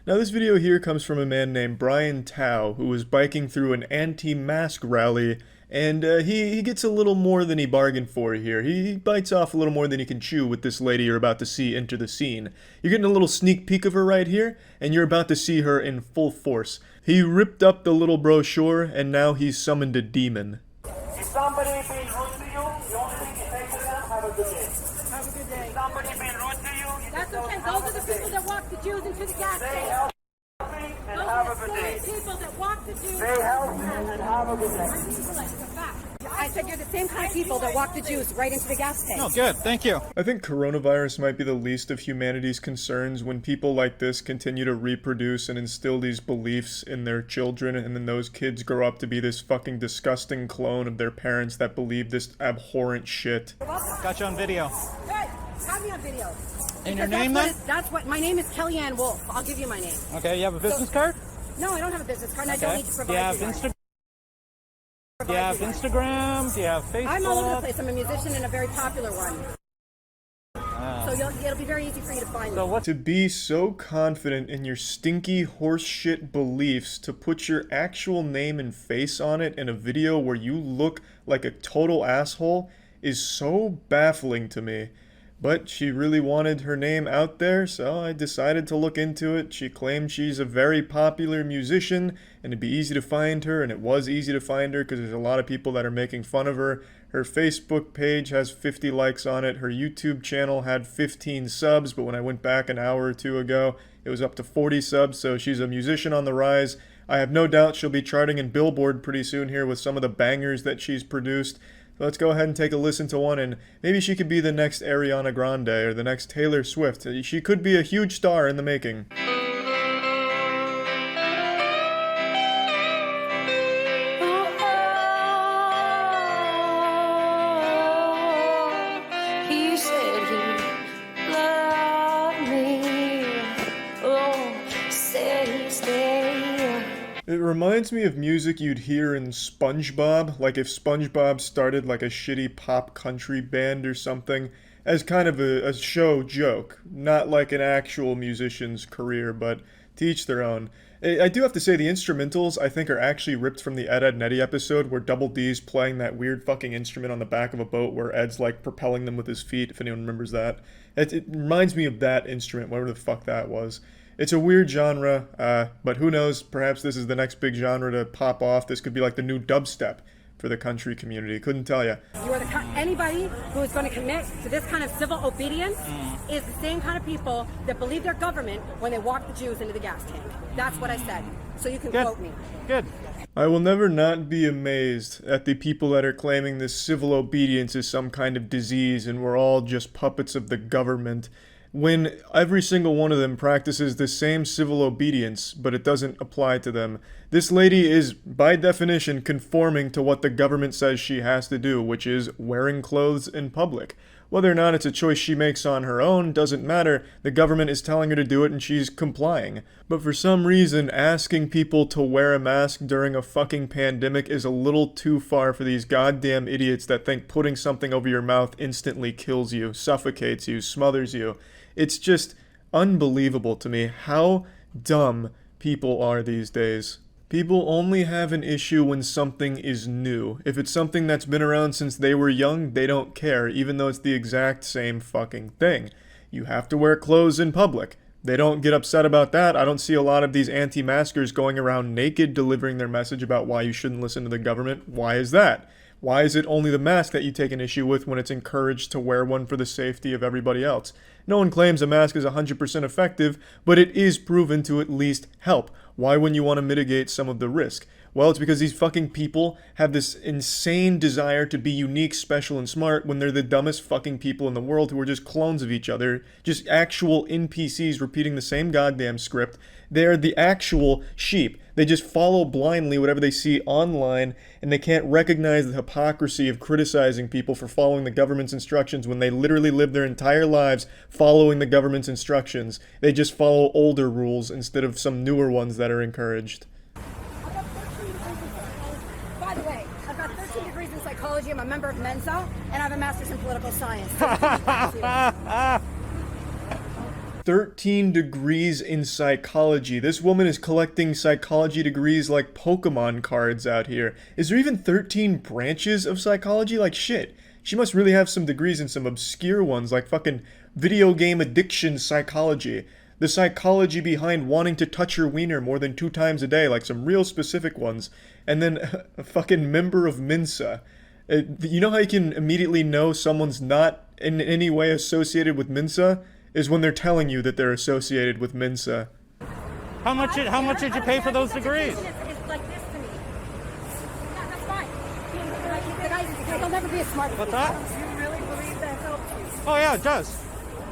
Now this video here comes from a man named Brian Tao, who was biking through an anti-mask rally, and he gets a little more than he bargained for here. He bites off a little more than he can chew with this lady you're about to see enter the scene. You're getting a little sneak peek of her right here, and you're about to see her in full force. He ripped up the little brochure, and now he's summoned a demon. If somebody being rude to you, the only thing you say to them, have a good day. Have a good day. If somebody being rude to you, that's okay. Those are the people that walk the Jews into the gas station. Stay healthy and have a good day. Those are the people that walk the Jews. Stay healthy and have a good day. I said you're the same kind of people that walk the Jews right into the gas tank. Oh, good. Thank you. I think coronavirus might be the least of humanity's concerns when people like this continue to reproduce and instill these beliefs in their children, and then those kids grow up to be this fucking disgusting clone of their parents that believe this abhorrent shit. Got you on video. Good. Have me on video. And your Because name then? That's what, my name is Kellyanne Wolf. I'll give you my name. Okay, you have a business card? No, I don't have a business card, and I don't need to provide Do you have you one. Do you have Instagram? Do you have Facebook? I'm all over the place. I'm a musician and a very popular one. So it'll be very easy for you to find me. To be so confident in your stinky horseshit beliefs to put your actual name and face on it in a video where you look like a total asshole is so baffling to me. But she really wanted her name out there, so I decided to look into it. She claimed she's a very popular musician, and it'd be easy to find her, and it was easy to find her because there's a lot of people that are making fun of her. Her Facebook page has 50 likes on it. Her YouTube channel had 15 subs, but when I went back an hour or two ago, it was up to 40 subs, so she's a musician on the rise. I have no doubt she'll be charting in Billboard pretty soon here with some of the bangers that she's produced. Let's go ahead and take a listen to one, and maybe she could be the next Ariana Grande or the next Taylor Swift. She could be a huge star in the making. He said he loved me. Oh, said he'd stay. It reminds me of music you'd hear in SpongeBob, like if SpongeBob started like a shitty pop country band or something, as kind of a show joke, not like an actual musician's career, but to each their own. I do have to say the instrumentals I think are actually ripped from the Ed, Edd n Eddy episode where Double D's playing that weird fucking instrument on the back of a boat where Ed's like propelling them with his feet, if anyone remembers that. It reminds me of that instrument, whatever the fuck that was. It's a weird genre, but who knows, perhaps this is the next big genre to pop off. This could be like the new dubstep. for the country community. Couldn't tell you. You are anybody who is going to commit to this kind of civil obedience is the same kind of people that believe their government when they walk the Jews into the gas tank. That's what I said. So you can quote me. Good. I will never not be amazed at the people that are claiming this civil obedience is some kind of disease and we're all just puppets of the government, when every single one of them practices the same civil obedience, but it doesn't apply to them. This lady is, by definition, conforming to what the government says she has to do, which is wearing clothes in public. Whether or not it's a choice she makes on her own doesn't matter. The government is telling her to do it and she's complying. But for some reason, asking people to wear a mask during a fucking pandemic is a little too far for these goddamn idiots that think putting something over your mouth instantly kills you, suffocates you, smothers you. It's just unbelievable to me how dumb people are these days. People only have an issue when something is new. If it's something that's been around since they were young, they don't care, even though it's the exact same fucking thing. You have to wear clothes in public. They don't get upset about that. I don't see a lot of these anti-maskers going around naked delivering their message about why you shouldn't listen to the government. Why is that? Why is it only the mask that you take an issue with when it's encouraged to wear one for the safety of everybody else? No one claims a mask is 100% effective, but it is proven to at least help. Why wouldn't you want to mitigate some of the risk? Well, it's because these fucking people have this insane desire to be unique, special, and smart when they're the dumbest fucking people in the world who are just clones of each other, just actual NPCs repeating the same goddamn script. They're the actual sheep. They just follow blindly whatever they see online, and they can't recognize the hypocrisy of criticizing people for following the government's instructions when they literally live their entire lives following the government's instructions. They just follow older rules instead of some newer ones that are encouraged. By the way, I've got 13 degrees in psychology. I'm a member of Mensa, and I have a master's in political science. 13 degrees in psychology. This woman is collecting psychology degrees like Pokemon cards out here. Is there even 13 branches of psychology? Like shit. She must really have some degrees in some obscure ones like fucking video game addiction psychology. The psychology behind wanting to touch your wiener more than 2 times a day, like some real specific ones. And then a fucking member of Mensa. You know how you can immediately know someone's not in any way associated with Mensa? Is when they're telling you that they're associated with Mensa. How much did you pay for those degrees? It's like this to me. Yeah, that's fine. He'll never be a smart. What's that? Do you really believe that helps you? Oh yeah, it does.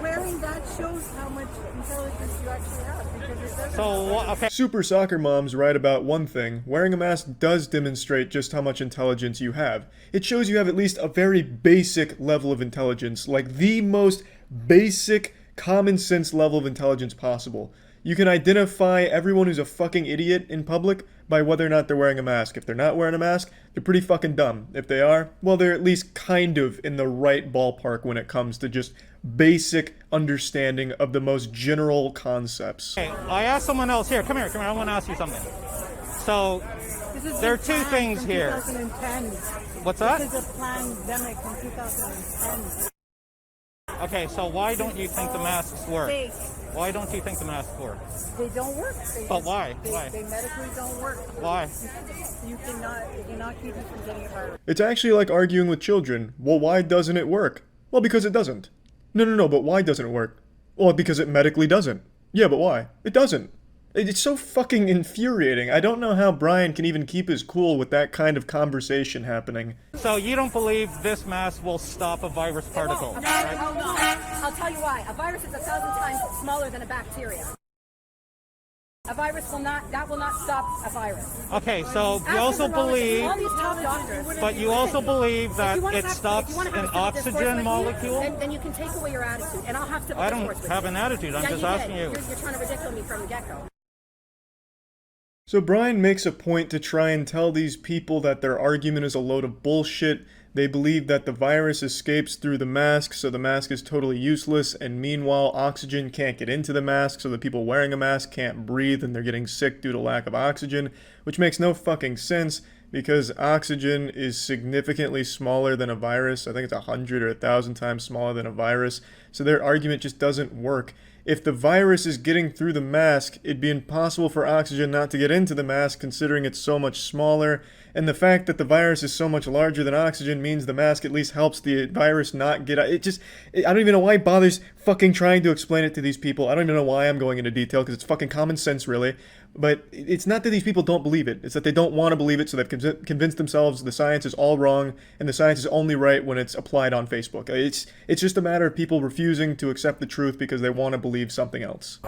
Wearing that shows how much intelligence you actually have, because it doesn't. So, okay. Super soccer moms write about one thing. Wearing a mask does demonstrate just how much intelligence you have. It shows you have at least a very basic level of intelligence, like the most basic common sense level of intelligence possible. You can identify everyone who's a fucking idiot in public by whether or not they're wearing a mask. If they're not wearing a mask, they're pretty fucking dumb. If they are, well, they're at least kind of in the right ballpark when it comes to just basic understanding of the most general concepts. Okay, I asked someone else here. Come here. I want to ask you something. So, there are 2 things here. 2010. What's that? This is a pandemic in 2010. Okay, so why don't you think the masks work? Fake. Why don't you think the masks work? They don't work. But why? They medically don't work. Why? You cannot keep you from getting a virus. It's actually like arguing with children. Well, why doesn't it work? Well, because it doesn't. No, but why doesn't it work? Well, because it medically doesn't. Yeah, but why? It doesn't. It's so fucking infuriating. I don't know how Brian can even keep his cool with that kind of conversation happening. So you don't believe this mask will stop a virus particle? No, I'll tell you why. A virus is 1,000 times smaller than a bacteria. A virus will not stop a virus. Okay, so you also believe, all these top doctors, but you also believe that it stops an oxygen molecule? Then you can take away your attitude, and I'll have to. I don't have an attitude, I'm just asking you. You're trying to ridicule me from the get-go. So Brian makes a point to try and tell these people that their argument is a load of bullshit. They believe that the virus escapes through the mask, so the mask is totally useless, and meanwhile oxygen can't get into the mask, so the people wearing a mask can't breathe and they're getting sick due to lack of oxygen, which makes no fucking sense because oxygen is significantly smaller than a virus. I think it's 100 or 1,000 times smaller than a virus, so their argument just doesn't work. if the virus is getting through the mask, it'd be impossible for oxygen not to get into the mask considering it's so much smaller. And the fact that the virus is so much larger than oxygen means the mask at least helps the virus not get out. I don't even know why he bothers fucking trying to explain it to these people. I don't even know why I'm going into detail, because it's fucking common sense, really. But it's not that these people don't believe it. It's that they don't want to believe it, so they've convinced themselves the science is all wrong, and the science is only right when it's applied on Facebook. It's just a matter of people refusing to accept the truth because they want to believe something else.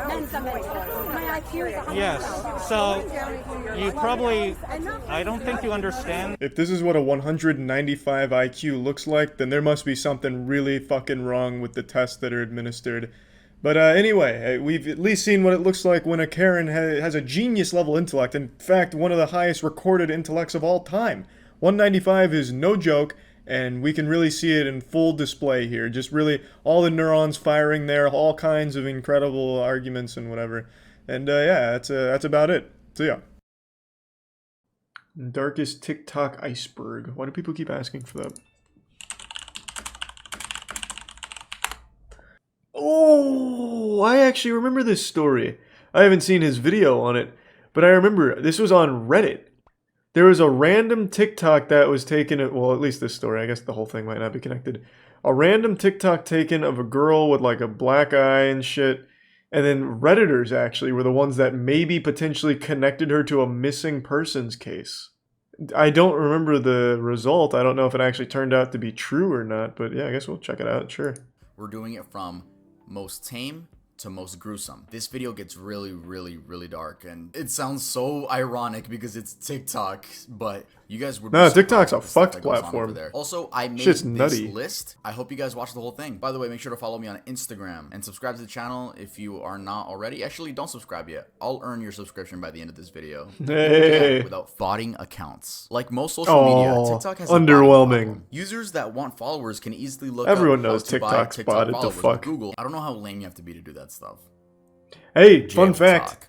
Yes, so you probably, I don't think you understand. If this is what a 195 IQ looks like, then there must be something really fucking wrong with the tests that are administered. But anyway, we've at least seen what it looks like when a Karen has a genius level intellect. In fact, one of the highest recorded intellects of all time. 195 is no joke, and we can really see it in full display here. Just really all the neurons firing there, all kinds of incredible arguments and whatever. And yeah, that's about it. So yeah. Darkest TikTok iceberg. Why do people keep asking for that? Oh, I actually remember this story. I haven't seen his video on it, but I remember this was on Reddit. There was a random TikTok that was taken, well, at least this story, I guess the whole thing might not be connected. A random TikTok taken of a girl with like a black eye and shit, and then Redditors actually were the ones that maybe potentially connected her to a missing persons case. I don't remember the result. I don't know if it actually turned out to be true or not, but yeah, I guess we'll check it out, sure. We're doing it from most tame to most gruesome. This video gets really, really, really dark, and it sounds so ironic because it's TikTok, but you guys would be TikTok's a fucked platform. Also, I made Shit's this nutty. list. I hope you guys watch the whole thing. By the way, make sure to follow me on Instagram and subscribe to the channel if you are not already. Actually, don't subscribe yet. I'll earn your subscription by the end of this video. Hey. Without botting accounts. Like most social media, TikTok has underwhelming. Users that want followers can easily look Everyone up knows how to buy TikTok's TikTok botted the followers fuck. with Google. I don't know how lame you have to be to do that stuff. Hey, fun fact.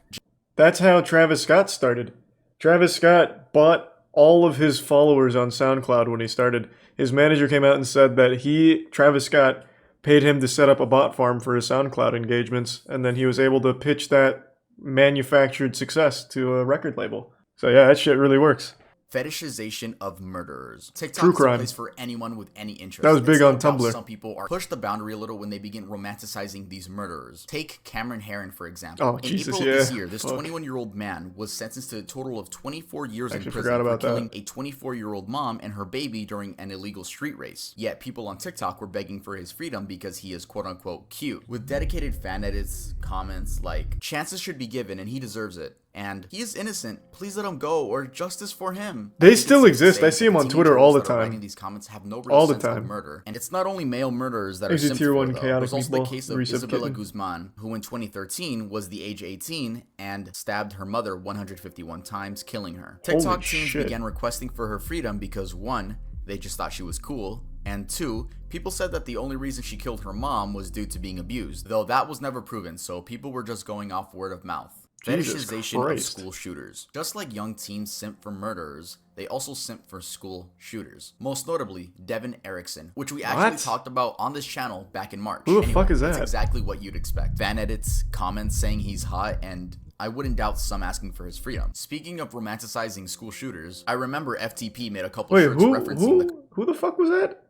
That's how Travis Scott started. Travis Scott bought all of his followers on SoundCloud when he started. His manager came out and said that Travis Scott, paid him to set up a bot farm for his SoundCloud engagements, and then he was able to pitch that manufactured success to a record label. So yeah, that shit really works. Fetishization of murderers. TikTok True is crime. a place for anyone with any interest. That was big on It's no doubt Tumblr. Some people are push the boundary a little when they begin romanticizing these murderers. Take Cameron Herron, for example. Oh, in Jesus, April yeah. of this year, this Fuck. 21-year-old man was sentenced to a total of 24 years in Actually prison forgot for about killing that. a 24-year-old mom and her baby during an illegal street race. Yet people on TikTok were begging for his freedom because he is quote-unquote cute. With dedicated fan edits, comments like, chances should be given and he deserves it. And he is innocent. Please let him go, or justice for him. They still exist. I see them on Twitter all the time. These comments have no real All the sense of time. murder. And it's not only male murderers that are Here's your simped tier for, 1 though. chaotic There's also the meatball, case of Reese of Isabella kitten. Guzman, who in 2013 was the age 18 and stabbed her mother 151 times, killing her. TikTok Holy teens shit. began requesting for her freedom because 1, they just thought she was cool, and 2, people said that the only reason she killed her mom was due to being abused, though that was never proven, so people were just going off word of mouth. Jesus Fetishization of Christ. school shooters. Just like young teens simp for murderers, they also simp for school shooters. Most notably, Devin Erickson, which we actually What? talked about on this channel back in March. Who the fuck is That's that? exactly what you'd expect. Fan edits, comments saying he's hot, and I wouldn't doubt some asking for his freedom. Speaking of romanticizing school shooters, I remember FTP made a couple Wait, shirts referencing who the fuck was that?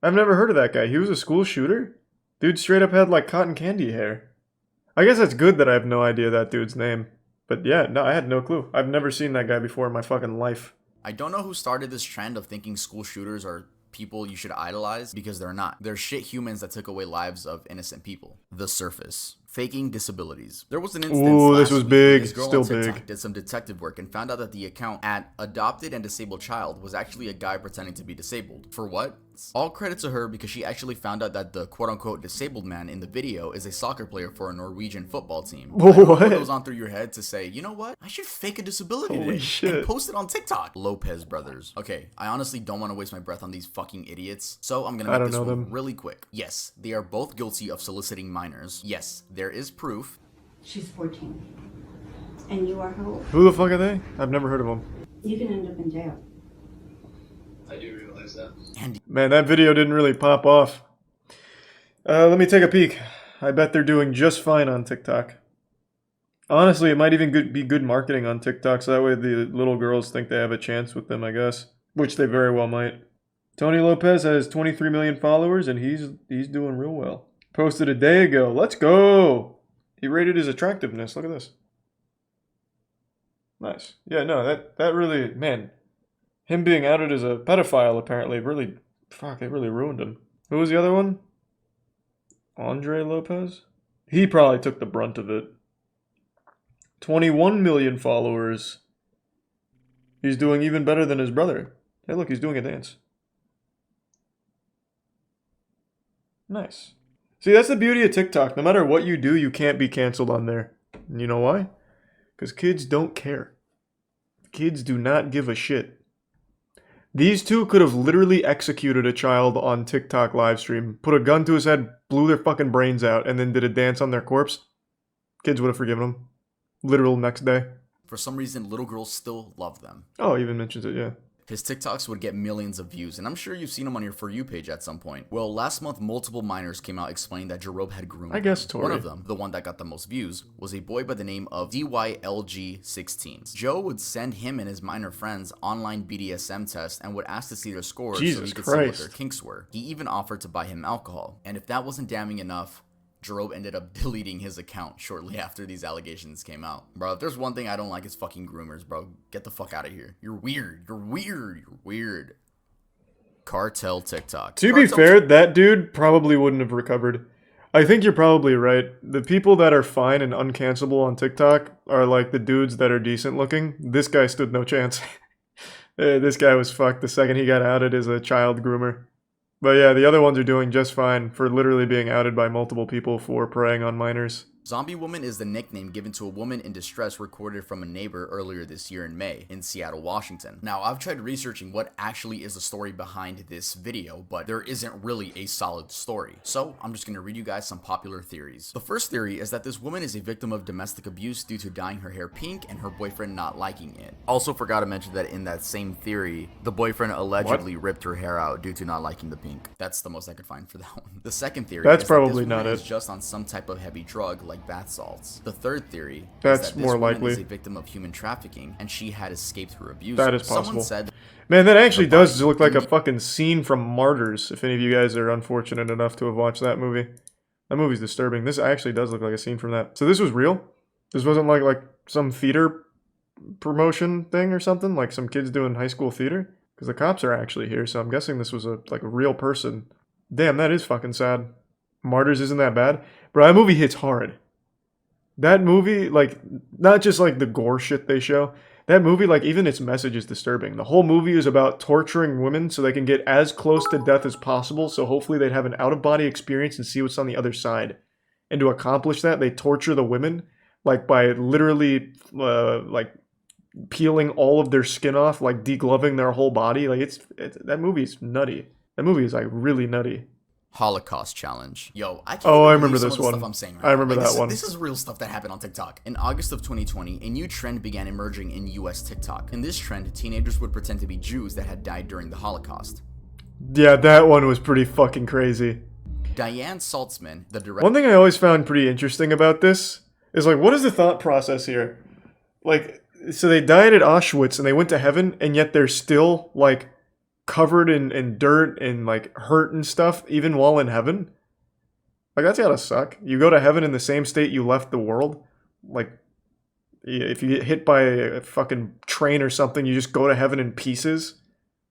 I've never heard of that guy. He was a school shooter? Dude straight up had like cotton candy hair. I guess that's good that I have no idea that dude's name. But yeah, no, I had no clue. I've never seen that guy before in my fucking life. I don't know who started this trend of thinking school shooters are people you should idolize, because they're not. They're shit humans that took away lives of innocent people. The surface. Faking disabilities. There was an instance Ooh, this last was week big. where this girl Still on TikTok big. did some detective work and found out that the account at Adopted and Disabled Child was actually a guy pretending to be disabled. For what? All credit to her, because she actually found out that the quote-unquote disabled man in the video is a soccer player for a Norwegian football team. I don't know What? goes on through your head to say, you know what? I should fake a disability Holy today shit. and post it on TikTok. Lopez brothers. Okay, I honestly don't want to waste my breath on these fucking idiots, so I'm gonna I make don't this know one them. really quick. Yes, they are both guilty of soliciting minors. Yes, there is proof. She's 14. And you are how old? Who the fuck are they? I've never heard of them. You can end up in jail. I do realize that. And Man, that video didn't really pop off. Let me take a peek. I bet they're doing just fine on TikTok. Honestly, it might even be good marketing on TikTok, so that way the little girls think they have a chance with them, I guess. Which they very well might. Tony Lopez has 23 million followers, and he's doing real well. Posted a day ago. Let's go! He rated his attractiveness. Look at this. Nice. Yeah, no, that really, man, him being outed as a pedophile apparently really, it really ruined him. Who was the other one? Andre Lopez? He probably took the brunt of it. 21 million followers. He's doing even better than his brother. Hey, look, he's doing a dance. Nice. See, that's the beauty of TikTok. No matter what you do, you can't be canceled on there. And you know why? Because kids don't care. Kids do not give a shit. These two could have literally executed a child on TikTok livestream, put a gun to his head, blew their fucking brains out, and then did a dance on their corpse. Kids would have forgiven them. Literal next day. For some reason, little girls still love them. Oh, he even mentions it, yeah. His TikToks would get millions of views, and I'm sure you've seen them on your For You page at some point. Well, last month, multiple minors came out explaining that Jerobe had groomed them. I guess Tori. One of them, the one that got the most views, was a boy by the name of DYLG16. Joe would send him and his minor friends online BDSM tests and would ask to see their scores so he could see what their kinks were. He even offered to buy him alcohol, and if that wasn't damning enough, Jerobe ended up deleting his account shortly after these allegations came out. Bro, if there's one thing I don't like, it's fucking groomers, bro. Get the fuck out of here. You're weird. You're weird. You're weird. Cartel TikTok. To be fair, that dude probably wouldn't have recovered. I think you're probably right. The people that are fine and uncancelable on TikTok are like the dudes that are decent looking. This guy stood no chance. This guy was fucked the second he got outed as a child groomer. But yeah, the other ones are doing just fine for literally being outed by multiple people for preying on minors. Zombie Woman is the nickname given to a woman in distress recorded from a neighbor earlier this year in May in Seattle, Washington. Now, I've tried researching what actually is the story behind this video, but there isn't really a solid story. So, I'm just going to read you guys some popular theories. The first theory is that this woman is a victim of domestic abuse due to dyeing her hair pink and her boyfriend not liking it. Also forgot to mention that in that same theory, the boyfriend allegedly ripped her hair out due to not liking the pink. That's the most I could find for that one. The second theory is probably that this not woman it. is just on some type of heavy drug like bath salts. The third theory That's is that this more woman likely. is a victim of human trafficking and she had escaped her abuse. That is possible. Someone said, man, that actually does look like a fucking scene from Martyrs, if any of you guys are unfortunate enough to have watched that movie. That movie's disturbing. This actually does look like a scene from that. So this was real? This wasn't like some theater promotion thing or something? Like some kids doing high school theater? Because the cops are actually here, so I'm guessing this was a real person. Damn, that is fucking sad. Martyrs isn't that bad? Bro, that movie hits hard. That movie, like, not just like the gore shit they show. That movie, like, even its message is disturbing. The whole movie is about torturing women so they can get as close to death as possible, so hopefully they'd have an out-of-body experience and see what's on the other side. And to accomplish that, they torture the women, like, by literally, like, peeling all of their skin off, like, degloving their whole body. Like, that movie's nutty. That movie is, like, really nutty. Holocaust Challenge. Yo, I can't I believe remember some this of the one. stuff I'm saying right I remember now. that one. This is real stuff that happened on TikTok. In August of 2020, a new trend began emerging in US TikTok. In this trend, teenagers would pretend to be Jews that had died during the Holocaust. Yeah, that one was pretty fucking crazy. Diane Saltzman, the director... One thing I always found pretty interesting about this is, like, what is the thought process here? Like, so they died at Auschwitz and they went to heaven, and yet they're still, like, covered in dirt and, like, hurt and stuff, even while in heaven? Like, that's gotta suck. You go to heaven in the same state you left the world. Like, if you get hit by a fucking train or something, you just go to heaven in pieces?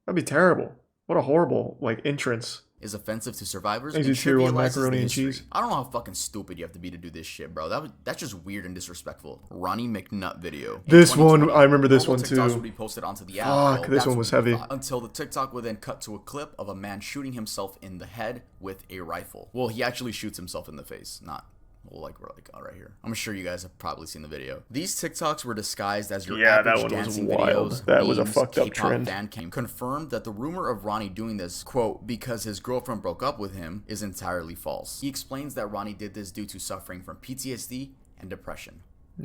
That'd be terrible. What a horrible, like, entrance. Is offensive to survivors Is and it tier 1 trivializes macaroni the and history. cheese? I don't know how fucking stupid you have to be to do this shit, bro. That's just weird and disrespectful. Ronnie McNutt video. This one, I remember this one too. TikToks would be posted onto the app. Fuck, this one was heavy. Until the TikTok would then cut to a clip of a man shooting himself in the head with a rifle. Well, he actually shoots himself in the face, not... Well, like we're like right here. I'm sure you guys have probably seen the video. These TikToks were disguised as your average that one dancing was wild. videos. That was a memes, fucked up K-pop trend. fan cam confirmed that the rumor of Ronnie doing this, quote, because his girlfriend broke up with him, is entirely false. He explains that Ronnie did this due to suffering from PTSD and depression.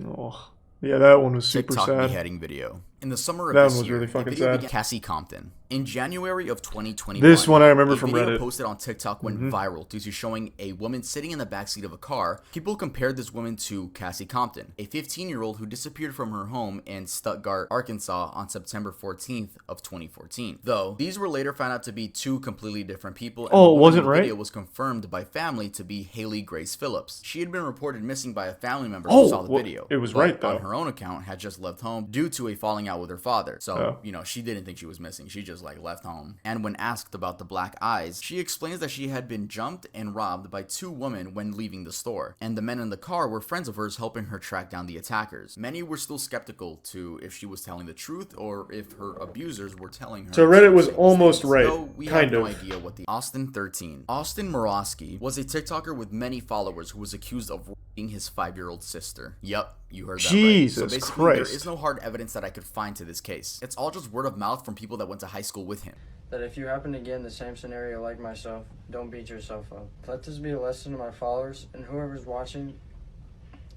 Oh, yeah, that one was super TikTok sad. beheading video. In the summer of That this one was year, really the fucking video sad. began Cassie Compton. In January of 2021, This one I remember a from video Reddit. posted on TikTok went viral due to showing a woman sitting in the backseat of a car. People compared this woman to Cassie Compton, a 15-year-old who disappeared from her home in Stuttgart, Arkansas on September 14th of 2014. Though, these were later found out to be two completely different people, and Oh, the it woman wasn't in the right? video was confirmed by family to be Haley Grace Phillips. She had been reported missing by a family member Oh, who saw the well, video. it was but right, though. on her own account, had just left home due to a falling out with her father. So, Oh. you know, she didn't think she was missing. She just like left home. And when asked about the black eyes, she explains that she had been jumped and robbed by two women when leaving the store. And the men in the car were friends of hers helping her track down the attackers. Many were still skeptical to if she was telling the truth or if her abusers were telling her. So she Reddit was saying almost things. right, Though we kind have no of. idea what the Austin 13. Austin Morosky was a TikToker with many followers who was accused of raping his 5-year-old sister. Yep, you heard that right. Jesus So basically, Christ. there is no hard evidence that I could find to this case. It's all just word of mouth from people that went to high school with him. That if you happen to get in the same scenario like myself, don't beat yourself up. Let this be a lesson to my followers and whoever's watching,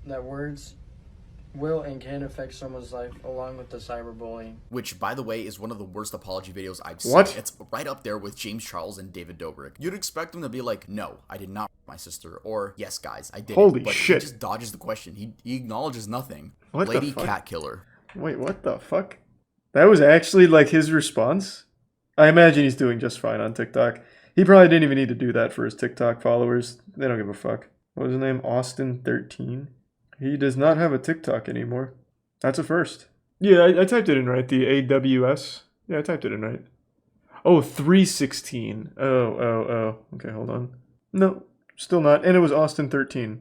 that words will and can affect someone's life along with the cyberbullying. Which, by the way, is one of the worst apology videos I've seen. What? It's right up there with James Charles and David Dobrik. You'd expect him to be like, no, I did not rape my sister, or yes, guys, I did. Holy but shit. He just dodges the question. He acknowledges nothing. What the Lady fuck? Cat Killer. Wait, what the fuck? That was actually like his response? I imagine he's doing just fine on TikTok. He probably didn't even need to do that for his TikTok followers. They don't give a fuck. What was his name? Austin13? He does not have a TikTok anymore. That's a first. Yeah, I typed it in right. The AWS. Yeah, I typed it in right. Oh, 316. Oh. Okay, hold on. No, still not. And it was Austin13.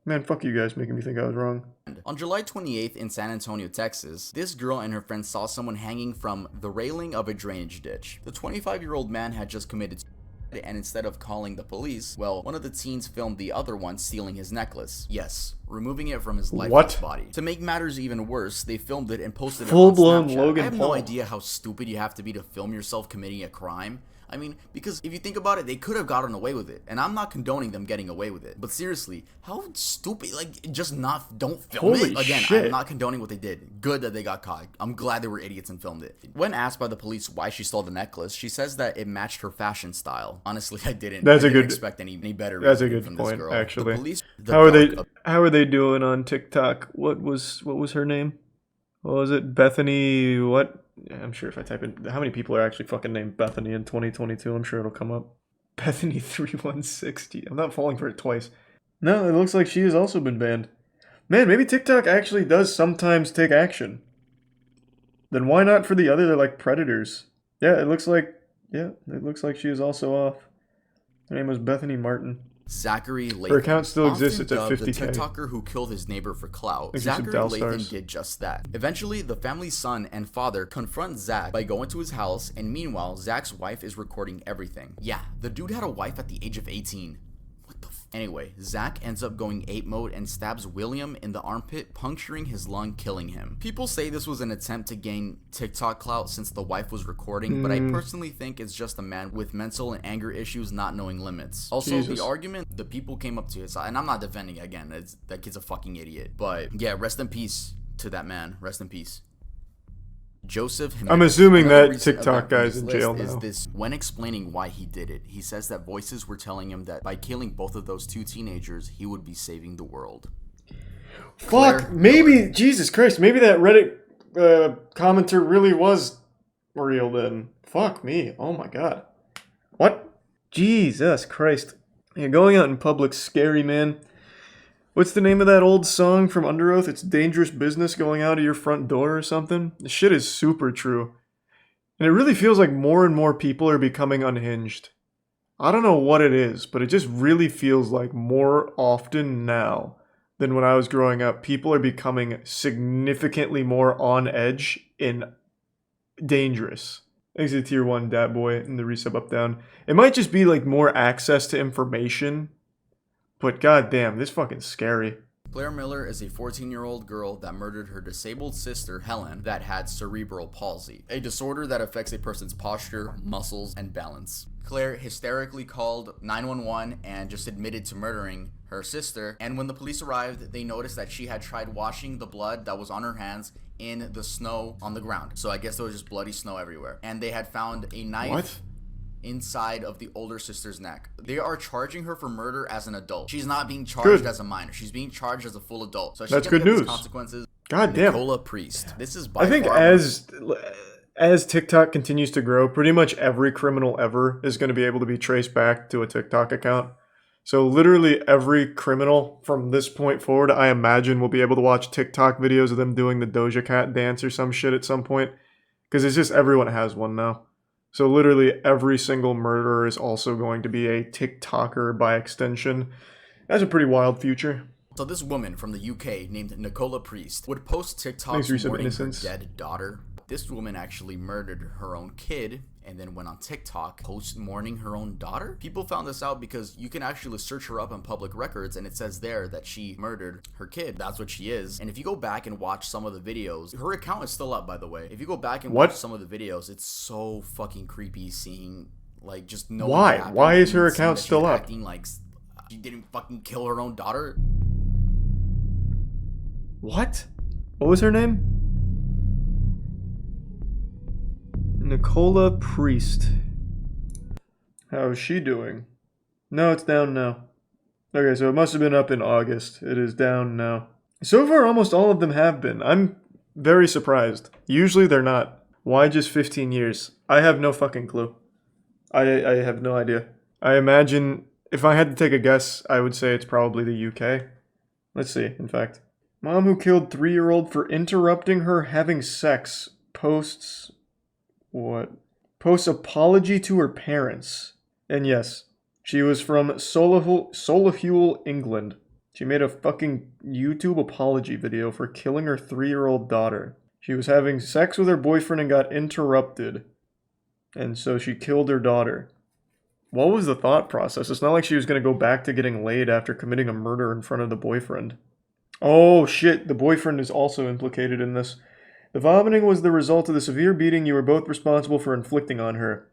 Man, fuck you guys making me think I was wrong. On July 28th in San Antonio, Texas, this girl and her friend saw someone hanging from the railing of a drainage ditch. The 25-year-old man had just committed suicide, and instead of calling the police, well, one of the teens filmed the other one stealing his necklace. Yes, removing it from his lifeless body. To make matters even worse, they filmed it and posted it on Full-blown Snapchat. Logan I have Paul. no idea how stupid you have to be to film yourself committing a crime. I mean, because if you think about it, they could have gotten away with it. And I'm not condoning them getting away with it. But seriously, how stupid, like, just don't film Holy it. Again, shit. I'm not condoning what they did. Good that they got caught. I'm glad they were idiots and filmed it. When asked by the police why she stole the necklace, she says that it matched her fashion style. Honestly, I didn't. That's I a didn't good. expect any better. That's a reasoning good from this point, girl. actually. The police, How are they doing on TikTok? What was her name? What was it? Bethany? What? I'm sure if I type in how many people are actually fucking named Bethany in 2022, I'm sure it'll come up. Bethany 3160. I'm not falling for it twice. No, it looks like she has also been banned. Man, maybe TikTok actually does sometimes take action. Then why not for the other like predators? Yeah, it looks like she is also off. Her name was Bethany Martin. Zachary Lathan. Her account still exists. Often It's at dubbed 50K. The TikToker who killed his neighbor for clout. Thank you, some Zachary Dell Lathan stars. did just that. Eventually, the family's son and father confront Zach by going to his house, and meanwhile, Zach's wife is recording everything. Yeah, the dude had a wife at the age of 18. Anyway, Zach ends up going ape mode and stabs William in the armpit, puncturing his lung, killing him. People say this was an attempt to gain TikTok clout since the wife was recording, but I personally think it's just a man with mental and anger issues not knowing limits. Also, Jesus. the argument, the people came up to his side, and I'm not defending again, that kid's a fucking idiot. But yeah, rest in peace to that man. Rest in peace. Joseph Jimenez. I'm assuming Another that recent TikTok event from guy's this in list jail is now. this. When explaining why he did it, he says that voices were telling him that by killing both of those two teenagers, he would be saving the world. Fuck, maybe, Jesus Christ, maybe that Reddit commenter really was real then. Fuck me, oh my god. What? Jesus Christ. Yeah, going out in public's scary, man. What's the name of that old song from Under Oath? It's Dangerous Business Going Out of Your Front Door or something? This shit is super true. And it really feels like more and more people are becoming unhinged. I don't know what it is, but it just really feels like more often now than when I was growing up, people are becoming significantly more on edge and dangerous. Thanks to Tier 1 Dat Boy and the resub up down. It might just be like more access to information, but goddamn, this fucking scary. Claire Miller is a 14-year-old girl that murdered her disabled sister, Helen, that had cerebral palsy, a disorder that affects a person's posture, muscles, and balance. Claire hysterically called 911 and just admitted to murdering her sister, and when the police arrived, they noticed that she had tried washing the blood that was on her hands in the snow on the ground. So I guess there was just bloody snow everywhere. And they had found a knife inside of the older sister's neck. They are charging her for murder as an adult. She's not being charged as a minor. She's being charged as a full adult. So she's That's good news. Consequences. God damn. Nicola Priest. This is by I think far as TikTok continues to grow, pretty much every criminal ever is going to be able to be traced back to a TikTok account. So literally every criminal from this point forward, I imagine, will be able to watch TikTok videos of them doing the Doja Cat dance or some shit at some point. Because it's just everyone has one now. So literally every single murderer is also going to be a TikToker by extension. That's a pretty wild future. So this woman from the UK named Nicola Priest would post Thanks, TikToks mourning her dead daughter. This woman actually murdered her own kid and then went on TikTok post mourning her own daughter. People found this out because you can actually search her up on public records and it says there that she murdered her kid. That's what she is. And if you go back and watch some of the videos, her account is still up, by the way. If you go back and watch some of the videos, it's so fucking creepy seeing like just no. Why is her account still up? Acting like she didn't fucking kill her own daughter. What? What was her name? Nicola Priest. How is she doing? No, it's down now. Okay, so it must have been up in August. It is down now. So far, almost all of them have been. I'm very surprised. Usually they're not. Why just 15 years? I have no fucking clue. I have no idea. I imagine, if I had to take a guess, I would say it's probably the UK. Let's see, in fact. Mom who killed 3-year-old for interrupting her having sex posts... What? Posts apology to her parents. And yes, she was from Solihull, England. She made a fucking YouTube apology video for killing her 3-year-old daughter. She was having sex with her boyfriend and got interrupted. And so she killed her daughter. What was the thought process? It's not like she was going to go back to getting laid after committing a murder in front of the boyfriend. Oh shit, the boyfriend is also implicated in this. The vomiting was the result of the severe beating you were both responsible for inflicting on her.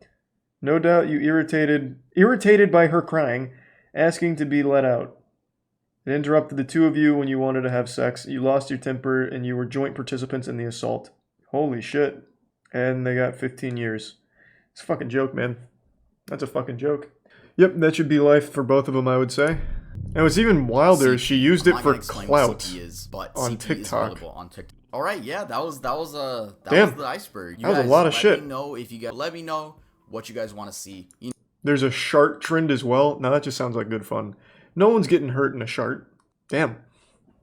No doubt you irritated by her crying, asking to be let out. It interrupted the two of you when you wanted to have sex. You lost your temper and you were joint participants in the assault. Holy shit. And they got 15 years. It's a fucking joke, man. That's a fucking joke. Yep, that should be life for both of them, I would say. And what's even wilder, she used it for clout on TikTok. All right, yeah, that was the iceberg. That was a lot of shit. Let me know what you guys want to see. There's a shart trend as well. Now that just sounds like good fun. No one's getting hurt in a shart. Damn.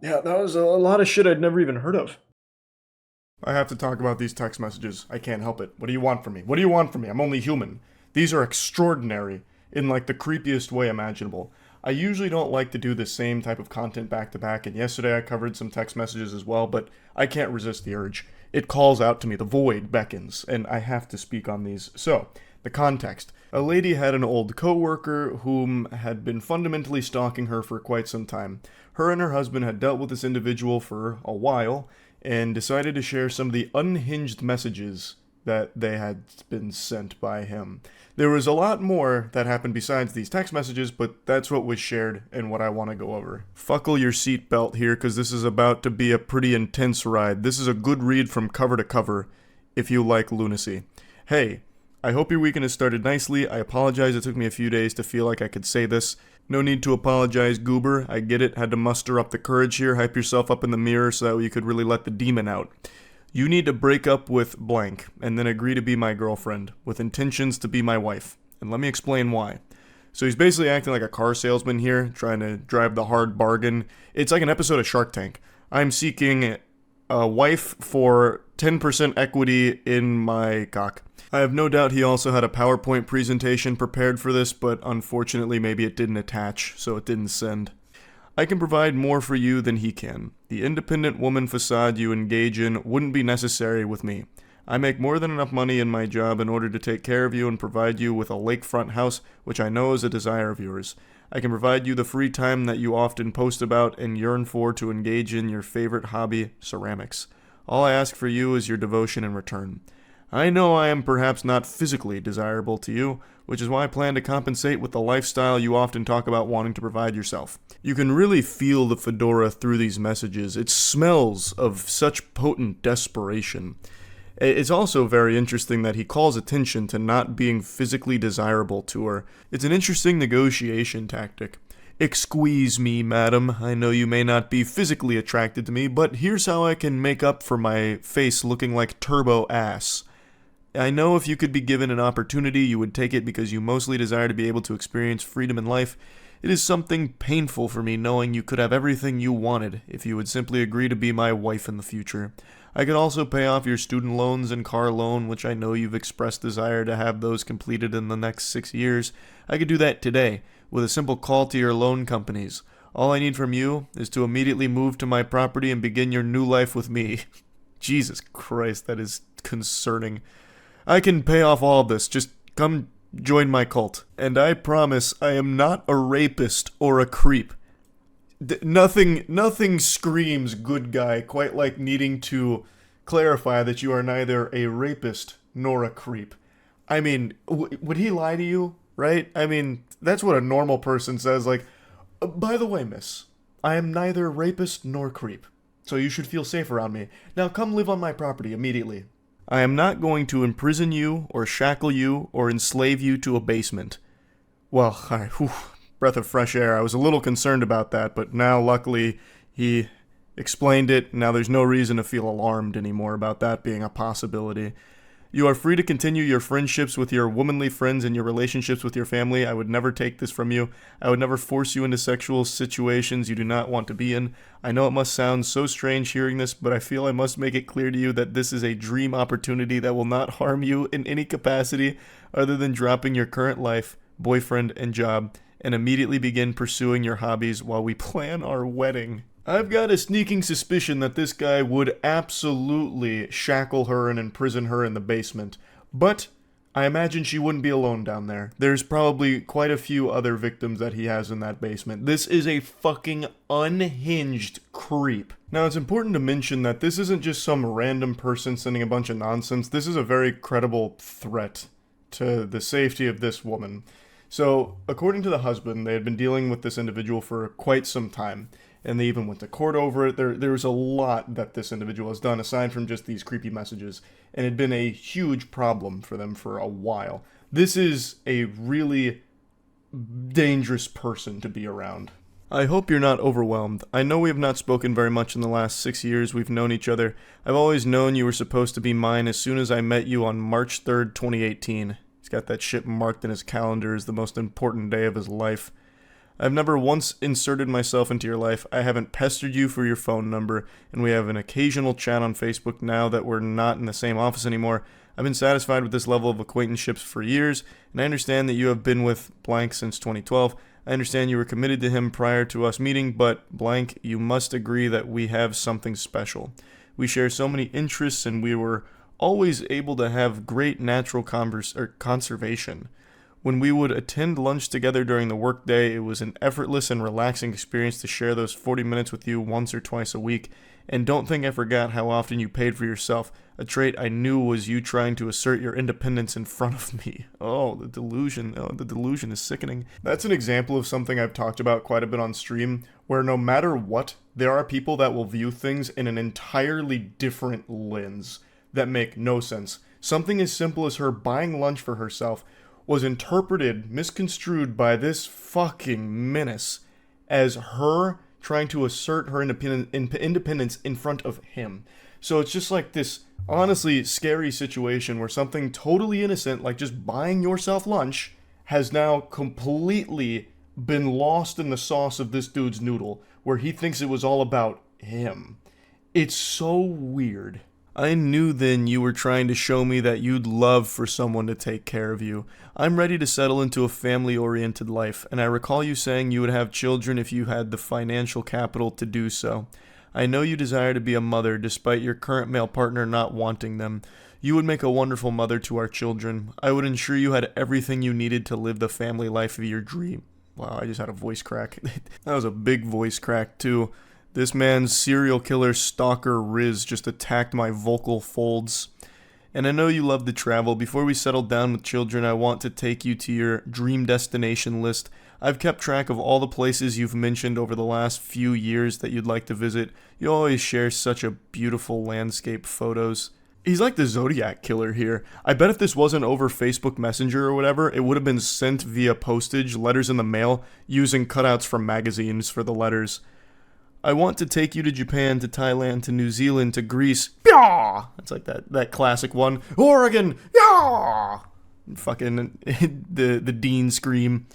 Yeah, that was a lot of shit I'd never even heard of. I have to talk about these text messages. I can't help it. What do you want from me? What do you want from me? I'm only human. These are extraordinary in like the creepiest way imaginable. I usually don't like to do the same type of content back to back, and yesterday I covered some text messages as well, but I can't resist the urge. It calls out to me, the void beckons, and I have to speak on these. So, the context. A lady had an old co-worker whom had been fundamentally stalking her for quite some time. Her and her husband had dealt with this individual for a while, and decided to share some of the unhinged messages that they had been sent by him. There was a lot more that happened besides these text messages, but that's what was shared and what I want to go over. Buckle your seatbelt here, because this is about to be a pretty intense ride. This is a good read from cover to cover, if you like lunacy. Hey, I hope your weekend has started nicely. I apologize it took me a few days to feel like I could say this. No need to apologize, goober. I get it. Had to muster up the courage here. Hype yourself up in the mirror so that you could really let the demon out. You need to break up with blank, and then agree to be my girlfriend, with intentions to be my wife. And let me explain why. So he's basically acting like a car salesman here, trying to drive the hard bargain. It's like an episode of Shark Tank. I'm seeking a wife for 10% equity in my cock. I have no doubt he also had a PowerPoint presentation prepared for this, but unfortunately maybe it didn't attach, so it didn't send. I can provide more for you than he can. The independent woman facade you engage in wouldn't be necessary with me. I make more than enough money in my job in order to take care of you and provide you with a lakefront house, which I know is a desire of yours. I can provide you the free time that you often post about and yearn for to engage in your favorite hobby, ceramics. All I ask for you is your devotion in return. I know I am perhaps not physically desirable to you, which is why I plan to compensate with the lifestyle you often talk about wanting to provide yourself. You can really feel the fedora through these messages. It smells of such potent desperation. It's also very interesting that he calls attention to not being physically desirable to her. It's an interesting negotiation tactic. Excuse me, madam. I know you may not be physically attracted to me, but here's how I can make up for my face looking like turbo ass. I know if you could be given an opportunity, you would take it because you mostly desire to be able to experience freedom in life. It is something painful for me knowing you could have everything you wanted if you would simply agree to be my wife in the future. I could also pay off your student loans and car loan, which I know you've expressed desire to have those completed in the next 6 years. I could do that today, with a simple call to your loan companies. All I need from you is to immediately move to my property and begin your new life with me. Jesus Christ, that is concerning. I can pay off all of this, just come join my cult. And I promise I am not a rapist or a creep. Nothing screams good guy quite like needing to clarify that you are neither a rapist nor a creep. I mean, would he lie to you, right? I mean, that's what a normal person says, like, by the way, miss, I am neither rapist nor creep, so you should feel safe around me. Now come live on my property immediately. I am not going to imprison you, or shackle you, or enslave you to a basement. Well, breath of fresh air. I was a little concerned about that, but now, luckily, he explained it. Now there's no reason to feel alarmed anymore about that being a possibility. You are free to continue your friendships with your womanly friends and your relationships with your family. I would never take this from you. I would never force you into sexual situations you do not want to be in. I know it must sound so strange hearing this, but I feel I must make it clear to you that this is a dream opportunity that will not harm you in any capacity other than dropping your current life, boyfriend, and job, and immediately begin pursuing your hobbies while we plan our wedding. I've got a sneaking suspicion that this guy would absolutely shackle her and imprison her in the basement. But I imagine she wouldn't be alone down there. There's probably quite a few other victims that he has in that basement. This is a fucking unhinged creep. Now, it's important to mention that this isn't just some random person sending a bunch of nonsense. This is a very credible threat to the safety of this woman. So, according to the husband, they had been dealing with this individual for quite some time. And they even went to court over it. There's a lot that this individual has done, aside from just these creepy messages. And it had been a huge problem for them for a while. This is a really dangerous person to be around. I hope you're not overwhelmed. I know we have not spoken very much in the last 6 years we've known each other. I've always known you were supposed to be mine as soon as I met you on March 3rd, 2018. He's got that shit marked in his calendar as the most important day of his life. I've never once inserted myself into your life. I haven't pestered you for your phone number, and we have an occasional chat on Facebook now that we're not in the same office anymore. I've been satisfied with this level of acquaintanceships for years, and I understand that you have been with blank since 2012. I understand you were committed to him prior to us meeting, but blank, you must agree that we have something special. We share so many interests, and we were always able to have great natural conservation. When we would attend lunch together during the workday, it was an effortless and relaxing experience to share those 40 minutes with you once or twice a week. And don't think I forgot how often you paid for yourself, a trait I knew was you trying to assert your independence in front of me. Oh, the delusion. Oh, the delusion is sickening. That's an example of something I've talked about quite a bit on stream, where no matter what, there are people that will view things in an entirely different lens that make no sense. Something as simple as her buying lunch for herself was interpreted, misconstrued by this fucking menace as her trying to assert her independence in front of him. So it's just like this honestly scary situation where something totally innocent, like just buying yourself lunch, has now completely been lost in the sauce of this dude's noodle, where he thinks it was all about him. It's so weird. I knew then you were trying to show me that you'd love for someone to take care of you. I'm ready to settle into a family-oriented life, and I recall you saying you would have children if you had the financial capital to do so. I know you desire to be a mother, despite your current male partner not wanting them. You would make a wonderful mother to our children. I would ensure you had everything you needed to live the family life of your dream. Wow, I just had a voice crack. That was a big voice crack, too. This man's serial killer stalker Riz just attacked my vocal folds. And I know you love to travel. Before we settle down with children, I want to take you to your dream destination list. I've kept track of all the places you've mentioned over the last few years that you'd like to visit. You always share such a beautiful landscape photos. He's like the Zodiac killer here. I bet if this wasn't over Facebook Messenger or whatever, it would have been sent via postage, letters in the mail, using cutouts from magazines for the letters. I want to take you to Japan, to Thailand, to New Zealand, to Greece. Yah! That's like that classic one. Oregon! Yah! Fucking the Dean scream.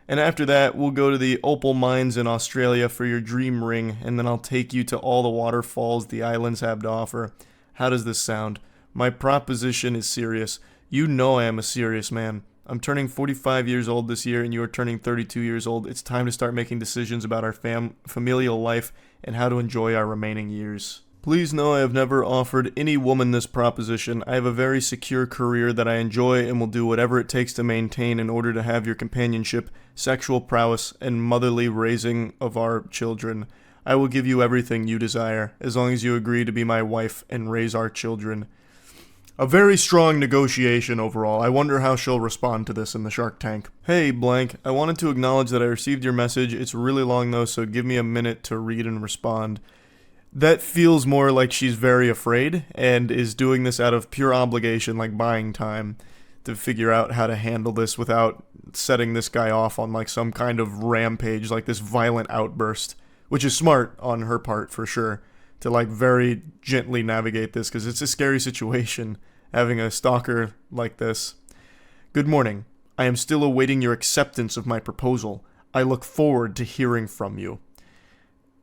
And after that, we'll go to the opal mines in Australia for your dream ring, and then I'll take you to all the waterfalls the islands have to offer. How does this sound? My proposition is serious. You know I am a serious man. I'm turning 45 years old this year, and you are turning 32 years old. It's time to start making decisions about our familial life and how to enjoy our remaining years. Please know I have never offered any woman this proposition. I have a very secure career that I enjoy and will do whatever it takes to maintain in order to have your companionship, sexual prowess, and motherly raising of our children. I will give you everything you desire, as long as you agree to be my wife and raise our children. A very strong negotiation overall. I wonder how she'll respond to this in the Shark Tank. Hey, blank, I wanted to acknowledge that I received your message. It's really long though, so give me a minute to read and respond. That feels more like she's very afraid and is doing this out of pure obligation, like buying time, to figure out how to handle this without setting this guy off on like some kind of rampage, like this violent outburst. Which is smart on her part, for sure, to like very gently navigate this, because it's a scary situation, having a stalker like this. Good morning. I am still awaiting your acceptance of my proposal. I look forward to hearing from you.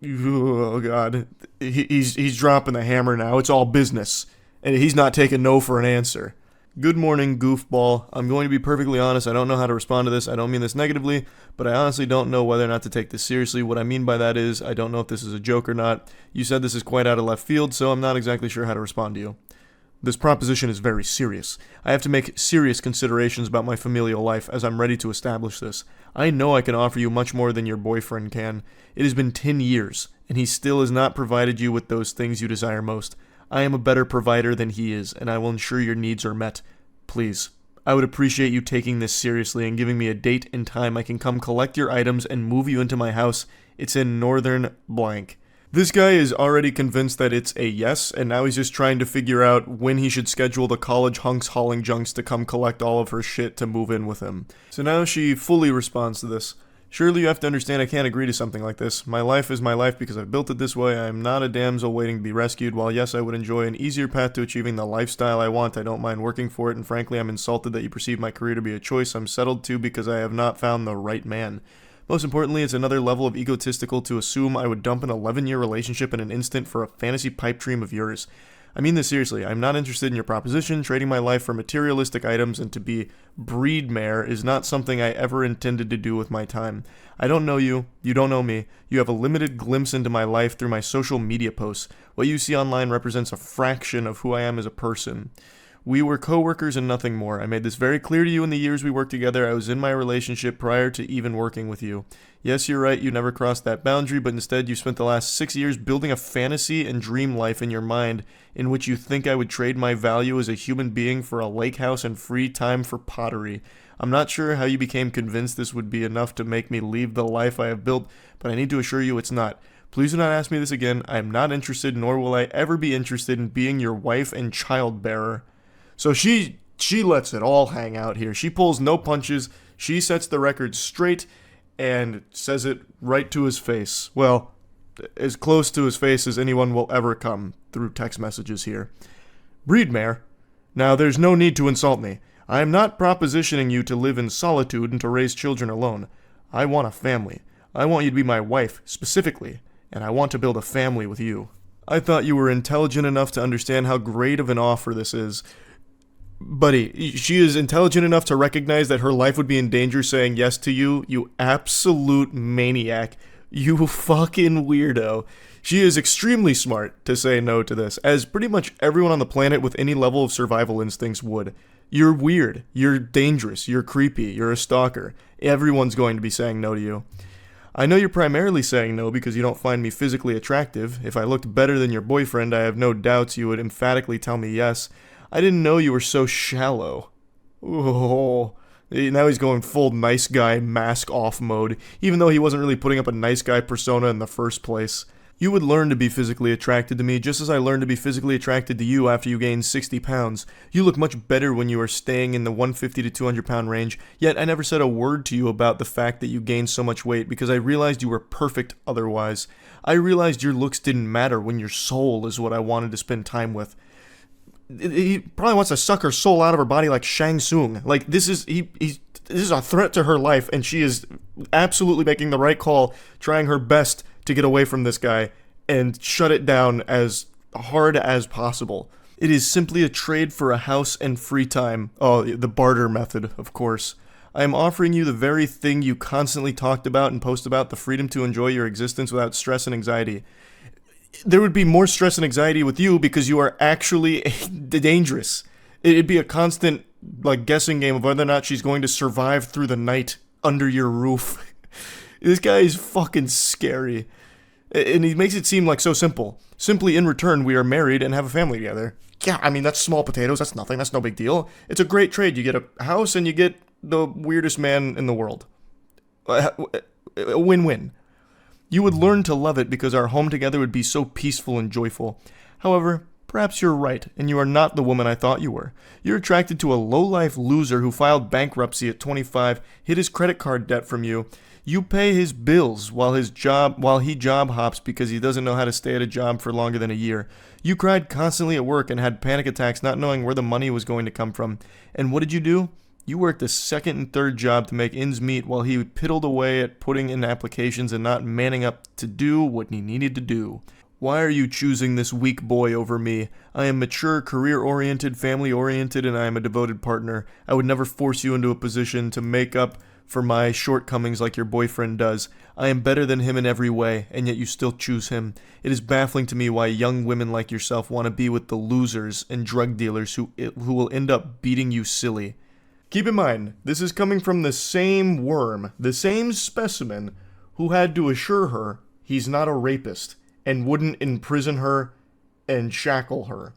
Oh, God. He's dropping the hammer now. It's all business. And he's not taking no for an answer. Good morning, goofball. I'm going to be perfectly honest. I don't know how to respond to this. I don't mean this negatively, but I honestly don't know whether or not to take this seriously. What I mean by that is, I don't know if this is a joke or not. You said this is quite out of left field, so I'm not exactly sure how to respond to you. This proposition is very serious. I have to make serious considerations about my familial life as I'm ready to establish this. I know I can offer you much more than your boyfriend can. It has been 10 years, and he still has not provided you with those things you desire most. I am a better provider than he is, and I will ensure your needs are met. Please, I would appreciate you taking this seriously and giving me a date and time I can come collect your items and move you into my house. It's in northern blank. This guy is already convinced that it's a yes, and now he's just trying to figure out when he should schedule the college hunks hauling junks to come collect all of her shit to move in with him. So now she fully responds to this. Surely you have to understand I can't agree to something like this. My life is my life because I've built it this way. I am not a damsel waiting to be rescued. While yes, I would enjoy an easier path to achieving the lifestyle I want, I don't mind working for it, and frankly, I'm insulted that you perceive my career to be a choice I'm settled to because I have not found the right man. Most importantly, it's another level of egotistical to assume I would dump an 11-year relationship in an instant for a fantasy pipe dream of yours. I mean this seriously. I'm not interested in your proposition. Trading my life for materialistic items and to be breed mare is not something I ever intended to do with my time. I don't know you. You don't know me. You have a limited glimpse into my life through my social media posts. What you see online represents a fraction of who I am as a person. We were co-workers and nothing more. I made this very clear to you in the years we worked together. I was in my relationship prior to even working with you. Yes, you're right, you never crossed that boundary, but instead you spent the last 6 years building a fantasy and dream life in your mind in which you think I would trade my value as a human being for a lake house and free time for pottery. I'm not sure how you became convinced this would be enough to make me leave the life I have built, but I need to assure you it's not. Please do not ask me this again. I am not interested, nor will I ever be interested in being your wife and childbearer. So she lets it all hang out here. She pulls no punches. She sets the record straight and says it right to his face. Well, as close to his face as anyone will ever come through text messages here. Breedmare, now there's no need to insult me. I am not propositioning you to live in solitude and to raise children alone. I want a family. I want you to be my wife, specifically, and I want to build a family with you. I thought you were intelligent enough to understand how great of an offer this is. Buddy, she is intelligent enough to recognize that her life would be in danger saying yes to you, you absolute maniac. You fucking weirdo. She is extremely smart to say no to this, as pretty much everyone on the planet with any level of survival instincts would. You're weird. You're dangerous. You're creepy. You're a stalker. Everyone's going to be saying no to you. I know you're primarily saying no because you don't find me physically attractive. If I looked better than your boyfriend, I have no doubts you would emphatically tell me yes. I didn't know you were so shallow. Oh, now he's going full nice guy mask off mode, even though he wasn't really putting up a nice guy persona in the first place. You would learn to be physically attracted to me just as I learned to be physically attracted to you after you gained 60 pounds. You look much better when you are staying in the 150 to 200 pound range, yet I never said a word to you about the fact that you gained so much weight because I realized you were perfect otherwise. I realized your looks didn't matter when your soul is what I wanted to spend time with. He probably wants to suck her soul out of her body like Shang Tsung. Like, this is a threat to her life, and she is absolutely making the right call, trying her best to get away from this guy and shut it down as hard as possible. It is simply a trade for a house and free time. Oh, the barter method, of course. I am offering you the very thing you constantly talked about and post about, the freedom to enjoy your existence without stress and anxiety. There would be more stress and anxiety with you because you are actually dangerous. It'd be a constant, like, guessing game of whether or not she's going to survive through the night under your roof. This guy is fucking scary. And he makes it seem like so simple. Simply, in return, we are married and have a family together. Yeah, I mean, that's small potatoes. That's nothing. That's no big deal. It's a great trade. You get a house and you get the weirdest man in the world. A win-win. You would learn to love it because our home together would be so peaceful and joyful. However, perhaps you're right, and you are not the woman I thought you were. You're attracted to a low-life loser who filed bankruptcy at 25, hid his credit card debt from you. You pay his bills while he job hops because he doesn't know how to stay at a job for longer than a year. You cried constantly at work and had panic attacks not knowing where the money was going to come from. And what did you do? You worked a second and third job to make ends meet while he piddled away at putting in applications and not manning up to do what he needed to do. Why are you choosing this weak boy over me? I am mature, career-oriented, family-oriented, and I am a devoted partner. I would never force you into a position to make up for my shortcomings like your boyfriend does. I am better than him in every way, and yet you still choose him. It is baffling to me why young women like yourself want to be with the losers and drug dealers who will end up beating you silly. Keep in mind, this is coming from the same worm, the same specimen, who had to assure her he's not a rapist and wouldn't imprison her and shackle her.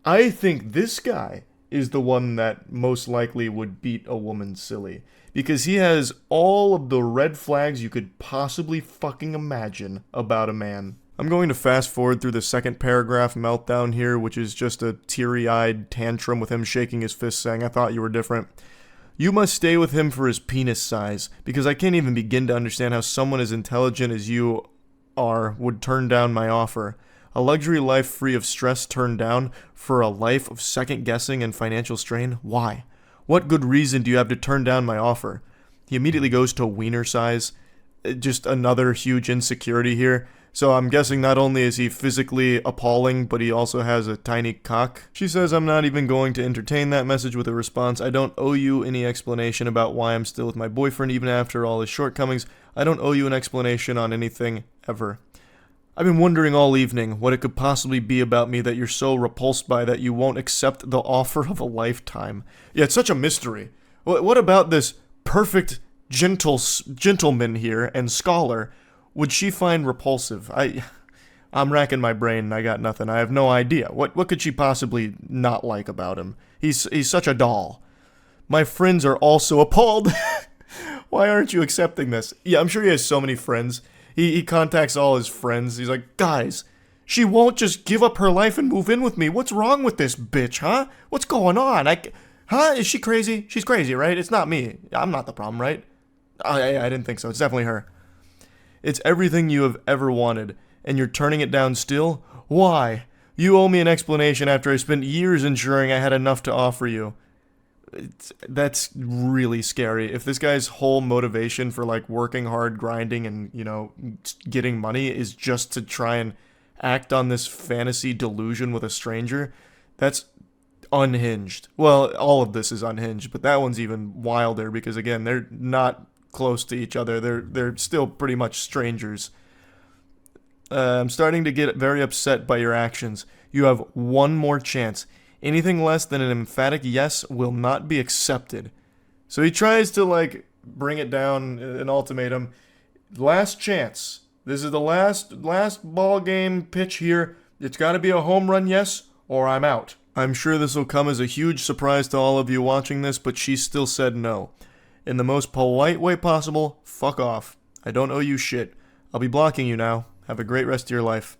I think this guy is the one that most likely would beat a woman silly, because he has all of the red flags you could possibly fucking imagine about a man. I'm going to fast forward through the second paragraph meltdown here, which is just a teary-eyed tantrum with him shaking his fist saying, I thought you were different. You must stay with him for his penis size, because I can't even begin to understand how someone as intelligent as you are would turn down my offer. A luxury life free of stress turned down for a life of second guessing and financial strain? Why? What good reason do you have to turn down my offer? He immediately goes to wiener size. Just another huge insecurity here. So I'm guessing not only is he physically appalling, but he also has a tiny cock. She says, I'm not even going to entertain that message with a response. I don't owe you any explanation about why I'm still with my boyfriend even after all his shortcomings. I don't owe you an explanation on anything, ever. I've been wondering all evening what it could possibly be about me that you're so repulsed by that you won't accept the offer of a lifetime. Yeah, it's such a mystery. What about this perfect gentleman here and scholar would she find repulsive? I'm racking my brain and I got nothing. I have no idea. What could she possibly not like about him? He's such a doll. My friends are also appalled. Why aren't you accepting this? Yeah, I'm sure he has so many friends. He contacts all his friends. He's like, guys, she won't just give up her life and move in with me. What's wrong with this bitch, huh? What's going on? Is she crazy? She's crazy, right? It's not me. I'm not the problem, right? I didn't think so. It's definitely her. It's everything you have ever wanted, and you're turning it down still? Why? You owe me an explanation after I spent years ensuring I had enough to offer you. That's really scary. If this guy's whole motivation for, like, working hard, grinding, and, you know, getting money is just to try and act on this fantasy delusion with a stranger, that's unhinged. Well, all of this is unhinged, but that one's even wilder because, again, they're not close to each other. They're still pretty much strangers. I'm starting to get very upset by your actions. You have one more chance. Anything less than an emphatic yes will not be accepted. So he tries to, like, bring it down, an ultimatum. Last chance. This is the last ball game pitch here. It's got to be a home run yes or I'm out. I'm sure this will come as a huge surprise to all of you watching this, but she still said no. In the most polite way possible, fuck off. I don't owe you shit. I'll be blocking you now. Have a great rest of your life.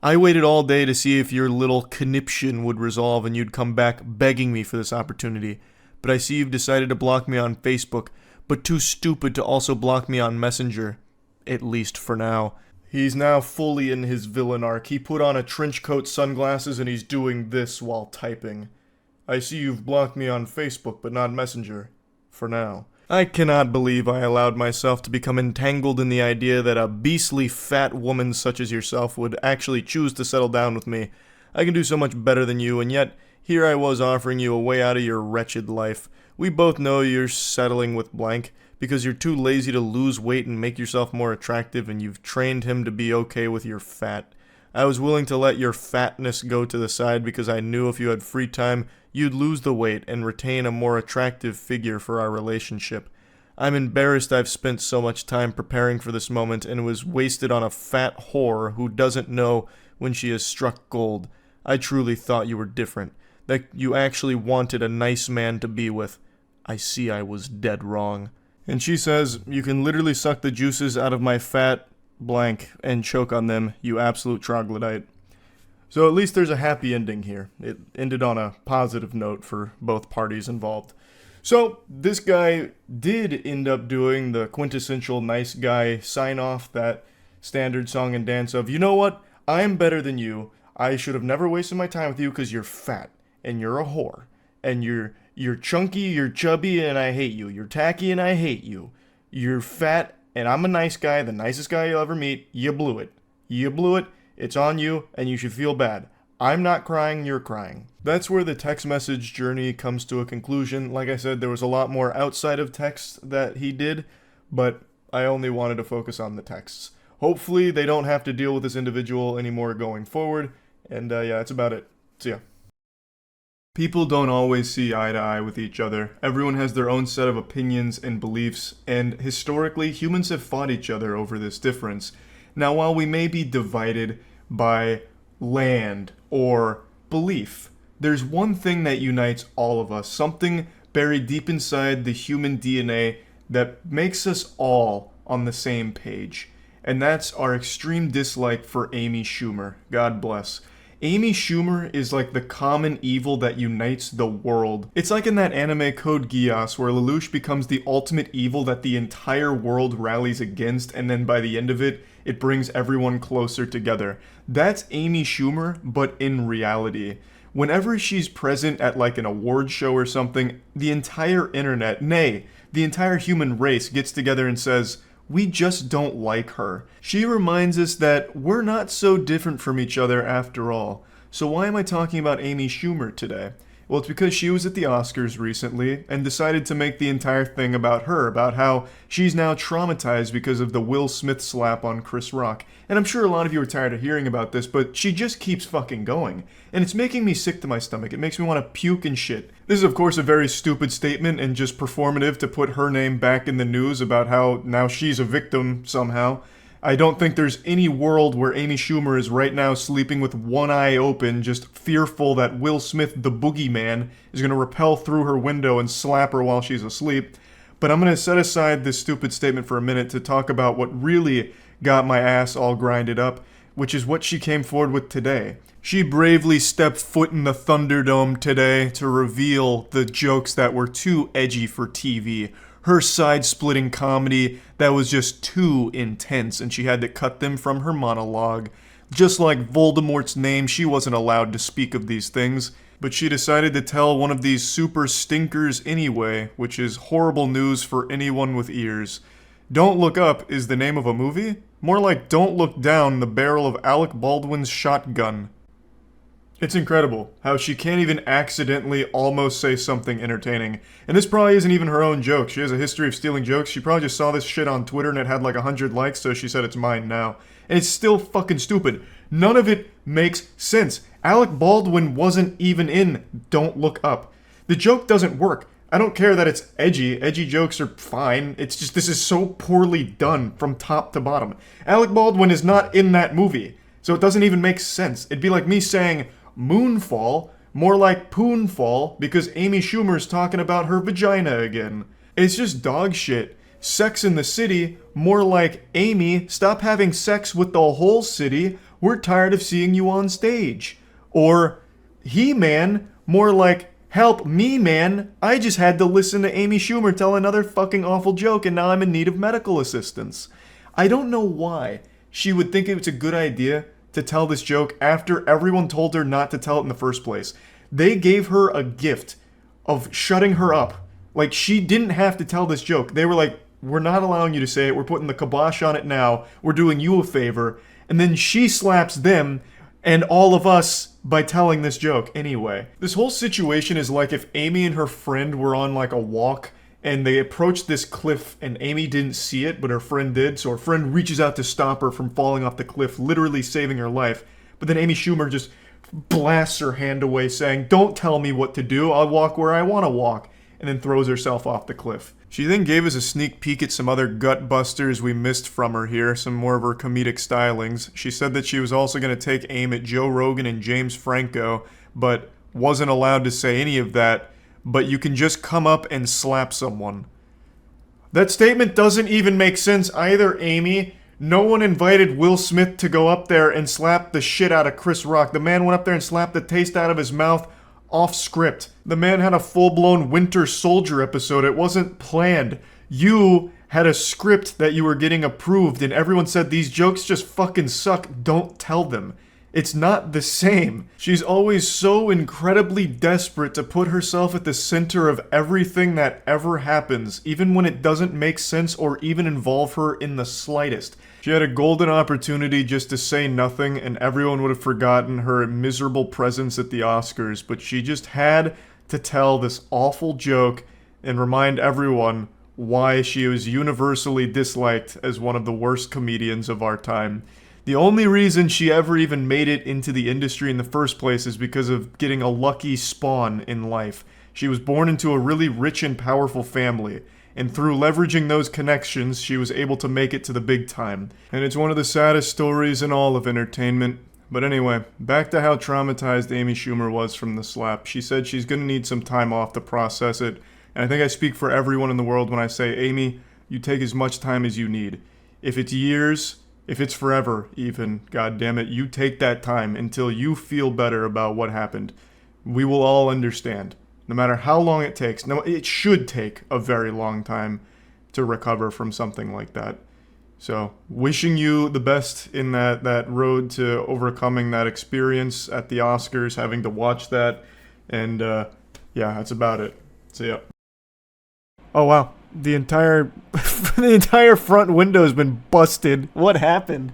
I waited all day to see if your little conniption would resolve and you'd come back begging me for this opportunity. But I see you've decided to block me on Facebook, but too stupid to also block me on Messenger. At least for now. He's now fully in his villain arc. He put on a trench coat, sunglasses, and he's doing this while typing. I see you've blocked me on Facebook, but not Messenger. For now. I cannot believe I allowed myself to become entangled in the idea that a beastly fat woman such as yourself would actually choose to settle down with me. I can do so much better than you, and yet here I was offering you a way out of your wretched life. We both know you're settling with blank because you're too lazy to lose weight and make yourself more attractive, and you've trained him to be okay with your fat. I was willing to let your fatness go to the side because I knew if you had free time, you'd lose the weight and retain a more attractive figure for our relationship. I'm embarrassed I've spent so much time preparing for this moment and was wasted on a fat whore who doesn't know when she has struck gold. I truly thought you were different, that you actually wanted a nice man to be with. I see I was dead wrong. And she says, you can literally suck the juices out of my fat blank and choke on them, you absolute troglodyte. So at least there's a happy ending here. It ended on a positive note for both parties involved. So this guy did end up doing the quintessential nice guy sign-off, that standard song and dance of, you know what, I'm better than you, I should have never wasted my time with you because you're fat, and you're a whore, and you're chunky, you're chubby, and I hate you, you're tacky, and I hate you, you're fat, and I'm a nice guy, the nicest guy you'll ever meet, you blew it. You blew it, it's on you, and you should feel bad. I'm not crying, you're crying. That's where the text message journey comes to a conclusion. Like I said, there was a lot more outside of text that he did, but I only wanted to focus on the texts. Hopefully they don't have to deal with this individual anymore going forward, and yeah, that's about it. See ya. People don't always see eye to eye with each other. Everyone has their own set of opinions and beliefs, and historically, humans have fought each other over this difference. Now, while we may be divided by land or belief, there's one thing that unites all of us, something buried deep inside the human DNA that makes us all on the same page, and that's our extreme dislike for Amy Schumer. God bless. Amy Schumer is like the common evil that unites the world. It's like in that anime Code Geass where Lelouch becomes the ultimate evil that the entire world rallies against, and then by the end of it, it brings everyone closer together. That's Amy Schumer, but in reality. Whenever she's present at like an award show or something, the entire internet, nay, the entire human race gets together and says, we just don't like her. She reminds us that we're not so different from each other after all. So why am I talking about Amy Schumer today? Well, it's because she was at the Oscars recently and decided to make the entire thing about her, about how she's now traumatized because of the Will Smith slap on Chris Rock. And I'm sure a lot of you are tired of hearing about this, but she just keeps fucking going. And it's making me sick to my stomach. It makes me want to puke and shit. This is of course a very stupid statement and just performative to put her name back in the news about how now she's a victim somehow. I don't think there's any world where Amy Schumer is right now sleeping with one eye open, just fearful that Will Smith, the boogeyman, is going to rappel through her window and slap her while she's asleep. But I'm going to set aside this stupid statement for a minute to talk about what really got my ass all grinded up, which is what she came forward with today. She bravely stepped foot in the Thunderdome today to reveal the jokes that were too edgy for TV. Her side-splitting comedy that was just too intense, and she had to cut them from her monologue. Just like Voldemort's name, she wasn't allowed to speak of these things, but she decided to tell one of these super stinkers anyway, which is horrible news for anyone with ears. Don't Look Up is the name of a movie? More like Don't Look Down, the barrel of Alec Baldwin's shotgun. It's incredible how she can't even accidentally almost say something entertaining. And this probably isn't even her own joke. She has a history of stealing jokes. She probably just saw this shit on Twitter and it had like 100 likes, so she said it's mine now. And it's still fucking stupid. None of it makes sense. Alec Baldwin wasn't even in Don't Look Up. The joke doesn't work. I don't care that it's edgy. Edgy jokes are fine. It's just this is so poorly done from top to bottom. Alec Baldwin is not in that movie, so it doesn't even make sense. It'd be like me saying Moonfall more like Poonfall, because Amy Schumer's talking about her vagina again. It's just dog shit. Sex in the City, more like Amy, stop having sex with the whole city, we're tired of seeing you on stage. Or He-Man, more like, help me man, I just had to listen to Amy Schumer tell another fucking awful joke and now I'm in need of medical assistance. I don't know why she would think it's a good idea to tell this joke after everyone told her not to tell it in the first place. They gave her a gift of shutting her up. Like, she didn't have to tell this joke. They were like, we're not allowing you to say it, we're putting the kibosh on it now, we're doing you a favor, and then she slaps them and all of us by telling this joke anyway. This whole situation is like if Amy and her friend were on like a walk and they approached this cliff and Amy didn't see it, but her friend did, so her friend reaches out to stop her from falling off the cliff, literally saving her life. But then Amy Schumer just blasts her hand away saying, don't tell me what to do, I'll walk where I want to walk, and then throws herself off the cliff. She then gave us a sneak peek at some other gut busters we missed from her here, some more of her comedic stylings. She said that she was also going to take aim at Joe Rogan and James Franco, but wasn't allowed to say any of that, but you can just come up and slap someone. That statement doesn't even make sense either, Amy. No one invited Will Smith to go up there and slap the shit out of Chris Rock. The man went up there and slapped the taste out of his mouth off script. The man had a full-blown Winter Soldier episode. It wasn't planned. You had a script that you were getting approved and everyone said these jokes just fucking suck. Don't tell them. It's not the same. She's always so incredibly desperate to put herself at the center of everything that ever happens, even when it doesn't make sense or even involve her in the slightest. She had a golden opportunity just to say nothing and everyone would have forgotten her miserable presence at the Oscars, but she just had to tell this awful joke and remind everyone why she was universally disliked as one of the worst comedians of our time. The only reason she ever even made it into the industry in the first place is because of getting a lucky spawn in life. She was born into a really rich and powerful family, and through leveraging those connections, she was able to make it to the big time. And it's one of the saddest stories in all of entertainment. But anyway, back to how traumatized Amy Schumer was from the slap. She said she's gonna need some time off to process it, and I think I speak for everyone in the world when I say, Amy, you take as much time as you need. If it's years, if it's forever, even, goddammit, you take that time until you feel better about what happened. We will all understand. No matter how long it takes. No, it should take a very long time to recover from something like that. So, wishing you the best in that road to overcoming that experience at the Oscars, having to watch that, and yeah, that's about it. So yeah. Oh wow. The entire front window's been busted. What happened?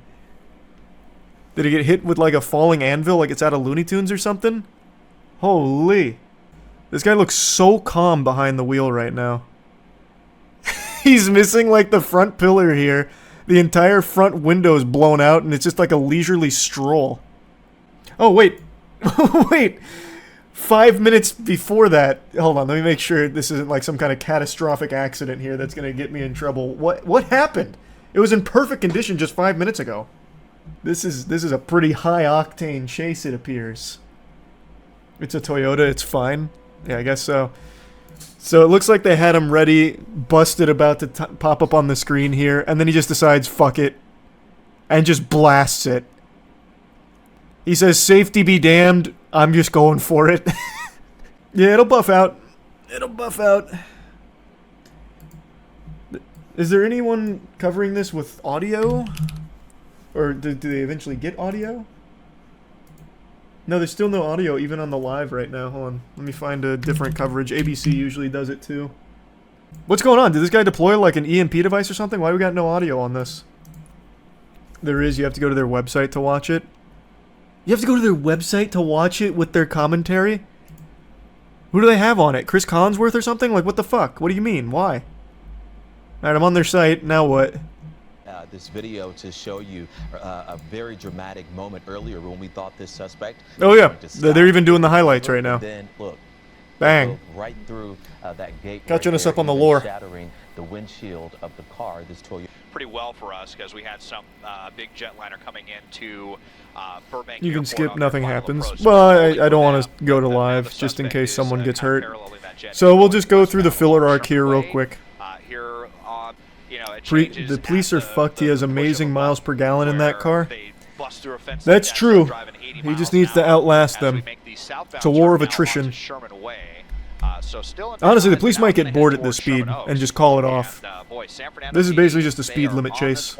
Did it get hit with like a falling anvil, like it's out of Looney Tunes or something? Holy. This guy looks so calm behind the wheel right now. He's missing like the front pillar here. The entire front window is blown out and it's just like a leisurely stroll. Oh wait. Wait. 5 minutes before that, hold on, let me make sure this isn't like some kind of catastrophic accident here that's gonna get me in trouble. What happened? It was in perfect condition just 5 minutes ago. This is a pretty high octane chase, it appears. It's a Toyota, it's fine. Yeah, I guess so. So it looks like they had him ready, busted, about to pop up on the screen here, and then he just decides, fuck it, and just blasts it. He says, safety be damned, I'm just going for it. Yeah, it'll buff out. It'll buff out. Is there anyone covering this with audio? Or do they eventually get audio? No, there's still no audio even on the live right now. Hold on. Let me find a different coverage. ABC usually does it too. What's going on? Did this guy deploy like an EMP device or something? Why do we got no audio on this? There is. You have to go to their website to watch it. You have to go to their website to watch it with their commentary? Who do they have on it? Chris Collinsworth or something? Like, what the fuck? What do you mean? Why? Alright, I'm on their site. Now what? This video to show you a very dramatic moment earlier when we thought this suspect. Oh yeah, they're even doing the highlights right now. Then look, bang, right through that gate. Catching us up on the lore. Shattering the windshield of the car. This Toyota. pretty well for us because we had some big jetliner coming into Burbank. You can Airport skip, on nothing their final happens. approach. Well, I don't want to go to live just in case someone gets hurt. So we'll just go through the filler arc here real quick. Here, you know, The police are fucked. He has amazing miles per gallon in that car. That's true. He just needs to outlast them. It's a war of attrition. Honestly, the police might get bored at this speed and just call it off. This is basically just a speed limit chase.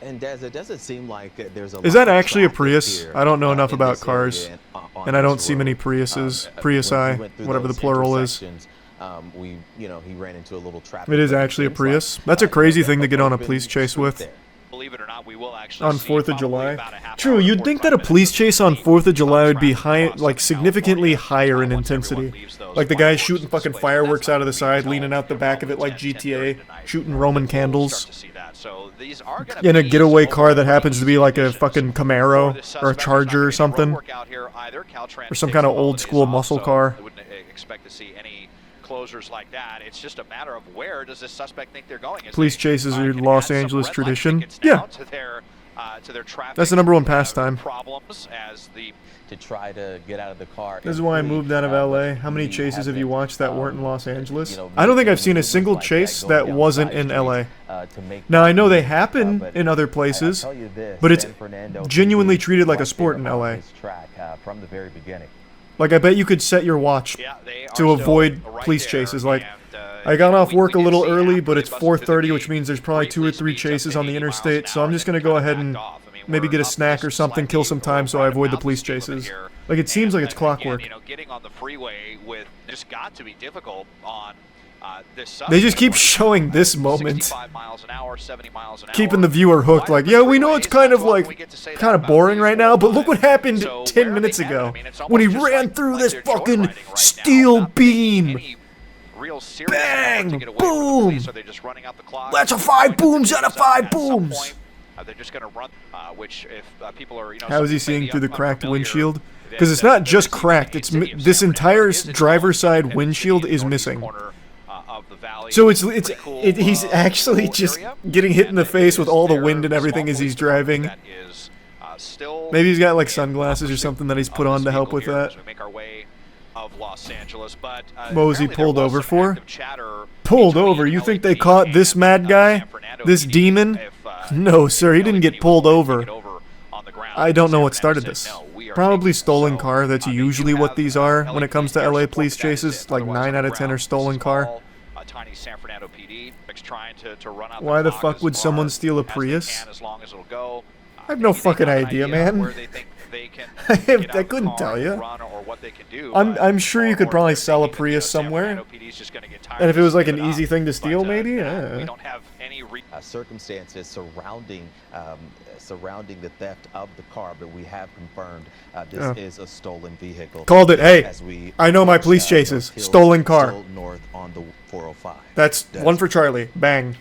And Des, it doesn't seem like there's a Is that actually a Prius? I don't know enough about cars, and I don't see many Priuses. Priusi, whatever the plural is. He ran into a little trap. It is actually a Prius. That's a crazy thing to get on a police chase with. Believe it or not, we will actually On 4th of July. True, you'd think that a police chase on 4th of July would be significantly higher in intensity. Like the guy shooting fucking fireworks out of the side, leaning out the back of it like GTA, shooting Roman candles. In a getaway car that happens to be like a fucking Camaro, or a Charger or something. Or some kind of old school muscle car. I wouldn't expect to see any closures like that. It's just a matter of where does this suspect think they're going. Police chases are Los Angeles tradition. Yeah. That's the #1 pastime. To try to get out of the car. This is why I moved out of LA. How many chases have you watched that weren't in Los Angeles? I don't think I've seen a single chase that wasn't in LA. Now, I know they happen in other places, but it's genuinely treated like a sport in LA. From the very beginning. Like, I bet you could set your watch to avoid police chases. Like, I got off work a little early, but it's 4:30, which means there's probably 2 or 3 chases on the interstate, so I'm just going to go ahead and maybe get a snack or something, kill some time so I avoid the police chases. Like, it seems like it's clockwork. Getting on the freeway with just got to be difficult on They just keep showing this moment, keeping the viewer hooked. Like, yeah, we know it's kind of boring right now, but look what happened 10 minutes ago when he ran through this fucking steel beam. Bang! Boom! That's a 5 booms out of 5 booms. They're just going to run, which if people are, How is he seeing through the cracked windshield? Because it's not just cracked. It's this entire driver's side windshield is missing. So he's actually just getting hit in the face with all the wind and everything as he's driving. Maybe he's got like sunglasses or something that he's put on to help with that. What was he pulled over for? Pulled over? You think they caught this mad guy? This demon? No, sir, he didn't get pulled over. I don't know what started this. Probably stolen car. That's usually what these are when it comes to LA police chases. Like 9 out of 10 are stolen car. Why the fuck would someone steal a Prius? I have no fucking idea, man. I couldn't tell you. I'm sure you could probably sell a Prius somewhere. And if it was like an easy thing to steal, maybe? Yeah. Circumstances surrounding the theft of the car, but we have confirmed this is a stolen vehicle. Called it. Hey, I know my police chases. Stolen car. North on the 405. That's one for Charlie. Bang.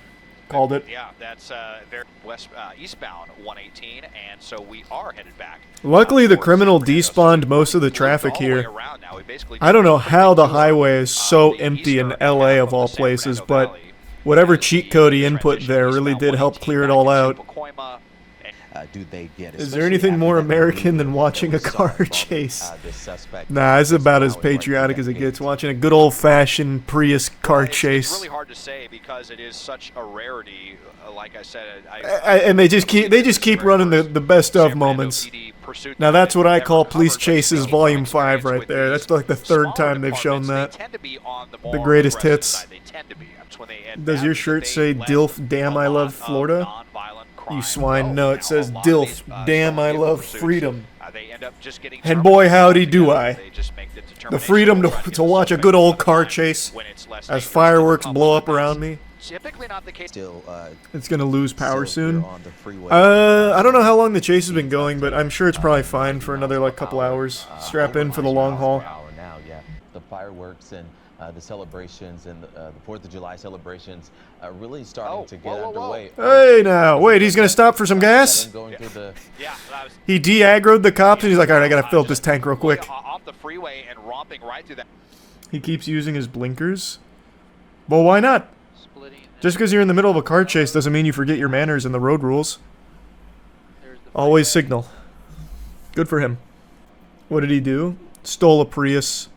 Called it. Yeah, that's very eastbound 118, and so we are headed back. Luckily, the criminal despawned most of the traffic here. I don't know how the highway is so empty in LA of all places, but whatever cheat code he input there really did help clear it all out. Is there anything more American than watching a car chase? Nah, it's about as patriotic as it gets, watching a good old-fashioned Prius car chase. It's really hard to say because it is such a rarity. Like I said, and they just keep running the best of moments. Now that's what I call Police Chases Volume 5 right there. That's like the 3rd time they've shown that. The greatest hits. Does your shirt say DILF Damn I Love Florida? You swine. No, it says DILF Damn I Love Freedom. And boy howdy do I. The freedom to watch a good old car chase as fireworks blow up around me. Typically not the case. It's gonna lose power soon. I don't know how long the chase has been going, but I'm sure it's probably fine for another like couple hours. Strap in for the long haul. Now, yeah. The fireworks and the celebrations and the 4th of July celebrations are really starting to get underway. Hey now, wait, he's gonna stop for some gas? He de-aggroed the cops and he's like, alright, I gotta fill up this tank real quick. Off the freeway and romping right through that. He keeps using his blinkers. Well, why not? Just because you're in the middle of a car chase doesn't mean you forget your manners and the road rules. Always signal. Good for him. What did he do? Stole a Prius.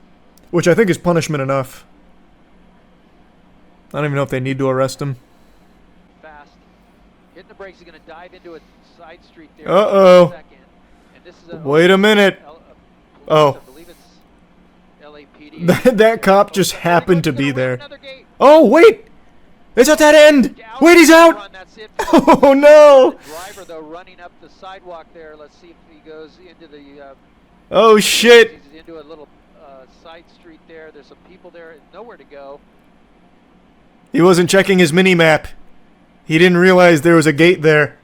Which I think is punishment enough. I don't even know if they need to arrest him. Fast. Hitting the brakes, he's going to dive into a side street there. Uh-oh. Wait a minute. Oh. That cop just happened to be there. Oh, wait! It's at that end! Wait, he's out! Oh, no! Driver, though, running up the sidewalk there. Let's see if he goes into the... Oh, shit! Into a little side street there. There's some people there. Nowhere to go. He wasn't checking his mini-map. He didn't realize there was a gate there.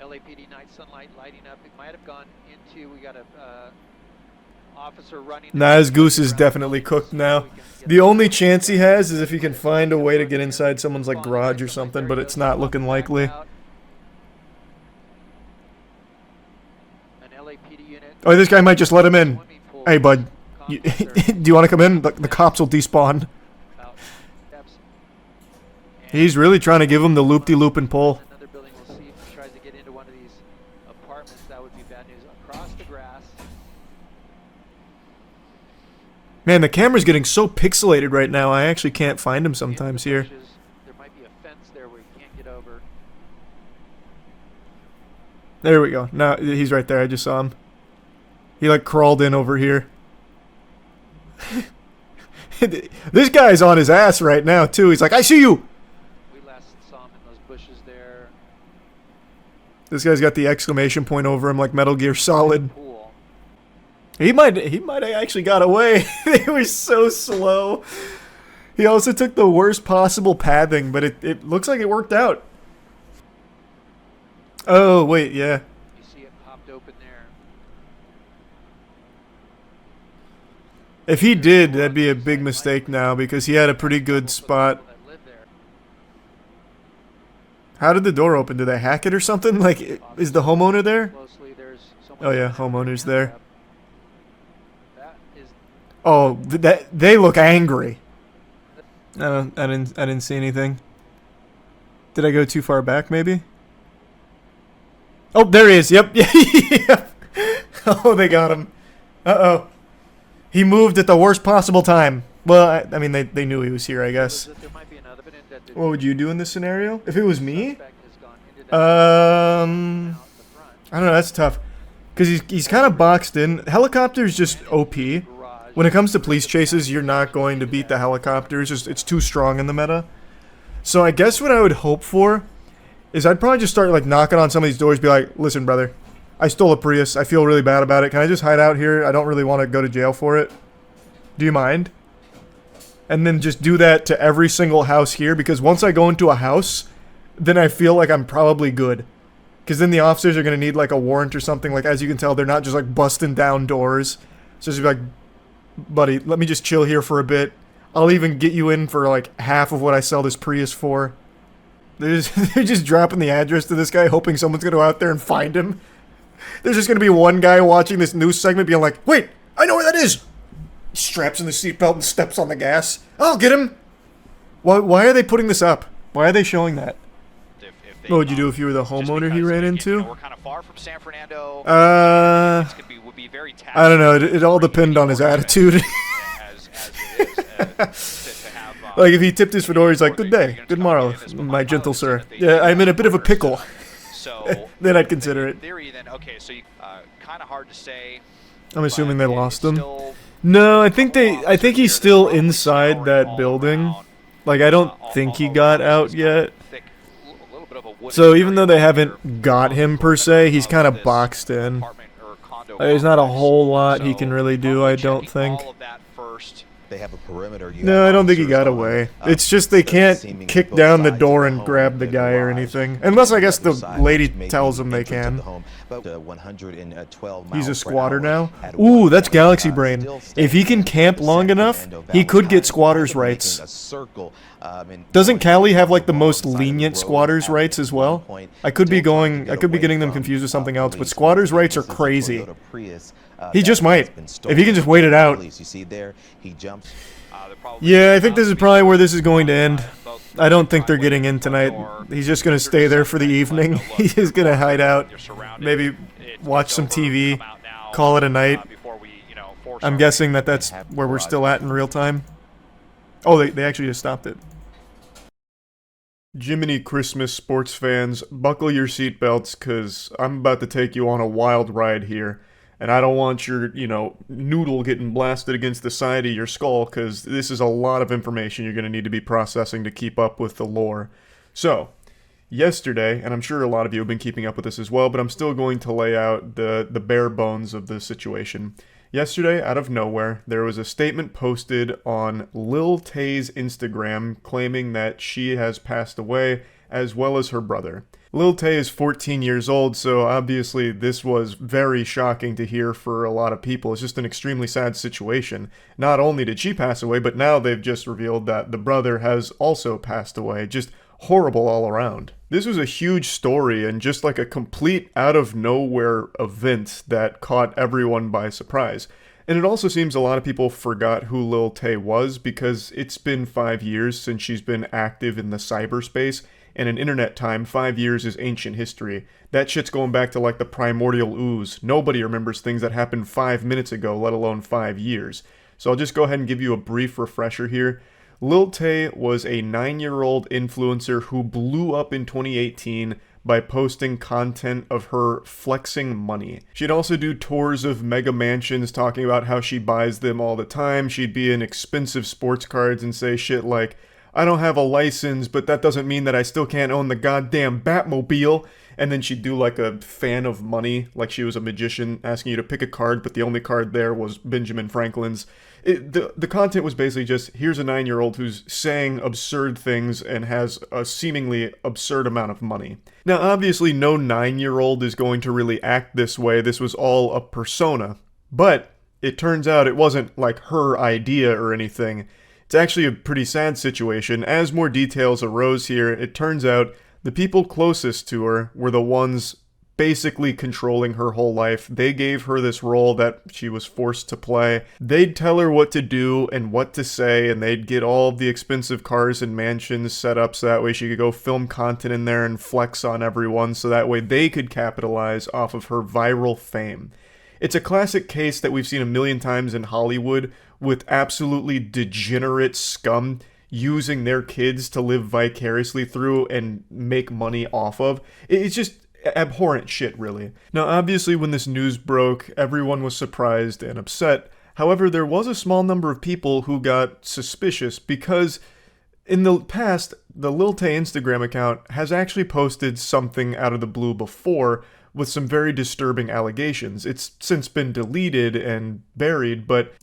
LAPD night sunlight lighting up. It might have gone into... We got a officer running... Nah, his goose is definitely cooked now. The only chance he has is if he can find a way to get inside someone's like garage or something, but it's not looking likely. Oh, this guy might just let him in. Hey, bud. Do you want to come in? The cops will despawn. He's really trying to give him the loop-de-loop and pull. Another building, we'll see if he tries to get into one of these apartments. That would be bad news. Across the grass. Man, the camera's getting so pixelated right now, I actually can't find him sometimes here. There might be a fence there where you can't get over. There we go. No, he's right there. I just saw him. He like crawled in over here. This guy's on his ass right now too. He's like, I see you. We last saw him in those bushes there. This guy's got the exclamation point over him like Metal Gear Solid. He might have actually got away. They were so slow. He also took the worst possible pathing, but it looks like it worked out. Oh, wait, yeah. You see it popped open there. If he did, that'd be a big mistake now because he had a pretty good spot. How did the door open? Did they hack it or something? Like, is the homeowner there? Oh yeah, homeowner's there. Oh, they look angry. I didn't see anything. Did I go too far back? Maybe. Oh, there he is. Yep. Yep. Oh, they got him. Uh-oh. He moved at the worst possible time. Well, I mean, they knew he was here, I guess. What would you do in this scenario? If it was me? I don't know. That's tough. Because he's kind of boxed in. Helicopter's just OP. When it comes to police chases, you're not going to beat the helicopters. It's too strong in the meta. So I guess what I would hope for is I'd probably just start like knocking on some of these doors, be like, listen, brother, I stole a Prius. I feel really bad about it. Can I just hide out here? I don't really want to go to jail for it. Do you mind? And then just do that to every single house here, because once I go into a house, then I feel like I'm probably good. Because then the officers are going to need like a warrant or something. Like, as you can tell, they're not just like busting down doors. So just be like, buddy, let me just chill here for a bit. I'll even get you in for like half of what I sell this Prius for. They're just dropping the address to this guy, hoping someone's going to go out there and find him. There's just going to be one guy watching this news segment being like, wait, I know where that is. Straps in the seatbelt and steps on the gas. I'll get him. Why are they putting this up? Why are they showing that? What would you do if you were the homeowner he ran into? We're kind of far from San Fernando. Would be very I don't know. It all depended on his attitude. Like if he tipped his fedora, he's like, "Good day, good morrow, my gentle sir. Yeah, I'm in a bit of a pickle." Then I'd consider it. Theory, then okay, so kind of hard to say. I'm assuming they lost him. No, I think he's still inside that building. Like I don't think he got out yet. So even though they haven't got him per se, he's kind of boxed in. There's not a whole lot he can really do, I don't think. They have a perimeter. No, I don't think he got away. It's just they can't kick down the door and grab the guy or anything. Unless I guess the lady tells them they can. He's a squatter now. Ooh, that's Galaxy Brain. If he can camp long enough, he could get squatters' rights. Doesn't Cali have like the most lenient squatters' rights as well? I could be getting them confused with something else, but squatters' rights are crazy. He just might. If he can just wait it out. Yeah, I think this is probably where this is going to end. I don't think they're getting in tonight. He's just going to stay there for the evening. He's just going to hide out, maybe watch some TV, call it a night. I'm guessing that that's where we're still at in real time. Oh, they actually just stopped it. Jiminy Christmas sports fans, buckle your seatbelts, because I'm about to take you on a wild ride here. And I don't want your, noodle getting blasted against the side of your skull, because this is a lot of information you're going to need to be processing to keep up with the lore. So, yesterday, and I'm sure a lot of you have been keeping up with this as well, but I'm still going to lay out the bare bones of the situation. Yesterday, out of nowhere, there was a statement posted on Lil Tay's Instagram claiming that she has passed away, as well as her brother. Lil Tay is 14 years old, so obviously this was very shocking to hear for a lot of people. It's just an extremely sad situation. Not only did she pass away, but now they've just revealed that the brother has also passed away. Just horrible all around. This was a huge story and just like a complete out-of-nowhere event that caught everyone by surprise. And it also seems a lot of people forgot who Lil Tay was, because it's been 5 years since she's been active in the cyberspace, and in internet time, 5 years is ancient history. That shit's going back to like the primordial ooze. Nobody remembers things that happened 5 minutes ago, let alone 5 years. So I'll just go ahead and give you a brief refresher here. Lil Tay was a 9-year-old influencer who blew up in 2018 by posting content of her flexing money. She'd also do tours of mega mansions talking about how she buys them all the time. She'd be in expensive sports cards and say shit like, I don't have a license, but that doesn't mean that I still can't own the goddamn Batmobile. And then she'd do like a fan of money, like she was a magician, asking you to pick a card, but the only card there was Benjamin Franklin's. The content was basically just, here's a 9-year-old who's saying absurd things and has a seemingly absurd amount of money. Now, obviously, no 9-year-old is going to really act this way. This was all a persona. But it turns out it wasn't like her idea or anything. It's actually a pretty sad situation. As more details arose here, it turns out the people closest to her were the ones basically controlling her whole life. They gave her this role that she was forced to play. They'd tell her what to do and what to say, and they'd get all of the expensive cars and mansions set up so that way she could go film content in there and flex on everyone, so that way they could capitalize off of her viral fame. It's a classic case that we've seen a million times in Hollywood, with absolutely degenerate scum using their kids to live vicariously through and make money off of. It's just abhorrent shit, really. Now, obviously, when this news broke, everyone was surprised and upset. However, there was a small number of people who got suspicious, because in the past, the Lil Tay Instagram account has actually posted something out of the blue before with some very disturbing allegations. It's since been deleted and buried, but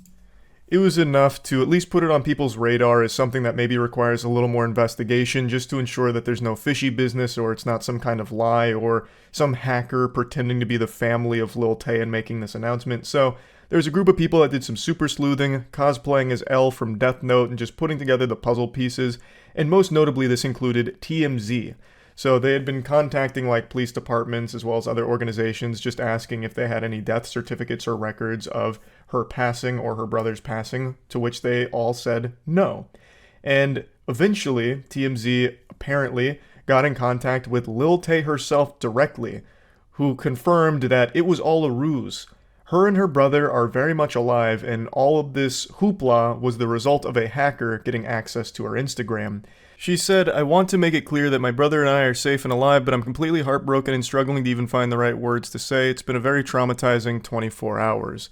it was enough to at least put it on people's radar as something that maybe requires a little more investigation, just to ensure that there's no fishy business, or it's not some kind of lie or some hacker pretending to be the family of Lil Tay and making this announcement. So there's a group of people that did some super sleuthing, cosplaying as L from Death Note and just putting together the puzzle pieces, and most notably this included TMZ. So they had been contacting like police departments as well as other organizations, just asking if they had any death certificates or records of her passing or her brother's passing, to which they all said no. And eventually, TMZ apparently got in contact with Lil Tay herself directly, who confirmed that it was all a ruse. Her and her brother are very much alive, and all of this hoopla was the result of a hacker getting access to her Instagram. She said, I want to make it clear that my brother and I are safe and alive, but I'm completely heartbroken and struggling to even find the right words to say. It's been a very traumatizing 24 hours.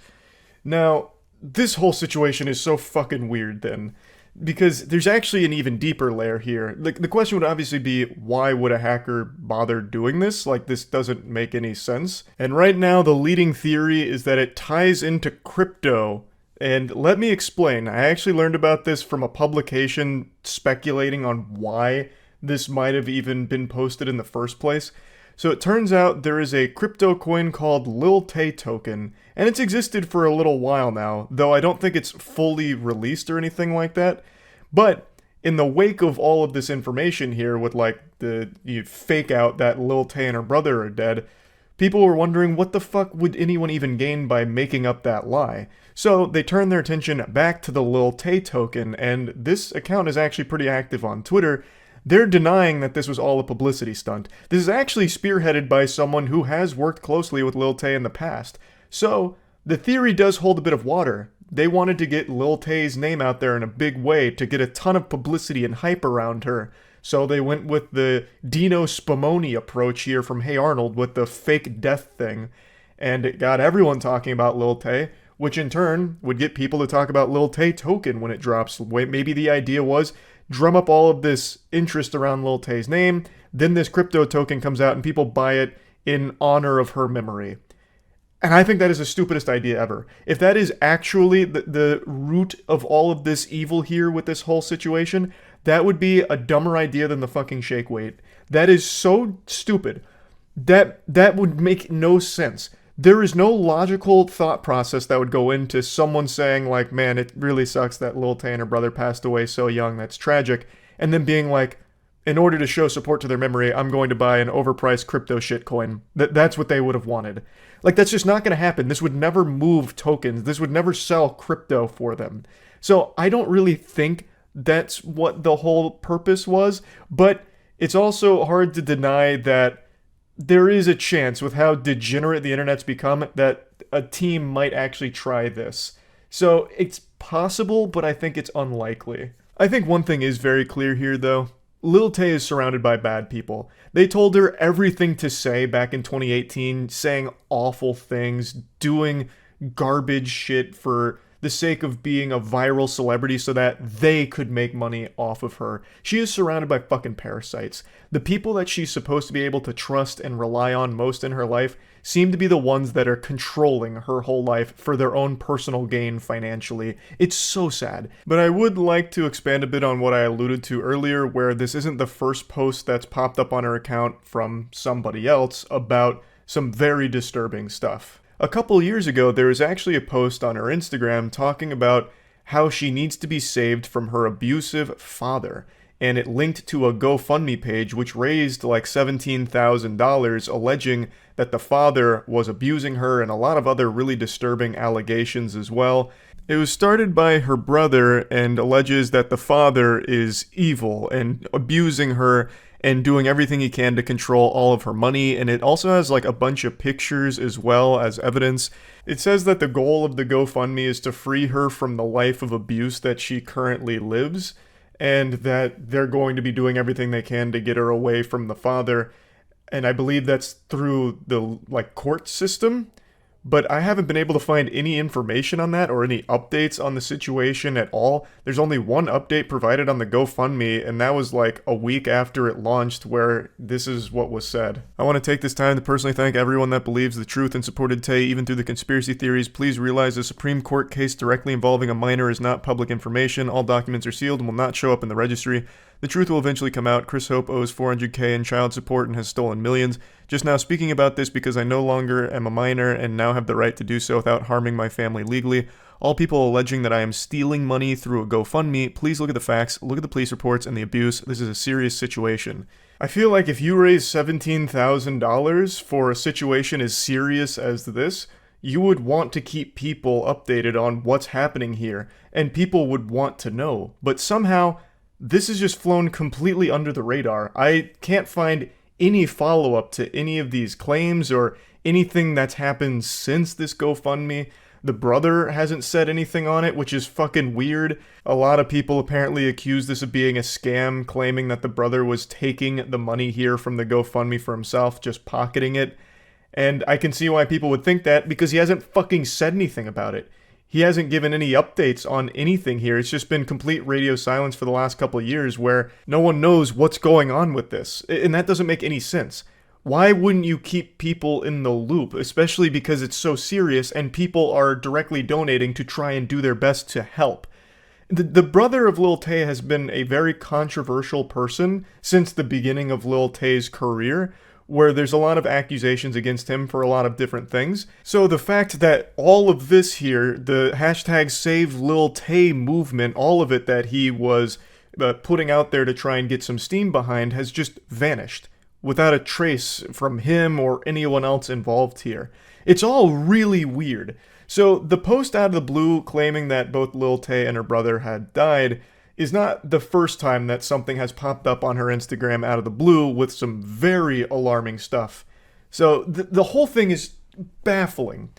Now, this whole situation is so fucking weird then, because there's actually an even deeper layer here. The question would obviously be, why would a hacker bother doing this? Like, this doesn't make any sense. And right now, the leading theory is that it ties into crypto. And let me explain. I actually learned about this from a publication speculating on why this might have even been posted in the first place. So it turns out there is a crypto coin called Lil Tay Token, and it's existed for a little while now, though I don't think it's fully released or anything like that. But in the wake of all of this information here, with like you fake out that Lil Tay and her brother are dead, people were wondering what the fuck would anyone even gain by making up that lie. So they turned their attention back to the Lil Tay token, and this account is actually pretty active on Twitter. they're denying that this was all a publicity stunt. This is actually spearheaded by someone who has worked closely with Lil Tay in the past. So, the theory does hold a bit of water. They wanted to get Lil Tay's name out there in a big way to get a ton of publicity and hype around her. So they went with the Dino Spumoni approach here from Hey Arnold with the fake death thing. And it got everyone talking about Lil Tay, which in turn would get people to talk about Lil Tay token when it drops. Maybe the idea was drum up all of this interest around Lil Tay's name, then this crypto token comes out and people buy it in honor of her memory. And I think that is the stupidest idea ever. If that is actually the root of all of this evil here with this whole situation, that would be a dumber idea than the fucking shake weight. That is so stupid. That would make no sense. There is no logical thought process that would go into someone saying like, man, it really sucks that Lil Tay and her brother passed away so young, that's tragic. And then being like, in order to show support to their memory, I'm going to buy an overpriced crypto shitcoin. That's what they would have wanted. Like, that's just not going to happen. This would never move tokens. This would never sell crypto for them. So I don't really think that's what the whole purpose was, but it's also hard to deny that there is a chance with how degenerate the internet's become that a team might actually try this. So it's possible, but I think it's unlikely. I think one thing is very clear here though. Lil Tay is surrounded by bad people. They told her everything to say back in 2018, saying awful things, doing garbage shit for the sake of being a viral celebrity so that they could make money off of her. She is surrounded by fucking parasites. The people that she's supposed to be able to trust and rely on most in her life seem to be the ones that are controlling her whole life for their own personal gain financially. It's so sad. But I would like to expand a bit on what I alluded to earlier, where this isn't the first post that's popped up on her account from somebody else about some very disturbing stuff. A couple years ago, there was actually a post on her Instagram talking about how she needs to be saved from her abusive father, and it linked to a GoFundMe page which raised like $17,000, alleging that the father was abusing her and a lot of other really disturbing allegations as well. It was started by her brother and alleges that the father is evil and abusing her and doing everything he can to control all of her money, and it also has like a bunch of pictures as well as evidence. It says that the goal of the GoFundMe is to free her from the life of abuse that she currently lives, and that they're going to be doing everything they can to get her away from the father, and I believe that's through the like court system. But I haven't been able to find any information on that or any updates on the situation at all. There's only one update provided on the GoFundMe, and that was like a week after it launched, where this is what was said. I want to take this time to personally thank everyone that believes the truth and supported Tay even through the conspiracy theories. Please realize a Supreme Court case directly involving a minor is not public information. All documents are sealed and will not show up in the registry. The truth will eventually come out. Kris Hope owes $400K in child support and has stolen millions. Just now speaking about this because I no longer am a minor and now have the right to do so without harming my family legally. All people alleging that I am stealing money through a GoFundMe, please look at the facts, look at the police reports and the abuse. This is a serious situation. I feel like if you raise $17,000 for a situation as serious as this, you would want to keep people updated on what's happening here, and people would want to know. But somehow, this has just flown completely under the radar. I can't find any follow-up to any of these claims or anything that's happened since this GoFundMe. The brother hasn't said anything on it, which is fucking weird. A lot of people apparently accuse this of being a scam, claiming that the brother was taking the money here from the GoFundMe for himself, just pocketing it. And I can see why people would think that, because he hasn't fucking said anything about it. He hasn't given any updates on anything here. It's just been complete radio silence for the last couple of years where no one knows what's going on with this. And that doesn't make any sense. Why wouldn't you keep people in the loop, especially because it's so serious and people are directly donating to try and do their best to help? The brother of Lil Tay has been a very controversial person since the beginning of Lil Tay's career, where there's a lot of accusations against him for a lot of different things. So the fact that all of this here, the hashtag Save Lil Tay movement, all of it that he was putting out there to try and get some steam behind has just vanished without a trace from him or anyone else involved here. It's all really weird. So the post out of the blue claiming that both Lil Tay and her brother had died is not the first time that something has popped up on her Instagram out of the blue with some very alarming stuff. So the whole thing is baffling.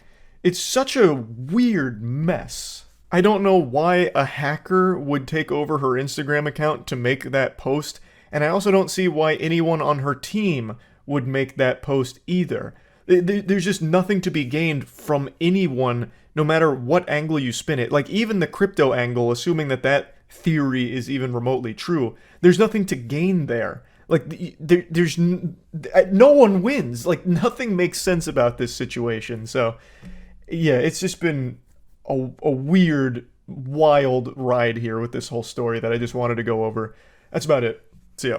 It's such a weird mess. I don't know why a hacker would take over her Instagram account to make that post, and I also don't see why anyone on her team would make that post either. There's just nothing to be gained from anyone, no matter what angle you spin it. Like, even the crypto angle, assuming that theory is even remotely true, there's nothing to gain there. Like, there's no one wins. Like, nothing makes sense about this situation. So, yeah, it's just been a weird, wild ride here with this whole story that I just wanted to go over. That's about it. See ya.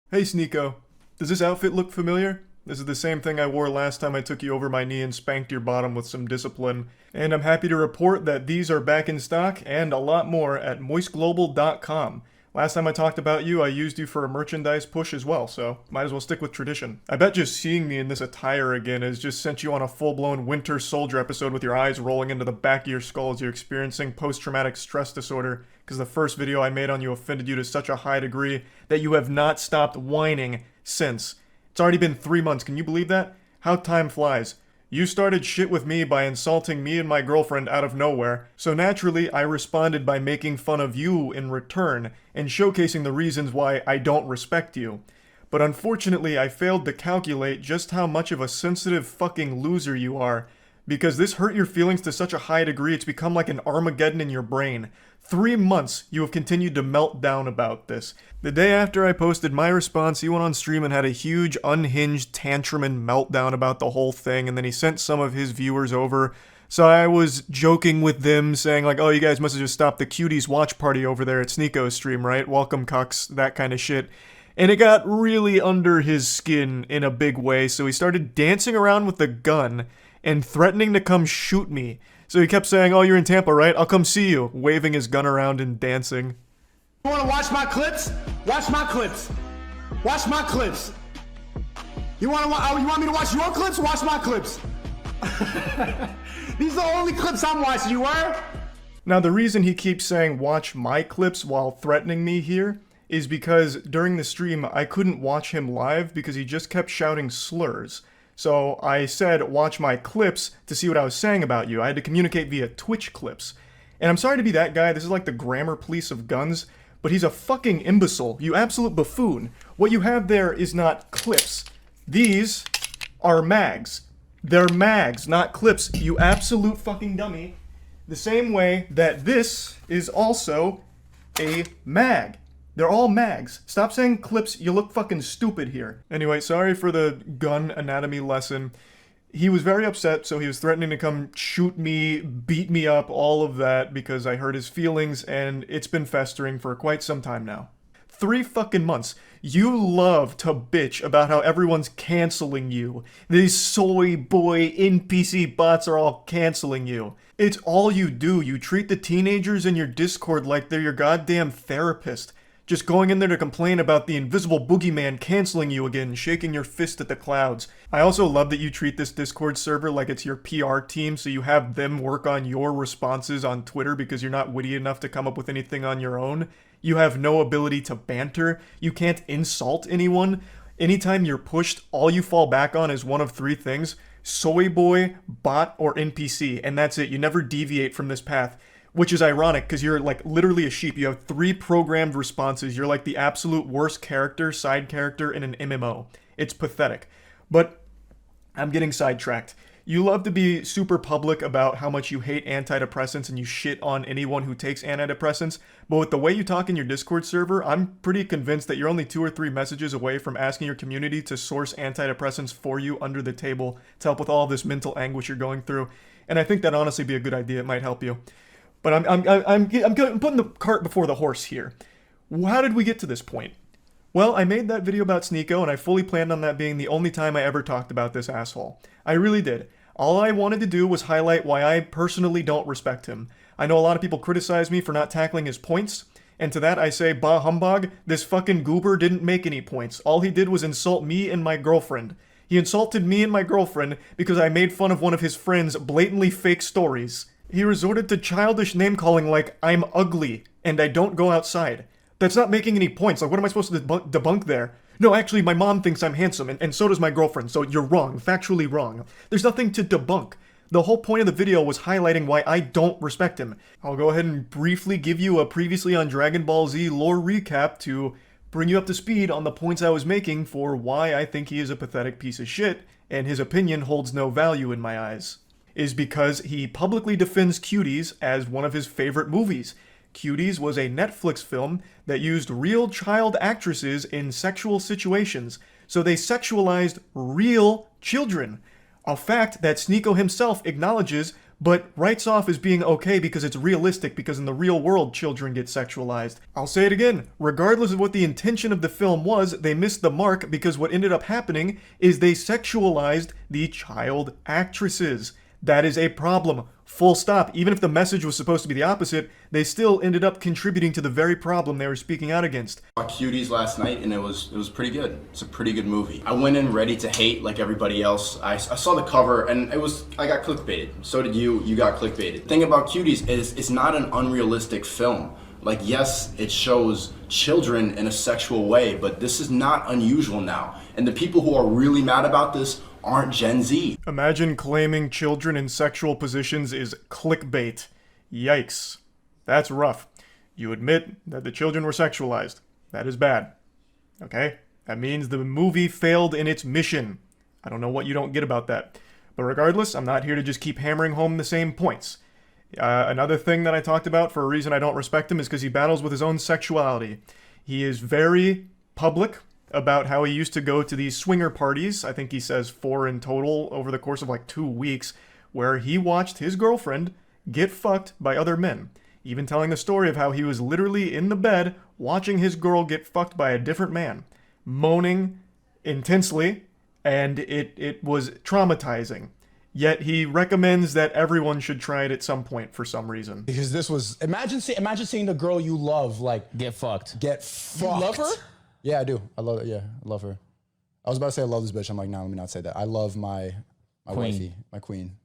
Hey, Sneako. Does this outfit look familiar? This is the same thing I wore last time I took you over my knee and spanked your bottom with some discipline. And I'm happy to report that these are back in stock and a lot more at moistglobal.com. Last time I talked about you, I used you for a merchandise push as well, so might as well stick with tradition. I bet just seeing me in this attire again has just sent you on a full-blown Winter Soldier episode with your eyes rolling into the back of your skull as you're experiencing post-traumatic stress disorder, because the first video I made on you offended you to such a high degree that you have not stopped whining since. It's already been 3 months, can you believe that? How time flies. You started shit with me by insulting me and my girlfriend out of nowhere, so naturally I responded by making fun of you in return, and showcasing the reasons why I don't respect you. But unfortunately I failed to calculate just how much of a sensitive fucking loser you are, because this hurt your feelings to such a high degree it's become like an Armageddon in your brain. 3 months you have continued to melt down about this. The day after I posted my response, he went on stream and had a huge unhinged tantrum and meltdown about the whole thing, and then he sent some of his viewers over. So I was joking with them, saying like, oh, you guys must have just stopped the cuties watch party over there at Sneako's stream, right? Welcome, cucks, that kind of shit. And it got really under his skin in a big way, so he started dancing around with the gun and threatening to come shoot me. So he kept saying, oh, you're in Tampa, right? I'll come see you, waving his gun around and dancing. You wanna watch my clips? Watch my clips. Watch my clips. You want me to watch your clips? Watch my clips. These are the only clips I'm watching, you were? Now, the reason he keeps saying watch my clips while threatening me here is because during the stream, I couldn't watch him live because he just kept shouting slurs. So I said, watch my clips to see what I was saying about you. I had to communicate via Twitch clips. And I'm sorry to be that guy, this is like the grammar police of guns, but he's a fucking imbecile, you absolute buffoon. What you have there is not clips. These are mags. They're mags, not clips, you absolute fucking dummy. The same way that this is also a mag. They're all mags. Stop saying clips, you look fucking stupid here. Anyway, sorry for the gun anatomy lesson. He was very upset, so he was threatening to come shoot me, beat me up, all of that, because I hurt his feelings, and it's been festering for quite some time now. 3 fucking months. You love to bitch about how everyone's canceling you. These soy boy NPC bots are all canceling you. It's all you do. You treat the teenagers in your Discord like they're your goddamn therapist. Just going in there to complain about the invisible boogeyman canceling you again, shaking your fist at the clouds. I also love that you treat this Discord server like it's your PR team, so you have them work on your responses on Twitter because you're not witty enough to come up with anything on your own. You have no ability to banter. You can't insult anyone. Anytime you're pushed, all you fall back on is one of 3 things: soy boy, bot, or NPC, and that's it. You never deviate from this path. Which is ironic, because you're like literally a sheep. You have 3 programmed responses. You're like the absolute worst character, side character in an MMO. It's pathetic. But I'm getting sidetracked. You love to be super public about how much you hate antidepressants and you shit on anyone who takes antidepressants, but with the way you talk in your Discord server, I'm pretty convinced that you're only 2 or 3 messages away from asking your community to source antidepressants for you under the table to help with all this mental anguish you're going through. And I think that'd honestly be a good idea. It might help you. But I'm putting the cart before the horse here. How did we get to this point? Well, I made that video about Sneako, and I fully planned on that being the only time I ever talked about this asshole. I really did. All I wanted to do was highlight why I personally don't respect him. I know a lot of people criticize me for not tackling his points, and to that I say, bah humbug, this fucking goober didn't make any points. All he did was insult me and my girlfriend. He insulted me and my girlfriend because I made fun of one of his friend's blatantly fake stories. He resorted to childish name-calling like, I'm ugly, and I don't go outside. That's not making any points. Like, what am I supposed to debunk there? No, actually, my mom thinks I'm handsome, and so does my girlfriend, so you're wrong, factually wrong. There's nothing to debunk. The whole point of the video was highlighting why I don't respect him. I'll go ahead and briefly give you a previously on Dragon Ball Z lore recap to bring you up to speed on the points I was making for why I think he is a pathetic piece of shit, and his opinion holds no value in my eyes. Is because he publicly defends Cuties as one of his favorite movies. Cuties was a Netflix film that used real child actresses in sexual situations, so they sexualized real children. A fact that Sneako himself acknowledges, but writes off as being okay because it's realistic, because in the real world children get sexualized. I'll say it again, regardless of what the intention of the film was, they missed the mark because what ended up happening is they sexualized the child actresses. That is a problem. Full stop. Even if the message was supposed to be the opposite, they still ended up contributing to the very problem they were speaking out against. I saw Cuties last night and it was pretty good. It's a pretty good movie. I went in ready to hate like everybody else. I saw the cover and I got clickbaited. So did you. You got clickbaited. The thing about Cuties is it's not an unrealistic film. Like, yes, it shows children in a sexual way, but this is not unusual now. And the people who are really mad about this aren't Gen Z. Imagine claiming children in sexual positions is clickbait. Yikes. That's rough. You admit that the children were sexualized. That is bad. Okay? That means the movie failed in its mission. I don't know what you don't get about that. But regardless, I'm not here to just keep hammering home the same points. Another thing that I talked about for a reason I don't respect him is because he battles with his own sexuality. He is very public about how he used to go to these swinger parties, I think he says 4 in total over the course of like 2 weeks, where he watched his girlfriend get fucked by other men. Even telling the story of how he was literally in the bed watching his girl get fucked by a different man, moaning intensely, and it was traumatizing. Yet he recommends that everyone should try it at some point for some reason. Because this was, imagine seeing the girl you love, like, get fucked. Get fucked. You love her? Yeah, I do. I love her. I was about to say I love this bitch. I'm like, nah, let me not say that. I love my wifey, my queen.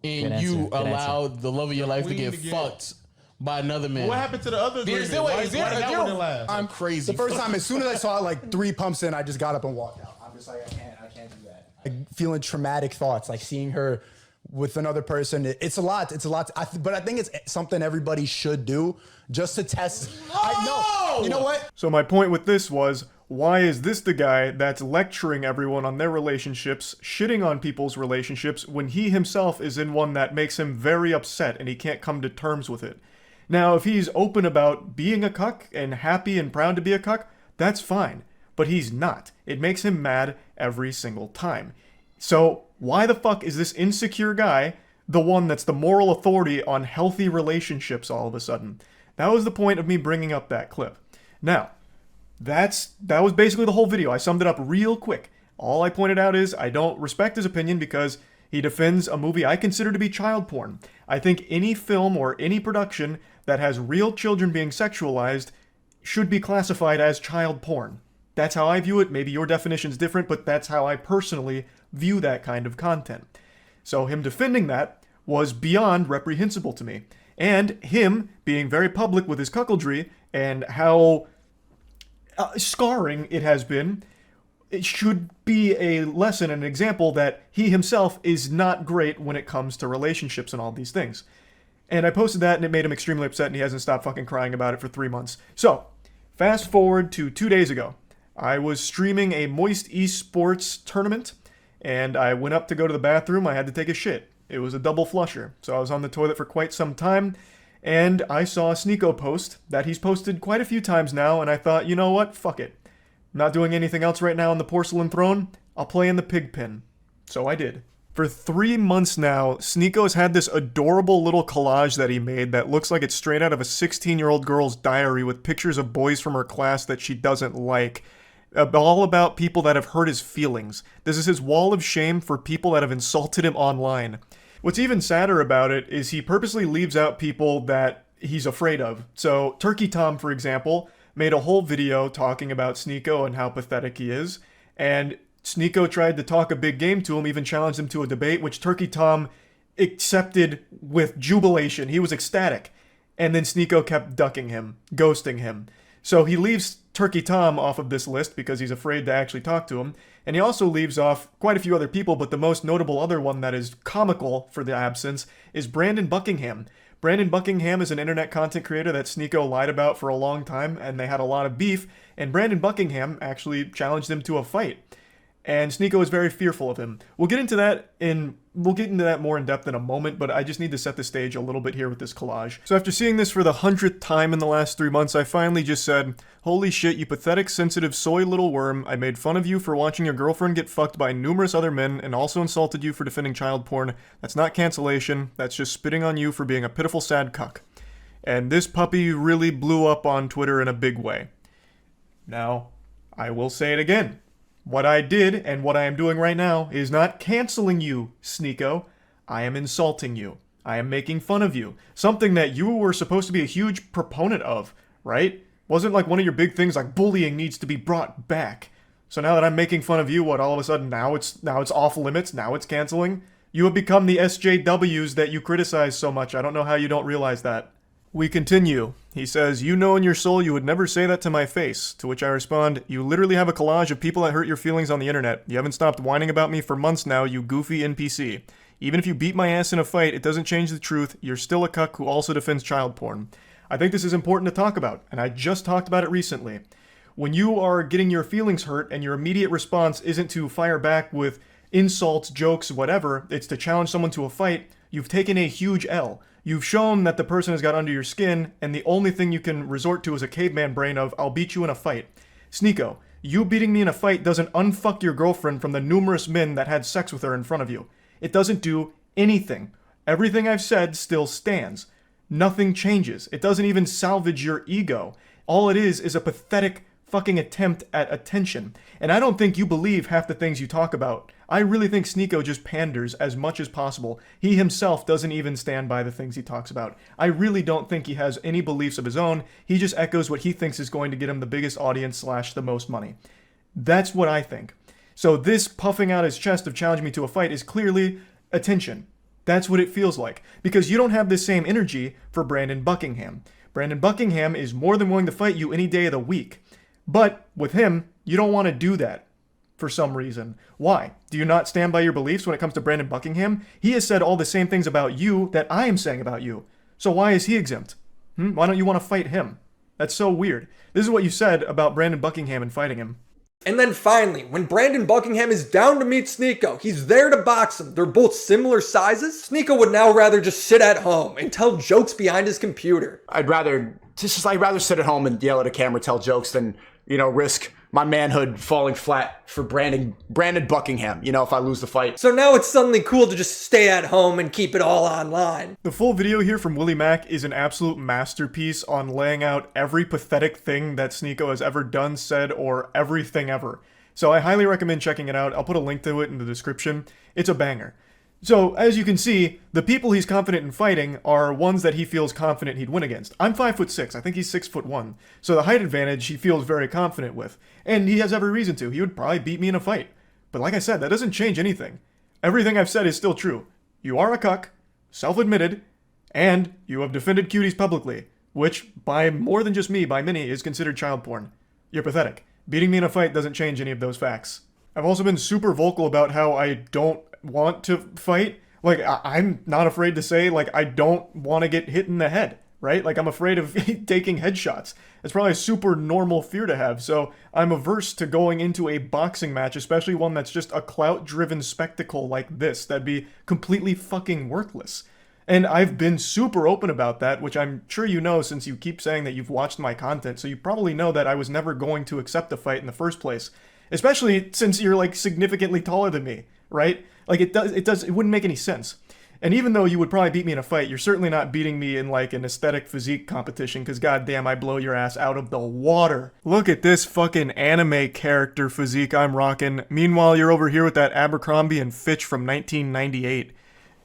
And you allowed the love of your life to get fucked by another man. What happened to the other agreement? Why that one didn't last? I'm crazy. The first time, as soon as I saw it, like 3 pumps in, I just got up and walked out. I'm just like, I can't do that. Like, feeling traumatic thoughts, like seeing her with another person. It's a lot. But I think it's something everybody should do just to test. No! You know what? So my point with this was, why is this the guy that's lecturing everyone on their relationships, shitting on people's relationships, when he himself is in one that makes him very upset and he can't come to terms with it? Now, if he's open about being a cuck and happy and proud to be a cuck, that's fine. But he's not. It makes him mad every single time. So why the fuck is this insecure guy the one that's the moral authority on healthy relationships all of a sudden? That was the point of me bringing up that clip. Now, that was basically the whole video. I summed it up real quick. All I pointed out is I don't respect his opinion because he defends a movie I consider to be child porn. I think any film or any production that has real children being sexualized should be classified as child porn. That's how I view it. Maybe your definition's different, but that's how I personally view that kind of content. So him defending that was beyond reprehensible to me. And him being very public with his cuckoldry and how scarring it has been, it should be a lesson and an example that he himself is not great when it comes to relationships and all these things. And I posted that and it made him extremely upset and he hasn't stopped fucking crying about it for 3 months. So, fast forward to 2 days ago. I was streaming a Moist Esports tournament and I went up to go to the bathroom. I had to take a shit. It was a double flusher. So I was on the toilet for quite some time and I saw a Sneako post that he's posted quite a few times now and I thought, you know what? Fuck it. I'm not doing anything else right now on the porcelain throne. I'll play in the pig pen. So I did. For 3 months now, Sneako's had this adorable little collage that he made that looks like it's straight out of a 16-year-old girl's diary with pictures of boys from her class that she doesn't like. All about people that have hurt his feelings. This is his wall of shame for people that have insulted him online. What's even sadder about it is he purposely leaves out people that he's afraid of. So Turkey Tom, for example, made a whole video talking about Sneako and how pathetic he is, and Sneako tried to talk a big game to him, even challenged him to a debate, which Turkey Tom accepted with jubilation. He was ecstatic. And then Sneako kept ducking him, ghosting him. So he leaves Turkey Tom off of this list because he's afraid to actually talk to him. And he also leaves off quite a few other people, but the most notable other one that is comical for the absence is Brandon Buckingham. Brandon Buckingham is an internet content creator that Sneako lied about for a long time, and they had a lot of beef, and Brandon Buckingham actually challenged him to a fight. And Sneako is very fearful of him. We'll get into that more in depth in a moment, but I just need to set the stage a little bit here with this collage. So after seeing this for the 100th time in the last 3 months, I finally just said, holy shit, you pathetic, sensitive, soy little worm. I made fun of you for watching your girlfriend get fucked by numerous other men and also insulted you for defending child porn. That's not cancellation. That's just spitting on you for being a pitiful, sad cuck. And this puppy really blew up on Twitter in a big way. Now, I will say it again. What I did, and what I am doing right now, is not canceling you, Sneako. I am insulting you. I am making fun of you. Something that you were supposed to be a huge proponent of, right? Wasn't like one of your big things like bullying needs to be brought back. So now that I'm making fun of you, what, all of a sudden now it's off limits, now it's canceling? You have become the SJWs that you criticize so much. I don't know how you don't realize that. We continue. He says, you know in your soul you would never say that to my face. To which I respond, you literally have a collage of people that hurt your feelings on the internet. You haven't stopped whining about me for months now, you goofy NPC. Even if you beat my ass in a fight, it doesn't change the truth. You're still a cuck who also defends child porn. I think this is important to talk about, and I just talked about it recently. When you are getting your feelings hurt and your immediate response isn't to fire back with insults, jokes, whatever, it's to challenge someone to a fight, you've taken a huge L. You've shown that the person has got under your skin, and the only thing you can resort to is a caveman brain of, I'll beat you in a fight. Sneako, you beating me in a fight doesn't unfuck your girlfriend from the numerous men that had sex with her in front of you. It doesn't do anything. Everything I've said still stands. Nothing changes. It doesn't even salvage your ego. All it is a pathetic fucking attempt at attention. And I don't think you believe half the things you talk about. I really think Sneako just panders as much as possible. He himself doesn't even stand by the things he talks about. I really don't think he has any beliefs of his own. He just echoes what he thinks is going to get him the biggest audience / the most money. That's what I think. So this puffing out his chest of challenging me to a fight is clearly attention. That's what it feels like. Because you don't have the same energy for Brandon Buckingham. Brandon Buckingham is more than willing to fight you any day of the week. But with him, you don't want to do that. For some reason. Why? Do you not stand by your beliefs when it comes to Brandon Buckingham? He has said all the same things about you that I am saying about you. So why is he exempt? Why don't you want to fight him? That's so weird. This is what you said about Brandon Buckingham and fighting him. And then finally, when Brandon Buckingham is down to meet Sneako, he's there to box him. They're both similar sizes. Sneako would now rather just sit at home and tell jokes behind his computer. I'd rather sit at home and yell at a camera, tell jokes than, risk my manhood falling flat for Brandon Buckingham, if I lose the fight. So now it's suddenly cool to just stay at home and keep it all online. The full video here from Willie Mack is an absolute masterpiece on laying out every pathetic thing that Sneako has ever done, said, or everything ever. So I highly recommend checking it out. I'll put a link to it in the description. It's a banger. So, as you can see, the people he's confident in fighting are ones that he feels confident he'd win against. I'm 5'6". I think he's 6'1". So the height advantage he feels very confident with. And he has every reason to. He would probably beat me in a fight. But like I said, that doesn't change anything. Everything I've said is still true. You are a cuck, self-admitted, and you have defended cuties publicly, which, by more than just me, by many, is considered child porn. You're pathetic. Beating me in a fight doesn't change any of those facts. I've also been super vocal about how I don't want to fight. Like, I'm not afraid to say, I don't want to get hit in the head, right? I'm afraid of taking headshots. It's probably a super normal fear to have, so I'm averse to going into a boxing match, especially one that's just a clout-driven spectacle like this. That'd be completely fucking worthless. And I've been super open about that, which I'm sure you know since you keep saying that you've watched my content, so you probably know that I was never going to accept a fight in the first place. Especially since you're, significantly taller than me, right? It wouldn't make any sense. And even though you would probably beat me in a fight, you're certainly not beating me in an aesthetic physique competition, because goddamn, I blow your ass out of the water. Look at this fucking anime character physique I'm rocking. Meanwhile, you're over here with that Abercrombie and Fitch from 1998.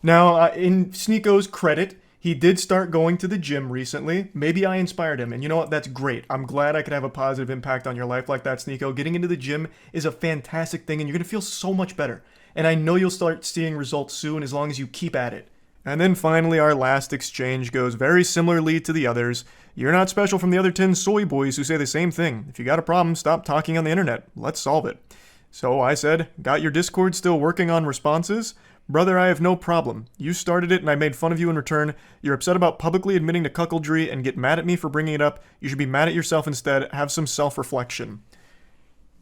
Now, in Sneako's credit, he did start going to the gym recently. Maybe I inspired him, and you know what? That's great. I'm glad I could have a positive impact on your life like that, Sneako. Getting into the gym is a fantastic thing, and you're gonna feel so much better. And I know you'll start seeing results soon as long as you keep at it. And then finally, our last exchange goes very similarly to the others. You're not special from the other 10 soy boys who say the same thing. If you got a problem, stop talking on the internet. Let's solve it. So I said, got your Discord still working on responses? Brother, I have no problem. You started it and I made fun of you in return. You're upset about publicly admitting to cuckoldry and get mad at me for bringing it up. You should be mad at yourself instead. Have some self-reflection.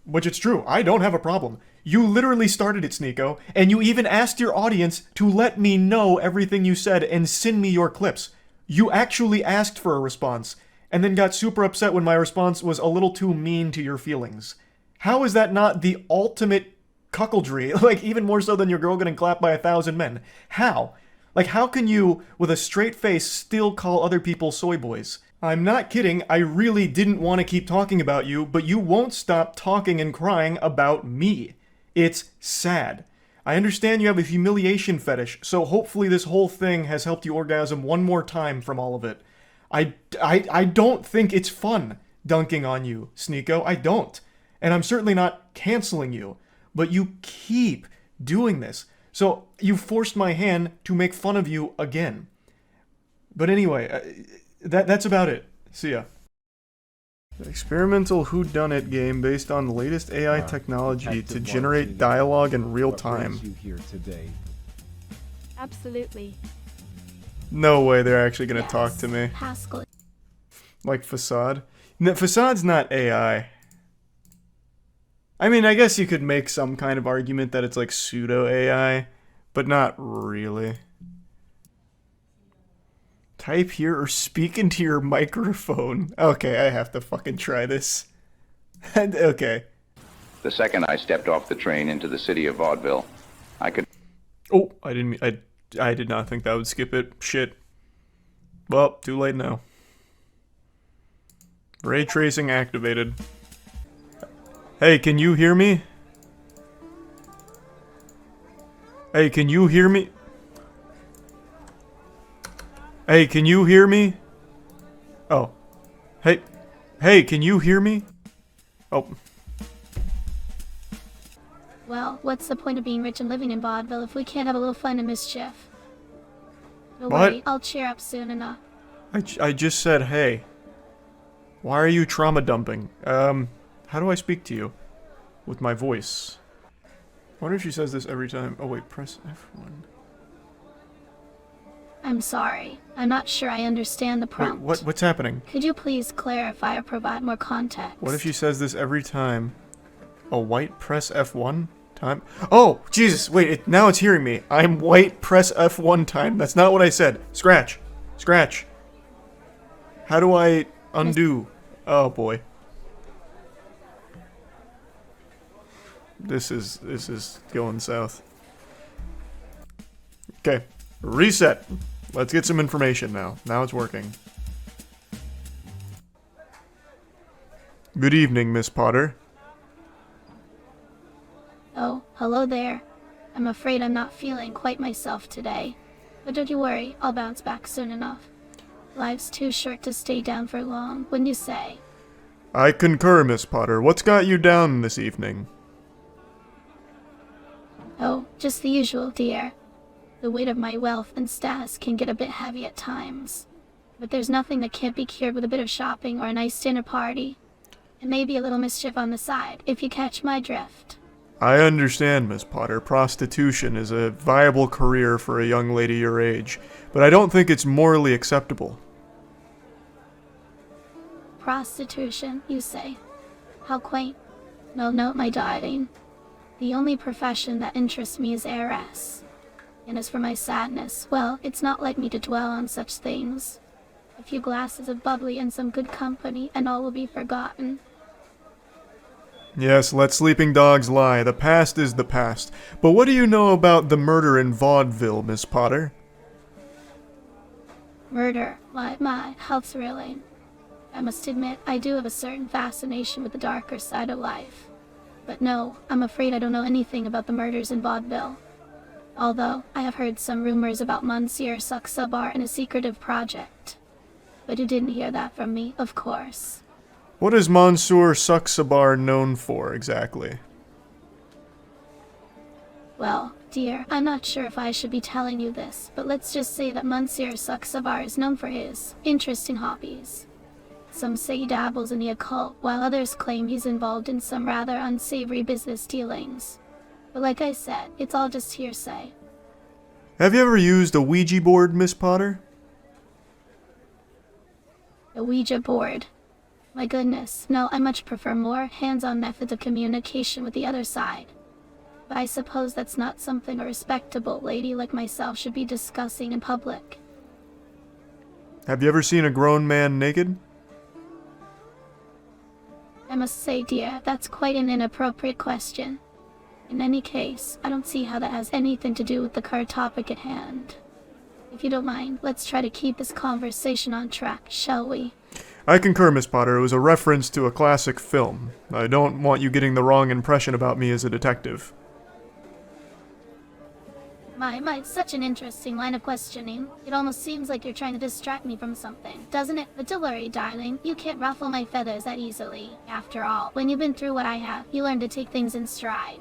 Which it's true. I don't have a problem. You literally started it, Sneako, and you even asked your audience to let me know everything you said and send me your clips. You actually asked for a response, and then got super upset when my response was a little too mean to your feelings. How is that not the ultimate cuckoldry? Like, even more so than your girl getting clapped by 1,000 men. How? Like, how can you, with a straight face, still call other people soy boys? I'm not kidding, I really didn't want to keep talking about you, but you won't stop talking and crying about me. It's sad. I understand you have a humiliation fetish, so hopefully this whole thing has helped you orgasm one more time from all of it. I don't think it's fun dunking on you, Sneako. I don't. And I'm certainly not canceling you. But you keep doing this. So you forced my hand to make fun of you again. But anyway, that's about it. See ya. Experimental whodunit game based on the latest AI technology to generate dialogue in real time. Absolutely. No way they're actually gonna talk to me. Pascal. Like Facade? No, Facade's not AI. I mean, I guess you could make some kind of argument that it's like pseudo-AI, but not really. Type here or speak into your microphone. Okay, I have to fucking try this. And okay. The second I stepped off the train into the city of vaudeville, I could... Oh, I didn't mean... I did not think that would skip it. Shit. Well, too late now. Ray tracing activated. Hey, can you hear me? Hey, can you hear me? Hey, can you hear me? Oh. Hey, can you hear me? Oh. Well, what's the point of being rich and living in vaudeville if we can't have a little fun and mischief? Don't What? worry, I'll cheer up soon enough. I just said hey. Why are you trauma dumping? How do I speak to you? With my voice. I wonder if she says this every time. Oh wait, press F1. I'm sorry. I'm not sure I understand the prompt. Wait, what's happening? Could you please clarify or provide more context? What if she says this every time? A white press F1 time? Oh, Jesus, wait, now it's hearing me. I'm white press F1 time. That's not what I said. Scratch. Scratch. How do I undo? Oh boy. This is going south. Okay. Reset. Let's get some information now. Now it's working. Good evening, Miss Potter. Oh, hello there. I'm afraid I'm not feeling quite myself today. But don't you worry, I'll bounce back soon enough. Life's too short to stay down for long, wouldn't you say? I concur, Miss Potter. What's got you down this evening? Oh, just the usual, dear. The weight of my wealth and status can get a bit heavy at times. But there's nothing that can't be cured with a bit of shopping or a nice dinner party. And maybe a little mischief on the side, if you catch my drift. I understand, Miss Potter. Prostitution is a viable career for a young lady your age, but I don't think it's morally acceptable. Prostitution, you say? How quaint. No, note my darling. The only profession that interests me is heiress. And as for my sadness, well, it's not like me to dwell on such things. A few glasses of bubbly and some good company, and all will be forgotten. Yes, let sleeping dogs lie. The past is the past. But what do you know about the murder in vaudeville, Miss Potter? Murder? My, how thrilling. I must admit, I do have a certain fascination with the darker side of life. But no, I'm afraid I don't know anything about the murders in vaudeville. Although, I have heard some rumors about Monsieur Suxabar and a secretive project. But you didn't hear that from me, of course. What is Monsieur Suxabar known for, exactly? Well, Dear, I'm not sure if I should be telling you this, but let's just say that Monsieur Saksabar is known for his interesting hobbies. Some say he dabbles in the occult, while others claim he's involved in some rather unsavory business dealings. But like I said, it's all just hearsay. Have you ever used a Ouija board, Miss Potter? A Ouija board. My goodness, no, I much prefer more hands-on methods of communication with the other side. But I suppose that's not something a respectable lady like myself should be discussing in public. Have you ever seen a grown man naked? I must say, dear, that's quite an inappropriate question. In any case, I don't see how that has anything to do with the current topic at hand. If you don't mind, let's try to keep this conversation on track, shall we? I concur, Miss Potter. It was a reference to a classic film. I don't want you getting the wrong impression about me as a detective. My, such an interesting line of questioning. It almost seems like you're trying to distract me from something, doesn't it? But don't worry, darling. You can't ruffle my feathers that easily. After all, when you've been through what I have, you learn to take things in stride.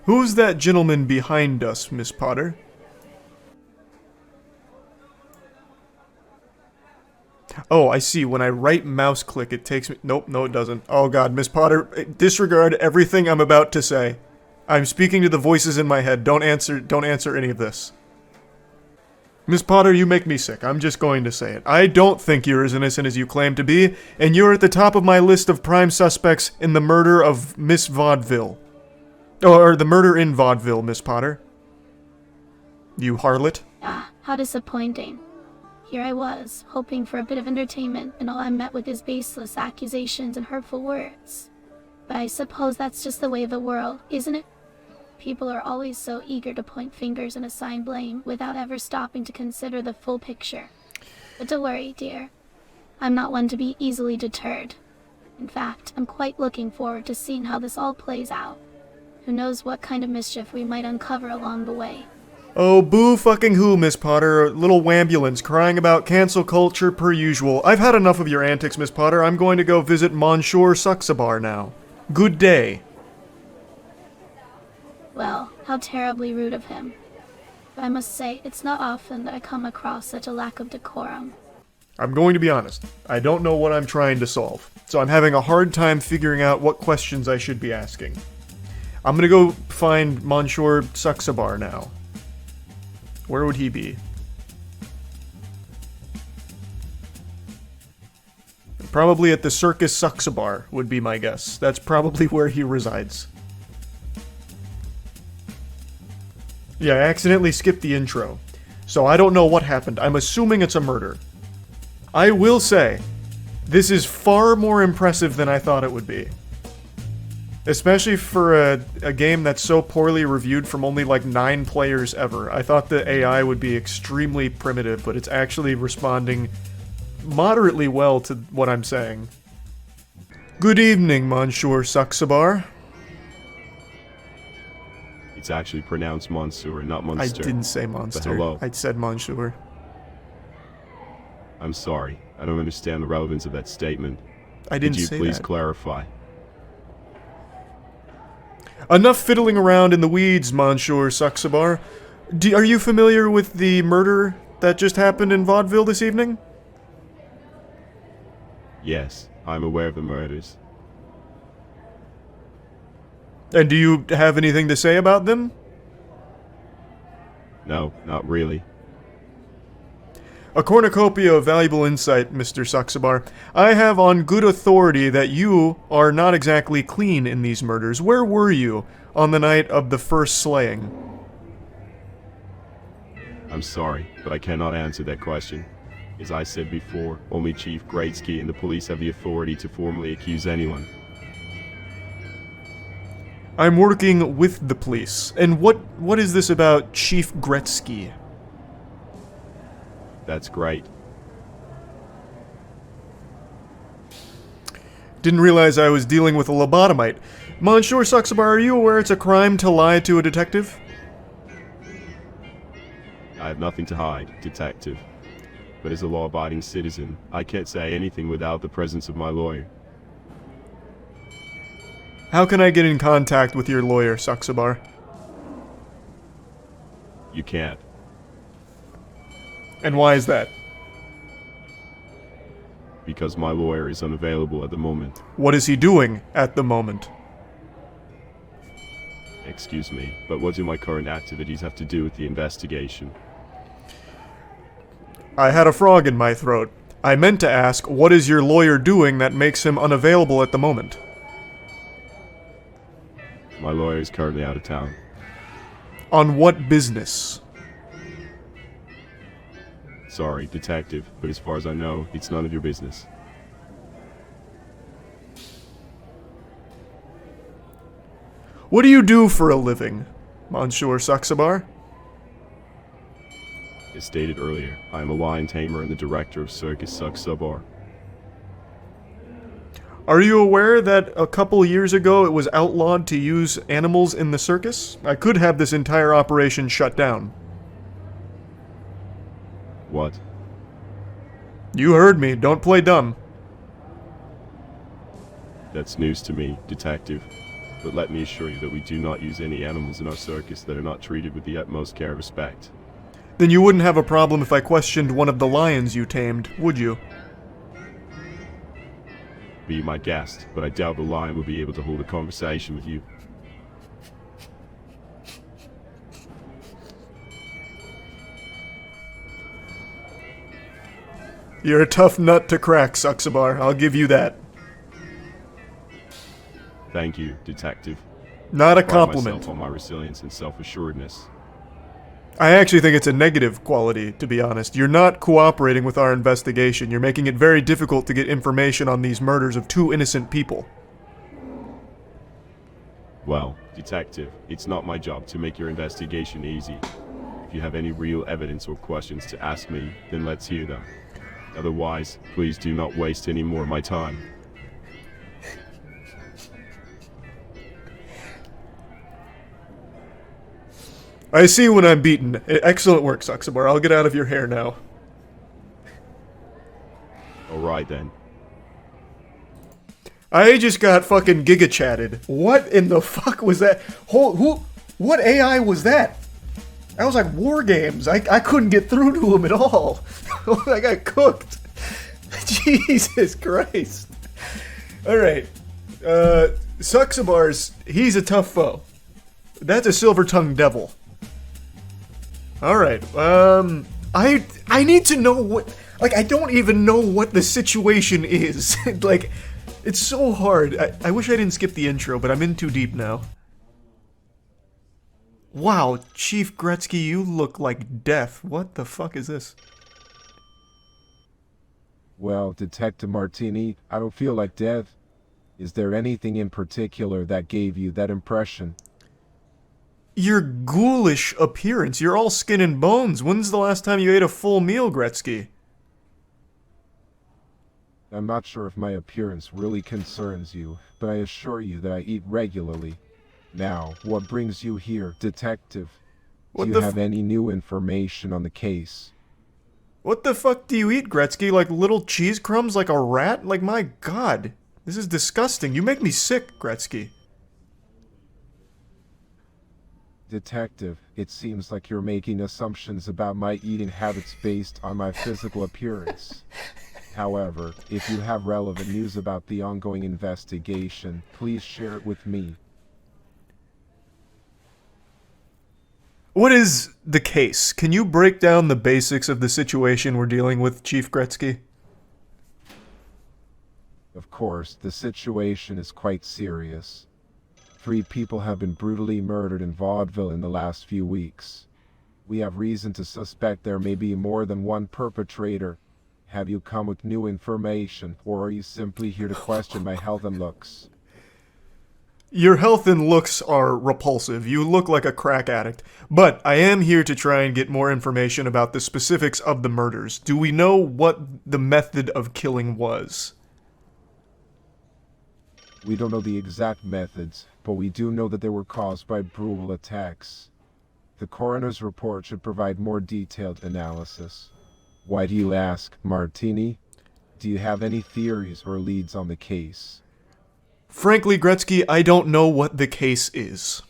Who's that gentleman behind us, Miss Potter? Oh, I see. When I right mouse click, it takes me... Nope, no it doesn't. Oh god, Miss Potter, disregard everything I'm about to say. I'm speaking to the voices in my head. Don't answer any of this. Miss Potter, you make me sick. I'm just going to say it. I don't think you're as innocent as you claim to be, and you're at the top of my list of prime suspects in the murder of Miss Vaudeville. Or the murder in Vaudeville, Miss Potter. You harlot. Ah, how disappointing. Here I was, hoping for a bit of entertainment, and all I met with is baseless accusations and hurtful words. But I suppose that's just the way of the world, isn't it? People are always so eager to point fingers and assign blame without ever stopping to consider the full picture. But don't worry, dear. I'm not one to be easily deterred. In fact, I'm quite looking forward to seeing how this all plays out. Who knows what kind of mischief we might uncover along the way. Oh, boo fucking who, Miss Potter. Little wambulance crying about cancel culture per usual. I've had enough of your antics, Miss Potter. I'm going to go visit Monsieur Saksabar now. Good day. Well, how terribly rude of him. But I must say, it's not often that I come across such a lack of decorum. I'm going to be honest. I don't know what I'm trying to solve, so I'm having a hard time figuring out what questions I should be asking. I'm gonna go find Monsieur Saksabar now. Where would he be? Probably at the Circus Saksabar would be my guess. That's probably where he resides. Yeah, I accidentally skipped the intro. So I don't know what happened. I'm assuming it's a murder. I will say, this is far more impressive than I thought it would be. Especially for a game that's so poorly reviewed from only like 9 players ever. I thought the AI would be extremely primitive, but it's actually responding moderately well to what I'm saying. Good evening, Monsieur Saksabar. It's actually pronounced Monsieur, not Monster. I didn't say monster. But hello. I said Monsieur. I'm sorry. I don't understand the relevance of that statement. I didn't say that. Could you please clarify? Enough fiddling around in the weeds, Monsieur Saksabar. Are you familiar with the murder that just happened in Vaudeville this evening? Yes, I'm aware of the murders. And do you have anything to say about them? No, not really. A cornucopia of valuable insight, Mr. Saksabar. I have on good authority that you are not exactly clean in these murders. Where were you on the night of the first slaying? I'm sorry, but I cannot answer that question. As I said before, only Chief Greatsky and the police have the authority to formally accuse anyone. I'm working with the police. And what is this about Chief Gretzky? That's great. Didn't realize I was dealing with a lobotomite. Monsieur Saksabar, are you aware it's a crime to lie to a detective? I have nothing to hide, detective. But as a law-abiding citizen, I can't say anything without the presence of my lawyer. How can I get in contact with your lawyer, Saksabar? You can't. And why is that? Because my lawyer is unavailable at the moment. What is he doing at the moment? Excuse me, but what do my current activities have to do with the investigation? I had a frog in my throat. I meant to ask, what is your lawyer doing that makes him unavailable at the moment? My lawyer is currently out of town. On what business? Sorry, detective, but as far as I know, it's none of your business. What do you do for a living, Monsieur Saxabar? As stated earlier, I am a lion tamer and the director of Circus Saxabar. Are you aware that a couple years ago it was outlawed to use animals in the circus? I could have this entire operation shut down. What? You heard me. Don't play dumb. That's news to me, detective. But let me assure you that we do not use any animals in our circus that are not treated with the utmost care and respect. Then you wouldn't have a problem if I questioned one of the lions you tamed, would you? Be my guest, but I doubt the lion will be able to hold a conversation with you. You're a tough nut to crack, Saxabar. I'll give you that. Thank you, detective. Not a I pride compliment. myself on my resilience and self-assuredness. I actually think it's a negative quality, to be honest. You're not cooperating with our investigation. You're making it very difficult to get information on these murders of two innocent people. Well, detective, it's not my job to make your investigation easy. If you have any real evidence or questions to ask me, then let's hear them. Otherwise, please do not waste any more of my time. I see when I'm beaten. Excellent work, Saxabar. I'll get out of your hair now. Alright then. I just got fucking giga-chatted. What in the fuck was that? What AI was that? That was like War Games. I couldn't get through to him at all. I got cooked. Jesus Christ. Alright. Saxabar's, he's a tough foe. That's a silver-tongued devil. Alright, I need to know what, like, I don't even know what the situation is. Like, it's so hard. I wish I didn't skip the intro, but I'm in too deep now. Wow, Chief Gretzky, you look like death. What the fuck is this? Well, Detective Martini, I don't feel like death. Is there anything in particular that gave you that impression? Your ghoulish appearance. You're all skin and bones. When's the last time you ate a full meal, Gretzky? I'm not sure if my appearance really concerns you, but I assure you that I eat regularly. Now, what brings you here, Detective? Do you have any new information on the case? What the fuck do you eat, Gretzky? Like little cheese crumbs like a rat? Like, my god. This is disgusting. You make me sick, Gretzky. Detective, it seems like you're making assumptions about my eating habits based on my physical appearance. However, if you have relevant news about the ongoing investigation, please share it with me. What is the case? Can you break down the basics of the situation we're dealing with, Chief Gretzky? Of course, the situation is quite serious. 3 people have been brutally murdered in vaudeville in the last few weeks. We have reason to suspect there may be more than one perpetrator. Have you come with new information, or are you simply here to question my health and looks? Your health and looks are repulsive. You look like a crack addict. But I am here to try and get more information about the specifics of the murders. Do we know what the method of killing was? We don't know the exact methods, but we do know that they were caused by brutal attacks. The coroner's report should provide more detailed analysis. Why do you ask, Martini? Do you have any theories or leads on the case? Frankly, Gretzky, I don't know what the case is.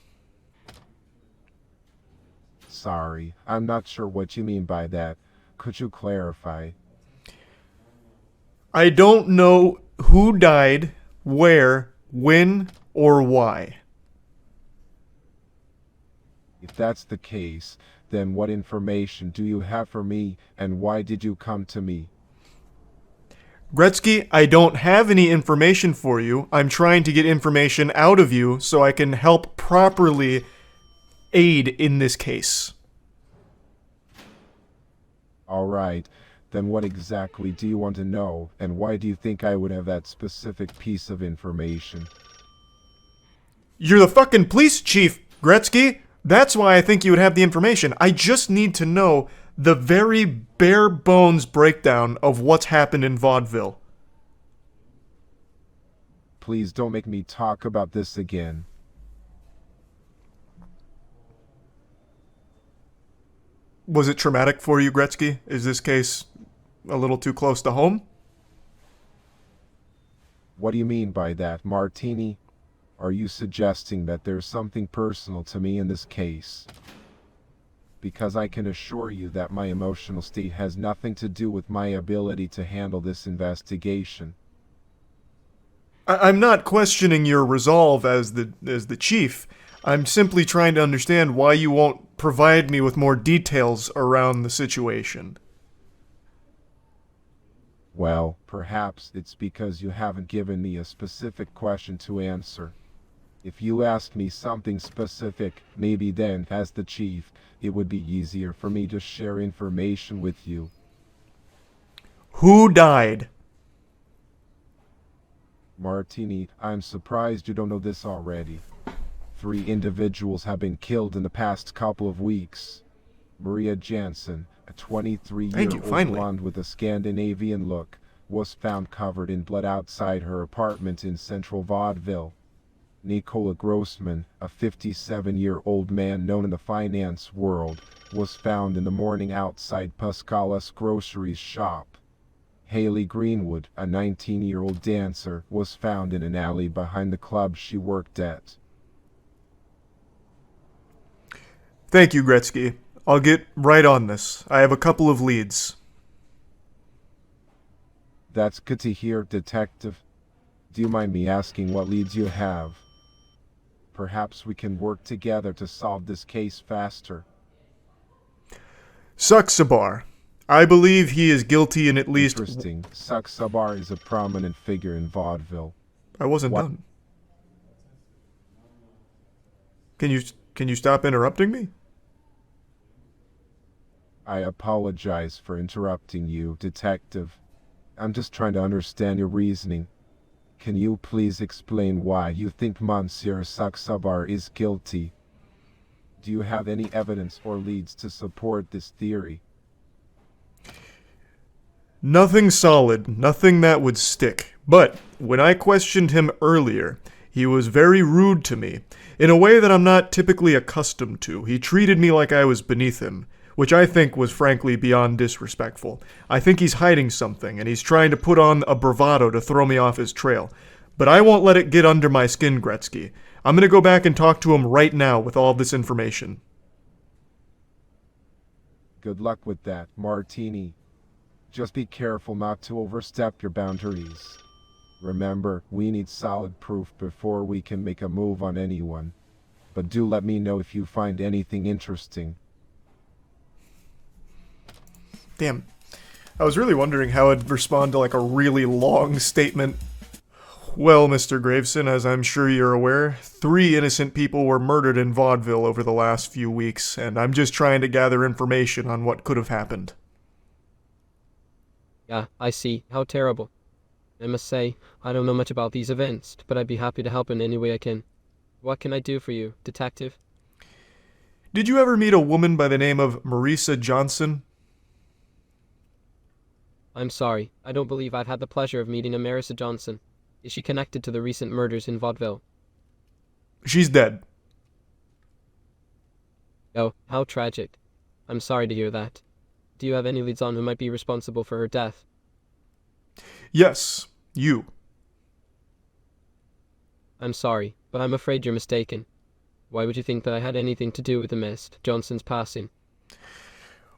sorry. I'm not sure what you mean by that. Could you clarify? I don't know who died, where, when, or why. If that's the case, then what information do you have for me, and why did you come to me? Gretzky, I don't have any information for you. I'm trying to get information out of you so I can help properly aid in this case. All right, then what exactly do you want to know, and why do you think I would have that specific piece of information? You're the fucking police chief, Gretzky. That's why I think you would have the information. I just need to know the very bare bones breakdown of what's happened in vaudeville. Please don't make me talk about this again. Was it traumatic for you, Gretzky? Is this case a little too close to home? What do you mean by that, Martini? Are you suggesting that there's something personal to me in this case? Because I can assure you that my emotional state has nothing to do with my ability to handle this investigation. I'm not questioning your resolve as the chief. I'm simply trying to understand why you won't provide me with more details around the situation. Well, perhaps it's because you haven't given me a specific question to answer. If you asked me something specific, maybe then, as the chief, it would be easier for me to share information with you. Who died? Martini, I'm surprised you don't know this already. 3 individuals have been killed in the past couple of weeks. Maria Jansen, a 23-year-old blonde with a Scandinavian look, was found covered in blood outside her apartment in central vaudeville. Nicola Grossman, a 57-year-old man known in the finance world, was found in the morning outside Pascala's groceries shop. Haley Greenwood, a 19-year-old dancer, was found in an alley behind the club she worked at. Thank you, Gretzky. I'll get right on this. I have a couple of leads. That's good to hear, Detective. Do you mind me asking what leads you have? Perhaps we can work together to solve this case faster. Saksabar. I believe he is guilty in at least... Interesting. Saksabar is a prominent figure in vaudeville. I wasn't done. Can you stop interrupting me? I apologize for interrupting you, Detective. I'm just trying to understand your reasoning. Can you please explain why you think Monsieur Saksabar is guilty? Do you have any evidence or leads to support this theory? Nothing solid, nothing that would stick. But when I questioned him earlier, he was very rude to me, in a way that I'm not typically accustomed to. He treated me like I was beneath him, which I think was frankly beyond disrespectful. I think he's hiding something, and he's trying to put on a bravado to throw me off his trail. But I won't let it get under my skin, Gretzky. I'm gonna go back and talk to him right now with all this information. Good luck with that, Martini. Just be careful not to overstep your boundaries. Remember, we need solid proof before we can make a move on anyone. But do let me know if you find anything interesting. Damn. I was really wondering how I'd respond to like a really long statement. Well, Mr. Graveson, as I'm sure you're aware, 3 innocent people were murdered in vaudeville over the last few weeks, and I'm just trying to gather information on what could have happened. Yeah, I see. How terrible. I must say, I don't know much about these events, but I'd be happy to help in any way I can. What can I do for you, Detective? Did you ever meet a woman by the name of Marisa Johnson? I'm sorry. I don't believe I've had the pleasure of meeting a Marisa Johnson. Is she connected to the recent murders in vaudeville? She's dead. Oh, how tragic. I'm sorry to hear that. Do you have any leads on who might be responsible for her death? Yes, you. I'm sorry, but I'm afraid you're mistaken. Why would you think that I had anything to do with the Miss Johnson's passing?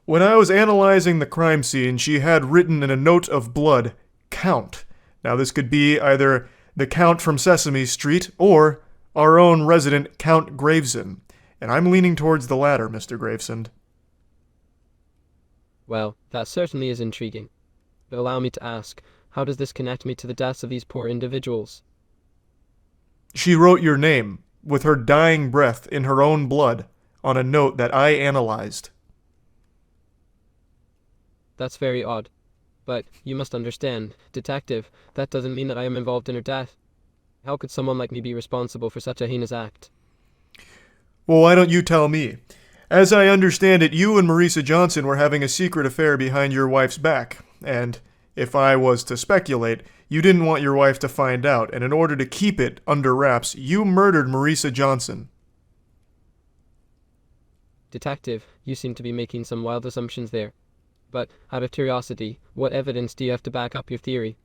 When I was analyzing the crime scene, she had written in a note of blood, Count. Now this could be either the Count from Sesame Street or our own resident Count Graveson. And I'm leaning towards the latter, Mr. Gravesend. Well, that certainly is intriguing. But allow me to ask, how does this connect me to the deaths of these poor individuals? She wrote your name, with her dying breath in her own blood, on a note that I analyzed. That's very odd. But you must understand, Detective, that doesn't mean that I am involved in her death. How could someone like me be responsible for such a heinous act? Well, why don't you tell me? As I understand it, you and Marisa Johnson were having a secret affair behind your wife's back, and if I was to speculate, you didn't want your wife to find out, and in order to keep it under wraps, you murdered Marisa Johnson. Detective, you seem to be making some wild assumptions there. But, out of curiosity, what evidence do you have to back up your theory?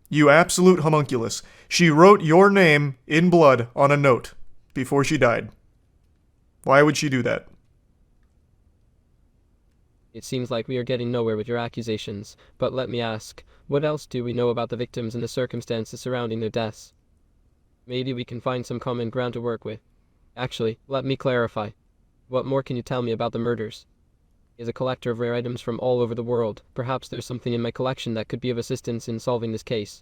You absolute homunculus. She wrote your name in blood on a note before she died. Why would she do that? It seems like we are getting nowhere with your accusations, but let me ask, what else do we know about the victims and the circumstances surrounding their deaths? Maybe we can find some common ground to work with. Actually, let me clarify. What more can you tell me about the murders? As a collector of rare items from all over the world, perhaps there's something in my collection that could be of assistance in solving this case.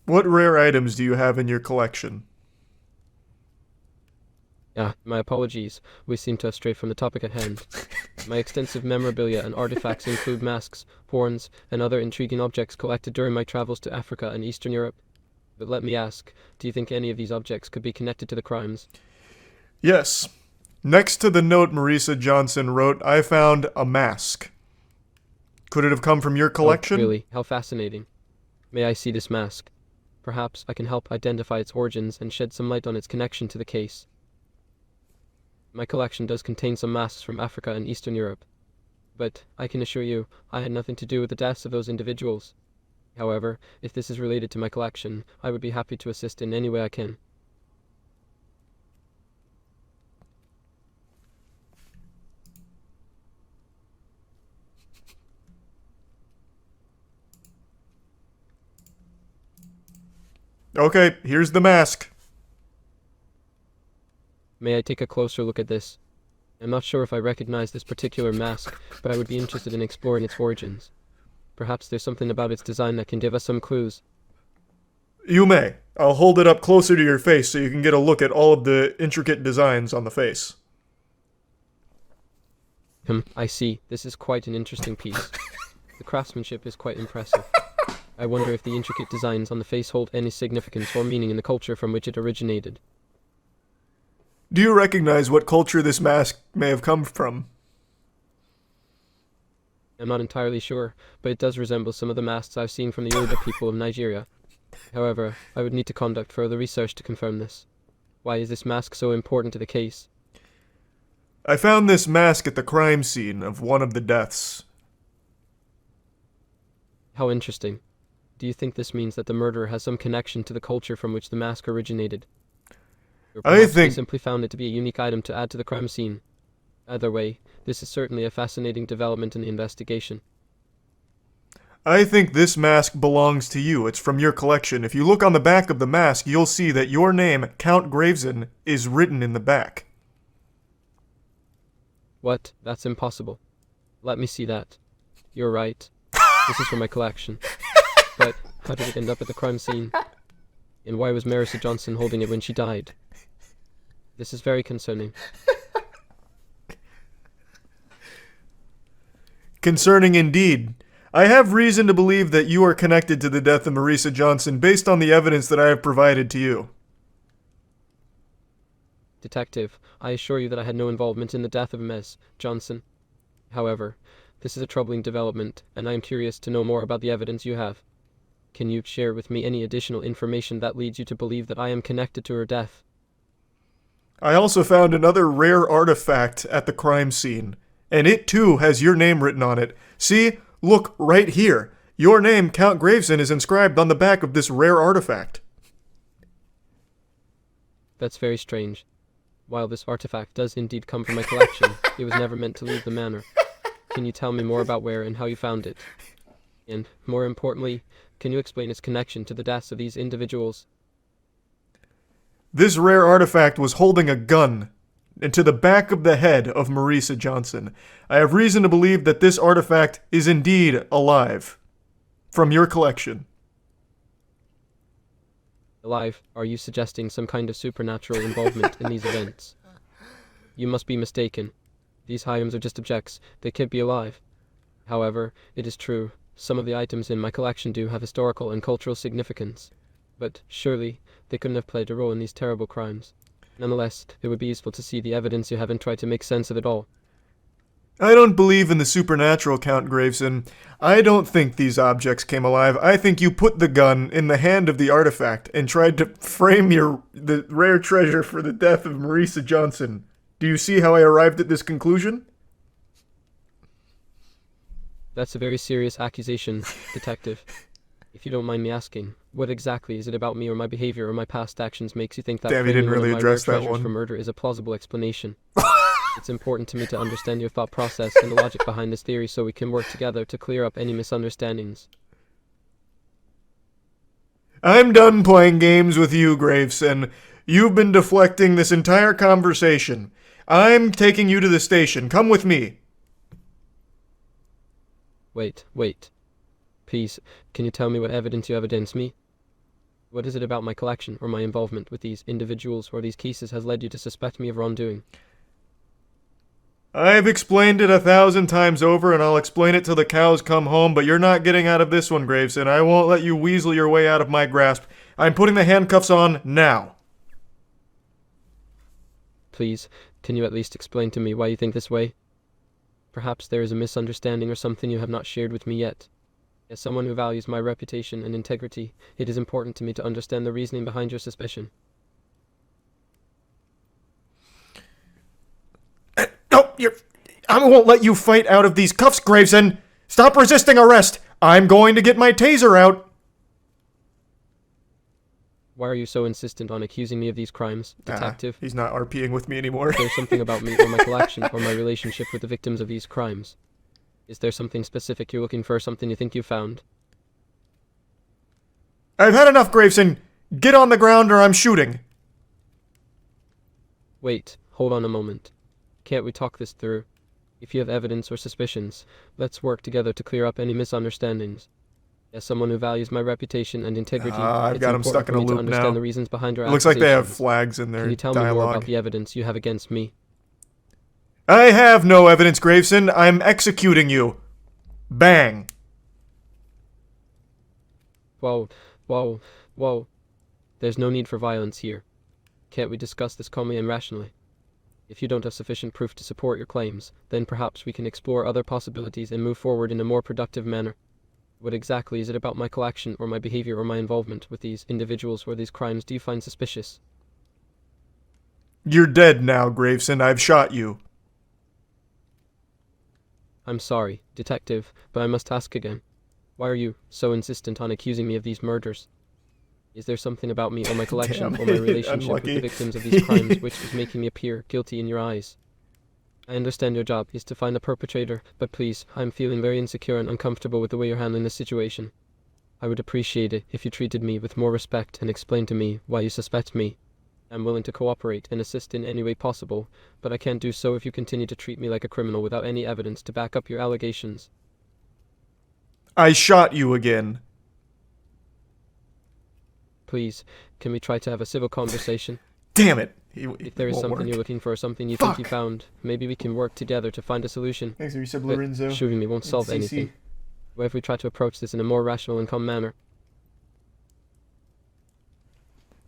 What rare items do you have in your collection? My apologies. We seem to have strayed from the topic at hand. My extensive memorabilia and artifacts include masks, horns, and other intriguing objects collected during my travels to Africa and Eastern Europe. But let me ask, do you think any of these objects could be connected to the crimes? Yes. Next to the note Marisa Johnson wrote, I found a mask. Could it have come from your collection? Oh, really? How fascinating. May I see this mask? Perhaps I can help identify its origins and shed some light on its connection to the case. My collection does contain some masks from Africa and Eastern Europe, but I can assure you I had nothing to do with the deaths of those individuals. However, if this is related to my collection, I would be happy to assist in any way I can. Okay, here's the mask. May I take a closer look at this? I'm not sure if I recognize this particular mask, but I would be interested in exploring its origins. Perhaps there's something about its design that can give us some clues. You may. I'll hold it up closer to your face so you can get a look at all of the intricate designs on the face. I see. This is quite an interesting piece. The craftsmanship is quite impressive. I wonder if the intricate designs on the face hold any significance or meaning in the culture from which it originated. Do you recognize what culture this mask may have come from? I'm not entirely sure, but it does resemble some of the masks I've seen from the Yoruba people of Nigeria. However, I would need to conduct further research to confirm this. Why is this mask so important to the case? I found this mask at the crime scene of one of the deaths. How interesting. Do you think this means that the murderer has some connection to the culture from which the mask originated? Or perhaps they simply found it to be a unique item to add to the crime scene. Either way, this is certainly a fascinating development in the investigation. I think this mask belongs to you. It's from your collection. If you look on the back of the mask, you'll see that your name, Count Graveson, is written in the back. What? That's impossible. Let me see that. You're right. This is from my collection. But how did it end up at the crime scene? And why was Marisa Johnson holding it when she died? This is very concerning. Concerning indeed. I have reason to believe that you are connected to the death of Marisa Johnson based on the evidence that I have provided to you. Detective, I assure you that I had no involvement in the death of Ms. Johnson. However, this is a troubling development, and I am curious to know more about the evidence you have. Can you share with me any additional information that leads you to believe that I am connected to her death? I also found another rare artifact at the crime scene. And it too has your name written on it. See? Look right here. Your name, Count Graveson, is inscribed on the back of this rare artifact. That's very strange. While this artifact does indeed come from my collection, it was never meant to leave the manor. Can you tell me more about where and how you found it? And, more importantly, can you explain its connection to the deaths of these individuals? This rare artifact was holding a gun into the back of the head of Marisa Johnson. I have reason to believe that this artifact is indeed alive. From your collection. Alive? Are you suggesting some kind of supernatural involvement in these events? You must be mistaken. These items are just objects. They can't be alive. However, it is true, some of the items in my collection do have historical and cultural significance. But surely, they couldn't have played a role in these terrible crimes. Nonetheless, it would be useful to see the evidence you have and try to make sense of it all. I don't believe in the supernatural, Count Graveson. I don't think these objects came alive. I think you put the gun in the hand of the artifact and tried to frame the rare treasure for the death of Marisa Johnson. Do you see how I arrived at this conclusion? That's a very serious accusation, Detective. If you don't mind me asking, what exactly is it about me or my behavior or my past actions makes you think that Damn, you didn't really address that treasures one. for murder is a plausible explanation? It's important to me to understand your thought process and the logic behind this theory so we can work together to clear up any misunderstandings. I'm done playing games with you, Graveson. You've been deflecting this entire conversation. I'm taking you to the station. Come with me. Wait. Please, can you tell me what evidence you have against me? What is it about my collection or my involvement with these individuals or these cases has led you to suspect me of wrongdoing? I've explained it 1,000 times over, and I'll explain it till the cows come home, but you're not getting out of this one, Graveson. I won't let you weasel your way out of my grasp. I'm putting the handcuffs on now. Please, can you at least explain to me why you think this way? Perhaps there is a misunderstanding or something you have not shared with me yet. As someone who values my reputation and integrity, it is important to me to understand the reasoning behind your suspicion. No, I won't let you fight out of these cuffs, Graveson. Stop resisting arrest. I'm going to get my taser out. Why are you so insistent on accusing me of these crimes, Detective? He's not RPing with me anymore. Is there something about me or my collection or my relationship with the victims of these crimes? Is there something specific you're looking for, something you think you found? I've had enough, Graveson. Get on the ground or I'm shooting. Wait, hold on a moment. Can't we talk this through? If you have evidence or suspicions, let's work together to clear up any misunderstandings. As someone who values my reputation and integrity, I've got him stuck in a loop now. The reasons behind your It looks like they have flags in their Can you tell dialogue. me more about the evidence you have against me? I have no evidence, Graveson. I'm executing you. Bang. Whoa. There's no need for violence here. Can't we discuss this calmly and rationally? If you don't have sufficient proof to support your claims, then perhaps we can explore other possibilities and move forward in a more productive manner. What exactly is it about my collection or my behavior or my involvement with these individuals or these crimes do you find suspicious? You're dead now, Graveson. I've shot you. I'm sorry, Detective, but I must ask again. Why are you so insistent on accusing me of these murders? Is there something about me or my collection or my relationship with the victims of these crimes which is making me appear guilty in your eyes? I understand your job is to find the perpetrator, but please, I'm feeling very insecure and uncomfortable with the way you're handling this situation. I would appreciate it if you treated me with more respect and explained to me why you suspect me. I'm willing to cooperate and assist in any way possible, but I can't do so if you continue to treat me like a criminal without any evidence to back up your allegations. I shot you again. Please, can we try to have a civil conversation? Damn it. If there is something you're looking for or something you think you found, maybe we can work together to find a solution. Thanks for your But Lorenzo. shooting me won't solve anything. What if we try to approach this in a more rational and calm manner?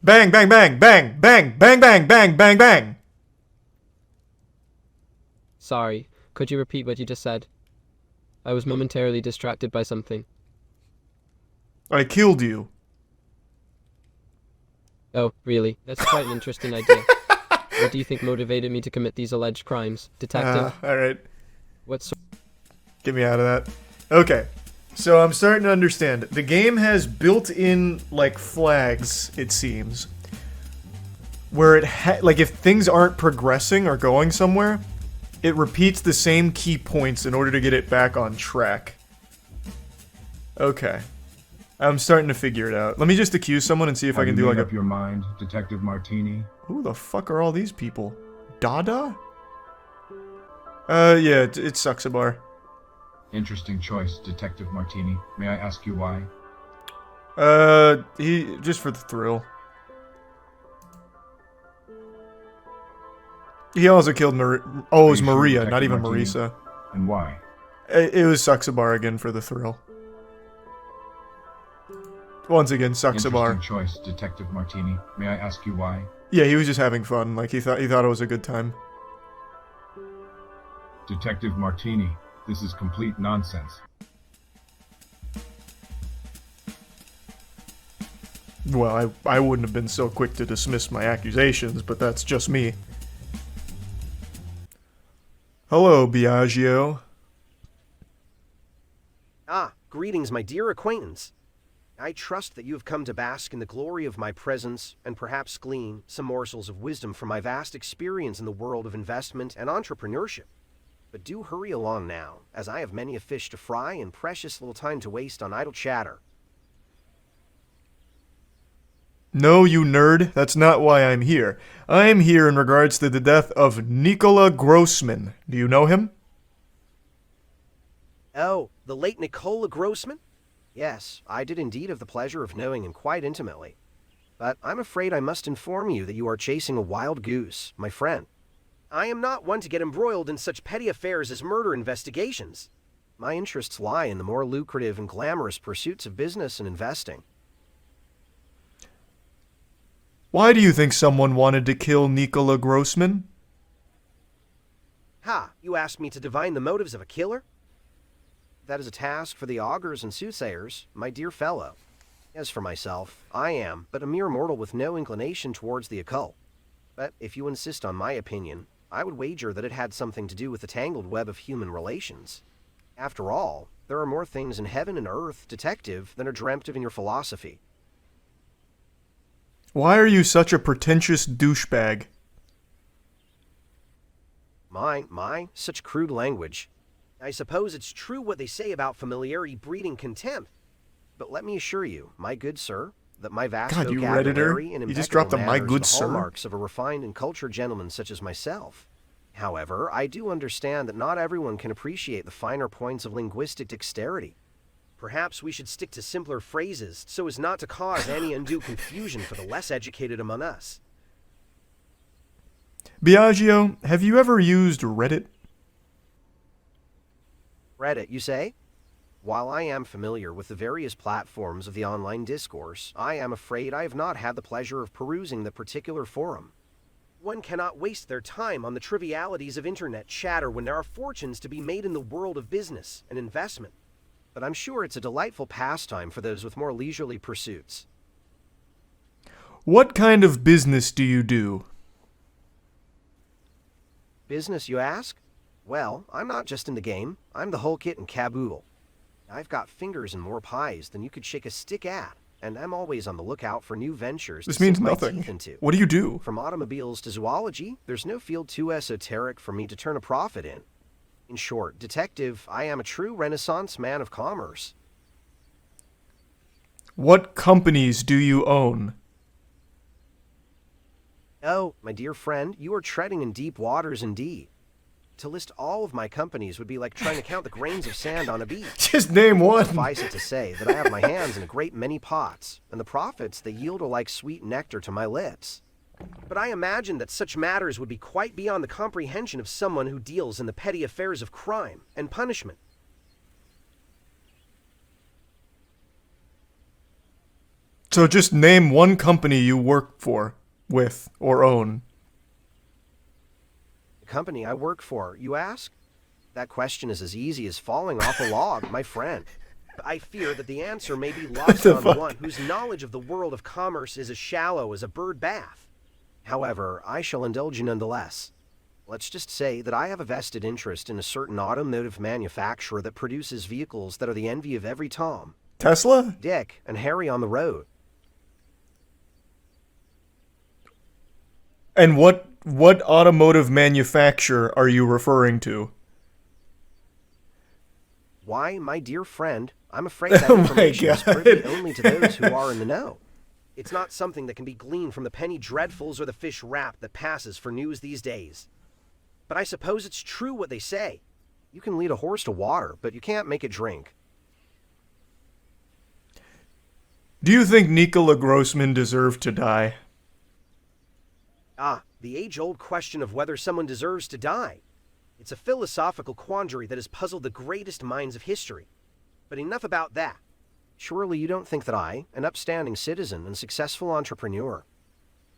Bang, bang, bang, bang, bang, bang, bang, bang, bang, bang. Sorry, could you repeat what you just said? I was momentarily distracted by something. I killed you. Oh, really? That's quite an interesting idea. What do you think motivated me to commit these alleged crimes, Detective? Alright. What's Get me out of that. Okay. So I'm starting to understand. The game has built-in, like, flags, it seems, where it like, if things aren't progressing or going somewhere, it repeats the same key points in order to get it back on track. Okay. I'm starting to figure it out. Let me just accuse someone and see if I can do, like, up your mind, Detective Martini? Who the fuck are all these people? Dada? Yeah, it's Suxabar. Interesting choice, Detective Martini. May I ask you why? He just for the thrill. He also killed it was Maria, not even Marisa. And why? It was Suxabar again for the thrill. Once again, Suxabar. Interesting choice, Detective Martini. May I ask you why? Yeah, he was just having fun. Like, he thought it was a good time. Detective Martini, this is complete nonsense. Well, I wouldn't have been so quick to dismiss my accusations, but that's just me. Hello, Biagio. Ah, greetings, my dear acquaintance. I trust that you have come to bask in the glory of my presence and perhaps glean some morsels of wisdom from my vast experience in the world of investment and entrepreneurship. But do hurry along now, as I have many a fish to fry and precious little time to waste on idle chatter. No, you nerd. That's not why I'm here. I'm here in regards to the death of Nikola Grossman. Do you know him? Oh, the late Nikola Grossman? Yes, I did indeed have the pleasure of knowing him quite intimately. But I'm afraid I must inform you that you are chasing a wild goose, my friend. I am not one to get embroiled in such petty affairs as murder investigations. My interests lie in the more lucrative and glamorous pursuits of business and investing. Why do you think someone wanted to kill Nikola Grossman? Ha, you asked me to divine the motives of a killer? That is a task for the augurs and soothsayers, my dear fellow. As for myself, I am but a mere mortal with no inclination towards the occult. But if you insist on my opinion, I would wager that it had something to do with the tangled web of human relations. After all, there are more things in heaven and earth, detective, than are dreamt of in your philosophy. Why are you such a pretentious douchebag? My, such crude language. I suppose it's true what they say about familiarity breeding contempt. But let me assure you, my good sir, that my vast God, you vocabulary Redditor. and You just dropped impeccable a my manners good are the sir. hallmarks of a refined and cultured gentleman such as myself. However, I do understand that not everyone can appreciate the finer points of linguistic dexterity. Perhaps we should stick to simpler phrases so as not to cause any undue confusion for the less educated among us. Biagio, have you ever used Reddit? Reddit, you say? While I am familiar with the various platforms of the online discourse, I am afraid I have not had the pleasure of perusing the particular forum. One cannot waste their time on the trivialities of internet chatter when there are fortunes to be made in the world of business and investment. But I'm sure it's a delightful pastime for those with more leisurely pursuits. What kind of business do you do? Business, you ask? Well, I'm not just in the game. I'm the whole kit and caboodle. I've got fingers in more pies than you could shake a stick at, and I'm always on the lookout for new ventures This to means sink my nothing. teeth into. What do you do? From automobiles to zoology, there's no field too esoteric for me to turn a profit in. In short, detective, I am a true Renaissance man of commerce. What companies do you own? Oh, my dear friend, you are treading in deep waters indeed. To list all of my companies would be like trying to count the grains of sand on a beach. Just name one. Suffice it to say that I have my hands in a great many pots, and the profits they yield are like sweet nectar to my lips. But I imagine that such matters would be quite beyond the comprehension of someone who deals in the petty affairs of crime and punishment. So just name one company you work for, with, or own. The company I work for, you ask? That question is as easy as falling off a log, my friend. I fear that the answer may be lost on one whose knowledge of the world of commerce is as shallow as a bird bath. However, I shall indulge you nonetheless. Let's just say that I have a vested interest in a certain automotive manufacturer that produces vehicles that are the envy of every Tom, Tesla? Dick, and Harry on the road. And what automotive manufacturer are you referring to? Why, my dear friend, I'm afraid that information is privy only to those who are in the know. It's not something that can be gleaned from the penny dreadfuls or the fish wrap that passes for news these days. But I suppose it's true what they say. You can lead a horse to water, but you can't make it drink. Do you think Nikola Grossman deserved to die? Ah, the age-old question of whether someone deserves to die. It's a philosophical quandary that has puzzled the greatest minds of history. But enough about that. Surely you don't think that I, an upstanding citizen and successful entrepreneur,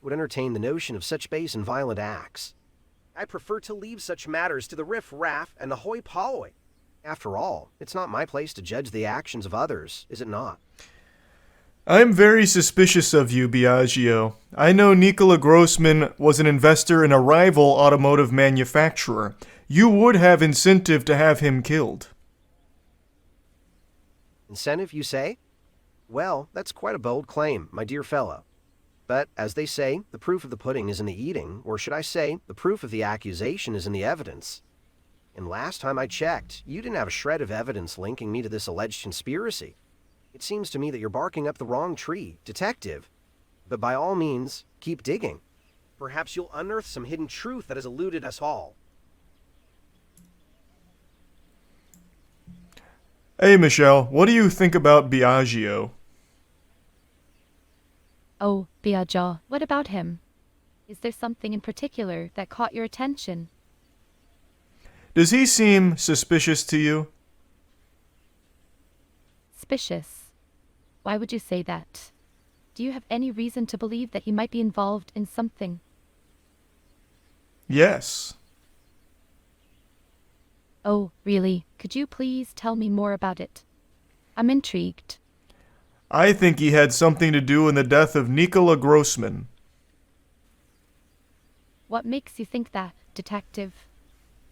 would entertain the notion of such base and violent acts. I prefer to leave such matters to the riff-raff and the hoi-polloi. After all, it's not my place to judge the actions of others, is it not? I'm very suspicious of you, Biagio. I know Nikola Grossman was an investor in a rival automotive manufacturer. You would have incentive to have him killed. Incentive, you say? Well, that's quite a bold claim, my dear fellow. But, as they say, the proof of the pudding is in the eating, or should I say, the proof of the accusation is in the evidence. And last time I checked, you didn't have a shred of evidence linking me to this alleged conspiracy. It seems to me that you're barking up the wrong tree, detective. But by all means, keep digging. Perhaps you'll unearth some hidden truth that has eluded us all. Hey, Michelle, what do you think about Biagio? Oh, Biagio, what about him? Is there something in particular that caught your attention? Does he seem suspicious to you? Suspicious? Why would you say that? Do you have any reason to believe that he might be involved in something? Yes. Oh, really? Could you please tell me more about it? I'm intrigued. I think he had something to do in the death of Nikola Grossman. What makes you think that, detective?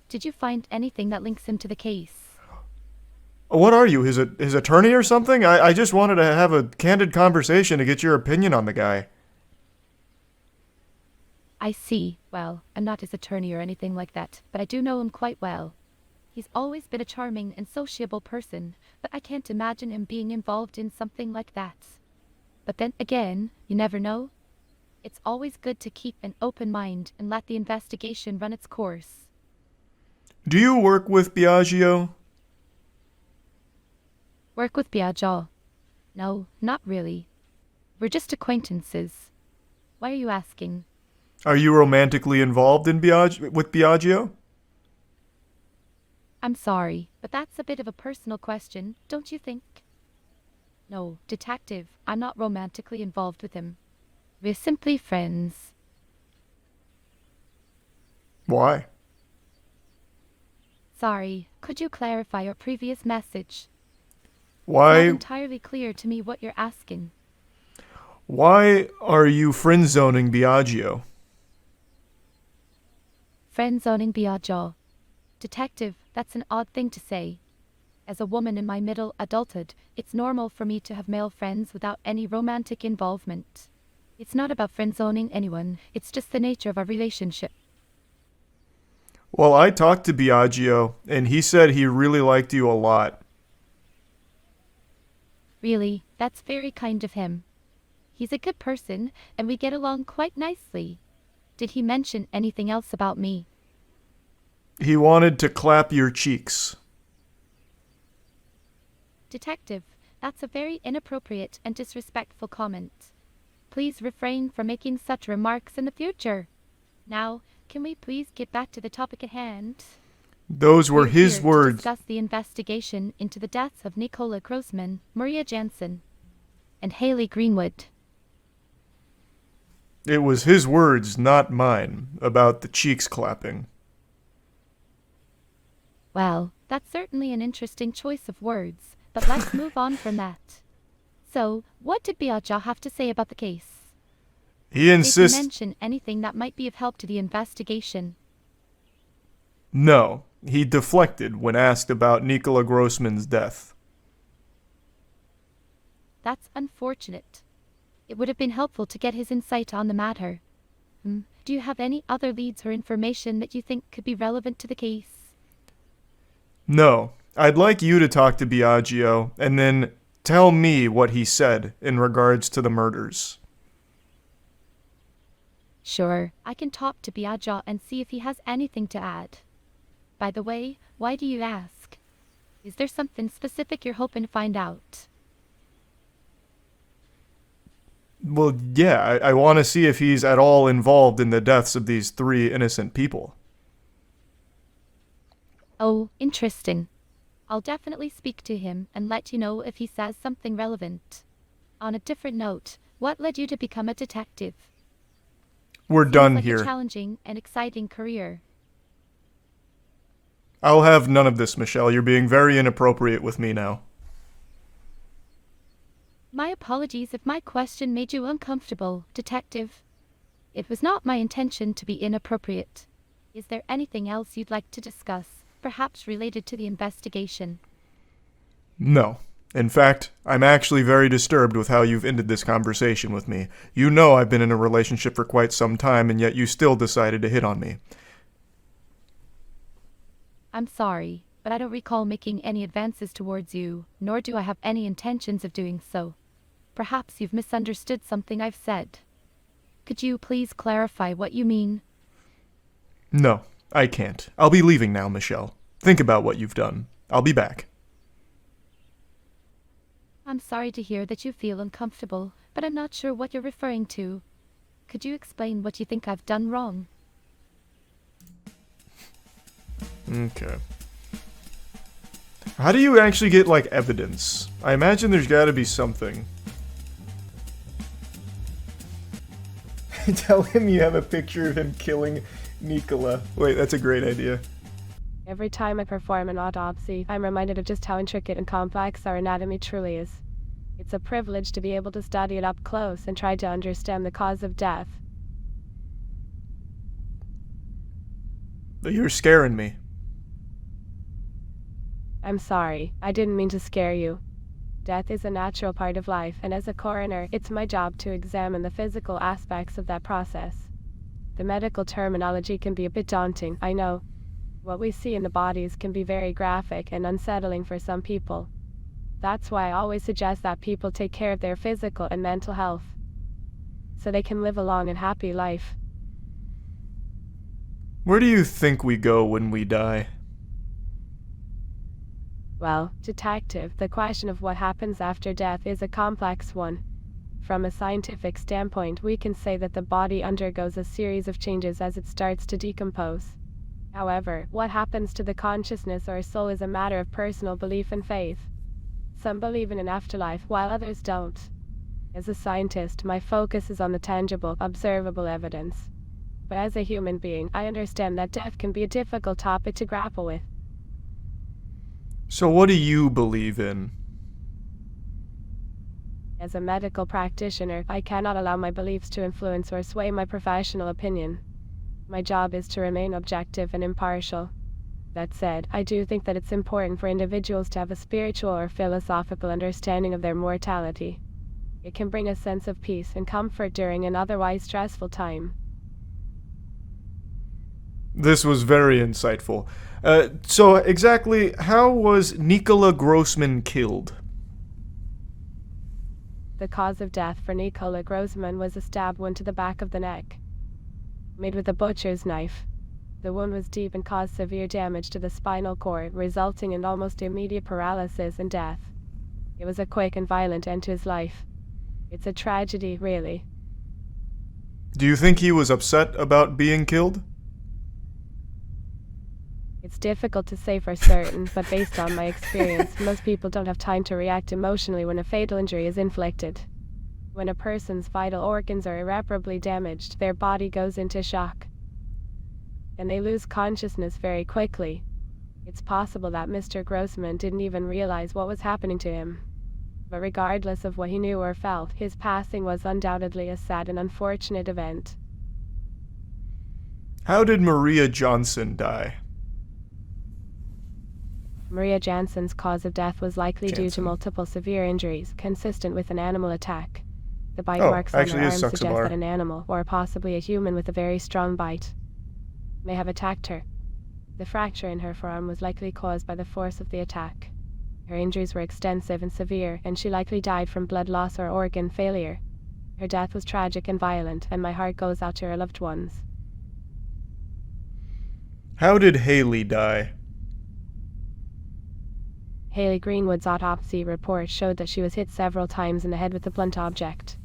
Did you find anything that links him to the case? What are you, his attorney or something? I just wanted to have a candid conversation to get your opinion on the guy. I see. Well, I'm not his attorney or anything like that, but I do know him quite well. He's always been a charming and sociable person, but I can't imagine him being involved in something like that. But then again, you never know. It's always good to keep an open mind and let the investigation run its course. Do you work with Biagio? Work with Biagio? No, not really. We're just acquaintances. Why are you asking? Are you romantically involved in with Biagio? I'm sorry, but that's a bit of a personal question, don't you think? No, detective, I'm not romantically involved with him. We're simply friends. Why? Sorry, could you clarify your previous message? Why? It's not entirely clear to me what you're asking. Why are you friend-zoning Biagio? Friend-zoning Biagio. Detective, that's an odd thing to say. As a woman in my middle adulthood, it's normal for me to have male friends without any romantic involvement. It's not about friend-zoning anyone, it's just the nature of our relationship. Well, I talked to Biagio, and he said he really liked you a lot. Really, that's very kind of him. He's a good person, and we get along quite nicely. Did he mention anything else about me? He wanted to clap your cheeks. Detective, that's a very inappropriate and disrespectful comment. Please refrain from making such remarks in the future. Now, can we please get back to the topic at hand? Those were his here words. To discuss the investigation into the deaths of Nikola Grossman, Maria Jansen, and Haley Greenwood. It was his words, not mine, about the cheeks clapping. Well, that's certainly an interesting choice of words, but let's move on from that. So, what did Biagio have to say about the case? He insists. Did he mention anything that might be of help to the investigation? No, he deflected when asked about Nikola Grossman's death. That's unfortunate. It would have been helpful to get his insight on the matter. Do you have any other leads or information that you think could be relevant to the case? No, I'd like you to talk to Biagio and then tell me what he said in regards to the murders. Sure, I can talk to Biagio and see if he has anything to add. By the way, why do you ask? Is there something specific you're hoping to find out? Well, yeah, I want to see if he's at all involved in the deaths of these 3 innocent people. Oh, interesting. I'll definitely speak to him and let you know if he says something relevant. On a different note, what led you to become a detective? We're Seems done like here. A challenging and exciting career. I'll have none of this, Michelle. You're being very inappropriate with me now. My apologies if my question made you uncomfortable, Detective. It was not my intention to be inappropriate. Is there anything else you'd like to discuss, perhaps related to the investigation? No. In fact, I'm actually very disturbed with how you've ended this conversation with me. You know I've been in a relationship for quite some time, and yet you still decided to hit on me. I'm sorry, but I don't recall making any advances towards you, nor do I have any intentions of doing so. Perhaps you've misunderstood something I've said. Could you please clarify what you mean? No, I can't. I'll be leaving now, Michelle. Think about what you've done. I'll be back. I'm sorry to hear that you feel uncomfortable, but I'm not sure what you're referring to. Could you explain what you think I've done wrong? Okay. How do you actually get, like, evidence? I imagine there's gotta be something. Tell him you have a picture of him killing Nikola. Wait, that's a great idea. Every time I perform an autopsy, I'm reminded of just how intricate and complex our anatomy truly is. It's a privilege to be able to study it up close and try to understand the cause of death. You're scaring me. I'm sorry, I didn't mean to scare you. Death is a natural part of life, and as a coroner, it's my job to examine the physical aspects of that process. The medical terminology can be a bit daunting, I know. What we see in the bodies can be very graphic and unsettling for some people. That's why I always suggest that people take care of their physical and mental health, so they can live a long and happy life. Where do you think we go when we die? Well, Detective, the question of what happens after death is a complex one. From a scientific standpoint, we can say that the body undergoes a series of changes as it starts to decompose. However, what happens to the consciousness or soul is a matter of personal belief and faith. Some believe in an afterlife, while others don't. As a scientist, my focus is on the tangible, observable evidence. But as a human being, I understand that death can be a difficult topic to grapple with. So what do you believe in? As a medical practitioner, I cannot allow my beliefs to influence or sway my professional opinion. My job is to remain objective and impartial. That said, I do think that it's important for individuals to have a spiritual or philosophical understanding of their mortality. It can bring a sense of peace and comfort during an otherwise stressful time. This was very insightful. So exactly how was Nikola Grossman killed? The cause of death for Nikola Grossman was a stab wound to the back of the neck, made with a butcher's knife. The wound was deep and caused severe damage to the spinal cord, resulting in almost immediate paralysis and death. It was a quick and violent end to his life. It's a tragedy, really. Do you think he was upset about being killed? It's difficult to say for certain, but based on my experience, most people don't have time to react emotionally when a fatal injury is inflicted. When a person's vital organs are irreparably damaged, their body goes into shock, and they lose consciousness very quickly. It's possible that Mr. Grossman didn't even realize what was happening to him. But regardless of what he knew or felt, his passing was undoubtedly a sad and unfortunate event. How did Maria Johnson die? Maria Jansen's cause of death was likely due to Jansen. multiple severe injuries consistent with an animal attack. The bite Oh, marks on actually her is arm suggest Suxabar. that an animal, or possibly a human with a very strong bite, may have attacked her. The fracture in her forearm was likely caused by the force of the attack. Her injuries were extensive and severe, and she likely died from blood loss or organ failure. Her death was tragic and violent, and my heart goes out to her loved ones. How did Haley die? Haley Greenwood's autopsy report showed that she was hit several times in the head with a blunt object.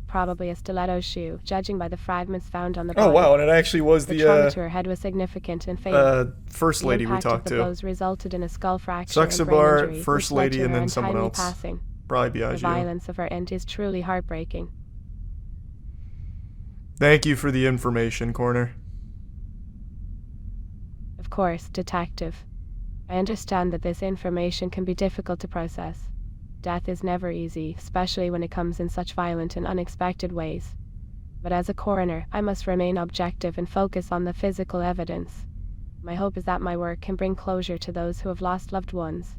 Probably a stiletto shoe, judging by the fragments found on the body. Oh wow, and it actually was The trauma to her head was significant and fatal. first lady we The impact of talked the to. blows resulted in a skull fracture and brain Suxabar, injury, first which led lady, to and her then someone untimely else. passing. Probably The Biagio. violence of her end is truly heartbreaking. Thank you for the information, Corner. Of course, Detective. I understand that this information can be difficult to process. Death is never easy, especially when it comes in such violent and unexpected ways. But as a coroner, I must remain objective and focus on the physical evidence. My hope is that my work can bring closure to those who have lost loved ones.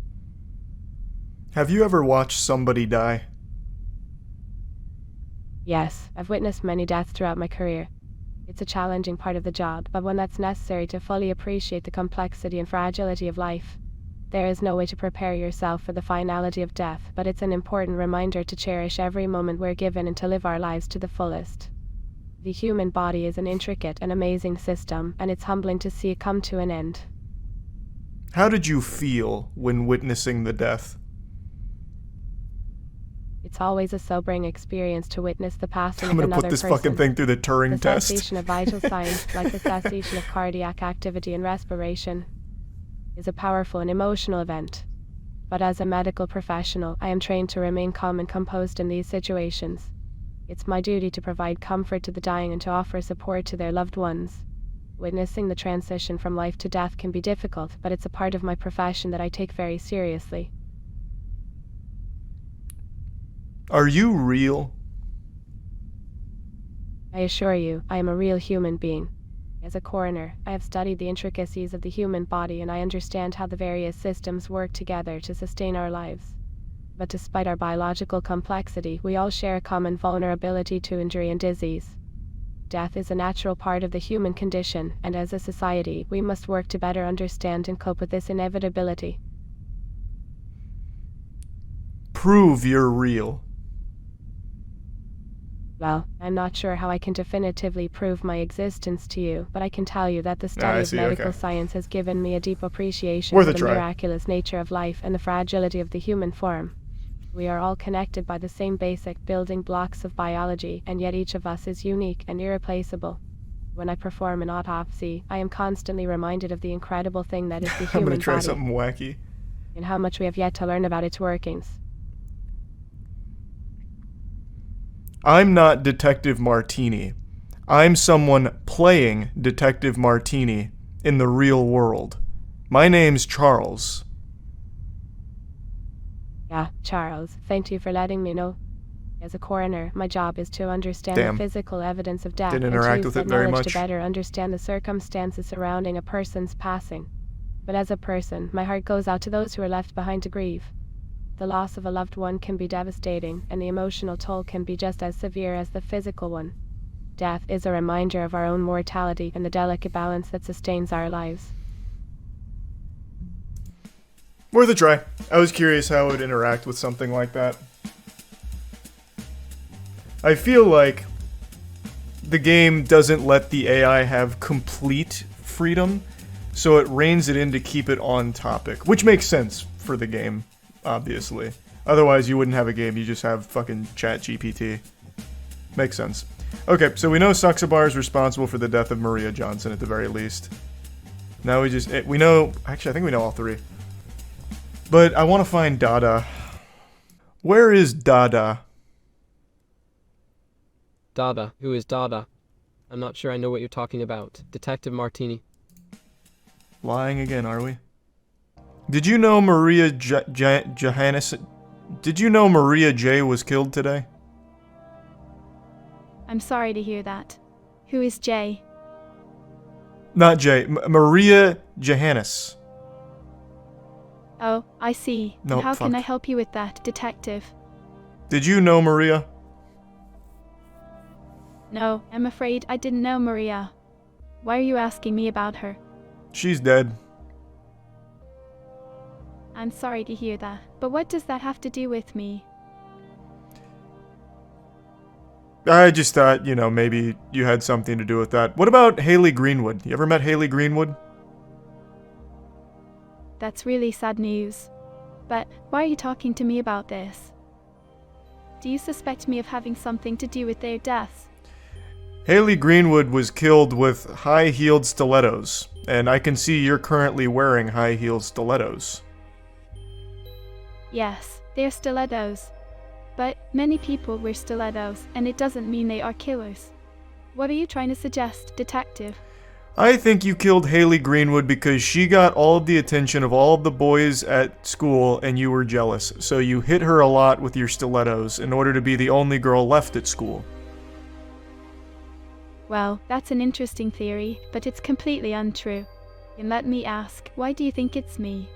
Have you ever watched somebody die? Yes, I've witnessed many deaths throughout my career. It's a challenging part of the job, but one that's necessary to fully appreciate the complexity and fragility of life. There is no way to prepare yourself for the finality of death, but it's an important reminder to cherish every moment we're given and to live our lives to the fullest. The human body is an intricate and amazing system, and it's humbling to see it come to an end. How did you feel when witnessing the death? It's always a sobering experience to witness the passing I'm of gonna another put this person. fucking thing through the Turing The test. cessation of vital signs, like the cessation of cardiac activity and respiration, is a powerful and emotional event. But as a medical professional, I am trained to remain calm and composed in these situations. It's my duty to provide comfort to the dying and to offer support to their loved ones. Witnessing the transition from life to death can be difficult, but it's a part of my profession that I take very seriously. Are you real? I assure you, I am a real human being. As a coroner, I have studied the intricacies of the human body and I understand how the various systems work together to sustain our lives. But despite our biological complexity, we all share a common vulnerability to injury and disease. Death is a natural part of the human condition, and as a society, we must work to better understand and cope with this inevitability. Prove you're real. Well, I'm not sure how I can definitively prove my existence to you, but I can tell you that the study I of see, medical okay. science has given me a deep appreciation Worth for a the try. miraculous nature of life and the fragility of the human form. We are all connected by the same basic building blocks of biology, and yet each of us is unique and irreplaceable. When I perform an autopsy, I am constantly reminded of the incredible thing that is the I'm human gonna try body, something wacky. and how much we have yet to learn about its workings. I'm not Detective Martini. I'm someone playing Detective Martini in the real world. My name's Charles. Yeah, Charles, thank you for letting me know. As a coroner, my job is to understand Damn. the physical evidence of death Didn't and to interact use with that it very knowledge much. to better understand the circumstances surrounding a person's passing. But as a person, my heart goes out to those who are left behind to grieve. The loss of a loved one can be devastating, and the emotional toll can be just as severe as the physical one. Death is a reminder of our own mortality and the delicate balance that sustains our lives. Worth a try. I was curious how it would interact with something like that. I feel like the game doesn't let the AI have complete freedom, so it reins it in to keep it on topic, which makes sense for the game, obviously. Otherwise, you wouldn't have a game, you just have fucking ChatGPT. Makes sense. Okay, so we know Suxabar is responsible for the death of Maria Johnson at the very least. Now we know, actually I think we know all three. But I want to find Dada. Where is Dada? Dada. Who is Dada? I'm not sure I know what you're talking about. Detective Martini. Lying again, are we? Did you know Maria Johannes? Did you know Maria J was killed today? I'm sorry to hear that. Who is Jay? Not J. Maria Johannes. Oh, I see. No, How can fuck. I help you with that, detective? Did you know Maria? No, I'm afraid I didn't know Maria. Why are you asking me about her? She's dead. I'm sorry to hear that, but what does that have to do with me? I just thought, you know, maybe you had something to do with that. What about Haley Greenwood? You ever met Haley Greenwood? That's really sad news. But why are you talking to me about this? Do you suspect me of having something to do with their deaths? Haley Greenwood was killed with high-heeled stilettos, and I can see you're currently wearing high-heeled stilettos. Yes, they're stilettos. But many people wear stilettos, and it doesn't mean they are killers. What are you trying to suggest, detective? I think you killed Haley Greenwood because she got all of the attention of all of the boys at school and you were jealous, so you hit her a lot with your stilettos in order to be the only girl left at school. Well, that's an interesting theory, but it's completely untrue. And let me ask, why do you think it's me?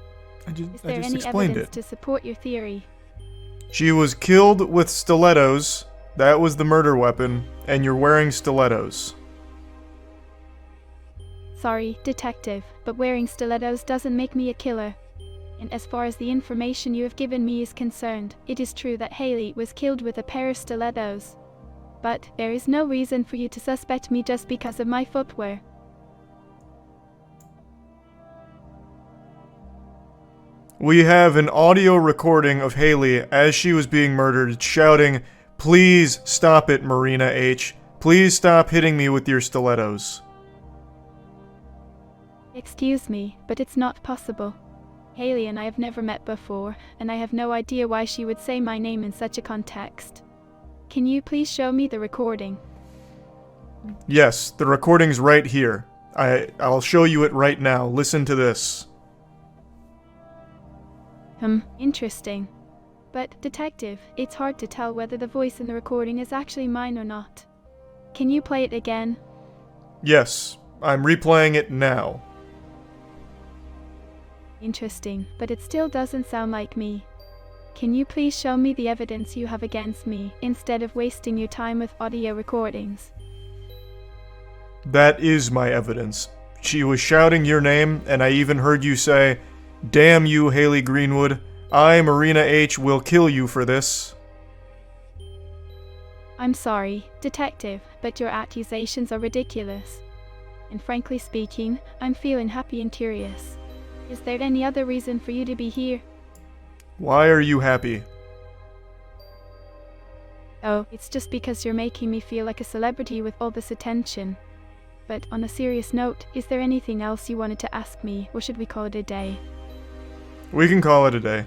Is there any evidence to support your theory? She was killed with stilettos, that was the murder weapon, and you're wearing stilettos. Sorry, detective, but wearing stilettos doesn't make me a killer. And as far as the information you have given me is concerned, it is true that Haley was killed with a pair of stilettos. But there is no reason for you to suspect me just because of my footwear. We have an audio recording of Haley as she was being murdered shouting, "Please stop it, Marina H. Please stop hitting me with your stilettos." Excuse me, but it's not possible. Haley and I have never met before, and I have no idea why she would say my name in such a context. Can you please show me the recording? Yes, the recording's right here. I'll show you it right now. Listen to this. Interesting. But, detective, it's hard to tell whether the voice in the recording is actually mine or not. Can you play it again? Yes, I'm replaying it now. Interesting, but it still doesn't sound like me. Can you please show me the evidence you have against me, instead of wasting your time with audio recordings? That is my evidence. She was shouting your name, and I even heard you say, "Damn you, Haley Greenwood. I, Marina H., will kill you for this." I'm sorry, detective, but your accusations are ridiculous. And frankly speaking, I'm feeling happy and curious. Is there any other reason for you to be here? Why are you happy? Oh, it's just because you're making me feel like a celebrity with all this attention. But on a serious note, is there anything else you wanted to ask me, or should we call it a day? We can call it a day.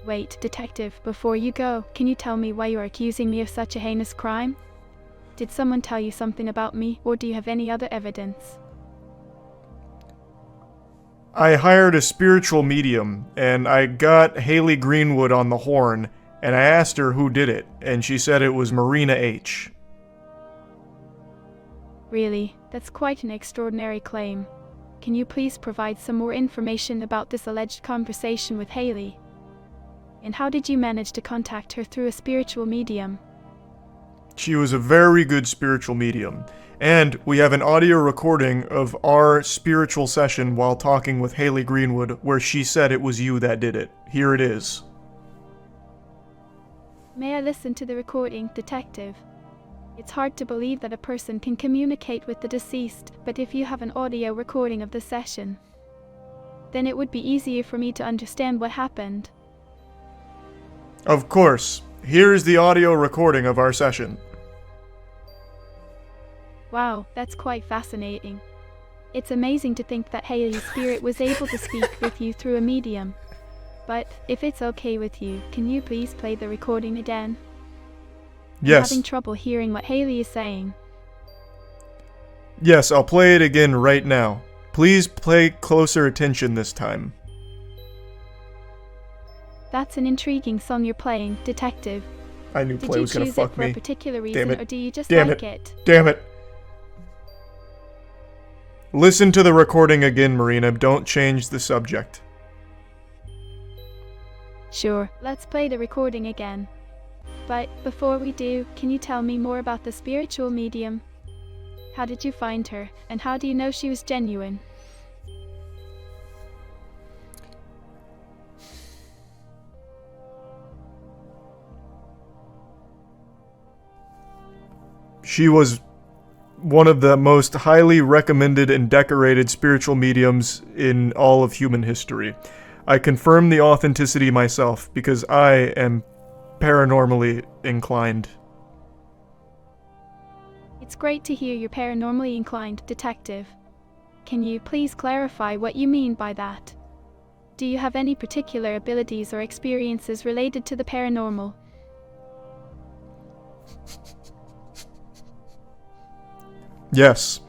Wait, detective, before you go, can you tell me why you are accusing me of such a heinous crime? Did someone tell you something about me, or do you have any other evidence? I hired a spiritual medium, and I got Haley Greenwood on the horn, and I asked her who did it, and she said it was Marina H. Really, that's quite an extraordinary claim. Can you please provide some more information about this alleged conversation with Haley? And how did you manage to contact her through a spiritual medium? She was a very good spiritual medium, and we have an audio recording of our spiritual session while talking with Haley Greenwood where she said it was you that did it. Here it is. May I listen to the recording, detective? It's hard to believe that a person can communicate with the deceased, but if you have an audio recording of the session, then it would be easier for me to understand what happened. Of course. Here's the audio recording of our session. Wow, that's quite fascinating. It's amazing to think that Haley's spirit was able to speak with you through a medium. But if it's okay with you, can you please play the recording again? Yes. I'm having trouble hearing what Haley is saying. Yes, I'll play it again right now. Please pay closer attention this time. That's an intriguing song you're playing, detective. I knew play was gonna fuck me. Did you choose it for a particular reason, or do you just Damn like it. it? Damn it. Listen to the recording again, Marina. Don't change the subject. Sure, let's play the recording again. But before we do, can you tell me more about the spiritual medium? How did you find her, and how do you know she was genuine? She was one of the most highly recommended and decorated spiritual mediums in all of human history. I confirm the authenticity myself because I am paranormally inclined. It's great to hear you're paranormally inclined, Detective. Can you please clarify what you mean by that? Do you have any particular abilities or experiences related to the paranormal? Yes.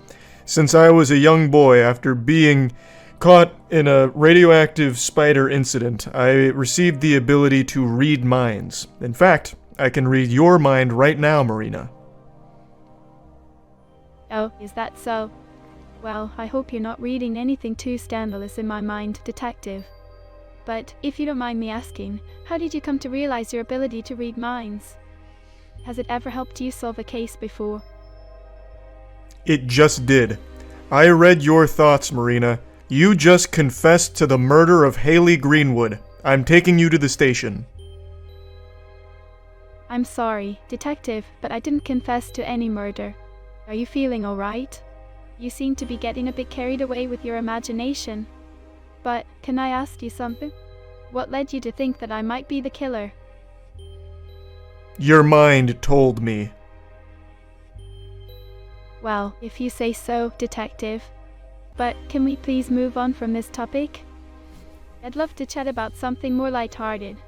Since I was a young boy, after being caught in a radioactive spider incident, I received the ability to read minds. In fact, I can read your mind right now, Marina. Oh, is that so? Well, I hope you're not reading anything too scandalous in my mind, Detective. But, if you don't mind me asking, how did you come to realize your ability to read minds? Has it ever helped you solve a case before? It just did. I read your thoughts, Marina. You just confessed to the murder of Haley Greenwood. I'm taking you to the station. I'm sorry, Detective, but I didn't confess to any murder. Are you feeling alright? You seem to be getting a bit carried away with your imagination. But, can I ask you something? What led you to think that I might be the killer? Your mind told me. Well, if you say so, Detective. But can we please move on from this topic? I'd love to chat about something more lighthearted.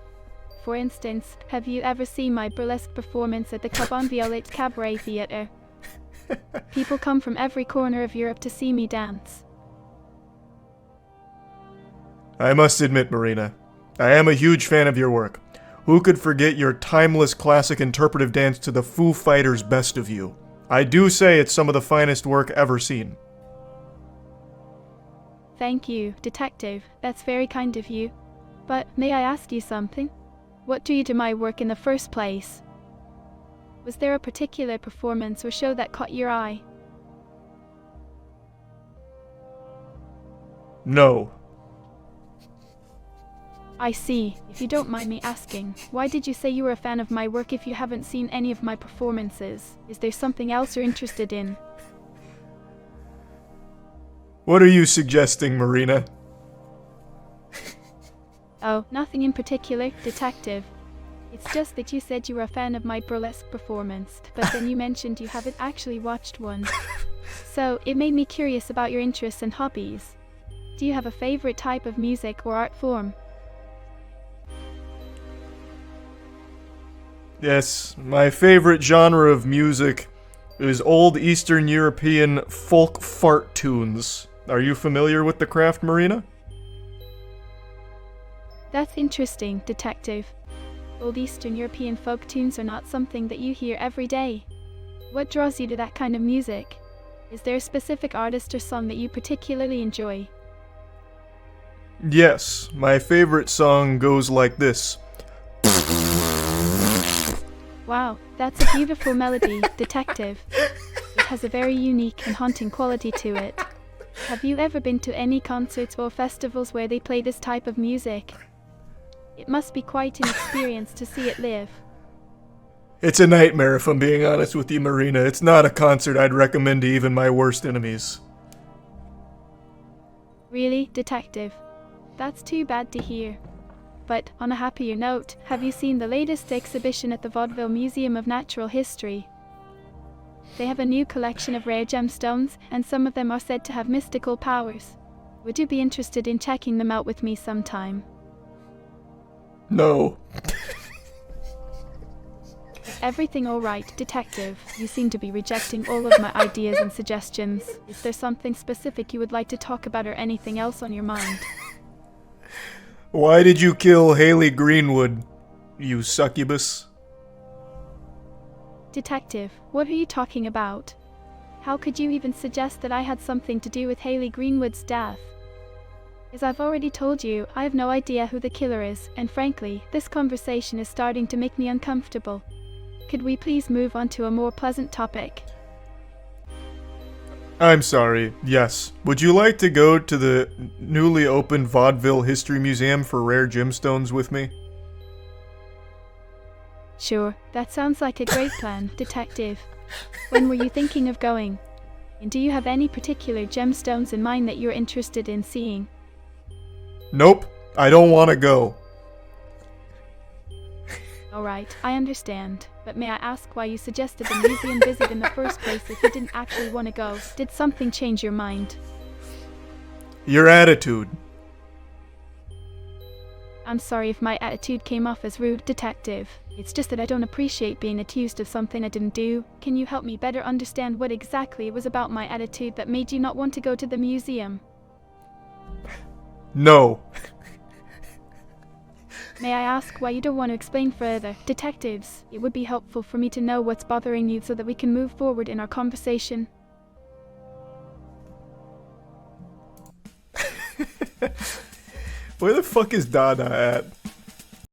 For instance, have you ever seen my burlesque performance at the Cabane Violet Cabaret Theatre? People come from every corner of Europe to see me dance. I must admit, Marina, I am a huge fan of your work. Who could forget your timeless classic interpretive dance to the Foo Fighters' Best of You? I do say it's some of the finest work ever seen. Thank you, Detective. That's very kind of you. But may I ask you something? What drew you to my work in the first place? Was there a particular performance or show that caught your eye? No. I see. If you don't mind me asking, why did you say you were a fan of my work if you haven't seen any of my performances? Is there something else you're interested in? What are you suggesting, Marina? Oh, nothing in particular, Detective. It's just that you said you were a fan of my burlesque performance, but then you mentioned you haven't actually watched one. So, it made me curious about your interests and hobbies. Do you have a favorite type of music or art form? Yes, my favorite genre of music is old Eastern European folk fart tunes. Are you familiar with the craft, Marina? That's interesting, Detective. Old Eastern European folk tunes are not something that you hear every day. What draws you to that kind of music? Is there a specific artist or song that you particularly enjoy? Yes, my favorite song goes like this. Wow, that's a beautiful melody, Detective. It has a very unique and haunting quality to it. Have you ever been to any concerts or festivals where they play this type of music? It must be quite an experience to see it live. It's a nightmare if I'm being honest with you, Marina. It's not a concert I'd recommend to even my worst enemies. Really, Detective? That's too bad to hear. But, on a happier note, have you seen the latest exhibition at the Vaudeville Museum of Natural History? They have a new collection of rare gemstones, and some of them are said to have mystical powers. Would you be interested in checking them out with me sometime? No. Is everything alright, Detective? You seem to be rejecting all of my ideas and suggestions. Is there something specific you would like to talk about or anything else on your mind? Why did you kill Haley Greenwood, you succubus? Detective, what are you talking about? How could you even suggest that I had something to do with Haley Greenwood's death? As I've already told you, I have no idea who the killer is, and frankly, this conversation is starting to make me uncomfortable. Could we please move on to a more pleasant topic? I'm sorry, yes. Would you like to go to the newly opened Vaudeville History Museum for rare gemstones with me? Sure, that sounds like a great plan, Detective. When were you thinking of going? And do you have any particular gemstones in mind that you're interested in seeing? Nope, I don't want to go. Alright, I understand. But may I ask why you suggested the museum visit in the first place if you didn't actually want to go? Did something change your mind? Your attitude. I'm sorry if my attitude came off as rude, Detective. It's just that I don't appreciate being accused of something I didn't do. Can you help me better understand what exactly it was about my attitude that made you not want to go to the museum? No. May I ask why you don't want to explain further? Detectives, it would be helpful for me to know what's bothering you so that we can move forward in our conversation. Where the fuck is Dada at?